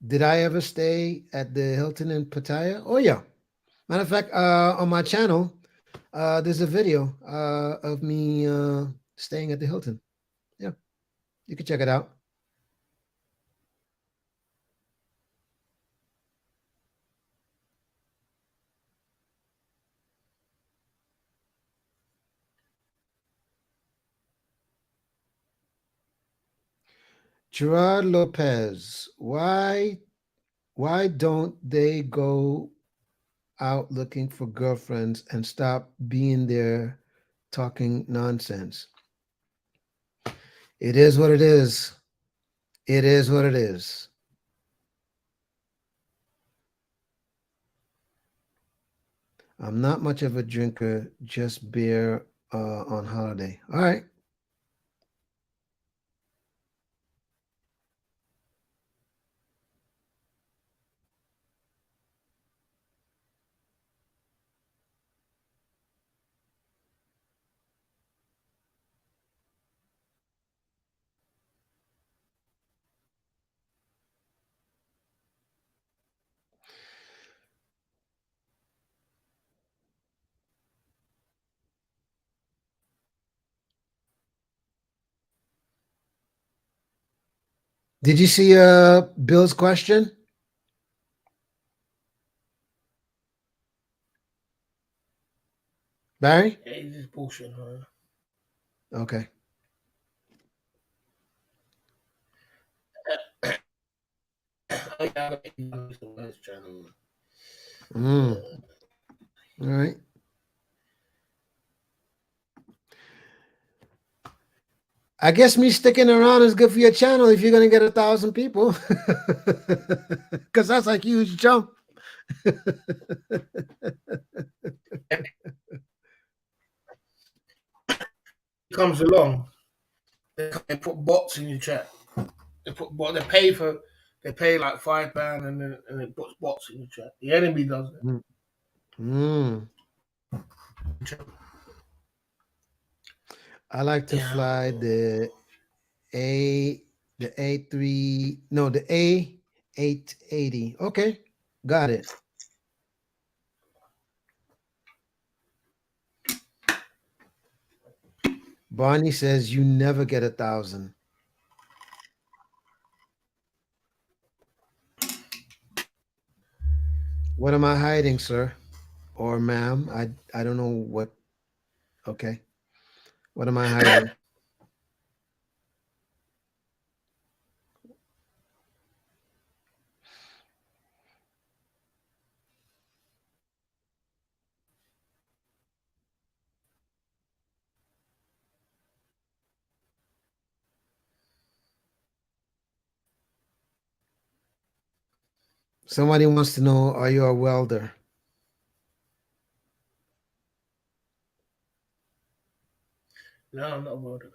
Did I ever stay at the Hilton in Pattaya? Oh yeah. Matter of fact, on my channel, there's a video of me staying at the Hilton. Yeah, you can check it out. Gerard Lopez, why don't they go out looking for girlfriends and stop being there talking nonsense? It is what it is. It is what it is. I'm not much of a drinker, just beer on holiday. All right. Did you see Bill's question? Barry? Yeah, he's just bullshit, man. Okay. Oh, yeah, I got his channel. Mm. All right. I guess me sticking around is good for your channel if you're gonna get 1,000 people, because that's a huge jump. He comes along, they put bots in your chat. They put bot. They pay like £5 and it puts bots in your chat. The enemy does it. Mm. I like to Yeah. fly the A3, no, the A880. Okay, got it. Barney says you never get 1,000. What am I hiding, sir? Or ma'am? I don't know what. Okay. What am I hiding? Somebody wants to know, are you a welder? No, I'm not a welder.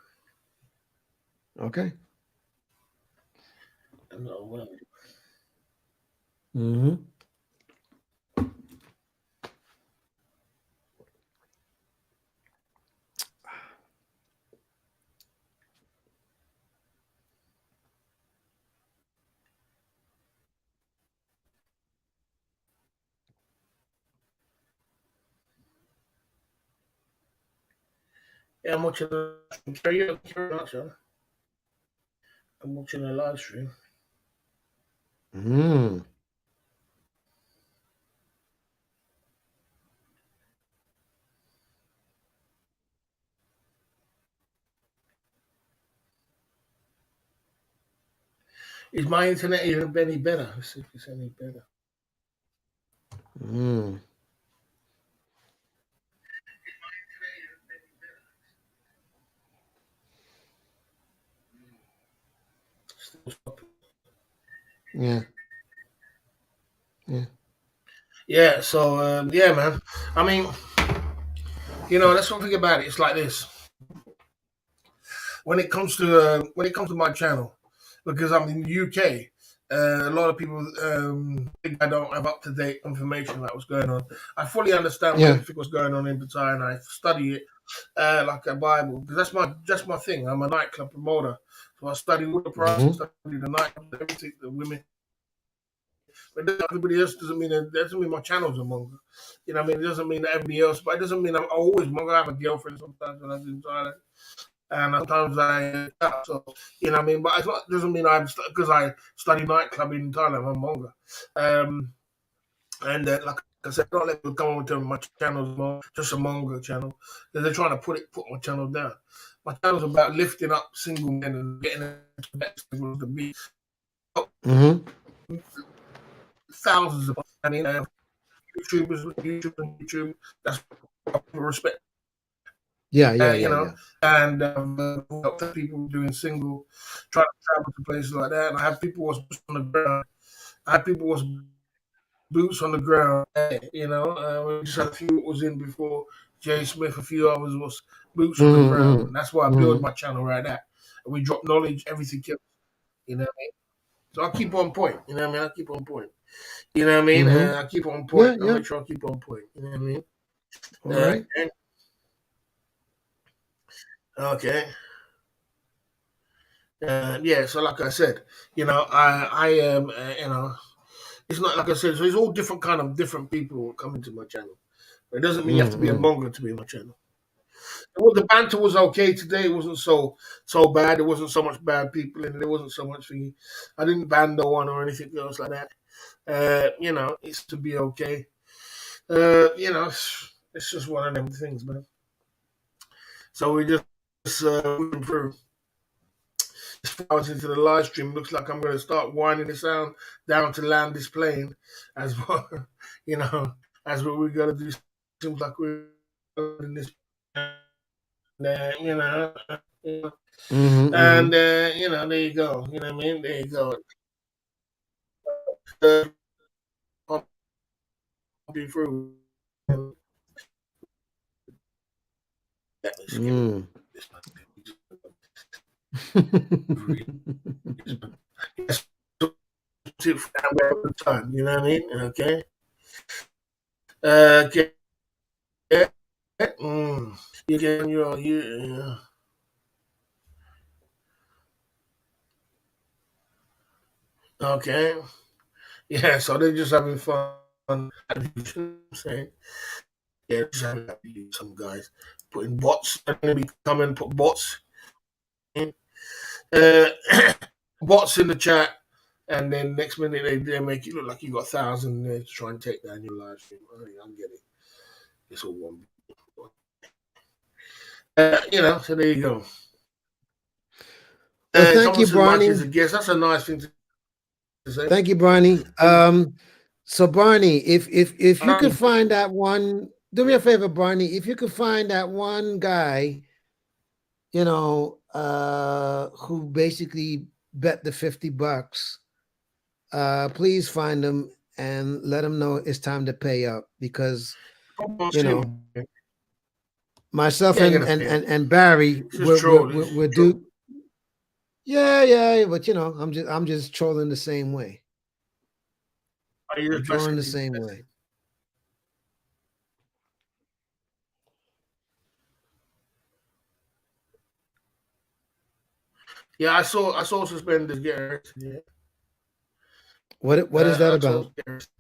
Okay. I'm not a welder. Mm-hmm. Yeah, I'm watching the live stream. Thank you very much, son. I'm watching a live stream. Mm. Is my internet even any better? Let's see if it's any better. Mm. Yeah. Yeah. Yeah, so yeah, man. I mean, that's one thing about it. It's like this. When it comes to my channel, because I'm in the UK, a lot of people think I don't have up to date information about what's going on. I fully understand what Yeah. everything was going on in Batai, and I study it like a Bible because that's my thing. I'm a nightclub promoter, so I study all the prices, Mm-hmm. study the nightclubs, everything, the women. But everybody else doesn't mean my channel's a manga. You know what I mean? It doesn't mean that everybody else, but it doesn't mean I'm always manga. I have a girlfriend sometimes when I'm in Thailand, and sometimes so you know what I mean. But it doesn't mean I'm because I study nightclub in Thailand. I'm manga, and like I said, don't let people come over to my channel just a manga channel because they're trying to put my channel down. My channel's about lifting up single men and getting them to the best level to be Mm-hmm. thousands of. I mean, YouTube. That's respect. Yeah. Yeah. Yeah. You know, Yeah. and people doing single, trying to travel to places like that. And I have people was on the ground. I have people was boots on the ground. We just had a few was in before Jay Smith. A few others was boots on the ground, Mm-hmm. and that's why I build Mm-hmm. my channel right there. And we drop knowledge, everything. You know what I mean? So I keep on point. You know what I mean? I keep on point. You know what I mean? Mm-hmm. I keep on point. Yeah. I'll Yeah. make sure I keep on point. You know what I mean? All right. And, okay. Yeah, so like I said, I am, it's not like I said. So it's all different kind of different people coming to my channel. It doesn't mean you have to be a Mm-hmm. mongrel to be in my channel. Well, the banter was okay today. It wasn't so bad. There wasn't so much bad people, and there wasn't so much thingy. I didn't ban no one or anything else like that. It's to be okay. It's just one of them things, man. So we just moving through. As far as into the live stream, looks like I'm going to start winding the sound down to land this plane, as well. You know, as what we're going to do. Seems like we're in this, you know, Mm-hmm. and there you go. You know what I mean? There you go. Uh, be through. Let me skip Mm. this one. Time, you know what I mean? Okay. Okay. You can you. Okay. Yeah. So they're just having fun. Saying, yeah, just having some guys putting bots. They're going to be coming put bots in, uh, bots in the chat, and then next minute they make it look like you got 1,000 there to try and take down your live stream. I get it. It's all one. So there you go. Well, thank Someone you, says Mike Barney. is a guest. That's a nice thing to say. Thank you, Barney. So Barney, if you could Um, find that one, do me a favor, Barney. If you could find that one guy, who basically bet the $50, please find him and let him know it's time to pay up because you know myself yeah, and you're gonna and pay him. and, and Barry, It's just troll. It's we're troll. do. Yeah, but I'm just trolling the same way. Are you I'm just trying trolling to the get same the way. Yeah, I saw suspenders get arrested. Yeah, What is that I saw about? get arrested.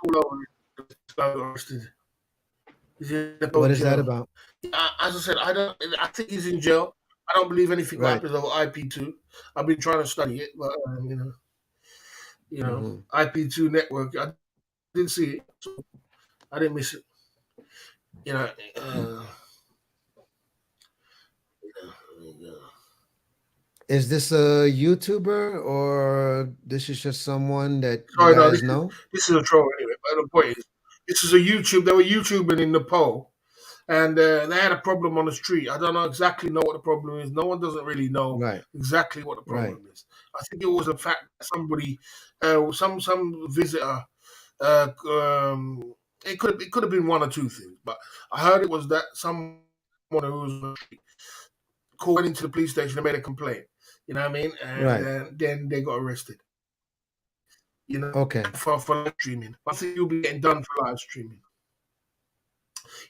All over. Got arrested. He's in the What pro is that jail. about? As I said, I don't. I think he's in jail. I don't believe anything Right. happens over IP2. I've been trying to study it, but Hmm. IP2 network. I didn't see it, so I didn't miss it. You know, uh, Is this a YouTuber or this is just someone that you sorry, no, this guys is know? this is a troll anyway. But the point is, this is a YouTube. They were YouTubing in Nepal, and they had a problem on the street. I don't know exactly know what the problem is. No one doesn't really know Right, exactly what the right. problem is. I think it was the fact that somebody, some visitor, it could have been one or two things, but I heard it was that someone who was on the street called into the police station and made a complaint. You know what I mean? And Right. then they got arrested. Okay. For live streaming. I think you'll be getting done for live streaming.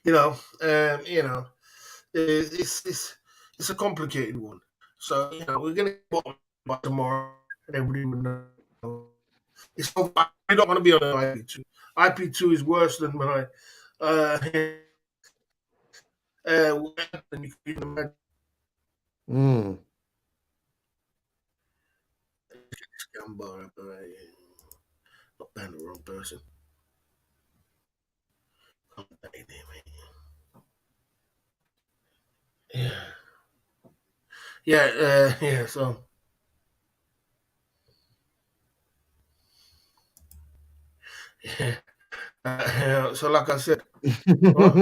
You know, you know, it's a complicated one. So we're gonna get bottom by tomorrow, and everybody will know. I don't want to be on IP2. IP2 is worse than my. Uh, than you can even imagine. Mm. Scam bar, not ban the wrong person. Yeah, yeah. So, yeah. So like I said, what?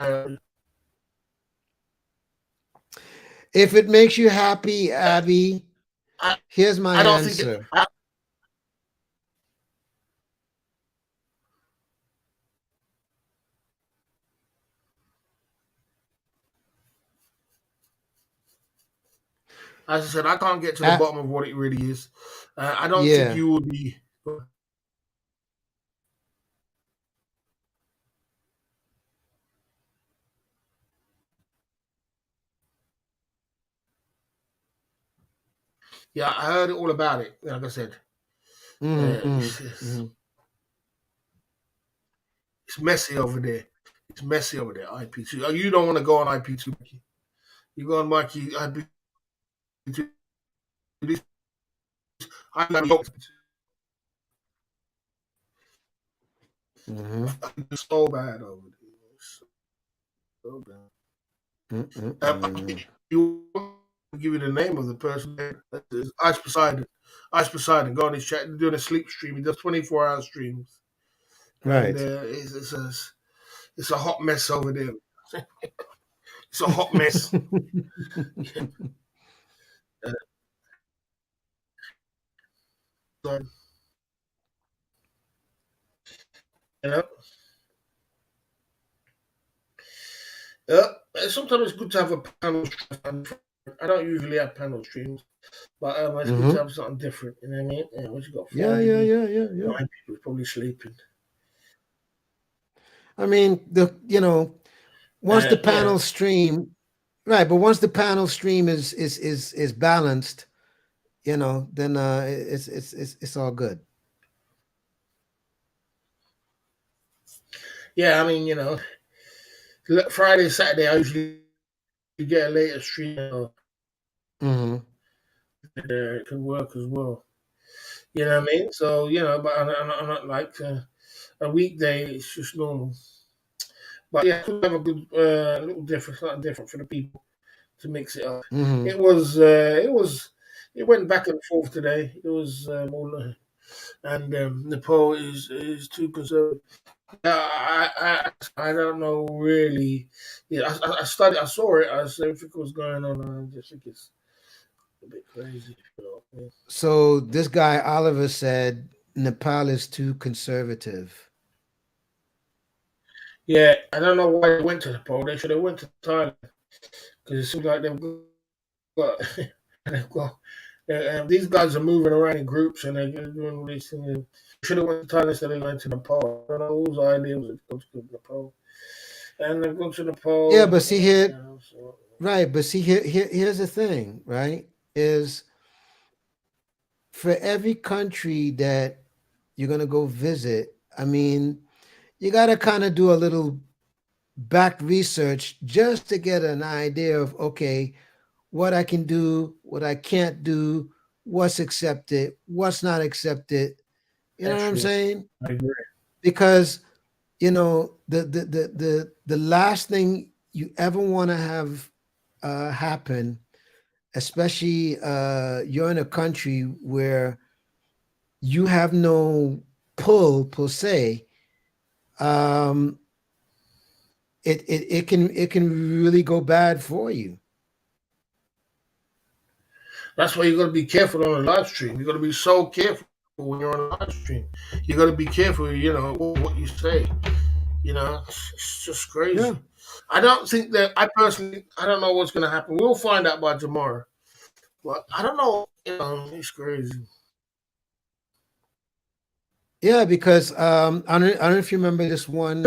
Uh, If it makes you happy, Abby, I here's my I don't think it. answer. As I said, I can't get to the Uh, bottom of what it really is. I don't think yeah. you would be. Yeah, I heard all about it. Like I said, Mm-hmm, it's, it's, mm-hmm. It's messy over there. It's messy over there. IP2. Oh, you don't want to go on IP2, Mikey. You go on Mikey IP2. I Mm-hmm. it's so bad over there. So bad. Mm-mm-mm. You give you the name of the person. It's Ice Poseidon. Ice Poseidon. Go on his chat. They're doing a sleep stream. He does 24-hour streams, and Right. it's a hot mess over there. It's a hot mess. Uh, so, you know, yeah. Sometimes it's good to have a panel. I don't usually have panel streams, but it's good to Mm-hmm. have something different. You know what I mean? Yeah, what you got? Yeah, Four yeah, people, yeah, yeah, yeah. 9 people probably sleeping. I mean, once the Yeah, panel stream, right, but once the panel stream is balanced, then it's all good. yeah. I mean, Friday, Saturday, I usually get a later stream. Mm-hmm. It could work as well. You know what I mean? So but I'm not like a weekday. It's just normal. But yeah, could have a good little difference, something different for the people to mix it up. Mm-hmm. It went back and forth today. It was all, and Nepal is too conservative. I don't know really. Yeah, I saw it. I said everything was going on. I just think it's a bit crazy. Yeah. So this guy Oliver said Nepal is too conservative. Yeah, I don't know why they went to Nepal. They should have went to Thailand because it seems like got they've got these guys are moving around in groups and they're doing all these things. They should have went to Thailand instead of going to Nepal. I don't know whose idea was it to go to Nepal, and they've gone to Yeah, Nepal. but see here, So, right? But see here's the thing, right? Is for every country that you're gonna go visit, I mean, you gotta kind of do a little back research just to get an idea of okay, what I can do, what I can't do, what's accepted, what's not accepted. You know what I'm actually, saying? I agree. Because the last thing you ever want to have happen, especially you're in a country where you have no pull per se. Um, it can really go bad for you. That's why you got to be careful on a live stream. You got to be so careful when you're on a live stream. You got to be careful. What you say. It's just Yeah. crazy. I don't think that I personally. I don't know what's going to happen. We'll find out by tomorrow. But I don't know. It's crazy. Yeah, because I don't know if you remember this one.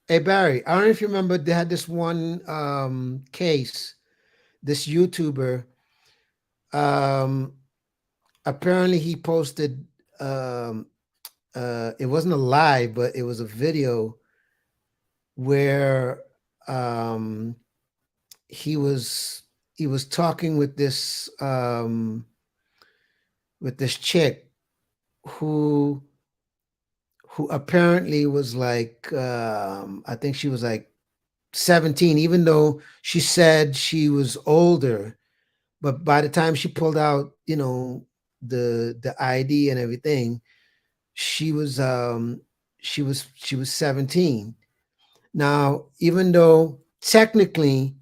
Hey Barry, I don't know if you remember they had this one case, this YouTuber. Um, Apparently he posted it wasn't a live, but it was a video where um he was he was talking with this chick who who apparently was like I think she was like 17, even though she said she was older. But by the time she pulled out, the ID and everything, she was 17. Now, even though technically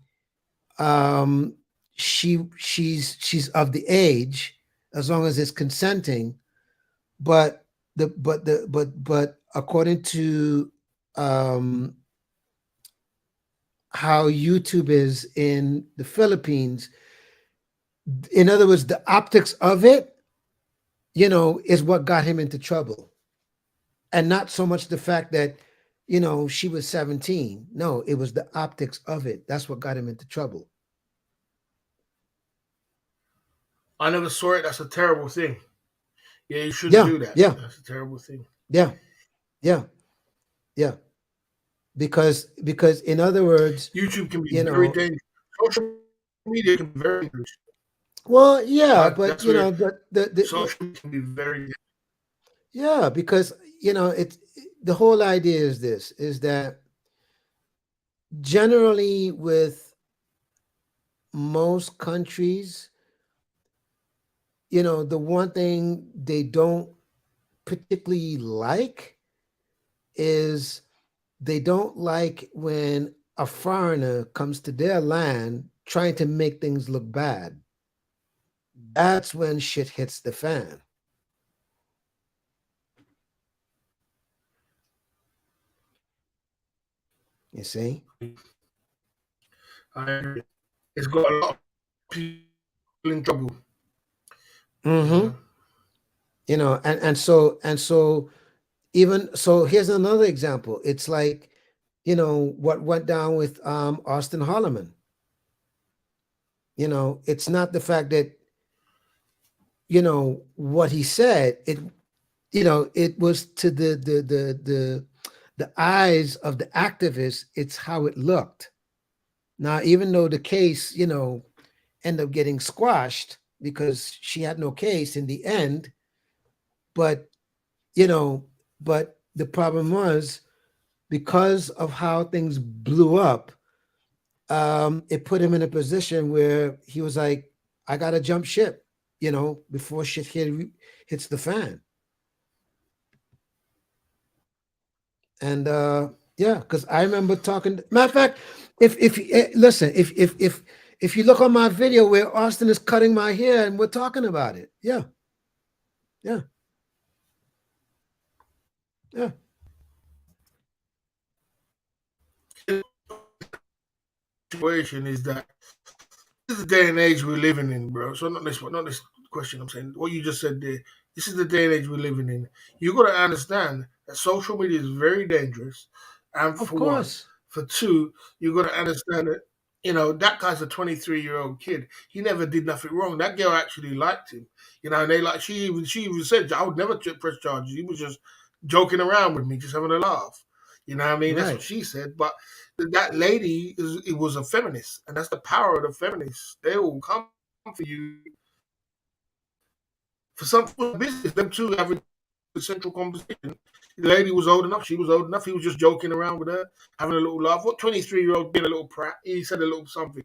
um she's of the age, as long as it's consenting, but but according to um how YouTube is in the Philippines, in other words, the optics of it, is what got him into trouble. And not so much the fact that, she was 17. No, it was the optics of it. That's what got him into trouble. I never saw it. That's a terrible thing. Yeah, you shouldn't Yeah, do that. yeah, That's a terrible thing. yeah, yeah, yeah. Because in other words, YouTube can be you very know, dangerous. Social media can be very dangerous. well, yeah, That's but where but social media can be very dangerous. yeah, because it's the whole idea is this is that generally with most countries, the one thing they don't particularly like is they don't like when a foreigner comes to their land trying to make things look bad. That's when shit hits the fan. You see? I agree. It's got a lot of people in trouble. You know. Mm-hmm. And so even so here's another example. It's like, what went down with Austin Holloman. It's not the fact that, what he said. It was to the eyes of the activists, it's how it looked. Now, even though the case, ended up getting squashed because she had no case in the end, but you know, but the problem was because of how things blew up, it put him in a position where he was like, I gotta jump ship, before shit hits the fan. And yeah, because I remember talking. Matter of fact, if listen, if you look on my video where Austin is cutting my hair and we're talking about it, yeah, yeah, yeah, Situation is that this is the day and age we're living in, bro. So not this one, not this question. I'm saying what you just said there. This is the day and age we're living in. You got to understand that social media is very dangerous, and of for one, course, for two, you got to understand that that guy's a 23-year-old kid. He never did nothing wrong. That girl actually liked him. And they like she even said I would never press charges. He was just joking around with me, just having a laugh. You know what I mean? That's what right, she said. But that lady it was a feminist, and that's the power of the feminists. They will come for you for some business. Them two having the central conversation. The lady was old enough. She was old enough. He was just joking around with her, having a little laugh. What 23-year-old being a little prat? He said a little something.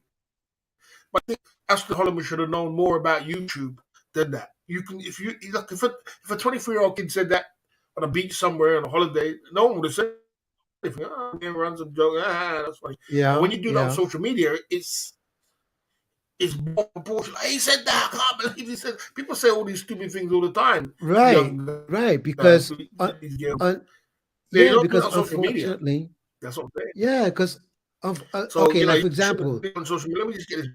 But I think Aston Holloman should have known more about YouTube than that. You can if you look if a 23-year-old kid said that on a beach somewhere on a holiday, no one would have said anything. Oh, runs a joke. That's funny. But when yeah, you do that on yeah, social media, it's more proportional. He said that. I can't believe he said. People say all these stupid things all the time. right, Young right, guys, because these girls. They yeah, don't do it because on social media. unfortunately, That's what I'm saying. yeah, because of So okay, like you for shouldn't example, be on social media. Let me just get this.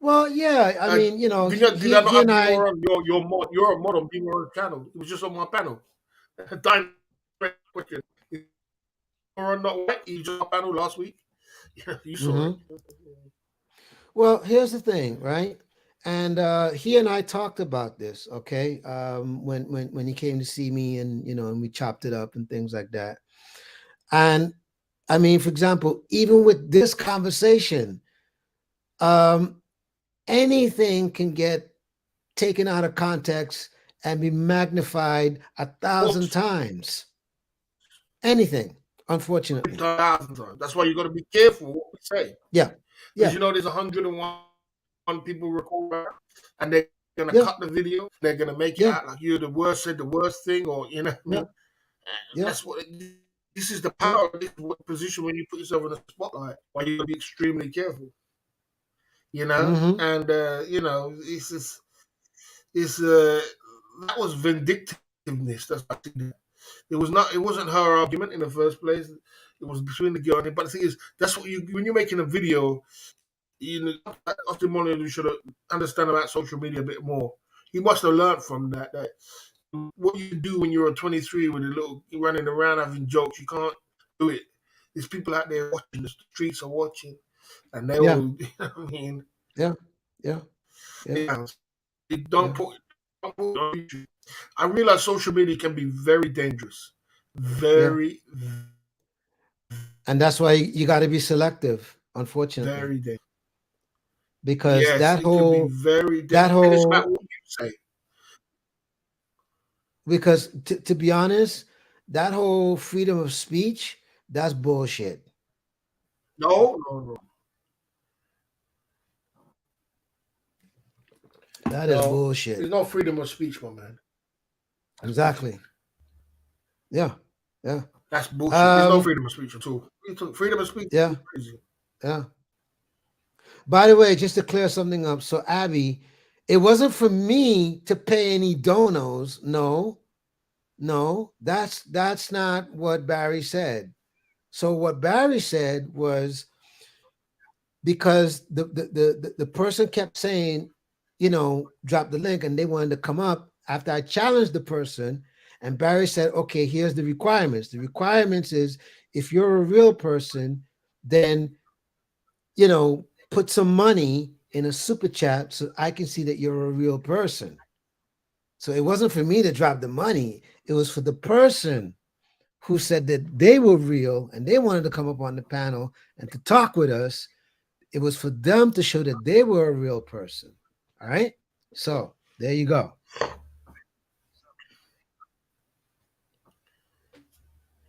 well, yeah, I mean, Did I not he have and I, Beamer on you're a mod on Beamer channel? It was just on my panel. Direct question. Is Beamer not white? You just on my panel last week. Yeah, you saw it. mhm. Well, here's the thing, right? And he and I talked about this, okay? When he came to see me, and and we chopped it up and things like that. And I mean, for example, even with this conversation, um, anything can get taken out of context and be magnified 1,000 Whoops. times. Anything, unfortunately. Thousands of times. That's why you got to be careful what we say. Yeah, Because yeah, there's 101 people record and they're gonna yeah, cut the video. They're gonna make it yeah, out like you're the worst, said the worst thing, or you know what I yeah, mean. yeah, That's what. This is the yeah. power. This is what position when you put yourself in the spotlight. Why you gotta be extremely careful. Hmm. And it's just it's that was vindictiveness. That's what I think. It was not. It wasn't her argument in the first place. It was between the girl and him. But the thing is, that's what you when you're making a video. Austin Molyneux should have understand about social media a bit more. He must have learned from that. That what you do when you're a 23 with a little running around having jokes, you can't do it. There's people out there watching. The streets are watching, and they Yeah, will. I mean, yeah, yeah. Yeah. You don't put it on YouTube. I realize social media can be very dangerous. Yeah. Very, And that's why you got to be selective, unfortunately, very dangerous. because Yes, it could be very dangerous. And it's about what you say. because to be honest, that whole freedom of speech, that's bullshit. No, no, no. That is No. bullshit. There's no freedom of speech, my man. That's bullshit. Exactly. Yeah. Yeah. That's bullshit. There's no Um, freedom of speech at all. Freedom of speech yeah. is crazy. Yeah. By the way, just to clear something up, so Abby, it wasn't for me to pay any donos. No, no, that's not what Barry said. So what Barry said was because the person kept saying, drop the link, and they wanted to come up after I challenged the person, and Barry said, okay, here's the requirements. The requirements is if you're a real person, then put some money in a super chat so I can see that you're a real person. So it wasn't for me to drop the money. It was for the person who said that they were real and they wanted to come up on the panel and to talk with us. It was for them to show that they were a real person. All right. So there you go.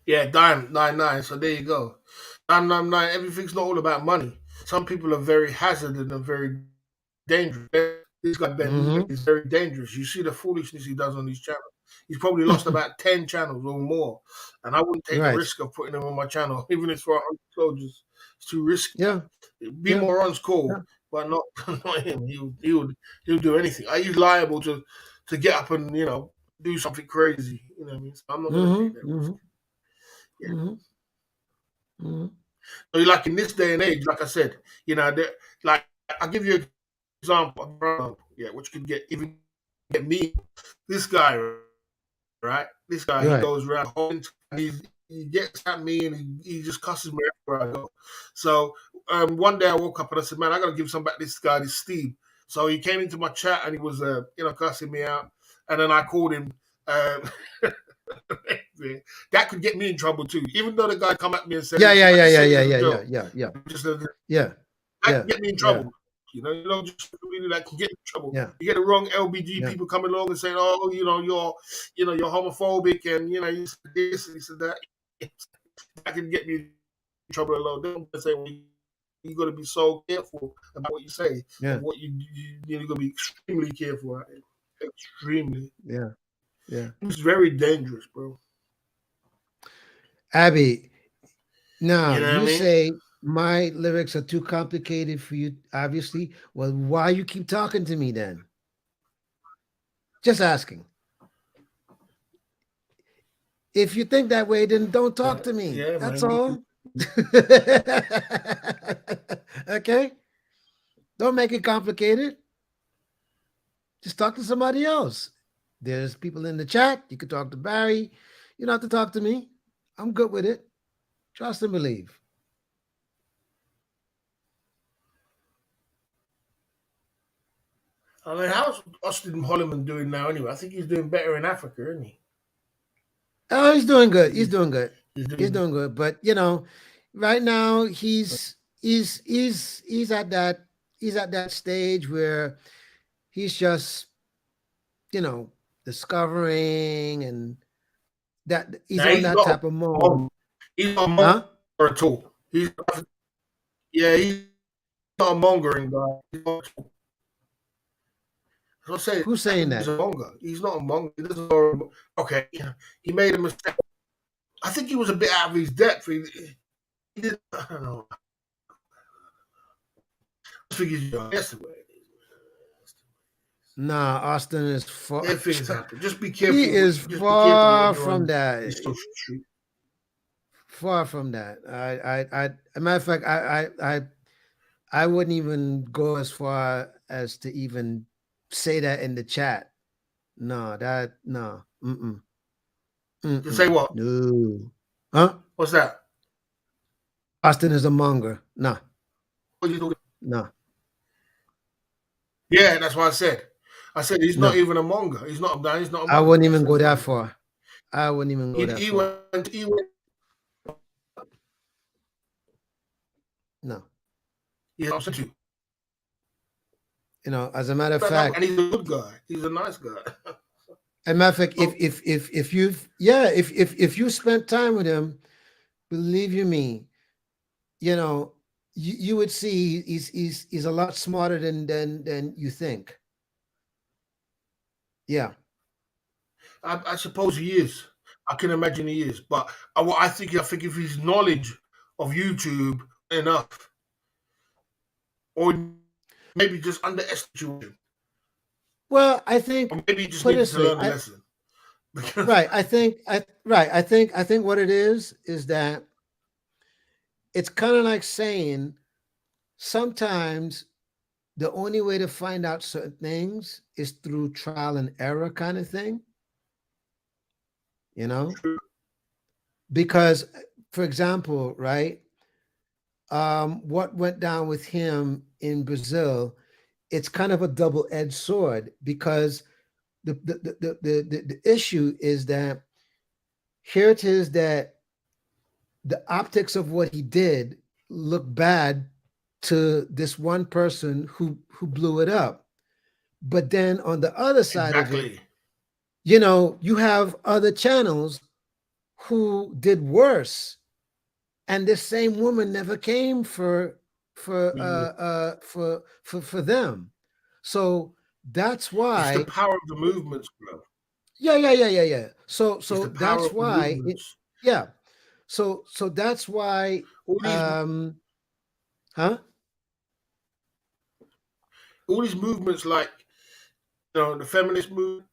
Yeah, dime, 99. So there you go. 999. Everything's not all about money. Some people are very hazardous and very dangerous. This guy Ben Mm-hmm. is very dangerous. You see the foolishness he does on these channels. He's probably lost about 10 channels or more. And I wouldn't take the Right. risk of putting him on my channel, even if it's for 100 soldiers. It's too risky. Yeah. Be Yeah. Moron's cool, Yeah. but not, not him. He'll do anything. Are you liable to get up and, do something crazy? You know what I mean? So I'm not going to take that Mm-hmm. risk. Mm-hmm. Yeah. Mm-hmm. Mm-hmm. So, like in this day and age, like I said, like I'll give you an example, yeah, which could get me. This guy, right? This guy, he Right. goes around and he gets at me and he just cusses me everywhere I go. So one day I woke up and I said, man, I gotta give some back this guy, this Steve. So he came into my chat and he was cussing me out, and then I called him. Um, that could get me in trouble too. Even though the guy come at me and said, Yeah. "Listen, Yeah. I Yeah. just Yeah. said it Yeah. as a Yeah. Yeah. joke," Yeah. Yeah. just Yeah. that Yeah. can get me in Yeah. trouble. Just really that can get in trouble. Yeah. You get the wrong LBG Yeah. people coming along and saying, "Oh, you're homophobic and you said this and you said that." That can get me in trouble a lot. They say, well, you got to be so careful about what you say Yeah. and what you're going to be extremely careful. Extremely. Yeah. Yeah. It's very dangerous, bro. Abby, now You know what I you mean? say my lyrics are too complicated for you, obviously. Well, why you keep talking to me then? Just asking. If you think that way, then don't talk to me. Yeah, That's man. all. Okay? Don't make it complicated. Just talk to somebody else. There's people in the chat. You can talk to Barry. You don't have to talk to me. I'm good with it. Trust and believe. I mean, how's Austin Holloman doing now anyway? I think he's doing better in Africa, isn't he? Oh, he's doing good. He's He's, doing good. he's He's doing doing good. But right now he's at that stage where he's just discovering, and that he's now on he's that not type of mode. a he's not a Huh? monger at all. He's not a mongering guy. I'll say Who's saying he's that? a monger. He's not a monger. Okay, he made a mistake. I think he was a bit out of his depth. He did. I don't know. I think he's young. That's the way it is. Nah, Austin is far. Things happen. Just be careful. He is Just be careful when far you're from on that. the social street. Far from that. As a matter of fact, I wouldn't even go as far as to even say that in the chat. No, no. Mm-mm. To say what? No. Huh? What's that? Austin is a monger. Nah. What are you talking? Nah. Yeah, that's what I said. I said he's not No, even a monger. He's not. He's not a I monger. wouldn't I even said go he's that not. far. I wouldn't even go that He far. went. He went. No, He's upset you. as a matter of fact, And he's a good guy. He's a nice guy. as a matter of fact, So if you've yeah, if you spent time with him, believe you me, you know, you would see he's a lot smarter than you think. Yeah. I suppose he is. I can imagine he is. But I think if his knowledge of YouTube enough, or maybe just underestimate him, Well, I think or maybe he just put it needed this to way. learn the lesson. Because Right. I think what it is that it's kind of like saying sometimes the only way to find out certain things is through trial and error kind of thing, you know? Because for example, right? What went down with him in Brazil, it's kind of a double-edged sword because the issue is that here it is that the optics of what he did look bad to this one person who blew it up. But then on the other side of it, exactly. you have other channels who did worse, and this same woman never came for them. So that's It's the why, power of the movements, bro. yeah. So It's the so power that's of the why movements. yeah. So that's why All these huh? all these movements, like the feminist movement,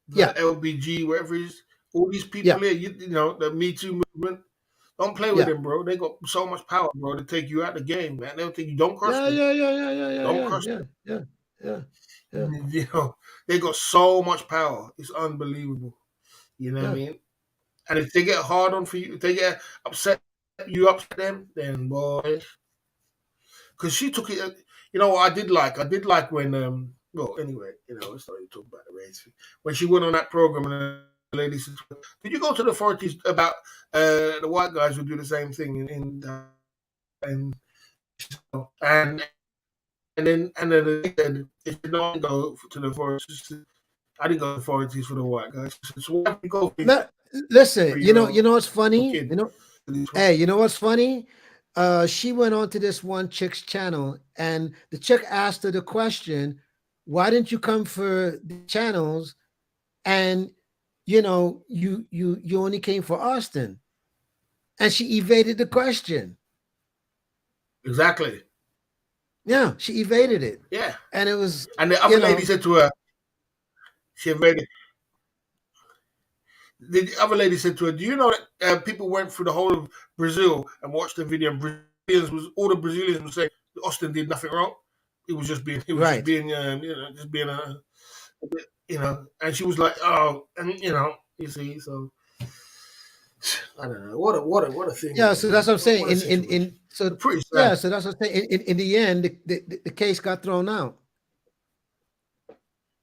the Yeah, LBG, whatever it is, all these people yeah, here, the Me Too movement. Don't play with yeah. them, bro. They got so much power, bro, to take you out the game, man. They'll think you don't cross Yeah, me. yeah, yeah, yeah, yeah, yeah, Don't yeah, cross yeah, yeah, yeah, yeah, me. They got so much power. It's unbelievable. You know what I yeah. mean? And if they get hard on for you, if they get upset, you upset them, then boy, because she took it. What I did like when well, anyway, it's not even talk about the race thing. When she went on that program and the lady said, "Did you go to the authorities about the white guys who do the same thing and and then they said if you don't go to the authorities, I didn't go to the authorities for the white guys. She said, so why don't you go Let, listen, for you know what's your funny? kid? Hey, you know what's funny? She went on to this one chick's channel, and the chick asked her the question, "Why didn't you come for the channels?" And you only came for Austin, and she evaded the question. Exactly. Yeah, she evaded it, Yeah. and it was, And the you other lady know, said to her, she invaded. The other lady said to her, "Do you know that people went through the whole of Brazil and watched the video? And all the Brazilians would say Austin did nothing wrong. He was just right. being, just being And she was like, oh, and you see, so I don't know. What a thing, Yeah, man. so that's what I'm saying. What a situation. So Pretty sad. yeah, so that's what I'm saying. In the end, the case got thrown out.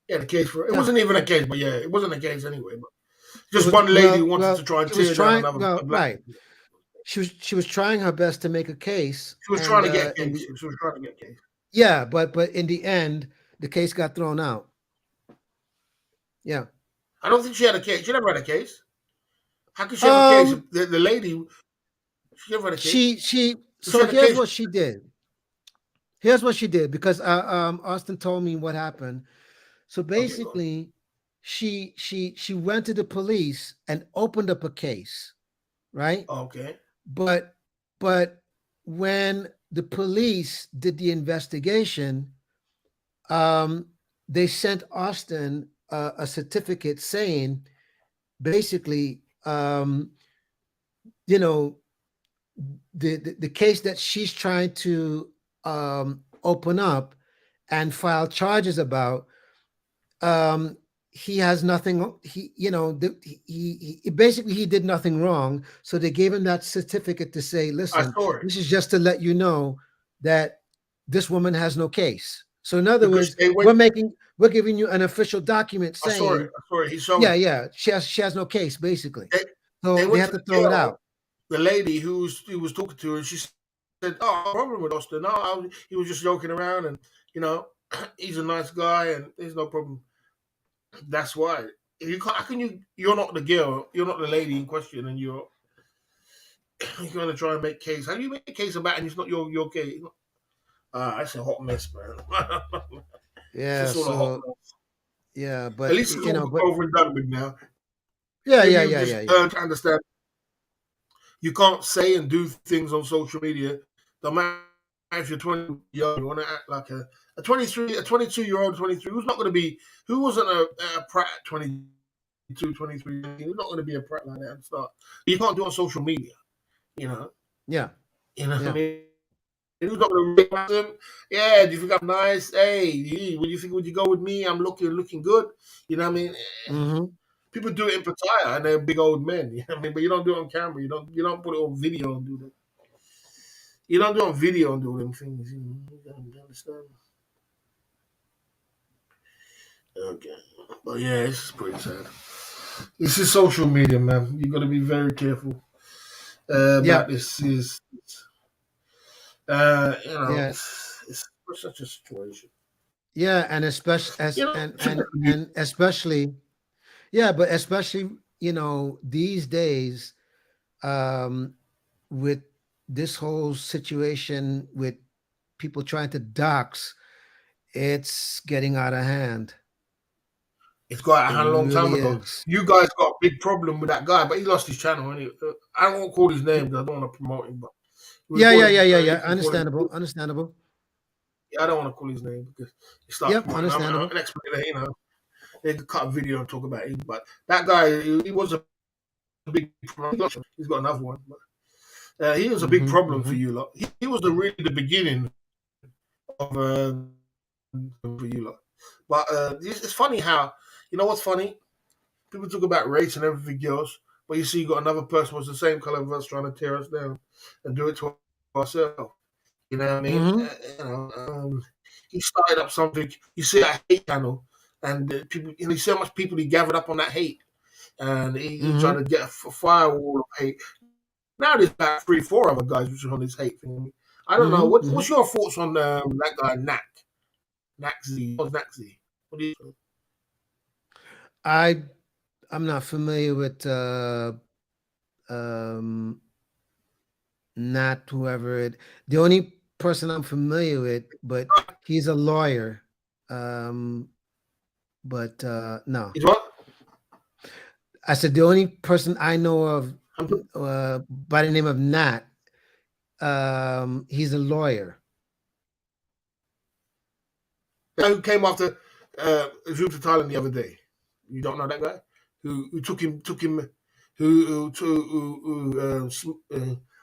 Yeah, the case for it Yeah, wasn't even a case, but yeah, it wasn't a case anyway. But it just was one lady well, wanted well. to try and She was tear down trying. another Well, a black. right. She was trying her best to make a case, She was trying and to get a in case. the She was trying to get a case. yeah, but in the end, the case got thrown out. Yeah. I don't think she had a case. She never had a case. How could she have a case? Um. The lady, she never had a case. She. If she So had a here's case, what she did. Here's what she did because Austin told me what happened. So okay, go on. basically, she went to the police and opened up a case, right? Okay, But but when the police did the investigation, um, they sent Austin a certificate saying basically, you know, the case that she's trying to open up and file charges about, um he has nothing, he basically he did nothing wrong, so they gave him that certificate to say, I listen, saw it. this is just to let you know that this woman has no case. So in other because words, they went. we're giving you an official document I saw it. saying, I saw it. He's yeah, showing. yeah, she has no case basically. They, So they they went have to to the throw it girl, out. the lady he was talking to, and she said, "Oh, no problem with Austin. No, he was just joking around, and you know, he's a nice guy, and there's no problem." That's why you can't. How can you? You're not the girl. You're not the lady in question, and you're going to try and make case. How do you make a case about it and it's not your case? That's a hot mess, man. It's Yeah. just all a hot So mess. yeah, At but least it's all but over and done with now. yeah, Maybe yeah, you yeah, just yeah, yeah. learn to understand you can't say and do things on social media. No matter if you're 20 young, you want to act like a 23, a 22-year-old, 23, who's not going to be, who wasn't a prat at 22, 23, who's not going to be a prat like that and start. You can't do it on social media, you know. Yeah. You know what I Yeah. mean? Who's not going to realize him? Yeah, do you think I'm nice? Hey, would you think, would you go with me? I'm looking good. You know what I mean? Mm-hmm. People do it in Pattaya and they're big old men. You know what I mean? But you don't do it on camera. You don't put it on video and do that. You don't do it on video and do them things. You understand? Okay. But yeah, it's pretty sad. This is social media, man. You got to be very careful Yeah. about this. Is Yeah. it's such a situation. Yeah. And especially You as know, shouldn't be. and especially, yeah, but especially, these days, um, with this whole situation with people trying to dox, it's getting out of hand. It's got It a long time really ago. is. You guys got a big problem with that guy, but he lost his channel. Anyway. I won't call his name because I don't want to promote him. But we Yeah, call yeah, yeah, him. yeah, You yeah. can call him. Understandable. Understandable. Yeah, I don't want to call his name because he starts Yep, pointing. I'm understandable. an expert. They could cut a video and talk about him. But that guy, he was a big problem. He's got another one. But, he was a big Mm-hmm, problem for mm-hmm, you lot. He was really the beginning of for you lot. But it's funny how, you know what's funny? People talk about race and everything else, but you see, you got another person who's the same color of us trying to tear us down and do it to ourselves. You know what I mean? mm-hmm, He started up something. You see that hate channel, and people, you see how much people he gathered up on that hate, and he tried mm-hmm, to get a firewall of hate. Now there's about 3, 4 other guys which are on this hate thing. I don't know. mm-hmm, What's mm-hmm. your thoughts on that guy, Naxi? What's Naxi? What do you think? I I'm not familiar with um not whoever it. The only person I'm familiar with, but he's a lawyer. Um, but no, Is what? I said the only person I know of I'm by the name of Nat. He's a lawyer. The guy who came after Zoom to Thailand the other day. You don't know that guy who took him who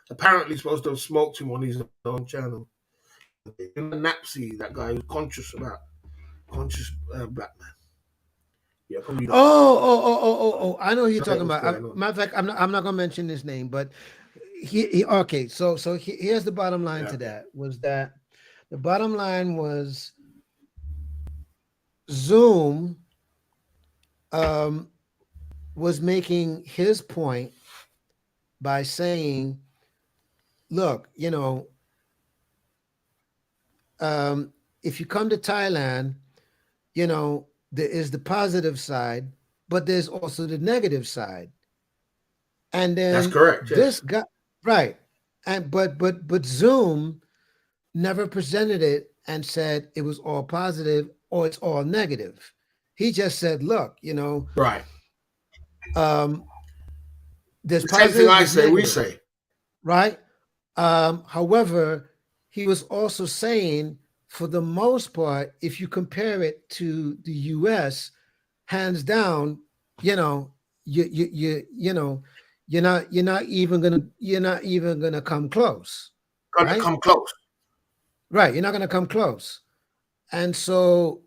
apparently supposed to have smoked him on his own channel. Napsy, that guy who's conscious black man. Yeah, probably don't. Oh! I know who you're Tell talking what's about. going on. Matter of fact, I'm not gonna mention his name, but he okay. So here's the bottom line Yeah, to okay. that was that the bottom line was Zoom um, was making his point by saying, look, if you come to Thailand, there is the positive side, but there's also the negative side. And That's then correct. this Yes. guy, right? And but Zoom never presented it and said it was all positive or it's all negative. He just said, look, Right. um, there's The same thing positive, I there's say. We negative, say. right? However, he was also saying, for the most part, if you compare it to the U.S., hands down, you know, you know, you're not even gonna come close, Got to right? come close. Right, you're not gonna come close. And so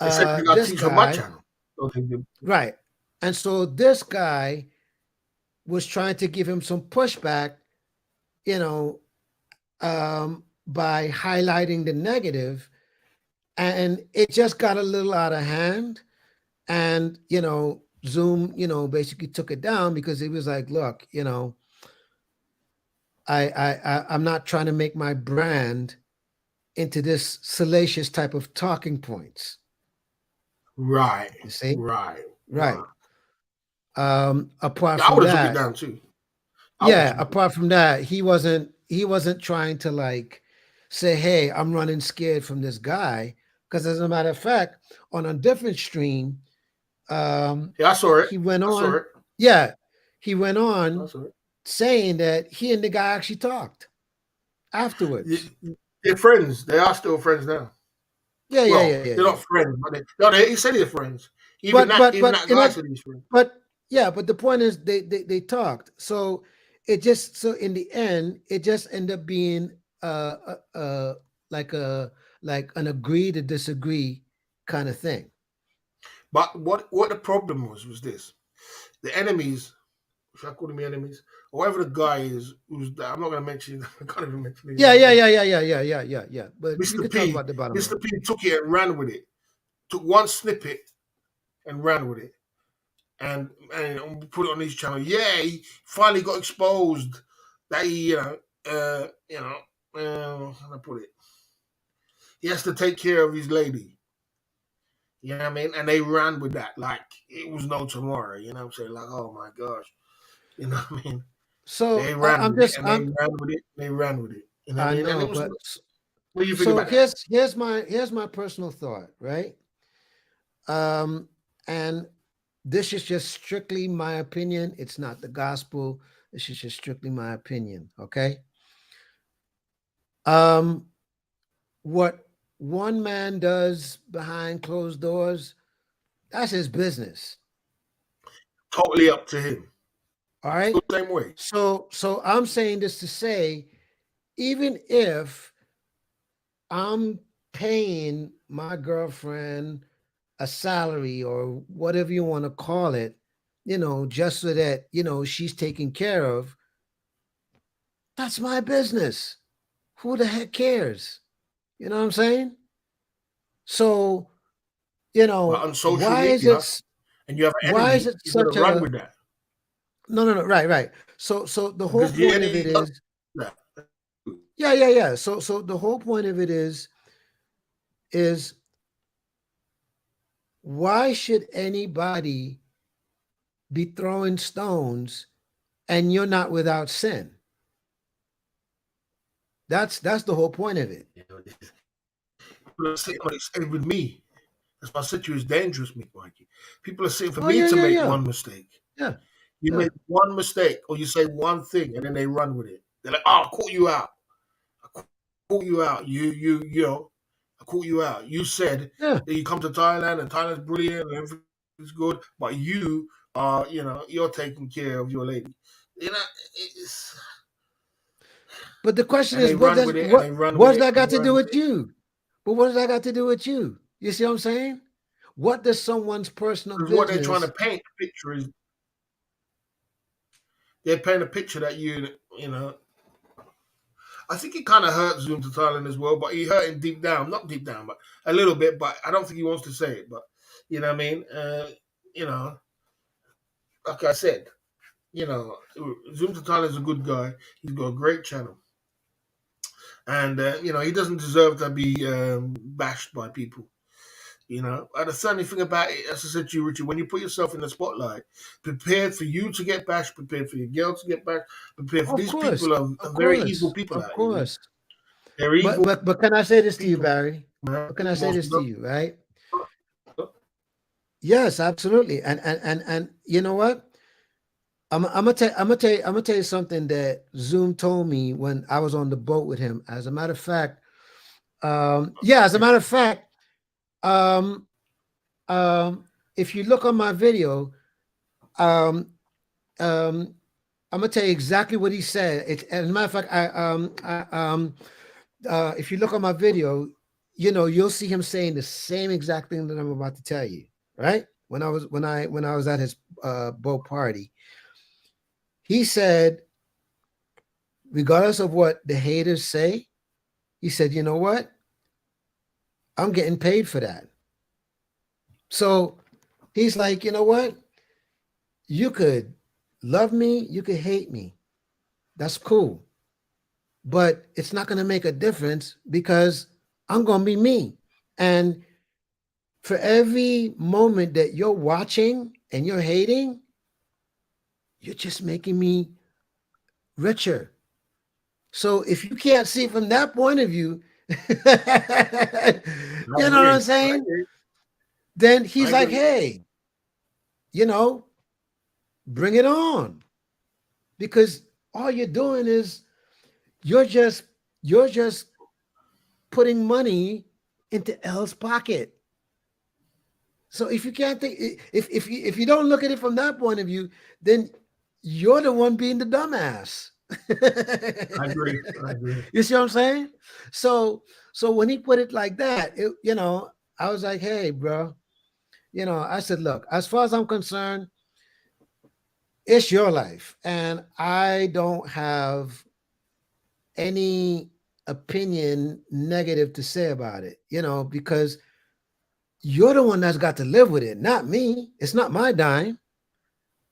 They said you got to this teach on my guy, channel. Don't think right, and so this guy was trying to give him some pushback, you know, by highlighting the negative. and it just got a little out of hand. And Zoom, basically took it down because it was like, look, I'm not trying to make my brand into this salacious type of talking points. Right. You see, Right. right. Right. Apart Yeah, I from would have took it that, down too. I would have yeah, took it. apart from that, he wasn't trying to like say, hey, I'm running scared from this guy. Because as a matter of fact, on a different stream, Yeah, I saw it. he went I saw on, it. yeah, he went I on saw it. saying that he and the guy actually talked afterwards. They're friends. They are still friends now. Yeah, yeah, Well, yeah, yeah, they're yeah. not friends, but no, he said they're friends. But but Even but that in guy a said he's friends. but yeah, but the point is they talked. So it just so in the end it just ended up being like a like an agree to disagree kind of thing. But what the problem was this: the enemies. Should I call them enemies? Or whatever the guy is, who's I'm not going to mention. I can't even mention his Yeah, name. yeah, yeah, yeah, yeah, yeah, yeah, yeah, yeah. But you Mr. could talk P. about the bottom line. Mr. P. took it and ran with it. Took one snippet and ran with it, and put it on his channel. Yeah, he finally got exposed that he, how do I put it? He has to take care of his lady. You know what I mean? And they ran with that like it was no tomorrow. You know what I'm saying? Like, oh my gosh. You know what I mean? So They ran I'm with it just and they ran with it. They ran with it. You know what I I mean? And know, it was. but What do you think so about that? here's my personal thought, right? And this is just strictly my opinion. It's not the gospel. This is just strictly my opinion. Okay. Um, what one man does behind closed doors, that's his business. Totally up to him. All I feel right. the same way. So I'm saying this to say, even if I'm paying my girlfriend a salary or whatever you want to call it, just so that, she's taken care of, that's my business. Who the heck cares? You know what I'm saying? So, But on social why is media, it and you have an why is enemy, it you got to such run a with that no, right, right. So the whole because the point of it enemy does is, that. yeah, yeah, yeah. So the whole point of it is why should anybody be throwing stones and you're not without sin? That's the whole point of it. You know, people are sitting on it saying with me. That's why I said to you it's dangerous, Mikey. People are sitting for Oh me yeah, to yeah, make yeah, one mistake. yeah, You yeah, make one mistake or you say one thing and then they run with it. They're like, oh, I caught you out. I caught you out. You know, I caught you out. You said yeah. that you come to Thailand and Thailand's brilliant and everything's good, but you are, you're taking care of your lady. You know, it's, But the question and is, they what run does with it and what they run with what's it that and got they to do run with with it. you? But what does that got to do with you? You see what I'm saying? What does someone's personal Because what they're trying to business? paint the picture is they're painting a picture that you know, I think it kind of hurt Zoom to Thailand as well, but he hurt him deep down, not deep down, but a little bit. But I don't think he wants to say it. But you know what I mean? You know, like I said, you know, Zoom to Thailand is a good guy. He's got a great channel, and he doesn't deserve to be bashed by people. You know, and the funny thing about it, as I said to you, Richard, when you put yourself in the spotlight, prepared for you to get bashed, prepared for your girl to get bashed, prepared for Of these course, people are of very evil course, people of out here. course. They're But evil but but can I say this to you, people, Barry? man. But can I say Most this of to them. you, right? Yes, absolutely. And you know what? I'm gonna tell you something that Zoom told me when I was on the boat with him. As a matter of fact, yeah, as a matter of fact, um, um, if you look on my video, um, um, I'm gonna tell you exactly what he said. As a matter of fact, if you look on my video, you'll see him saying the same exact thing that I'm about to tell you. Right when I was at his boat party, he said, regardless of what the haters say, he said, you know what? I'm getting paid for that. So he's like, you know what? You could love me, you could hate me. That's cool. But it's not going to make a difference because I'm going to be me. And for every moment that you're watching and you're hating, you're just making me richer. So if you can't see from that point of view, you I know what I'm agree. I saying? agree. Then I he's like, agree. hey, you know, bring it on. Because all you're doing is you're just you're just putting money into L's pocket. So if you can't think, if you don't look at it from that point of view, then you're the one being the dumbass. I agree. I agree. You see what I'm saying? So when he put it like that, I was like, hey, bro, I said, look, as far as I'm concerned, it's your life, and I don't have any opinion negative to say about it, because you're the one that's got to live with it, not me. It's not my dime,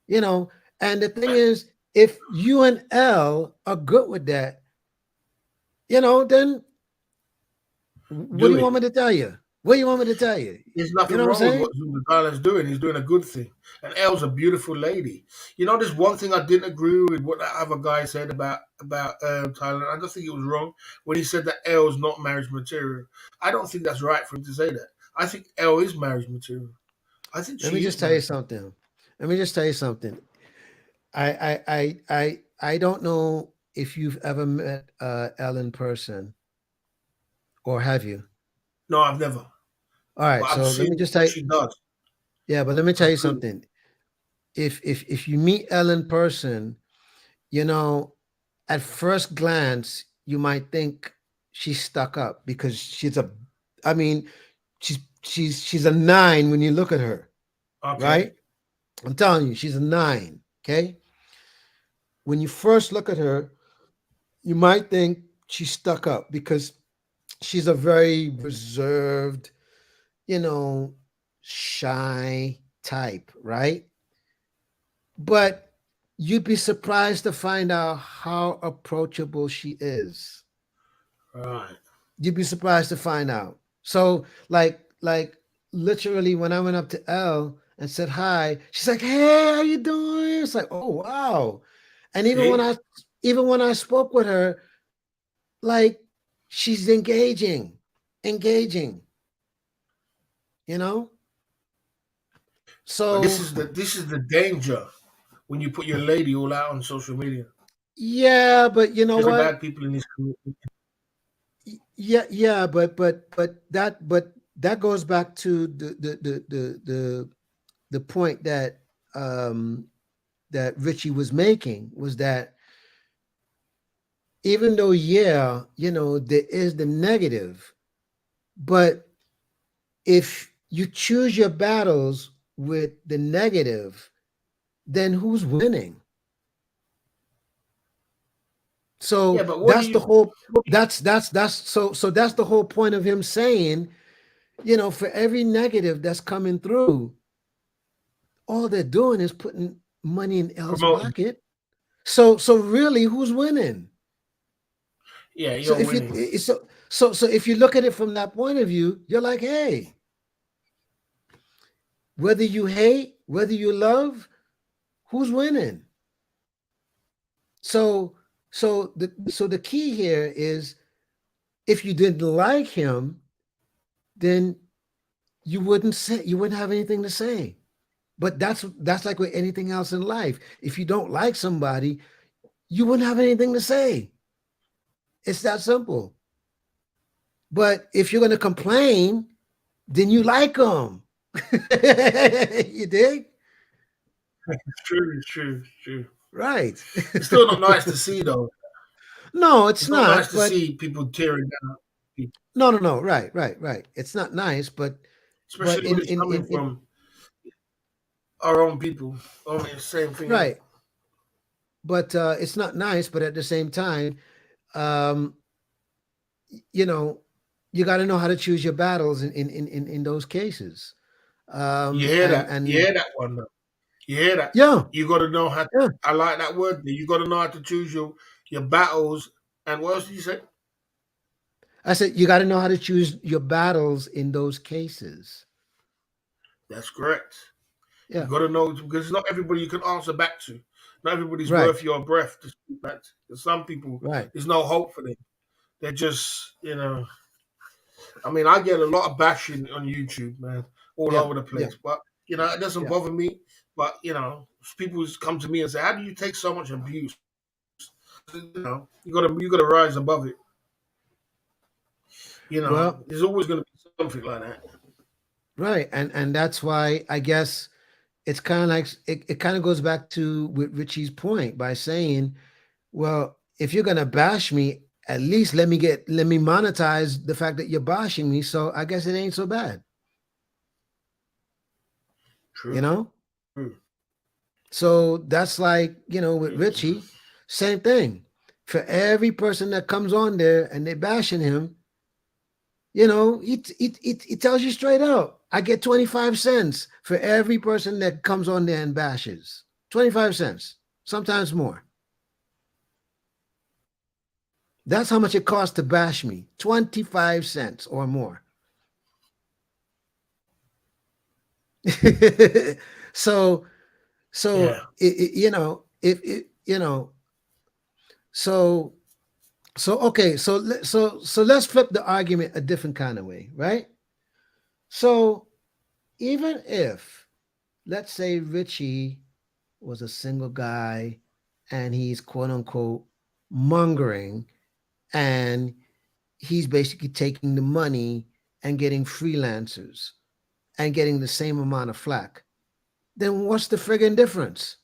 you know. And the thing is, if you and L are good with that, then what do Do you want it. me to tell you? What do you want me to tell you? There's You nothing know what I'm wrong with saying? what the Thailand's doing. He's doing a good thing. And Elle's a beautiful lady. There's one thing I didn't agree with what that other guy said about Thailand. I don't think it was wrong when he said that Elle's not marriage material. I don't think that's right for him to say that. I think Elle is marriage material. I think Let me she just is tell you marriage. something. Let me just tell you something. I don't know if you've ever met Elle in person, or have you? No, I've never. All But right, I've so let me seen just tell what you. she does. Yeah, but let me tell That's you good. something. If you meet Elle in person, you know, at first glance, you might think she's stuck up because I mean, she's a nine when you look at her, Okay. right? I'm telling you, she's a nine. Okay, when you first look at her, you might think she's stuck up because she's a very reserved, you know, shy type, right? But you'd be surprised to find out how approachable she is. Right. You'd be surprised to find out. So, like literally, when I went up to Elle and said hi, she's like, "Hey, how you doing?" It's like, "Oh, wow!" And See? even when I spoke with her, like she's engaging, you know. But this So is the danger when you put your lady all out on social media. yeah, but you know There's some what? bad people in this community. Yeah, but that goes back to the point um that Richie was making, was that even though, yeah, there is the negative, but if you choose your battles with the negative, then who's winning? Yeah, So but what do that's the you whole that's the whole point of him saying, for every negative that's coming through, all they're doing is putting money in L's promote? pocket. So really, who's winning? Yeah, So you're if you winning. so if you look at it from that point of view, you're like, hey, whether you hate, whether you love, who's winning? So so the key here is, if you didn't like him, then you wouldn't have anything to say. But that's like with anything else in life. If you don't like somebody, you wouldn't have anything to say. It's that simple. But if you're going to complain, then you like them. You dig? It's true. It's true. It's true. Right. It's still not nice to see, though. No, it's It's not nice not. to But see people tearing down people, no. Right. It's not nice, but especially when it's coming in from our own people. I mean, same thing, isn't it? right. But it's not nice. But at the same time, um, you know, you got to know how to choose your battles in those cases. You hear And that? You hear that one? Though? You hear that? yeah, You got to know how. yeah. I like that word. You got to know how to choose your battles. And what else did you say? I said you got to know how to choose your battles in those cases. That's correct. You Yeah, got to know because not everybody you can answer back to. Not everybody's right, worth your breath to speak back to. There's some people, right. there's no hope for them. They're just, I mean, I get a lot of bashing on YouTube, man, all Yeah, over the yeah, place. But it doesn't yeah. bother me. But people come to me and say, "How do you take so much abuse?" You gotta rise above it. Well, There's always gonna be something like that. right, and that's why I guess it's kind of like it kind of goes back to with Richie's point by saying, well, if you're gonna bash me, at least let me monetize the fact that you're bashing me. So I guess it ain't so bad, you True. know. So that's like with Yeah. Richie, same thing. For every person that comes on there and they bashing him, it tells you straight out. I get 25 cents for every person that comes on there and bashes. 25 cents, sometimes more. That's how much it costs to bash me. 25 cents or more. so so Yeah. if it so okay, so let's flip the argument a different kind of way, right? So even if, let's say, Richie was a single guy and he's quote unquote mongering, and he's basically taking the money and getting freelancers and getting the same amount of flack, then what's the friggin' difference?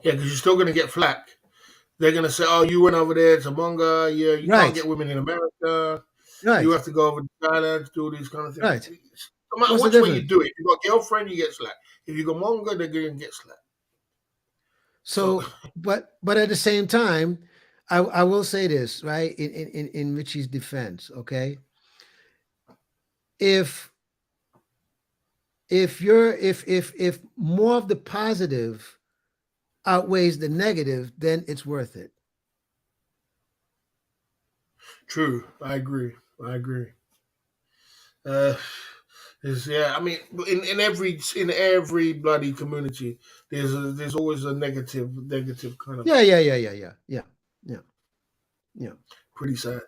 Yeah, because you're still gonna get flack. They're gonna say, "Oh, you went over there to Monga. Yeah, you can't Right, get women in America. You right, have to go over to Thailand to do all these kind of things." right. No matter What's the which way you difference? do it, if you got a girlfriend, you get slack. If you got Monga, they're gonna get slack. So So, but at the same time, I will say this, right, in Richie's defense, okay? If if more of the positive outweighs the negative, then it's worth it. true, I agree. I agree. Uh, yeah, I mean, in every bloody community, there's always a negative kind of Yeah, yeah, yeah, yeah, yeah, yeah, yeah, yeah. pretty sad,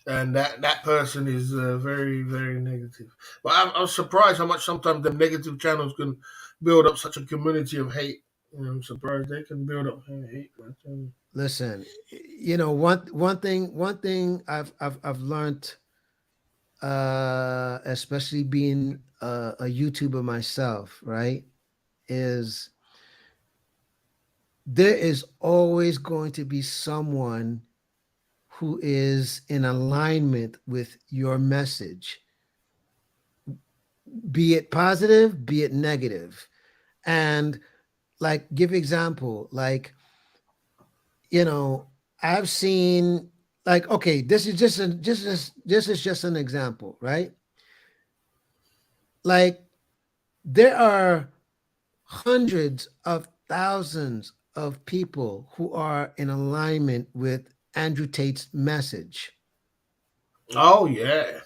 and that person is very very negative. But I'm surprised how much sometimes the negative channels can build up such a community of hate. I'm surprised they can build up hate. Man. Listen, one thing I've learned, especially being a YouTuber myself, right, is there is always going to be someone who is in alignment with your message, be it positive, be it negative. And like, give example, like, you know, I've seen, like, okay, this is just an example, right? Like, there are hundreds of thousands of people who are in alignment with Andrew Tate's message, Oh yeah.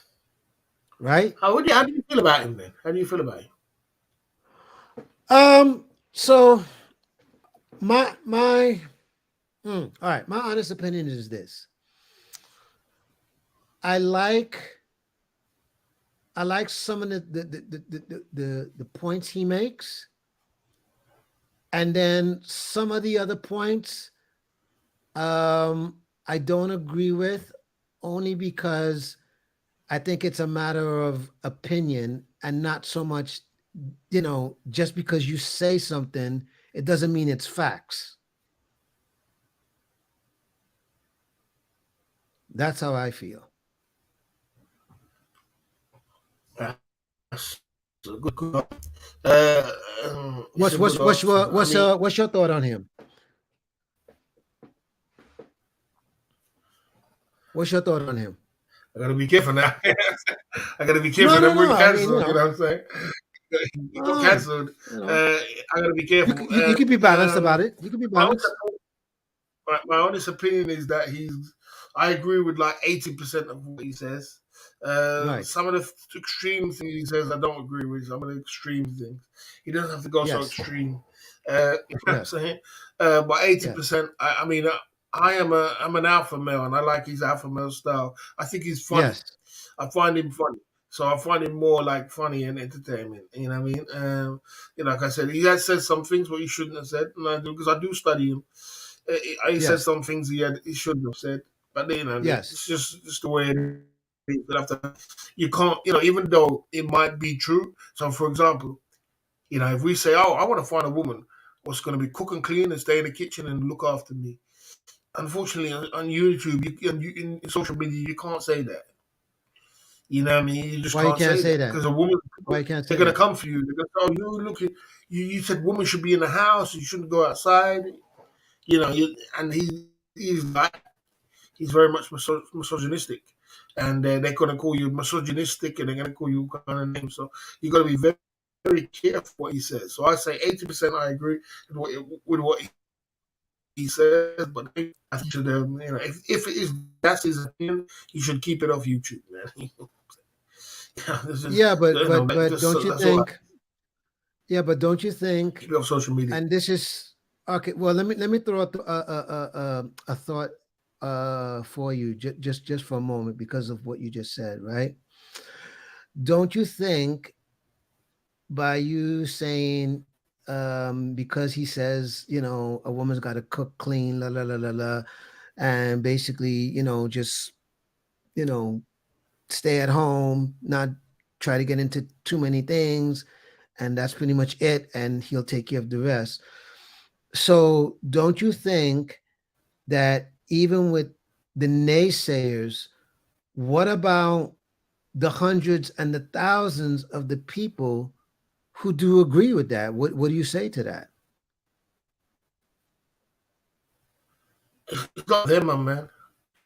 right? How do you feel about him then? How do you feel about him? So my all right, my honest opinion is this. I like I like some of the points he makes, and then some of the other points I don't agree with, only because I think it's a matter of opinion and not so much, just because you say something, it doesn't mean it's facts. That's how I feel. That's a good. It's What's a what's good what's answer. your I what's mean, your what's your thought on him? What's your thought on him? I gotta be careful now. I gotta be No, careful. no, Then we're no. I mean, cancelled. You know what I'm saying? He got oh, cancelled. you know, Uh, I gotta be careful. you could be balanced about it. You could be My own balanced. my honest opinion is that he's. I agree with like 80% of what he says. Right. Some of the extreme things he says, I don't agree with. Some of the extreme things, he doesn't have to go so Yes. extreme. You know what I'm Yes. saying? But Yes. 80%, I mean, I'm an alpha male, and I like his alpha male style. I think he's funny. Yes. I find him funny. So I find him more like funny and entertainment. You know what I mean? Like I said, he has said some things what he shouldn't have said, and I do because I do study him. He said Yes. some things he shouldn't have said, but Yes. it's just the way it is. You can't, even though it might be true. So, for example, if we say, "Oh, I want to find a woman what's going to be cook and clean and stay in the kitchen and look after me," unfortunately, on YouTube, in social media, you can't say that. You know what I mean? You just Why you can't can't say say that that? because a woman, Why you can't they're say gonna that? come for you. They're gonna, oh, you look at you said women should be in the house. You shouldn't go outside. And he's like he's very much misogynistic, and they're gonna call you misogynistic, and they're gonna call you all kind of names. So you got to be very, very careful what he says. So I say 80% I agree with what he says, but I think should if it is that's his opinion, he should keep it off YouTube, man. This is Yeah, but don't you that's all. think? Yeah, but don't you think? Keep it off social media. And this is okay. Well, let me throw out a thought for you just for a moment because of what you just said, right? Don't you think by you saying because he says a woman's got to cook clean, la la la la la, and basically just you know stay at home, not try to get into too many things, and that's pretty much it, and he'll take care of the rest. So don't you think that even with the naysayers, what about the hundreds and the thousands of the people who do agree with that? What do you say to that? It's not them, my man.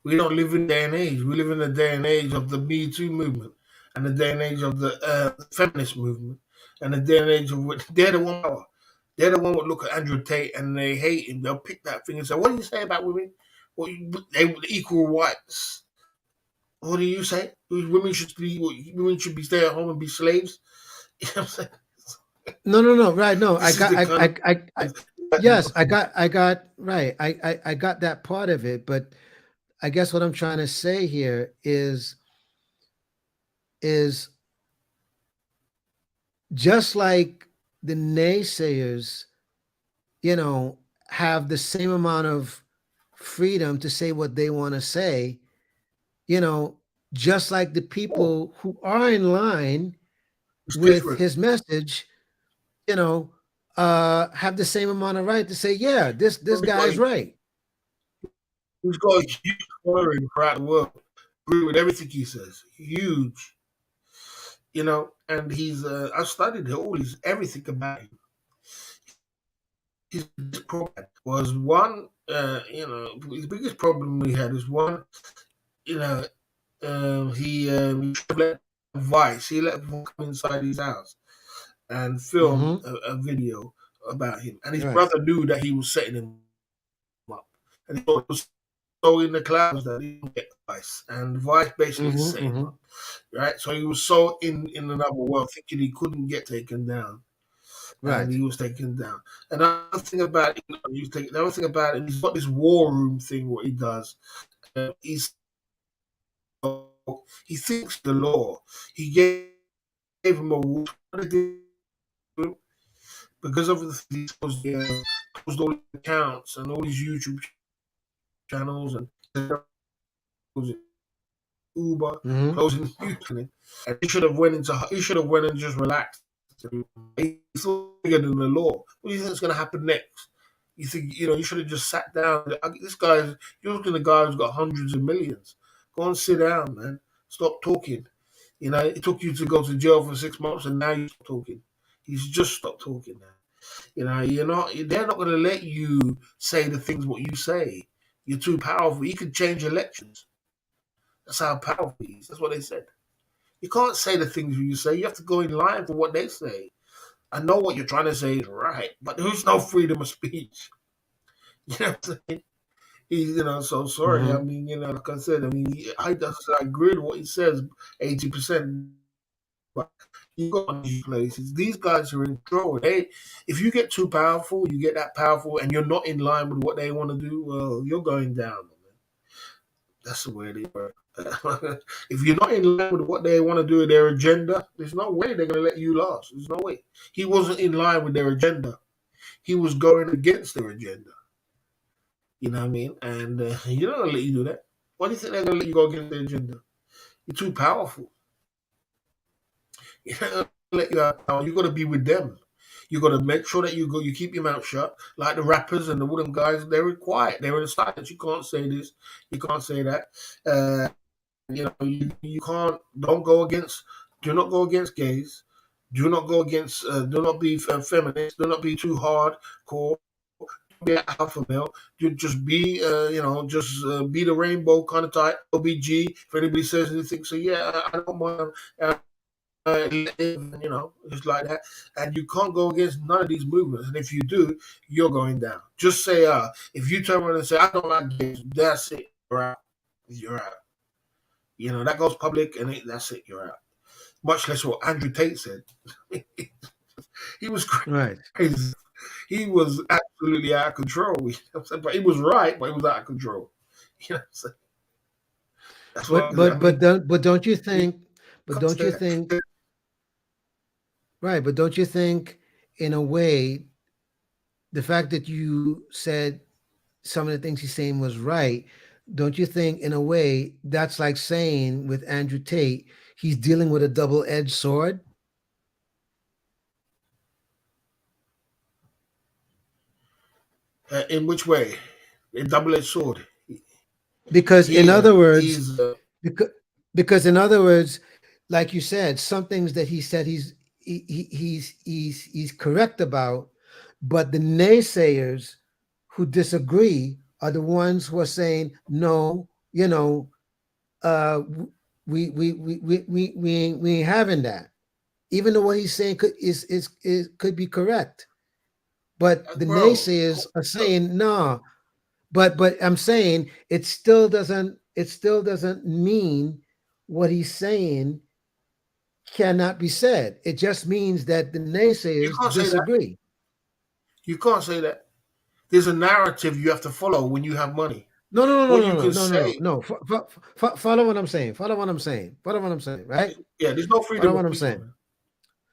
We don't live in day and age. We live in the day and age of the Me Too movement, and the day and age of the feminist movement, and the day and age of what they're the one power. They're the one would look at Andrew Tate and they hate him. They'll pick that thing and say, "What do you say about women? What they equal rights? What do you say? Women should be stay at home and be slaves." You know what I'm saying? No, no, no. Right. No, I This is got, the kind yes, I got, right. I got that part of it. But I guess what I'm trying to say here is just like the naysayers, have the same amount of freedom to say what they want to say, you know, just like the of people who are in line it's with different. his message, you know, have the same amount of right to say, yeah, this He's guy's right. got a huge following throughout the world. Agree with everything he says. Huge. And he's I studied all his everything about him. His biggest problem was one, his biggest problem we had is one, you know, he let Vice, he let Vice come inside his house and film Mm-hmm. a video about him, and his Right. brother knew that he was setting him up, and he thought it was so in the clouds that he didn't get Vice, and Vice basically Mm-hmm. set him Mm-hmm. up, right? So he was so in another world, thinking he couldn't get taken down, and Right. he was taken down. And another thing about him, another thing about him, he's got this war room thing. What he does, he thinks the law. He gave him a war because of the things closed all the accounts and all these YouTube channels and Uber Mm-hmm. closing YouTube. And he should have went and just relaxed. He's bigger than the law. What do you think is going to happen next? You think you should have just sat down. This guy's you're looking at a guy who's got hundreds of millions. Go and sit down, man. Stop talking. It took you to go to jail for 6 months, and now you're talking. He's just stopped talking now. You're not. They're not going to let you say the things what you say. You're too powerful. You could change elections. That's how powerful he is. That's what they said. You can't say the things you say. You have to go in line for what they say. I know what you're trying to say is right, but there's no freedom of speech. You know what I'm saying? So sorry. I Mm-hmm. mean, like I said, I mean, I agree with what he says, 80%. But you go on these places, these guys are in control. If you get too powerful, you get that powerful, and you're not in line with what they want to do, well, you're going down. Man. That's the way they work. If you're not in line with what they want to do with their agenda, there's no way they're going to let you last. There's no way. He wasn't in line with their agenda. He was going against their agenda. You know what I mean? And you're not going to let you do that. Why do you think they're going to let you go against their agenda? You're too powerful. You're not going to let you have power. You got to be with them. You got to make sure that you keep your mouth shut. Like the rappers and the wooden guys, they're quiet. They're in silence. You can't say this. You can't say that. You can't. Don't go against. Do not go against gays. Do not go against. Do not be feminist. Do not be too hardcore. Be an alpha male. You just be, be the rainbow kind of type. OBG. If anybody says anything, so yeah, I don't mind. Just like that. And you can't go against none of these movements. And if you do, you're going down. Just say, if you turn around and say, I don't like gays, that's it. You're out. You're out. That goes public, and that's it. You're out. Much less what Andrew Tate said. He was Right. crazy. He was absolutely out of control. But he was right, but he was out of control. You know what I'm saying? That's what I mean. But don't you think? But don't you think? Right. But don't you think, in a way, the fact that you said some of the things he's saying was right, don't you think, in a way, that's like saying with Andrew Tate, he's dealing with a double-edged sword? In which way? A double-edged sword. Because in other words, He's because in other words, like you said, some things that he said he's correct about, but the naysayers who disagree are the ones who are saying no. Uh, we ain't having that. Even though what he's saying could be correct, but the bro. naysayers are saying no. But I'm saying it still doesn't mean what he's saying cannot be said. It just means that the You naysayers can't say that. disagree. You can't say that. There's a narrative you have to follow when you have money. No, no, no, What no, you no, can no, no, say, no, no. Follow what I'm saying. Follow what I'm saying. Follow what I'm saying. Right? yeah, there's no Follow freedom of what I'm speech, saying. man.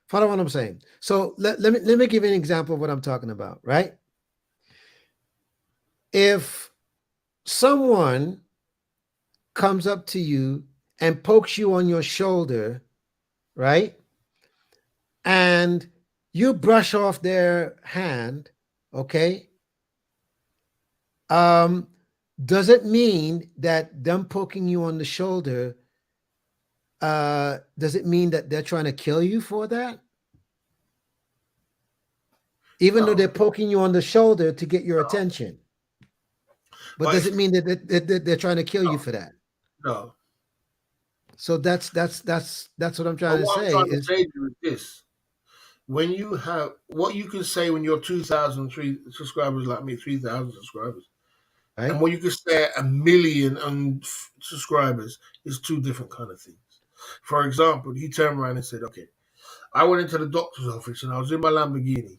Follow what I'm saying. So let me give you an example of what I'm talking about. Right? If someone comes up to you and pokes you on your shoulder, right? And you brush off their hand, okay? Does it mean that them poking you on the shoulder, does it mean that they're trying to kill you for that? Even though they're No, poking you on the shoulder to get your no. attention. But But does if it mean that they're trying to kill you for that? no, So that's what I'm but trying to what I'm say trying to is say to you is this: when you have what you can say when you're 2,003 subscribers like me, 3,000 subscribers, and right. what you can say at 1,000,000 subscribers is two different kind of things. For example, he turned around and said, "Okay, I went into the doctor's office and I was in my Lamborghini."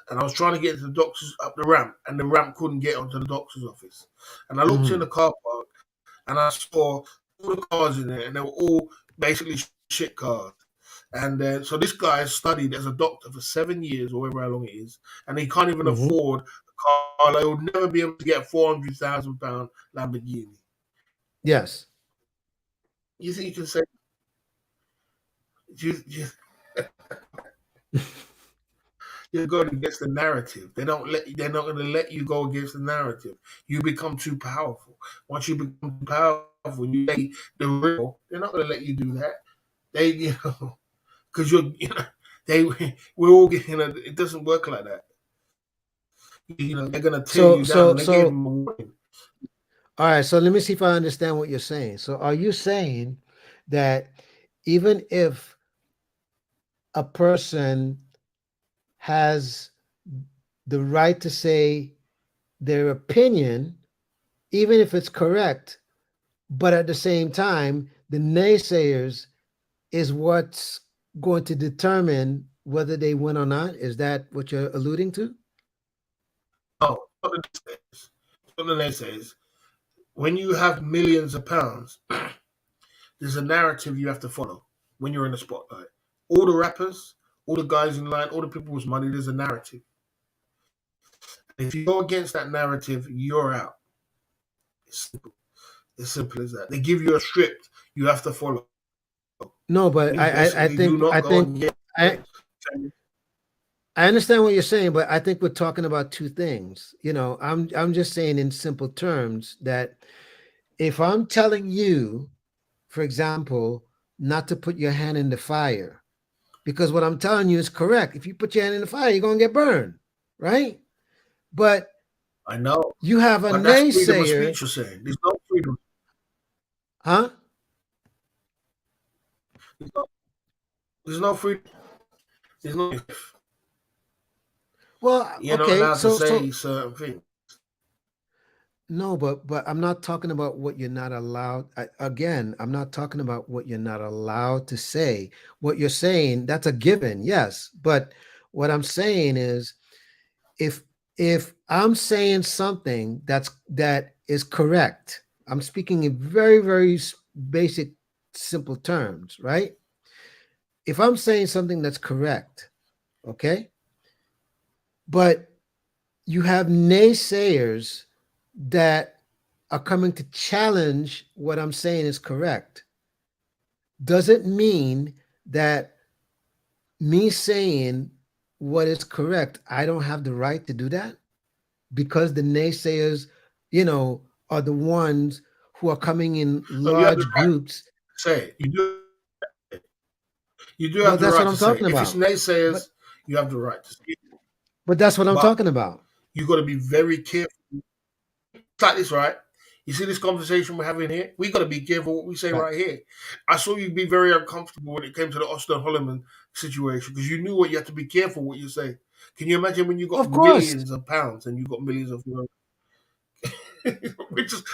And I was trying to get into the doctor's up the ramp, and the ramp couldn't get onto the doctor's office. And I looked in Mm-hmm. the car park, and I saw all the cars in there, and they were all basically shit cars. And so this guy has studied as a doctor for 7 years, or whatever how long it is, and he can't even Mm-hmm. afford a car. Like, he would never be able to get a £400,000 Lamborghini. Yes. You think you can say? You, you're going against the narrative. They don't let. They're not going to let you go against the narrative. You become too powerful. Once you become too powerful, you say the real. They're not going to let you do that. They, because they. We're all getting. It doesn't work like that. They're going to tear So you down. so And they gave so him a warning. All right, so let me see if I understand what you're saying. So are you saying that even if a person has the right to say their opinion, even if it's correct, but at the same time, the naysayers is what's going to determine whether they win or not? Is that what you're alluding to? No, not the naysayers. Not the naysayers. When you have millions of pounds, there's a narrative you have to follow when you're in the spotlight. All the rappers, all the guys in line, all the people with money, there's a narrative. If you go against that narrative, you're out. It's simple. As simple as that. They give you a script you have to follow. No, but Means I basically do think not go and get I I understand what you're saying, but I think we're talking about two things. I'm just saying in simple terms that if I'm telling you, for example, not to put your hand in the fire, because what I'm telling you is correct. If you put your hand in the fire, you're gonna get burned, right? But I know. you have a But that's freedom of naysayer, speech you're saying. There's no freedom. huh? There's no, there's no freedom. There's no Well, you're not okay, allowed to so say certain things. no, but I'm not talking about what you're not allowed. Again, I'm not talking about what you're not allowed to say. What you're saying, that's a given, yes. But what I'm saying is, if if I'm saying something that is correct, I'm speaking in very basic, simple terms, right? If I'm saying something that's correct, okay, but you have naysayers that are coming to challenge what I'm saying is correct, doesn't mean that me saying what is correct, I don't have the right to do that because the naysayers, are the ones who are coming in No, you have the large right groups. to say it. You do Well, have the that's what right to I'm say talking it. If it's about. But naysayers, you have the right to say it. but that's what I'm But talking about. you got to be very careful. It's like this, right? You see this conversation we're having here? We got to be careful what we say Right. right here. I saw you be very uncomfortable when it came to the Austin Holloman situation because you knew what you had to be careful what you say. Can you imagine when you got Of course. millions of pounds and you got millions of euros?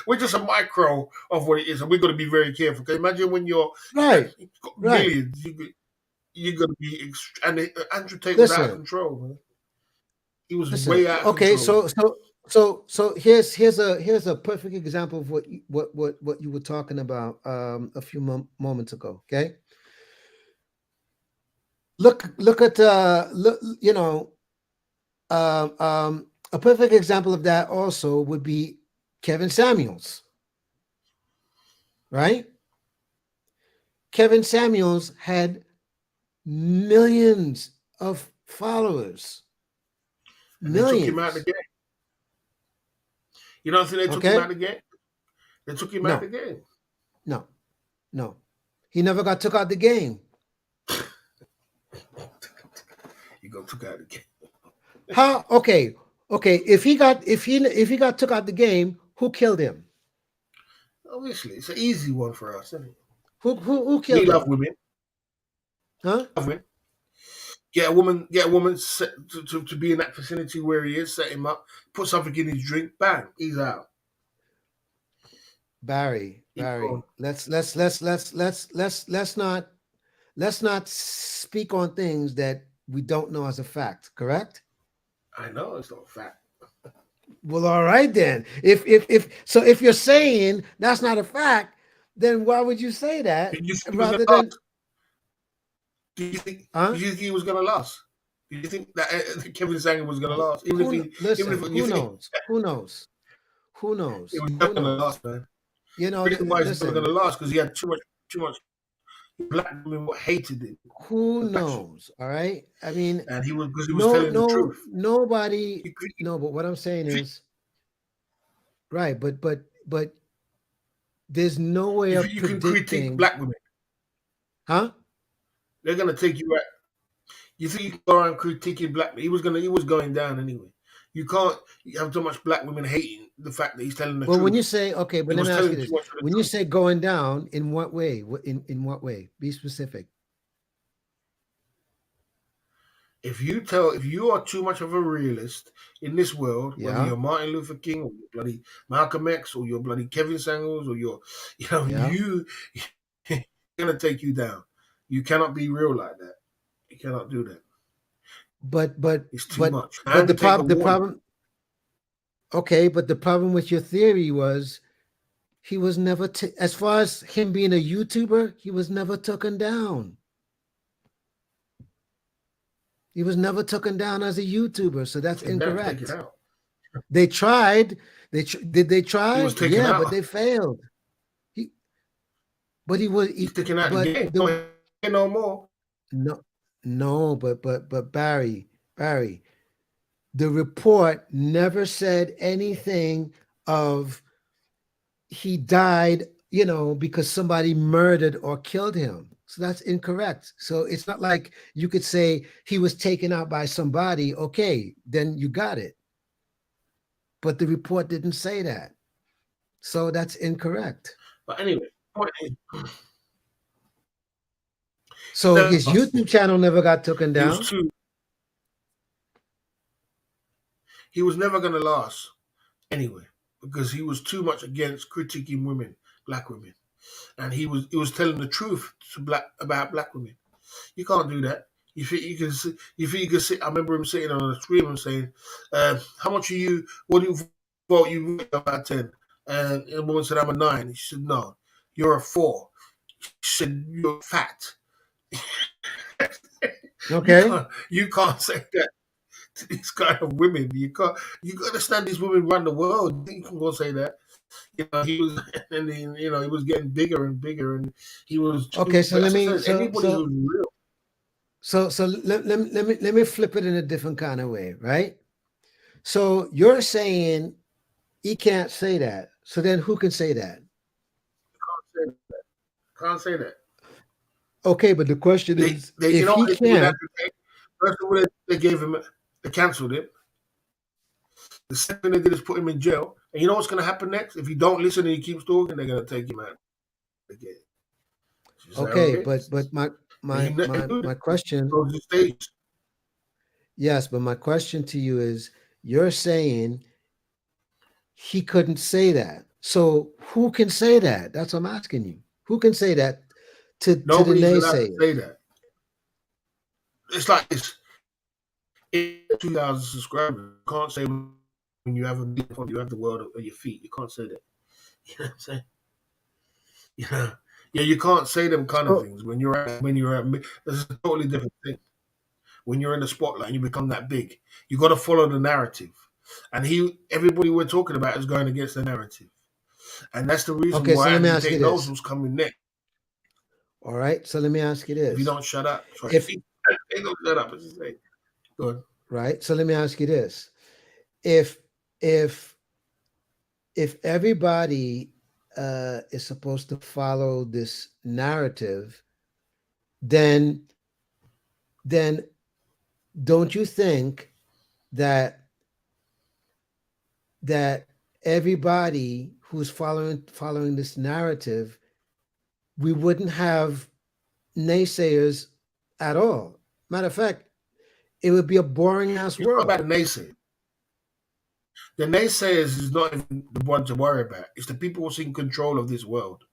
we're just a micro of what it is, and we've got to be very careful. Can you imagine when Right. you've got Right. millions? You got to be. And Andrew Tate was out of Listen. control, man. He was Listen. way out of Okay, control. so here's a perfect example of what you were talking about a few moments ago, okay? Look at look, a perfect example of that also would be Kevin Samuels, right? Kevin Samuels had millions of followers, And they took him out of millions. the game. You don't think they took him out Okay, of the game? They took him out no, of the game. no, no. He never got took out the game. You go took out the game. How? Okay, okay. If he got took out the game, who killed him? Obviously, it's an easy one for us, isn't it? Who We killed love him? women. Huh? Love women. Get a woman to be in that vicinity where he is, set him up, put something in his drink, bang, he's out. Barry, He's gone. let's not speak on things that we don't know as a fact, correct? I know it's not a fact. Well, all right then. If you're saying that's not a fact, then why would you say that Did you think he was going rather to than last? Did you think? huh? Did you think he was going to last? Did you think that Kevin Sanger was going to last? Even if even Listen, if you who think knows? Who knows? Who it knows? was Who never going to knows? last, man. The reason why it's never going Listen, to last because he had too much black women hated him. who The passion, knows? All right. I mean, and he was because he was no, telling the no, truth. nobody. You, could- No, but what I'm saying if you, is right. But there's no way if of you can critique predicting, black women, huh? they're going to take you out. You think you can go around critiquing black? He was going down anyway. You can't have so much black women hating the fact that he's telling the Well, when you truth. say, okay, but He let was me ask you telling too this: much of the when you truth. say going down, in what way? In what way? Be specific. If you are too much of a realist in this world, whether Yeah, you're Martin Luther King or you're bloody Malcolm X or you're bloody Kevin Samuels or yeah. you gonna take you down. You cannot be real like that. You cannot do that. But but It's too but much. but And take a the warning. problem. Okay, but the problem with your theory was he was never, as far as him being a YouTuber, he was never taken down. He was never taken down as a YouTuber, so that's And that was taken incorrect. out. They tried. Did they He try? was taken Yeah, but out. they failed. He, but he was. He's taken out the But game. Don't hear no more. no, no. But Barry, the report never said anything of he died, because somebody murdered or killed him. So that's incorrect. So it's not like you could say he was taken out by somebody. Okay, then you got it. But the report didn't say that. So that's incorrect. But anyway, point is, So his YouTube channel never got taken he was down. too. He was never going to last anyway because he was too much against critiquing women, black women, and he was telling the truth to about black women. You can't do that. You think you can? You think you can sit? I remember him sitting on a stream and saying, "How much are you? What do you vote? You vote about 10?" And the woman said, "I'm a 9." He said, "No, you're a 4." She said, "You're fat." you Okay. can't. You can't say that to these kind of women. You can't. You understand these women run the world. You can go say that. He was, and he was getting bigger and bigger, and he was. Okay. So let As I me said, anybody who's real. let me flip it in a different kind of way, right? So you're saying he can't say that. So then who can say that? Can't say that. Okay, but the question They, is, they, you if know he what they did with can't, Andrew Tate? First of all, they gave him, they cancelled him. The second thing they did is put him in jail. And you know what's going to happen next? If you don't listen and he keeps talking, they're going to take him out again. That's how okay, it is. but my And my my my question, goes to stage. yes, but my question to you is, you're saying he couldn't say that. So who can say that? That's what I'm asking you. Who can say that to the Nobody's allowed to say naysayers? that. It's like this. In 2,000 subscribers, you can't say when you have you have the world at your feet. You can't say that. You know what I'm saying? Yeah, yeah. You can't say them kind of So things when you're at. This is a totally different thing. When you're in the spotlight and you become that big, you got to follow the narrative. And everybody we're talking about is going against the narrative, and that's the reason okay, so why let me Andrew ask you Tate knows this. what's coming next. All right, so let me ask you If you this. don't shut up, sorry, If they don't shut up. As you say, go ahead. right, so let me ask you this. If if if everybody is supposed to follow this narrative, then then don't you think that that everybody who's following this narrative, we wouldn't have naysayers at all? Matter of fact, it would be a boring ass It's not world. about the naysayers. The naysayers is not even the one to worry about. It's the people who's in control of this world.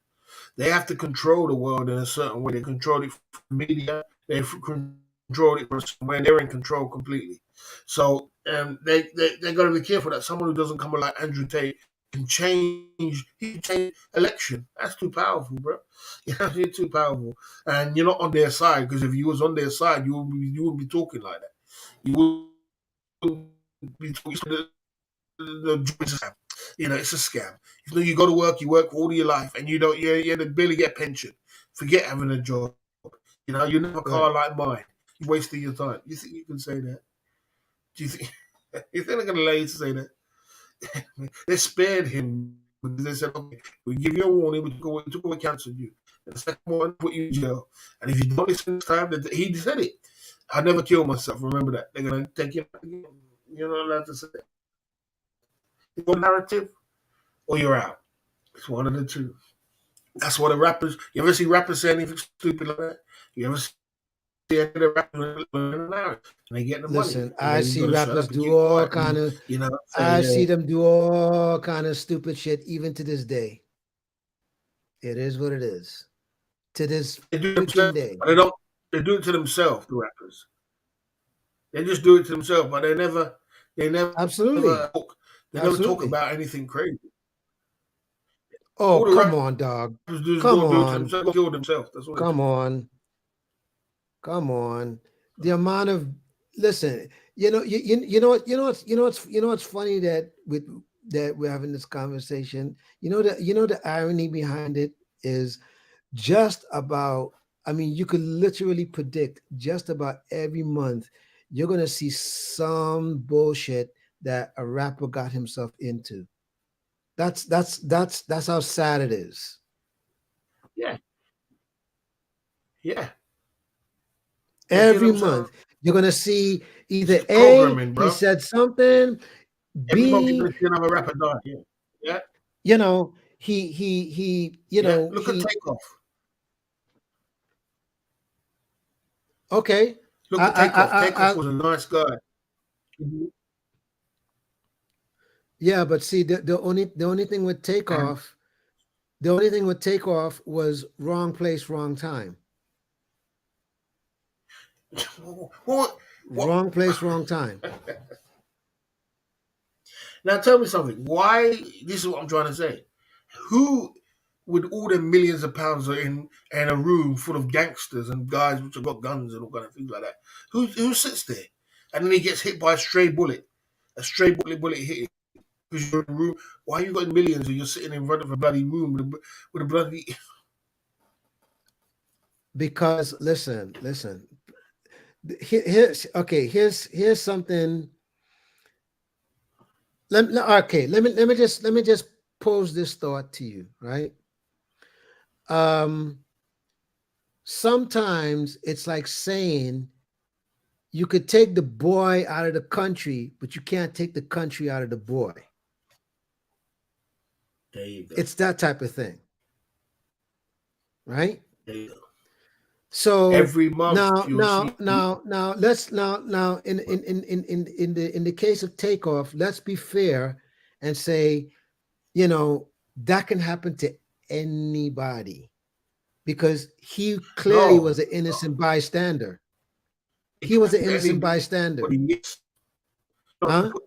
They have to control the world in a certain way. They control it from the media. They control it from somewhere. They're in control completely. So they got to be careful that someone who doesn't come like Andrew Tate can change. He can change election. That's too powerful, bro. Yeah, you're too powerful, and you're not on their side because if you was on their side, you wouldn't be talking like that. You wouldn't be talking. The job is a scam. It's a scam. You go to work, you work all your life, and you don't, you barely get pension. Forget having a job. You never a Right. car like mine. You're wasting your time. You think you can say that? Do you think? You think they're going to allow you to say that? They spared him because they said, okay, we give you a warning, we took away, cancelled you. And the second one, put you in jail. And if you don't listen this time, he said it. I never kill myself. Remember that. They're going to take you. You're not allowed to say that. your narrative or you're out. It's one of the two. That's what the rappers. You ever see rappers say anything stupid like that? You ever see any of the rappers learn narrative and they get the money, Listen, and I then you see got to shut rappers up and do keep all quiet kind and of. say I see them do all kind of stupid shit, even to this day. It is what it is. To this they do it freaking themselves, day. but they don't. They do it to themselves. The rappers, they just do it to themselves, but they never Absolutely. talk. They never talk Absolutely. about anything crazy. Oh, All the come rappers on, dog. do is Come go do it to on. themselves, go kill themselves. That's all they Come do. on. Come on. The amount of listen, what's funny that with that we're having this conversation. The irony behind it is just about, I mean, you could literally predict just about every month you're gonna see some bullshit that a rapper got himself into. That's how sad it is. Yeah, yeah. They kill Every themselves. month you're gonna see It's either just A, programming, he bro. said something, Every month you're B, gonna see another rapper die. Yeah, yeah, he yeah. Look at Takeoff. okay. Look at Takeoff. Takeoff was a nice guy. Yeah, but see, the only thing with And takeoff, the only thing with takeoff was wrong place, wrong time. what? What? Wrong place, wrong time. Now tell me something. Why? This is what I'm trying to say. Who, with all the millions of pounds are in a room full of gangsters and guys which have got guns and all kind of things like that? Who sits there and then he gets hit by a stray bullet, bullet hit him because you're in a room. Why you got millions and you're sitting in front of a bloody room with a bloody? Because listen. Here's okay. Here's something. Okay. Let me just pose this thought to you. Right. Um. Sometimes it's like saying you could take the boy out of the country, but you can't take the country out of the boy. There you go. It's that type of thing, right? There you go. So Every month now, you'll see. now, now, now, let's now in the case of takeoff, let's be fair and say, that can happen to anybody because he clearly No, was an innocent bystander. it He was can't an be innocent anybody. bystander, Yes. You don't have to huh? put.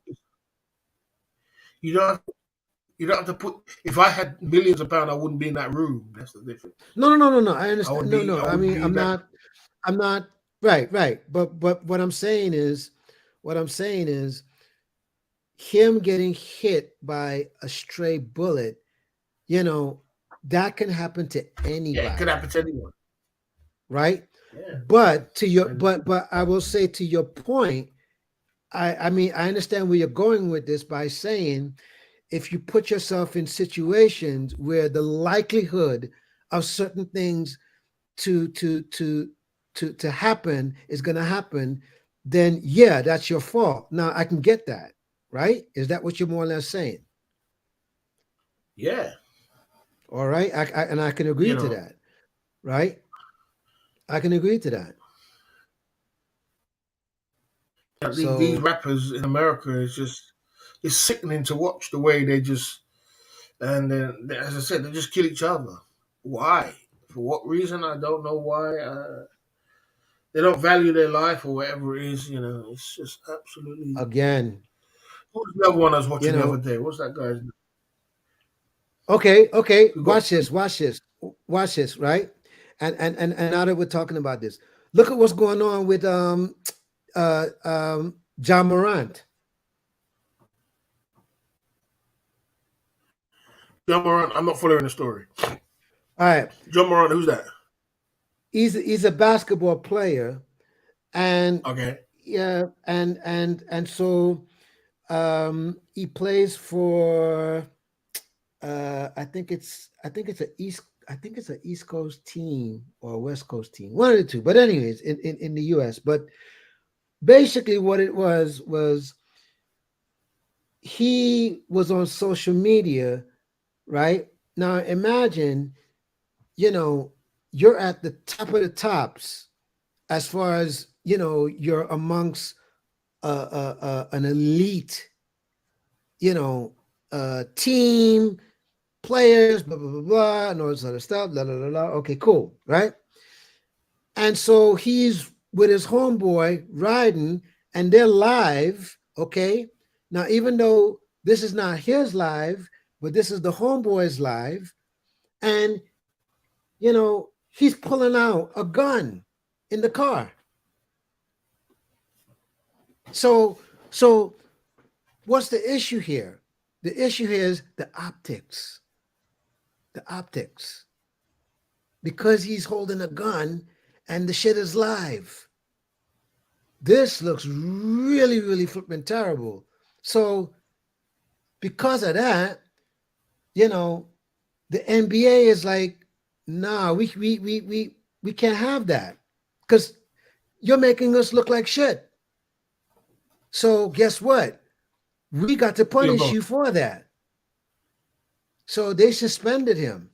You don't have You don't have to put. If I had millions of pounds, I wouldn't be in that room. That's the difference. No. I I understand. would No, be. no. I I wouldn't mean, be I'm in that. not. I'm not. Right. But what I'm saying is, him getting hit by a stray bullet, you know, that can happen to Yeah, it could anybody, happen to anyone. right? Yeah, yeah. But to your I but I will say to your point, I mean I understand where you're going with this by saying if you put yourself in situations where the likelihood of certain things to happen is going to happen, then yeah, that's your fault. Now I can get that, right? Is that what you're more or less saying? yeah. All right, and I can You agree to know, that, right? I can agree to that. these So rappers in America is just it's sickening to watch the way they just and then as I said they just kill each other. Why? For what reason? I don't know why. They don't value their life or whatever it is. It's just absolutely. again, What was the other one I was you watching the other know, day? What's that guy's name? okay, Who got watch this, right? And now that we're talking about this, look at what's going on with John Morant. John Moran? I'm not following the story. All right, John Moran, who's that? he's a basketball player, and Okay. yeah, and so he plays for I think it's a East Coast team or a West Coast team, one of the two. But anyways, in the US. But basically what it was he was on social media, right? Now imagine, you know, you're at the top of the tops as far as, you know, you're amongst an elite, you know, team, players, blah, blah, blah, blah, and all this other stuff, blah, blah, blah, blah. Okay, cool, right? And so he's with his homeboy riding, and they're live. Okay. Now, even though this is not his live, but this is the homeboy's live, and you know, he's pulling out a gun in the car. So what's the issue here? The issue here is the optics. The optics. Because he's holding a gun and the shit is live. This looks really, really flipping terrible. So because of that, you know, the NBA is like, nah, we can't have that. Because you're making us look like shit. So guess what? We got to Yeah, punish bro. you for that. So they suspended him.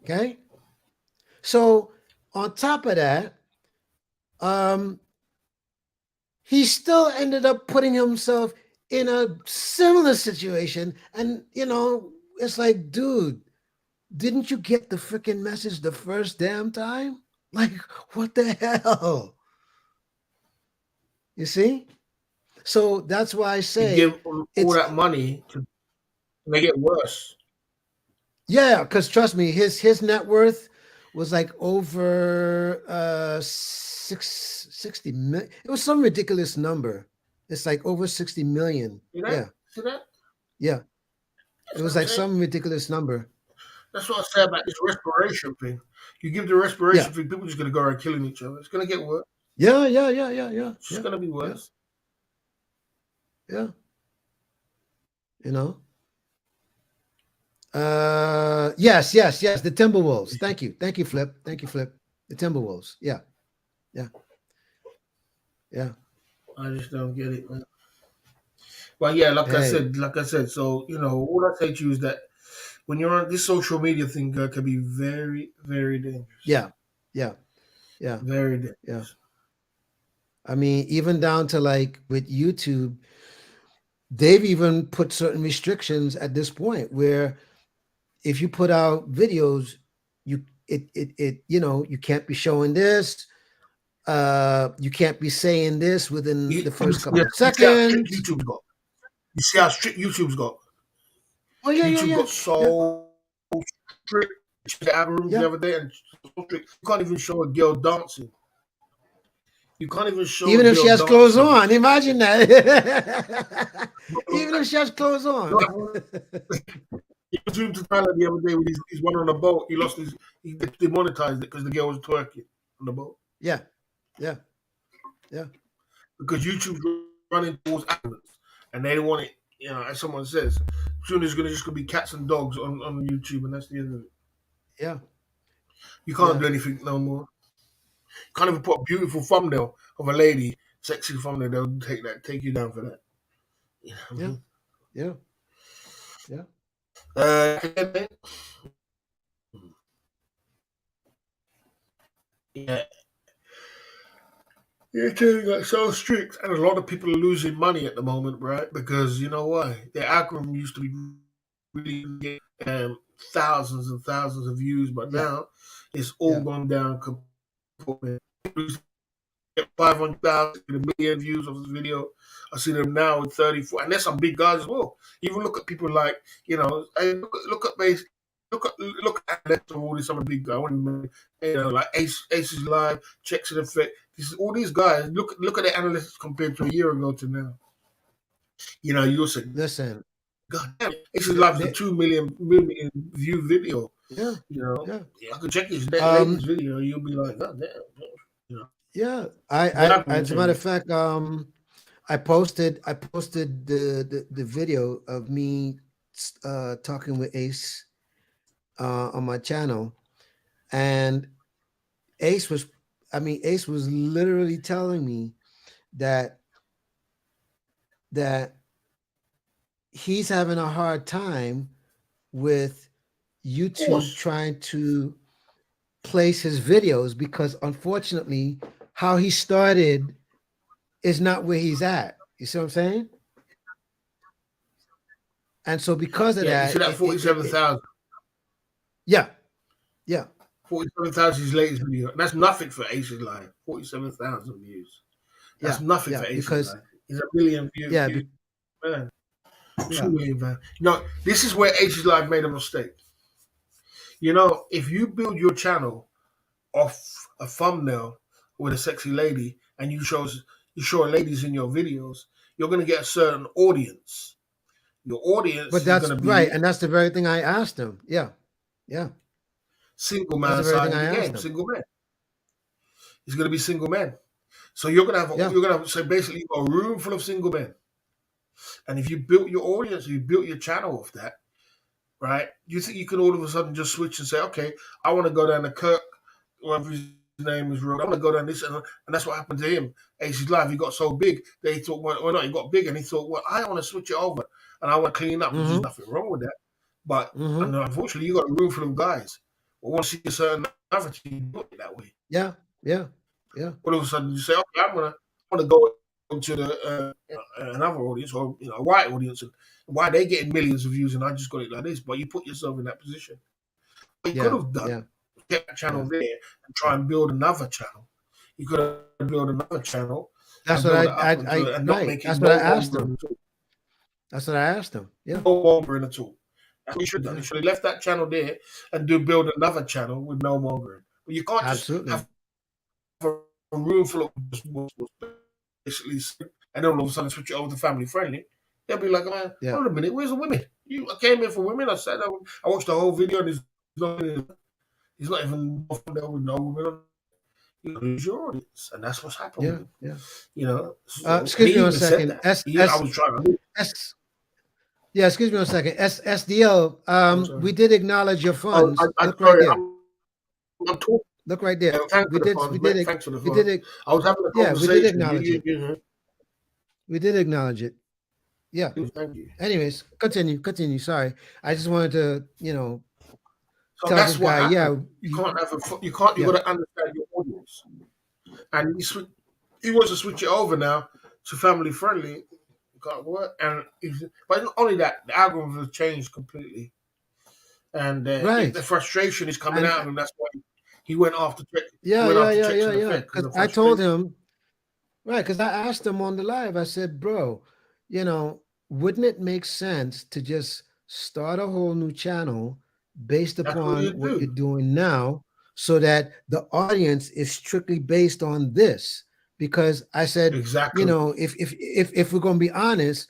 Okay. So on top of that, um, he still ended up putting himself in a similar situation. And you know, it's like, dude, didn't you get the freaking message the first damn time? Like, what the hell? You see? So that's why I You say give them all it's that money to make it worse. yeah, because trust me, his net worth was like over 60 million. It was some ridiculous number. It's like over 60 million. See that? Yeah, See that? yeah. It That's what was I'm like saying. some ridiculous number. That's what I say about this respiration thing. You give the Yeah. respiration thing, people just gonna go around killing each other. It's gonna get worse. Yeah, yeah, yeah, yeah, yeah, It's just yeah, gonna be yeah, worse. yeah. You know? Yes, yes, yes. The Timberwolves. Thank you. Thank you, Flip. Thank you, Flip. The Timberwolves. Yeah, yeah, yeah. I just don't get it, man. But yeah, Hey, like I said. So all I say to you is that when you're on this social media thing, can be very, very dangerous. yeah, yeah, yeah, Very yeah. dangerous. I mean, even down to like with YouTube, they've even put certain restrictions at this point where if you put out videos, you you know, you can't be showing this, you can't be saying this within the first Yeah, couple of you see how strict seconds. YouTube's got. You see how strict YouTube's got. Oh yeah, yeah, YouTube yeah, got yeah, so strict. The algorithms yeah. the other day and so strict. You can't even show a girl dancing. You can't even show a Even if she girl has clothes dancing. on, imagine that. Even if she has clothes on. He was to Thailand the other day with his one on the boat. He lost his. He demonetized it because the girl was twerking on the boat Yeah, yeah, yeah, because YouTube's running towards adverts and they want it. As someone says, soon there's gonna be cats and dogs on YouTube, and that's the end of it. yeah, You can't yeah, do anything no more. You can't even put a beautiful thumbnail of a lady, sexy thumbnail. They'll take you down for that. You know what I yeah, mean? yeah, yeah. Uh, yeah, yeah, too, like so strict, and a lot of people are losing money at the moment, right? Because you know why? Their algorithm used to be really get thousands and thousands of views, but Yeah, now it's all yeah, gone down completely. 500,000, a million views of this video. I see them now with 34, and there's some big guys as well. Even look at people like look at analysts of all these some of the big guys. Like Ace is live, checks in effect. All these guys. Look at the analysts compared to a year ago to now. You'll say, listen, God damn, Ace is they, live is a they, 2 million view video. yeah, You know, yeah. I could check his Um, latest video. You'll be like, God damn. You know, yeah. the As algorithm a matter of changed. fact, I posted the video of me talking with Ace on my channel, and Ace was, I mean, Ace was literally telling me that that he's having a hard time with Of YouTube course. trying to place his videos because unfortunately, how he started is not where he's at. You see what I'm saying? And so because of Yeah, you see that, that 47,000. yeah, yeah, 47,000 is his latest video. And that's nothing for Ace's Live. 47,000 views. That's yeah, nothing yeah, for Ace's because Live. He's a million views, yeah, man. 2 yeah. million, man. This is where Ace's Live made a mistake. If you build your channel off a thumbnail with a sexy lady and you show ladies in your videos, you're gonna get a certain audience. Your audience But is that's gonna right, be and that's the very thing I asked him. Yeah, yeah, single that's man the very side thing of I the asked game, him. single men. It's gonna be single men. So you're gonna have Yeah, so basically you've got a room full of single men. And if you built your audience, you built your channel off that, right? You think you can all of a sudden just switch and say, okay, I want to go down to Kirk, whatever his name is, I want to go down this, and that's what happened to him. Ace's Live, he got so big that he thought, well, not he got big, and he thought, well, I want to switch it over, and I want to clean up, which is mm-hmm, nothing wrong with that. But mm-hmm, unfortunately, you got a room full of guys who want to see a certain average, you do it that way. yeah, yeah, yeah, All of a sudden, you say, okay, I want to go into another audience or a white audience, and why they getting millions of views, and I just got it like this. But you put yourself in that position. What you could yeah, have done, yeah, get that channel yeah. there and try and build another channel. You could have built another channel That's and what build it up into it and not right. make it That's what I no asked longer him. at all. That's what I asked him. Yeah, No longer at all. That's what you should have done. yeah, You should have left that channel there and build another channel with no longer. But you can't just absolutely. have a room full of basically, and then all of a sudden switch it over to family friendly. They'll be like, man, Yeah, hold a minute, where's the women? I came here for women. I said, I watched the whole video, and he's not even there with no women. You lose your audience, and that's what's happened with yeah, him. yeah. So, and Excuse he me one even said second. that. I was trying to do. Yeah, excuse me one second. SDO. I'm sorry. We did acknowledge your Oh, funds. I'm Look right sorry. there. I'm talking. Look right there. Thanks We for the did. funds, We mate. did. Thanks for the We did funds. it. I was having a Yeah, we did conversation. acknowledge it. We did acknowledge it. Yeah. Thank you. Anyways, continue. Sorry, I just wanted to, So tell that's this what guy, yeah, happened. You can't have you can't. You yeah, got to understand your audience. And he wants to switch it over now to family friendly. It can't work. But not only that, the algorithm has changed completely, and right, the frustration is coming and out of him. That's why he went after yeah, checks and yeah. effect because Because of I told frustration. him, right, because I asked him on the live. I said, bro, wouldn't it make sense to just start a whole new channel based That's what upon you what you're do. doing now, so that the audience is strictly based on this? Because I said, Exactly. if we're going to be honest,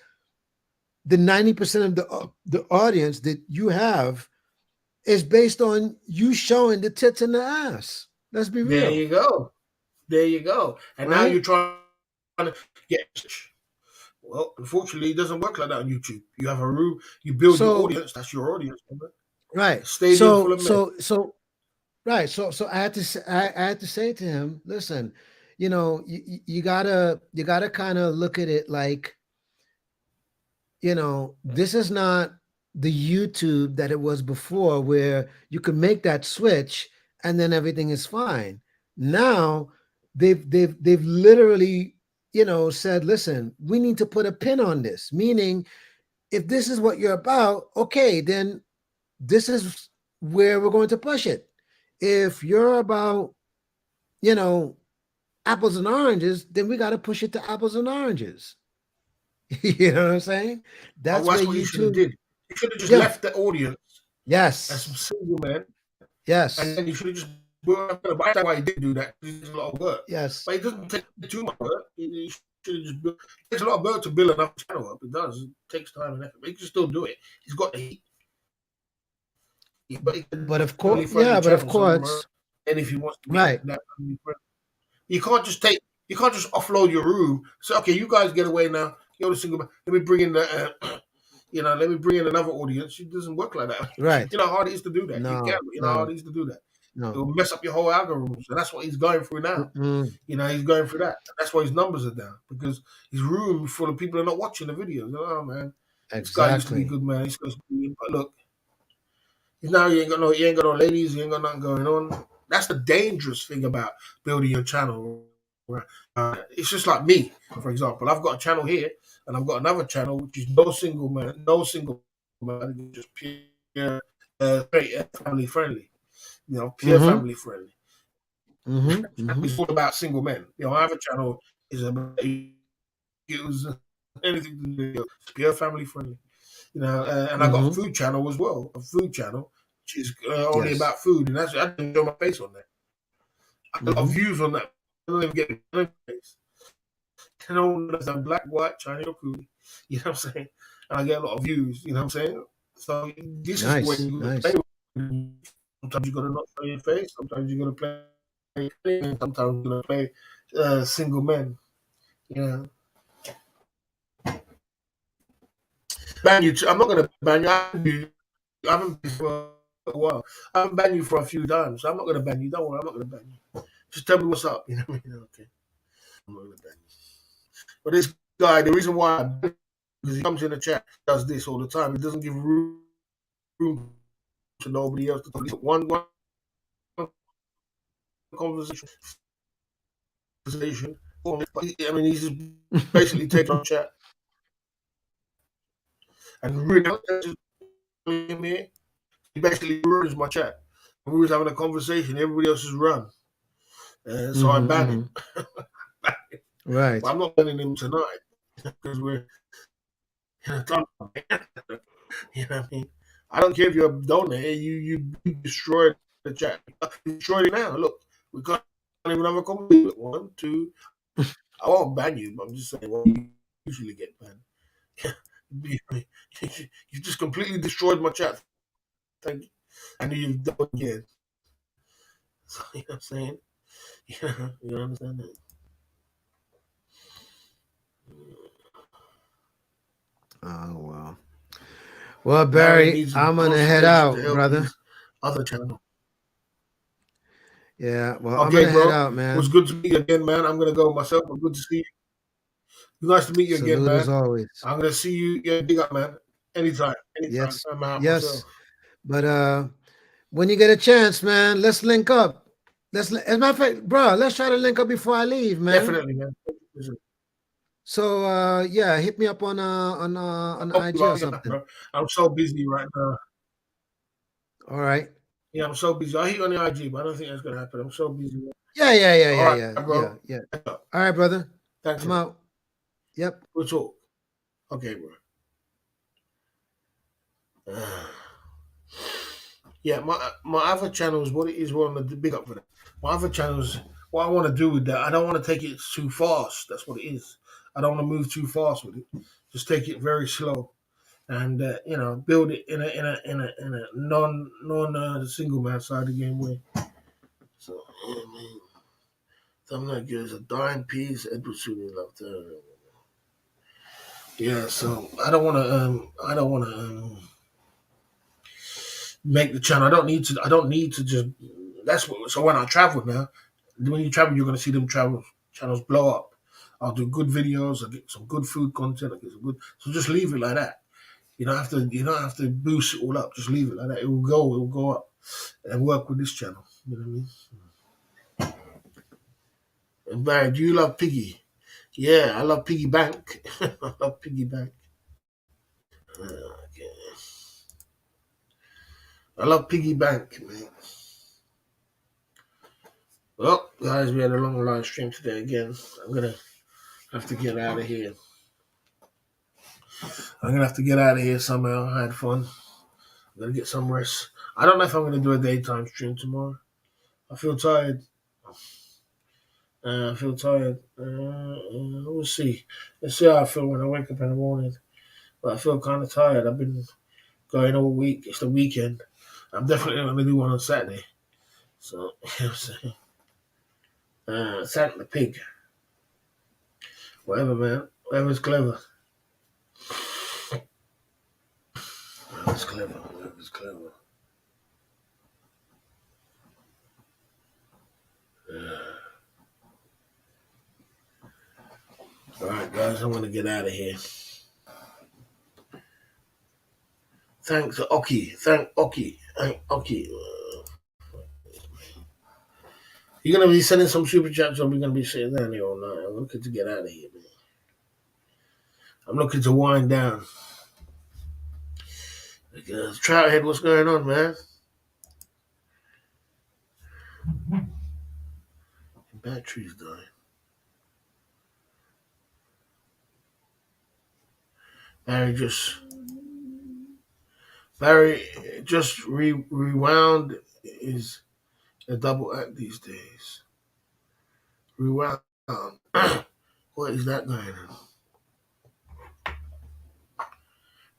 the 90% of the audience that you have is based on you showing the tits and the ass. Let's be There real, you go. There you go. And now right? you're trying to get. Well, unfortunately, it doesn't work like that on YouTube. You have a room, you build your So audience. That's your audience. A right, stadium full of men. right. So I had to I had to say to him, listen, you gotta kind of look at it like, this is not the YouTube that it was before, where you could make that switch and then everything is fine. Now they've literally, said, listen, we need to put a pin on this. Meaning, if this is what you're about, okay, then this is where we're going to push it. If you're about, apples and oranges, then we got to push it to apples and oranges. You know what I'm saying? That's where That's what you should have YouTube. did. You should have just Yeah. left the audience as some Yes. single men, and Yes. then you should have just. But that's why he did do that. It's a lot of work, Yes. but it doesn't take too much work. You should have just. It takes a lot of work to build enough channel up. It does. It takes time and effort, but he can still do it. He's got the heat. But he can But of family course, friendly yeah. But of channel somewhere. course, And if he wants to be right. that family friendly, you can't just offload your room. So okay, you guys get away now. You're the single man. Let me bring in the. Let me bring in another audience. It doesn't work like that. Right. You know how hard it is to do that. You No. can't. You know how hard No. it is to do that. It No. will mess up your whole algorithm. So that's what he's going through now. Mm-mm. You know, he's going through that. That's why his numbers are down because his room full of people are not watching the videos. Oh man, this guy used to be Exactly. good, man. He's supposed to be, but look, now you ain't got no ladies, you ain't got nothing going on. That's the dangerous thing about building your channel. Right? It's just like me, for example. I've got a channel here, and I've got another channel which is no single man, just pure, straight, family friendly. You know, pure Mm-hmm. family friendly. Mm-hmm. Mm-hmm. It's all about single men. You know, I have a channel is about it was anything to do with pure family friendly. You know, and I got a Mm-hmm. food channel as well, a food channel which is only Yes. about food, and I didn't show my face on that. I got a lot of Mm-hmm. views on that. I don't even get my face. You know, there's a black, white, Chinese, or coolie. You know what I'm saying? And I get a lot of views. You know what I'm saying? So this is when Nice. you got to play Nice. with it. Sometimes you got to not show your face. Sometimes you got to play. Sometimes you got to play single men. You know, ban you. I'm not gonna ban you. I haven't been for a while. I haven't banned you for a few times. So I'm not gonna ban you. Don't worry. I'm not gonna ban you. Just tell me what's up. You know what I mean? Okay. I'm not gonna ban you. But this guy, the reason why, because he comes in the chat, does this all the time. He doesn't give room to nobody else to talk. One conversation. I mean, he's just basically takes on chat and really he basically ruins my chat. We was having a conversation, everybody else is run. So I Mm-hmm. ban Mm-hmm. him. But Right. I'm not banning him tonight because we're in a time. You know what I mean? I don't care if you're a donor. You destroyed the chat. You destroyed it now. Look, we can't even have a conversation. One, two. I won't ban you, but I'm just saying. Well, you usually get banned. You just completely destroyed my chat. Thank you. And you've done it again. So, you know what I'm saying? You understand that? Oh well. Well, Barry Barry, needs a I'm gonna head consultation to out, help brother. his other channel. Yeah. Well, I'm Okay, gonna head bro. It out, was man. good to meet you again, man. I'm gonna go myself. But good to see you. Nice to meet you again, Salute as man. always. I'm gonna see you. Yeah, big up, man. Anytime, anytime. Yes. I'm out myself. Yes. But when you get a chance, man, let's link up. As a matter of fact, bro, let's try to link up before I leave, man. Definitely, man. So yeah, hit me up on IG or something. Bro. I'm so busy right now. All right. Yeah, I'm so busy. I'll hit you on the IG, but I don't think that's gonna happen. I'm so busy. Yeah, yeah, yeah, All yeah, right, yeah, yeah, bro. yeah. All right, brother. Thanks, I'm man. out. Yep. We'll talk. Okay, bro. Yeah, my other channels, what it is, we're on the big up for that. My other channels, what I want to do with that, I don't want to take it too fast. That's what it is. I don't want to move too fast with it. Just take it very slow, and build it in a non single man side of the game way. So yeah, man, something like there's a dying piece, Edward Sweeney love there. Yeah, so I don't want to make the channel. I don't need to just. That's what. So when I travel now, when you travel, you're gonna see them travel channels blow up. I'll do good videos. I'll get some good food content. I'll get some good. So just leave it like that. You don't have to. You don't have to boost it all up. Just leave it like that. It will go. It will go up and work with this channel. You know what I mean? And Barry, do you love Piggy? Yeah, I love Piggy Bank. I love Piggy Bank. Okay. I love Piggy Bank, man. Well, guys, we had a long live stream today again. I'm gonna have to get out of here. I'm gonna have to get out of here somehow. I had fun. I'm gonna get some rest. I don't know if I'm gonna do a daytime stream tomorrow. I feel tired. I feel tired. We'll see. Let's see how I feel when I wake up in the morning. But I feel kind of tired. I've been going all week. It's the weekend. I'm definitely not gonna do one on Saturday. So, you know what I'm saying? Saturday the pig. Whatever, man. Whatever's clever. Whatever's clever. Whatever's clever. All right, guys, I'm gonna get out of here. Thanks, Oki. Thank Oki. Thank Oki. You're gonna be sending some super chats, or we're gonna be sitting down here all night. I'm looking to get out of here, man. I'm looking to wind down. Trout what's going on, man? Battery's dying. Barry just rewound is a double act these days. Rewound. What is that going on?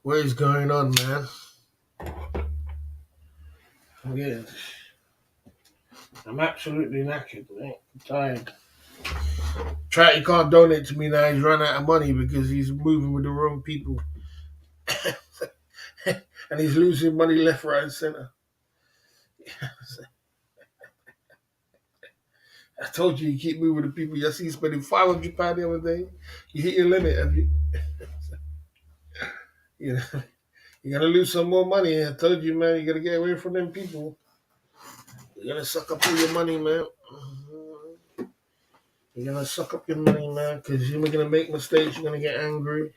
What is going on, man? Yeah. I'm absolutely knackered, mate. I'm tired. He can't donate to me now. He's run out of money because he's moving with the wrong people. And he's losing money left, right, and center. I told you keep moving with the people. You see you spending £500 the other day. You hit your limit, have you? You know, you're gonna lose some more money. I told you, man, you gotta get away from them people. You're gonna suck up all your money, man. You're gonna suck up your money, man, because you're gonna make mistakes. You're gonna get angry.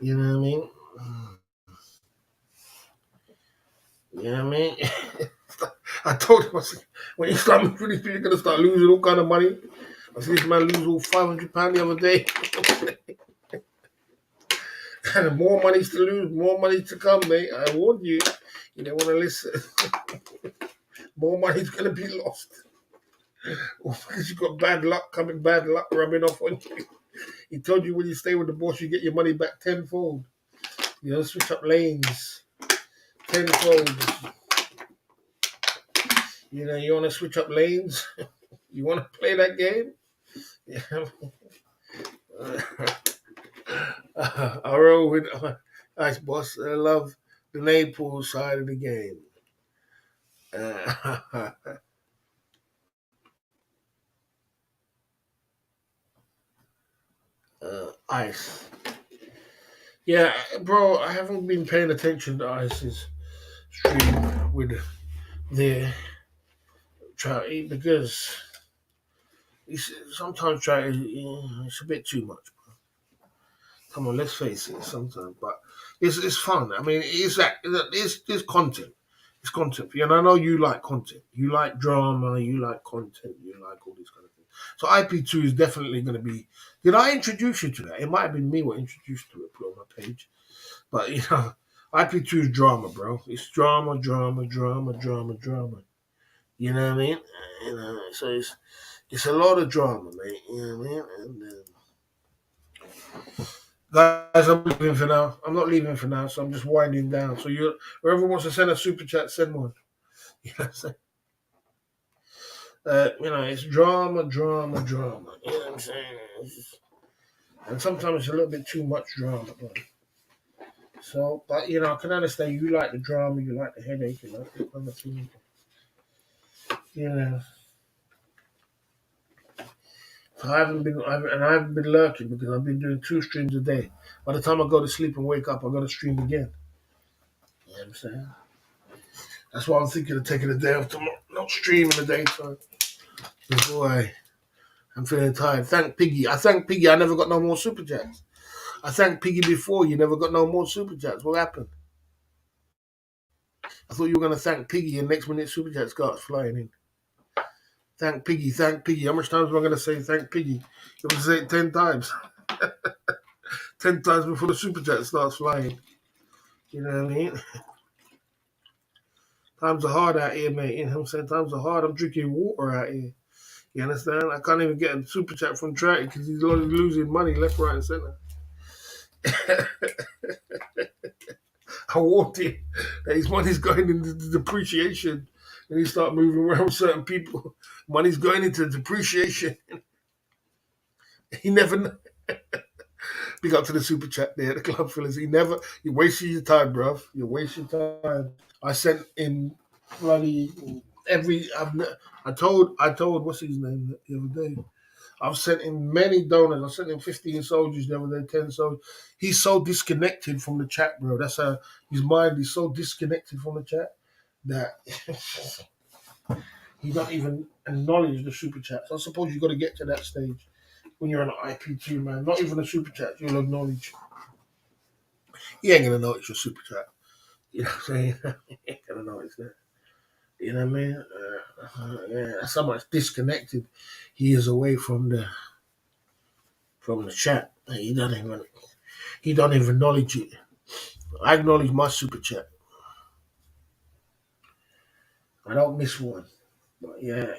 You know what I mean? You know what I mean? I told him, I said, when you start moving these people, you're gonna start losing all kind of money. I see this man lose all £500 the other day. And more money to lose, more money to come, mate. I warned you. You don't want to listen. More money's gonna be lost. Because you got bad luck rubbing off on you. He told you when you stay with the boss, you get your money back tenfold. You know, switch up lanes. Tenfold. You know, you want to switch up lanes? You want to play that game? Yeah. I roll with nice boss. I love the Naples side of the game. Ice. Yeah, bro, I haven't been paying attention to Ice's stream with the try because sometimes it's a bit too much. Come on, let's face it. Sometimes, but it's fun. I mean, it's content. It's content. And I know you like content. You like drama. You like content. You like all these kind of things. So IP2 is definitely going to be. Did I introduce you to that? It might have been me what introduced to it. Put on my page, but you know, IP2 is drama, bro. It's drama, drama, drama, drama, drama. You know what I mean? You know, so it's a lot of drama, mate. You know what I mean? And guys, I'm leaving for now. I'm not leaving for now, so I'm just winding down. So whoever wants to send a super chat, send one. You know what I'm saying? You know, it's drama, drama, drama. You know what I'm saying? And sometimes it's a little bit too much drama, but but you know, I can understand you like the drama, you like the headache, you like that kind of thing. You know. So I haven't been lurking because I've been doing 2 streams a day. By the time I go to sleep and wake up, I got to stream again. You know what I'm saying? That's why I'm thinking of taking a day off tomorrow, not stream in the daytime. Before I'm feeling tired. Thank Piggy. I thank Piggy. I never got no more super chats. I thanked Piggy before. You never got no more super chats. What happened? I thought you were going to thank Piggy and next minute super chats starts flying in. Thank Piggy. Thank Piggy. How much times am I going to say thank Piggy? You have to say it 10 times. 10 times before the super chat starts flying. You know what I mean? Times are hard out here, mate. You know what I'm saying? Times are hard. I'm drinking water out here. You understand? I can't even get a super chat from Trey because he's losing money left, right, and center. I warned him that his money's going into depreciation. And he start moving around certain people. Money's going into depreciation. He never big up to the super chat there, the club fellas. You're wasting your time, bruv. You're wasting time. I sent in bloody I told what's his name the other day. I've sent him many donors. I sent him 15 soldiers the other day, 10 soldiers. He's so disconnected from the chat, bro. That's how his mind is so disconnected from the chat that he don't even acknowledge the super chats. I suppose you got to get to that stage when you're on an IP2, man. Not even a super chat you'll acknowledge. He ain't gonna know it's your super chat. You know what I'm saying? He ain't gonna know it's that. You know what I mean? Yeah, that's how much disconnected he is away from the chat. He don't even acknowledge it. I acknowledge my super chat. I don't miss one. But yeah,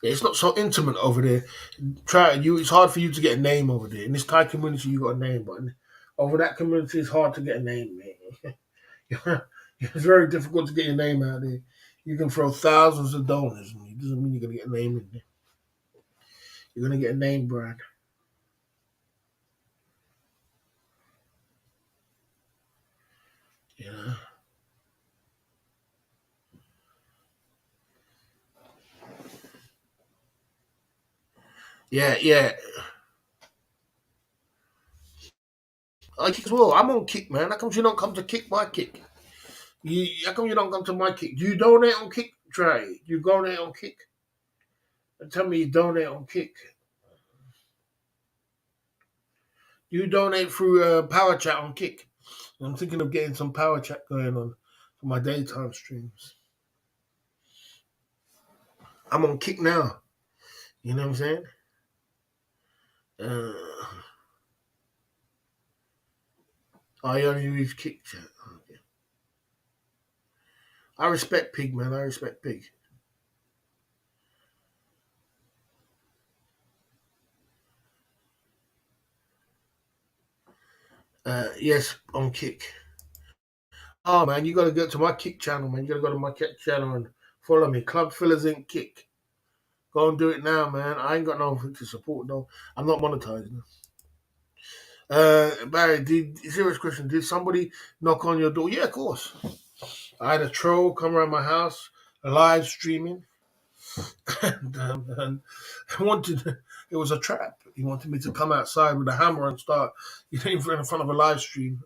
it's not so intimate over there. It's hard for you to get a name over there. In this Thai community, you got a name, but over that community, it's hard to get a name, man. It's very difficult to get your name out there. You can throw thousands of donors. It doesn't mean you're gonna get a name in there. You're gonna get a name brand. You know? Yeah. I kick as well. I'm on Kick, man. How come you don't come to Kick my Kick? How come you don't come to my Kick? Do you donate on Kick? Try it. You donate on Kick? And tell me you donate on Kick. You donate through Power Chat on Kick. I'm thinking of getting some Power Chat going on for my daytime streams. I'm on Kick now. You know what I'm saying? I only use Kick Chat. Okay. I respect Pig, man. I respect Pig. Yes, on Kick. Oh man, you gotta go to my Kick channel, man. You gotta go to my Kick channel and follow me. Club Fillers in Kick. Go and do it now, man. I ain't got nothing to support though. I'm not monetizing. Barry, serious question. Did somebody knock on your door? Yeah, of course. I had a troll come around my house, live streaming, and it was a trap. He wanted me to come outside with a hammer and start, in front of a live stream.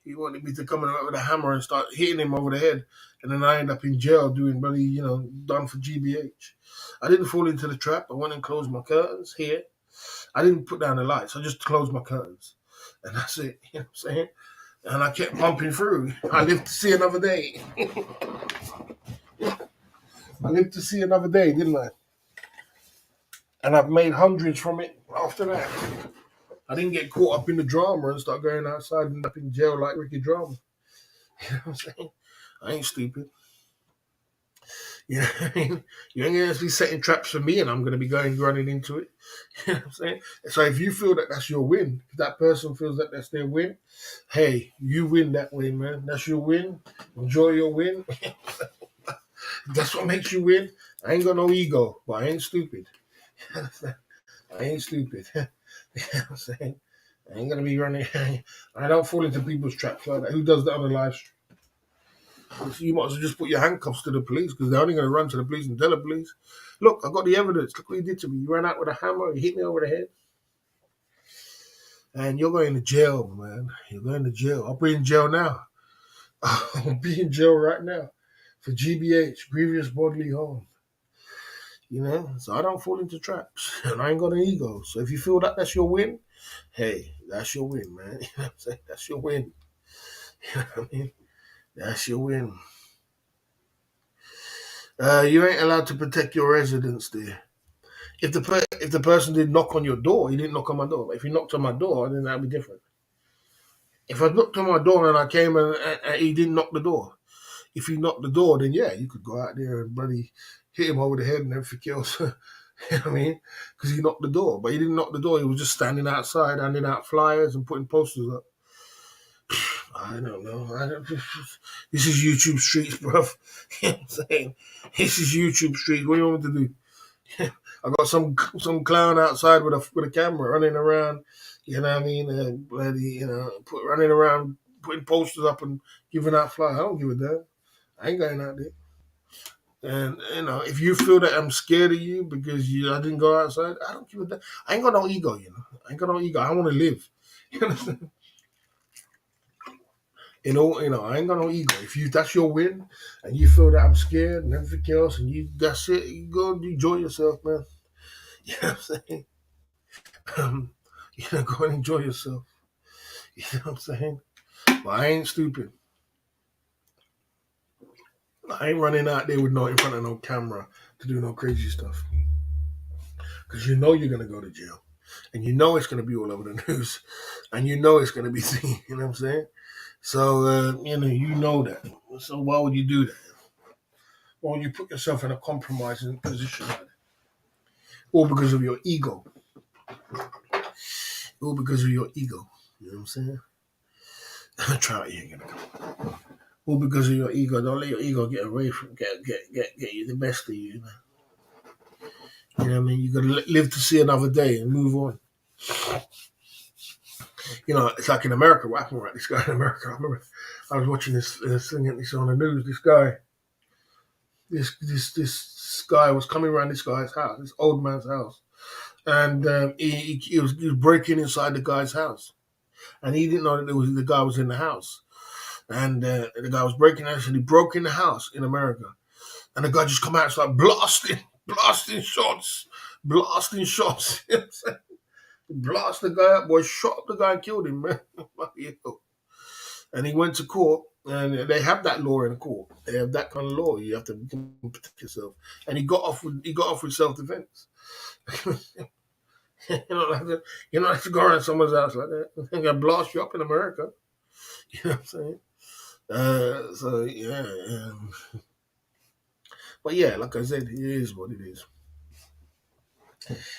He wanted me to come in with a hammer and start hitting him over the head, and then I end up in jail doing bloody, done for GBH. I didn't fall into the trap. I went and closed my curtains here. I didn't put down the lights. I just closed my curtains, and that's it. You know what I'm saying? And I kept pumping through. I lived to see another day. I lived to see another day, didn't I? And I've made hundreds from it after that. I didn't get caught up in the drama and start going outside and end up in jail like Ricky Drama. You know what I'm saying? I ain't stupid. You know what I mean? You ain't going to be setting traps for me and I'm going to be running into it. You know what I'm saying? So if you feel that that's your win, if that person feels that that's their win, hey, you win that way, man. That's your win. Enjoy your win. That's what makes you win. I ain't got no ego, but I ain't stupid. I ain't stupid. You know what I'm saying? I ain't gonna be running. I don't fall into people's traps like that. Who does that on the live stream? You might as well just put your handcuffs to the police because they're only going to run to the police and tell the police, look, I got the evidence. Look what you did to me. You ran out with a hammer. You hit me over the head. And you're going to jail, man. You're going to jail. I'll be in jail now. I'll be in jail right now for GBH, grievous bodily harm. So I don't fall into traps. And I ain't got an ego. So if you feel that that's your win, hey, that's your win, man. You know what I'm saying? That's your win. You know what I mean? That's your win. You ain't allowed to protect your residence there. If the person did knock on your door, he didn't knock on my door. But if he knocked on my door, then that'd be different. If I knocked on my door and I came and he didn't knock the door, if he knocked the door, then yeah, you could go out there and bloody hit him over the head and everything else. You know what I mean? Because he knocked the door, but he didn't knock the door. He was just standing outside, handing out flyers and putting posters up. I don't know. This is YouTube streets, bruv. You know what I'm saying? This is YouTube streets. What do you want me to do? I got some clown outside with a camera running around. You know what I mean? Bloody, running around putting posters up and giving out flyers. I don't give a damn. I ain't going out there. And if you feel that I'm scared of you because I didn't go outside, I don't give a damn. I ain't got no ego, I ain't got no ego. I want to live. You understand? I ain't got no ego. If that's your win, and you feel that I'm scared and everything else, and that's it, you go and enjoy yourself, man. You know what I'm saying? Um, go and enjoy yourself. You know what I'm saying? But I ain't stupid. I ain't running out there with in front of no camera to do no crazy stuff. Because you're gonna go to jail, and it's gonna be all over the news, and it's gonna be seen. You know what I'm saying? So that. So why would you do that? Why would you put yourself in a compromising position like that? All because of your ego. All because of your ego. You know what I'm saying? Try it, you ain't gonna go. All because of your ego. Don't let your ego get away from get you the best of you. You know what I mean? You gotta live to see another day and move on. It's like in America. What happened right? This guy in America. I remember I was watching this thing on the news. This guy was coming around this guy's house, this old man's house, and he was breaking inside the guy's house, and he didn't know that the guy was in the house, and the guy was breaking in, and he broke in the house in America, and the guy just come out and started blasting shots. Blast the guy up, boy, shot up the guy and killed him, man. And he went to court, and they have that law in court. They have that kind of law. You have to protect yourself. And he got off with self defense. you don't have to go around someone's house like that. They're gonna blast you up in America. You know what I'm saying? So yeah. But yeah, like I said, it is what it is.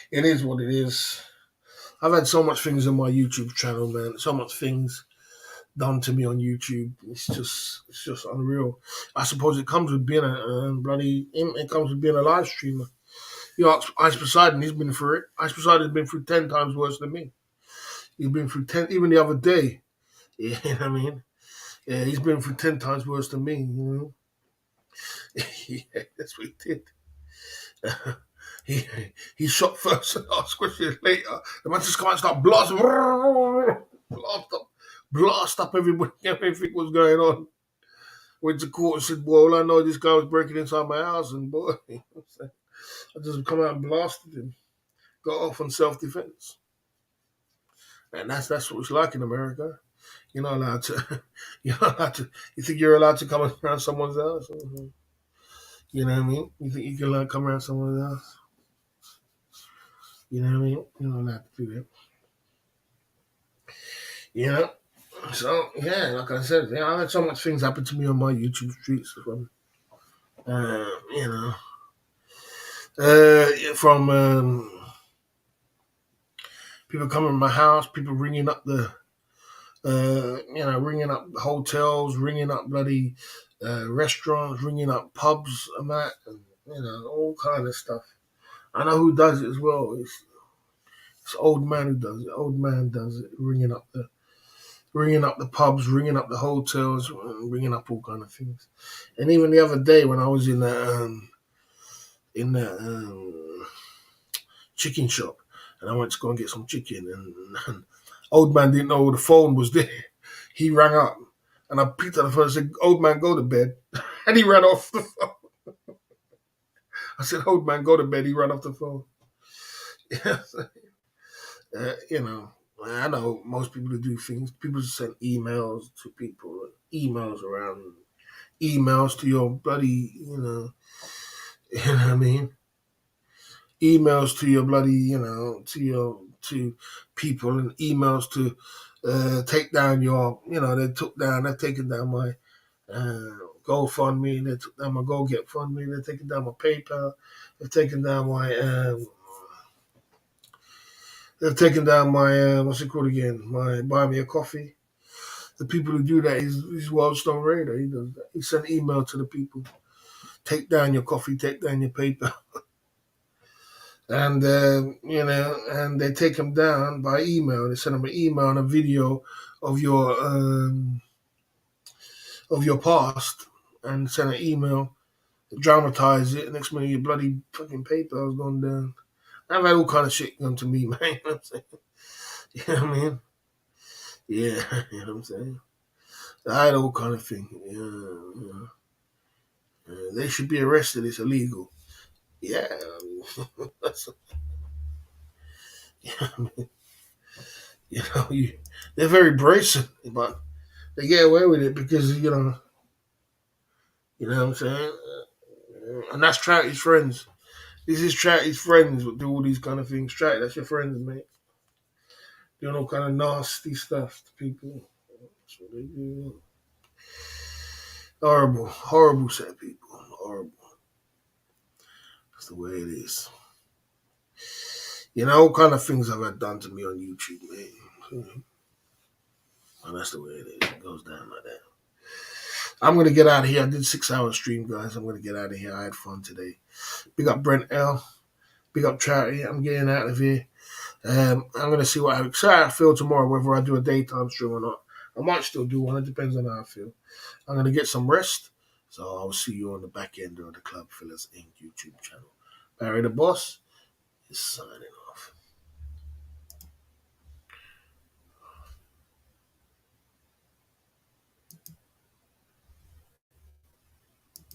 It is what it is. I've had so much things on my YouTube channel, man. So much things done to me on YouTube. It's just unreal. I suppose it comes with being it comes with being a live streamer. Ice Poseidon, he's been through it. Ice Poseidon's been through 10 times worse than me. He's been through 10, even the other day. You know what I mean? Yeah, he's been through 10 times worse than me, Yeah, that's what he did. He shot first and asked questions later. The man just come out and start blast up everybody, everything was going on. Went to court and said, "Boy, all I know, this guy was breaking inside my house, and boy, I just come out and blasted him. Got off on self-defense, and that's what it's like in America. You're not allowed to. You're not allowed to. You think you're allowed to come around someone's house? Mm-hmm. You know what I mean? You think you can come around someone's house? You know what I mean? You're not allowed to do that. You know. So yeah, like I said, I've had so much things happen to me on my YouTube streets from people coming to my house, people ringing up ringing up hotels, ringing up bloody restaurants, ringing up pubs and that, and all kind of stuff. I know who does it as well. It's old man who does it. Old man does it, ringing up the pubs, ringing up the hotels, ringing up all kind of things. And even the other day when I was in the chicken shop, and I went to go and get some chicken, and old man didn't know the phone was there. He rang up, and I picked up the phone and said, "Old man, go to bed," and he ran off the phone. I said, "Old man, go to bed." He ran off the phone. I know most people who do things. People send emails to people, emails around, emails to your bloody, you know what I mean? Emails to your bloody, to people, and emails to take down your, they've taken down my GoFundMe, they took down my GoGetFundMe, they've taken down my PayPal, they've taken down my what's it called again? My Buy Me a Coffee. The people who do that, he's Wildstone Raider. He does that. He sent email to the people. Take down your coffee, take down your PayPal. And, and they take them down by email. They send them an email and a video of your past, and send an email dramatize it. Next minute, your bloody fucking PayPal's gone down. I've had all kind of shit come to me, man. You know what I'm saying? You know what I mean? Yeah, you know what I'm saying? I had all kind of thing. Yeah. They should be arrested. It's illegal. Yeah, that's, you know, they're very brazen, but they get away with it because you know what I'm saying. And that's Trouty's friends. This is Trouty's friends who do all these kind of things. Trouty, that's your friends, mate. Doing all kind of nasty stuff to people. That's what they do. Horrible, horrible set of people. Horrible. That's the way it is. You know, all kind of things I've had done to me on YouTube, mate. And that's the way it is. It goes down like that. I'm gonna get out of here. I did 6 hour stream, guys. I'm gonna get out of here. I had fun today. Big up Brent L. Big up Charity. I'm getting out of here. I'm gonna see how excited I feel tomorrow, whether I do a daytime stream or not. I might still do one. It depends on how I feel. I'm gonna get some rest. So I'll see you on the back end of the Club Fillers Inc. YouTube channel. Barry the Boss is signing off.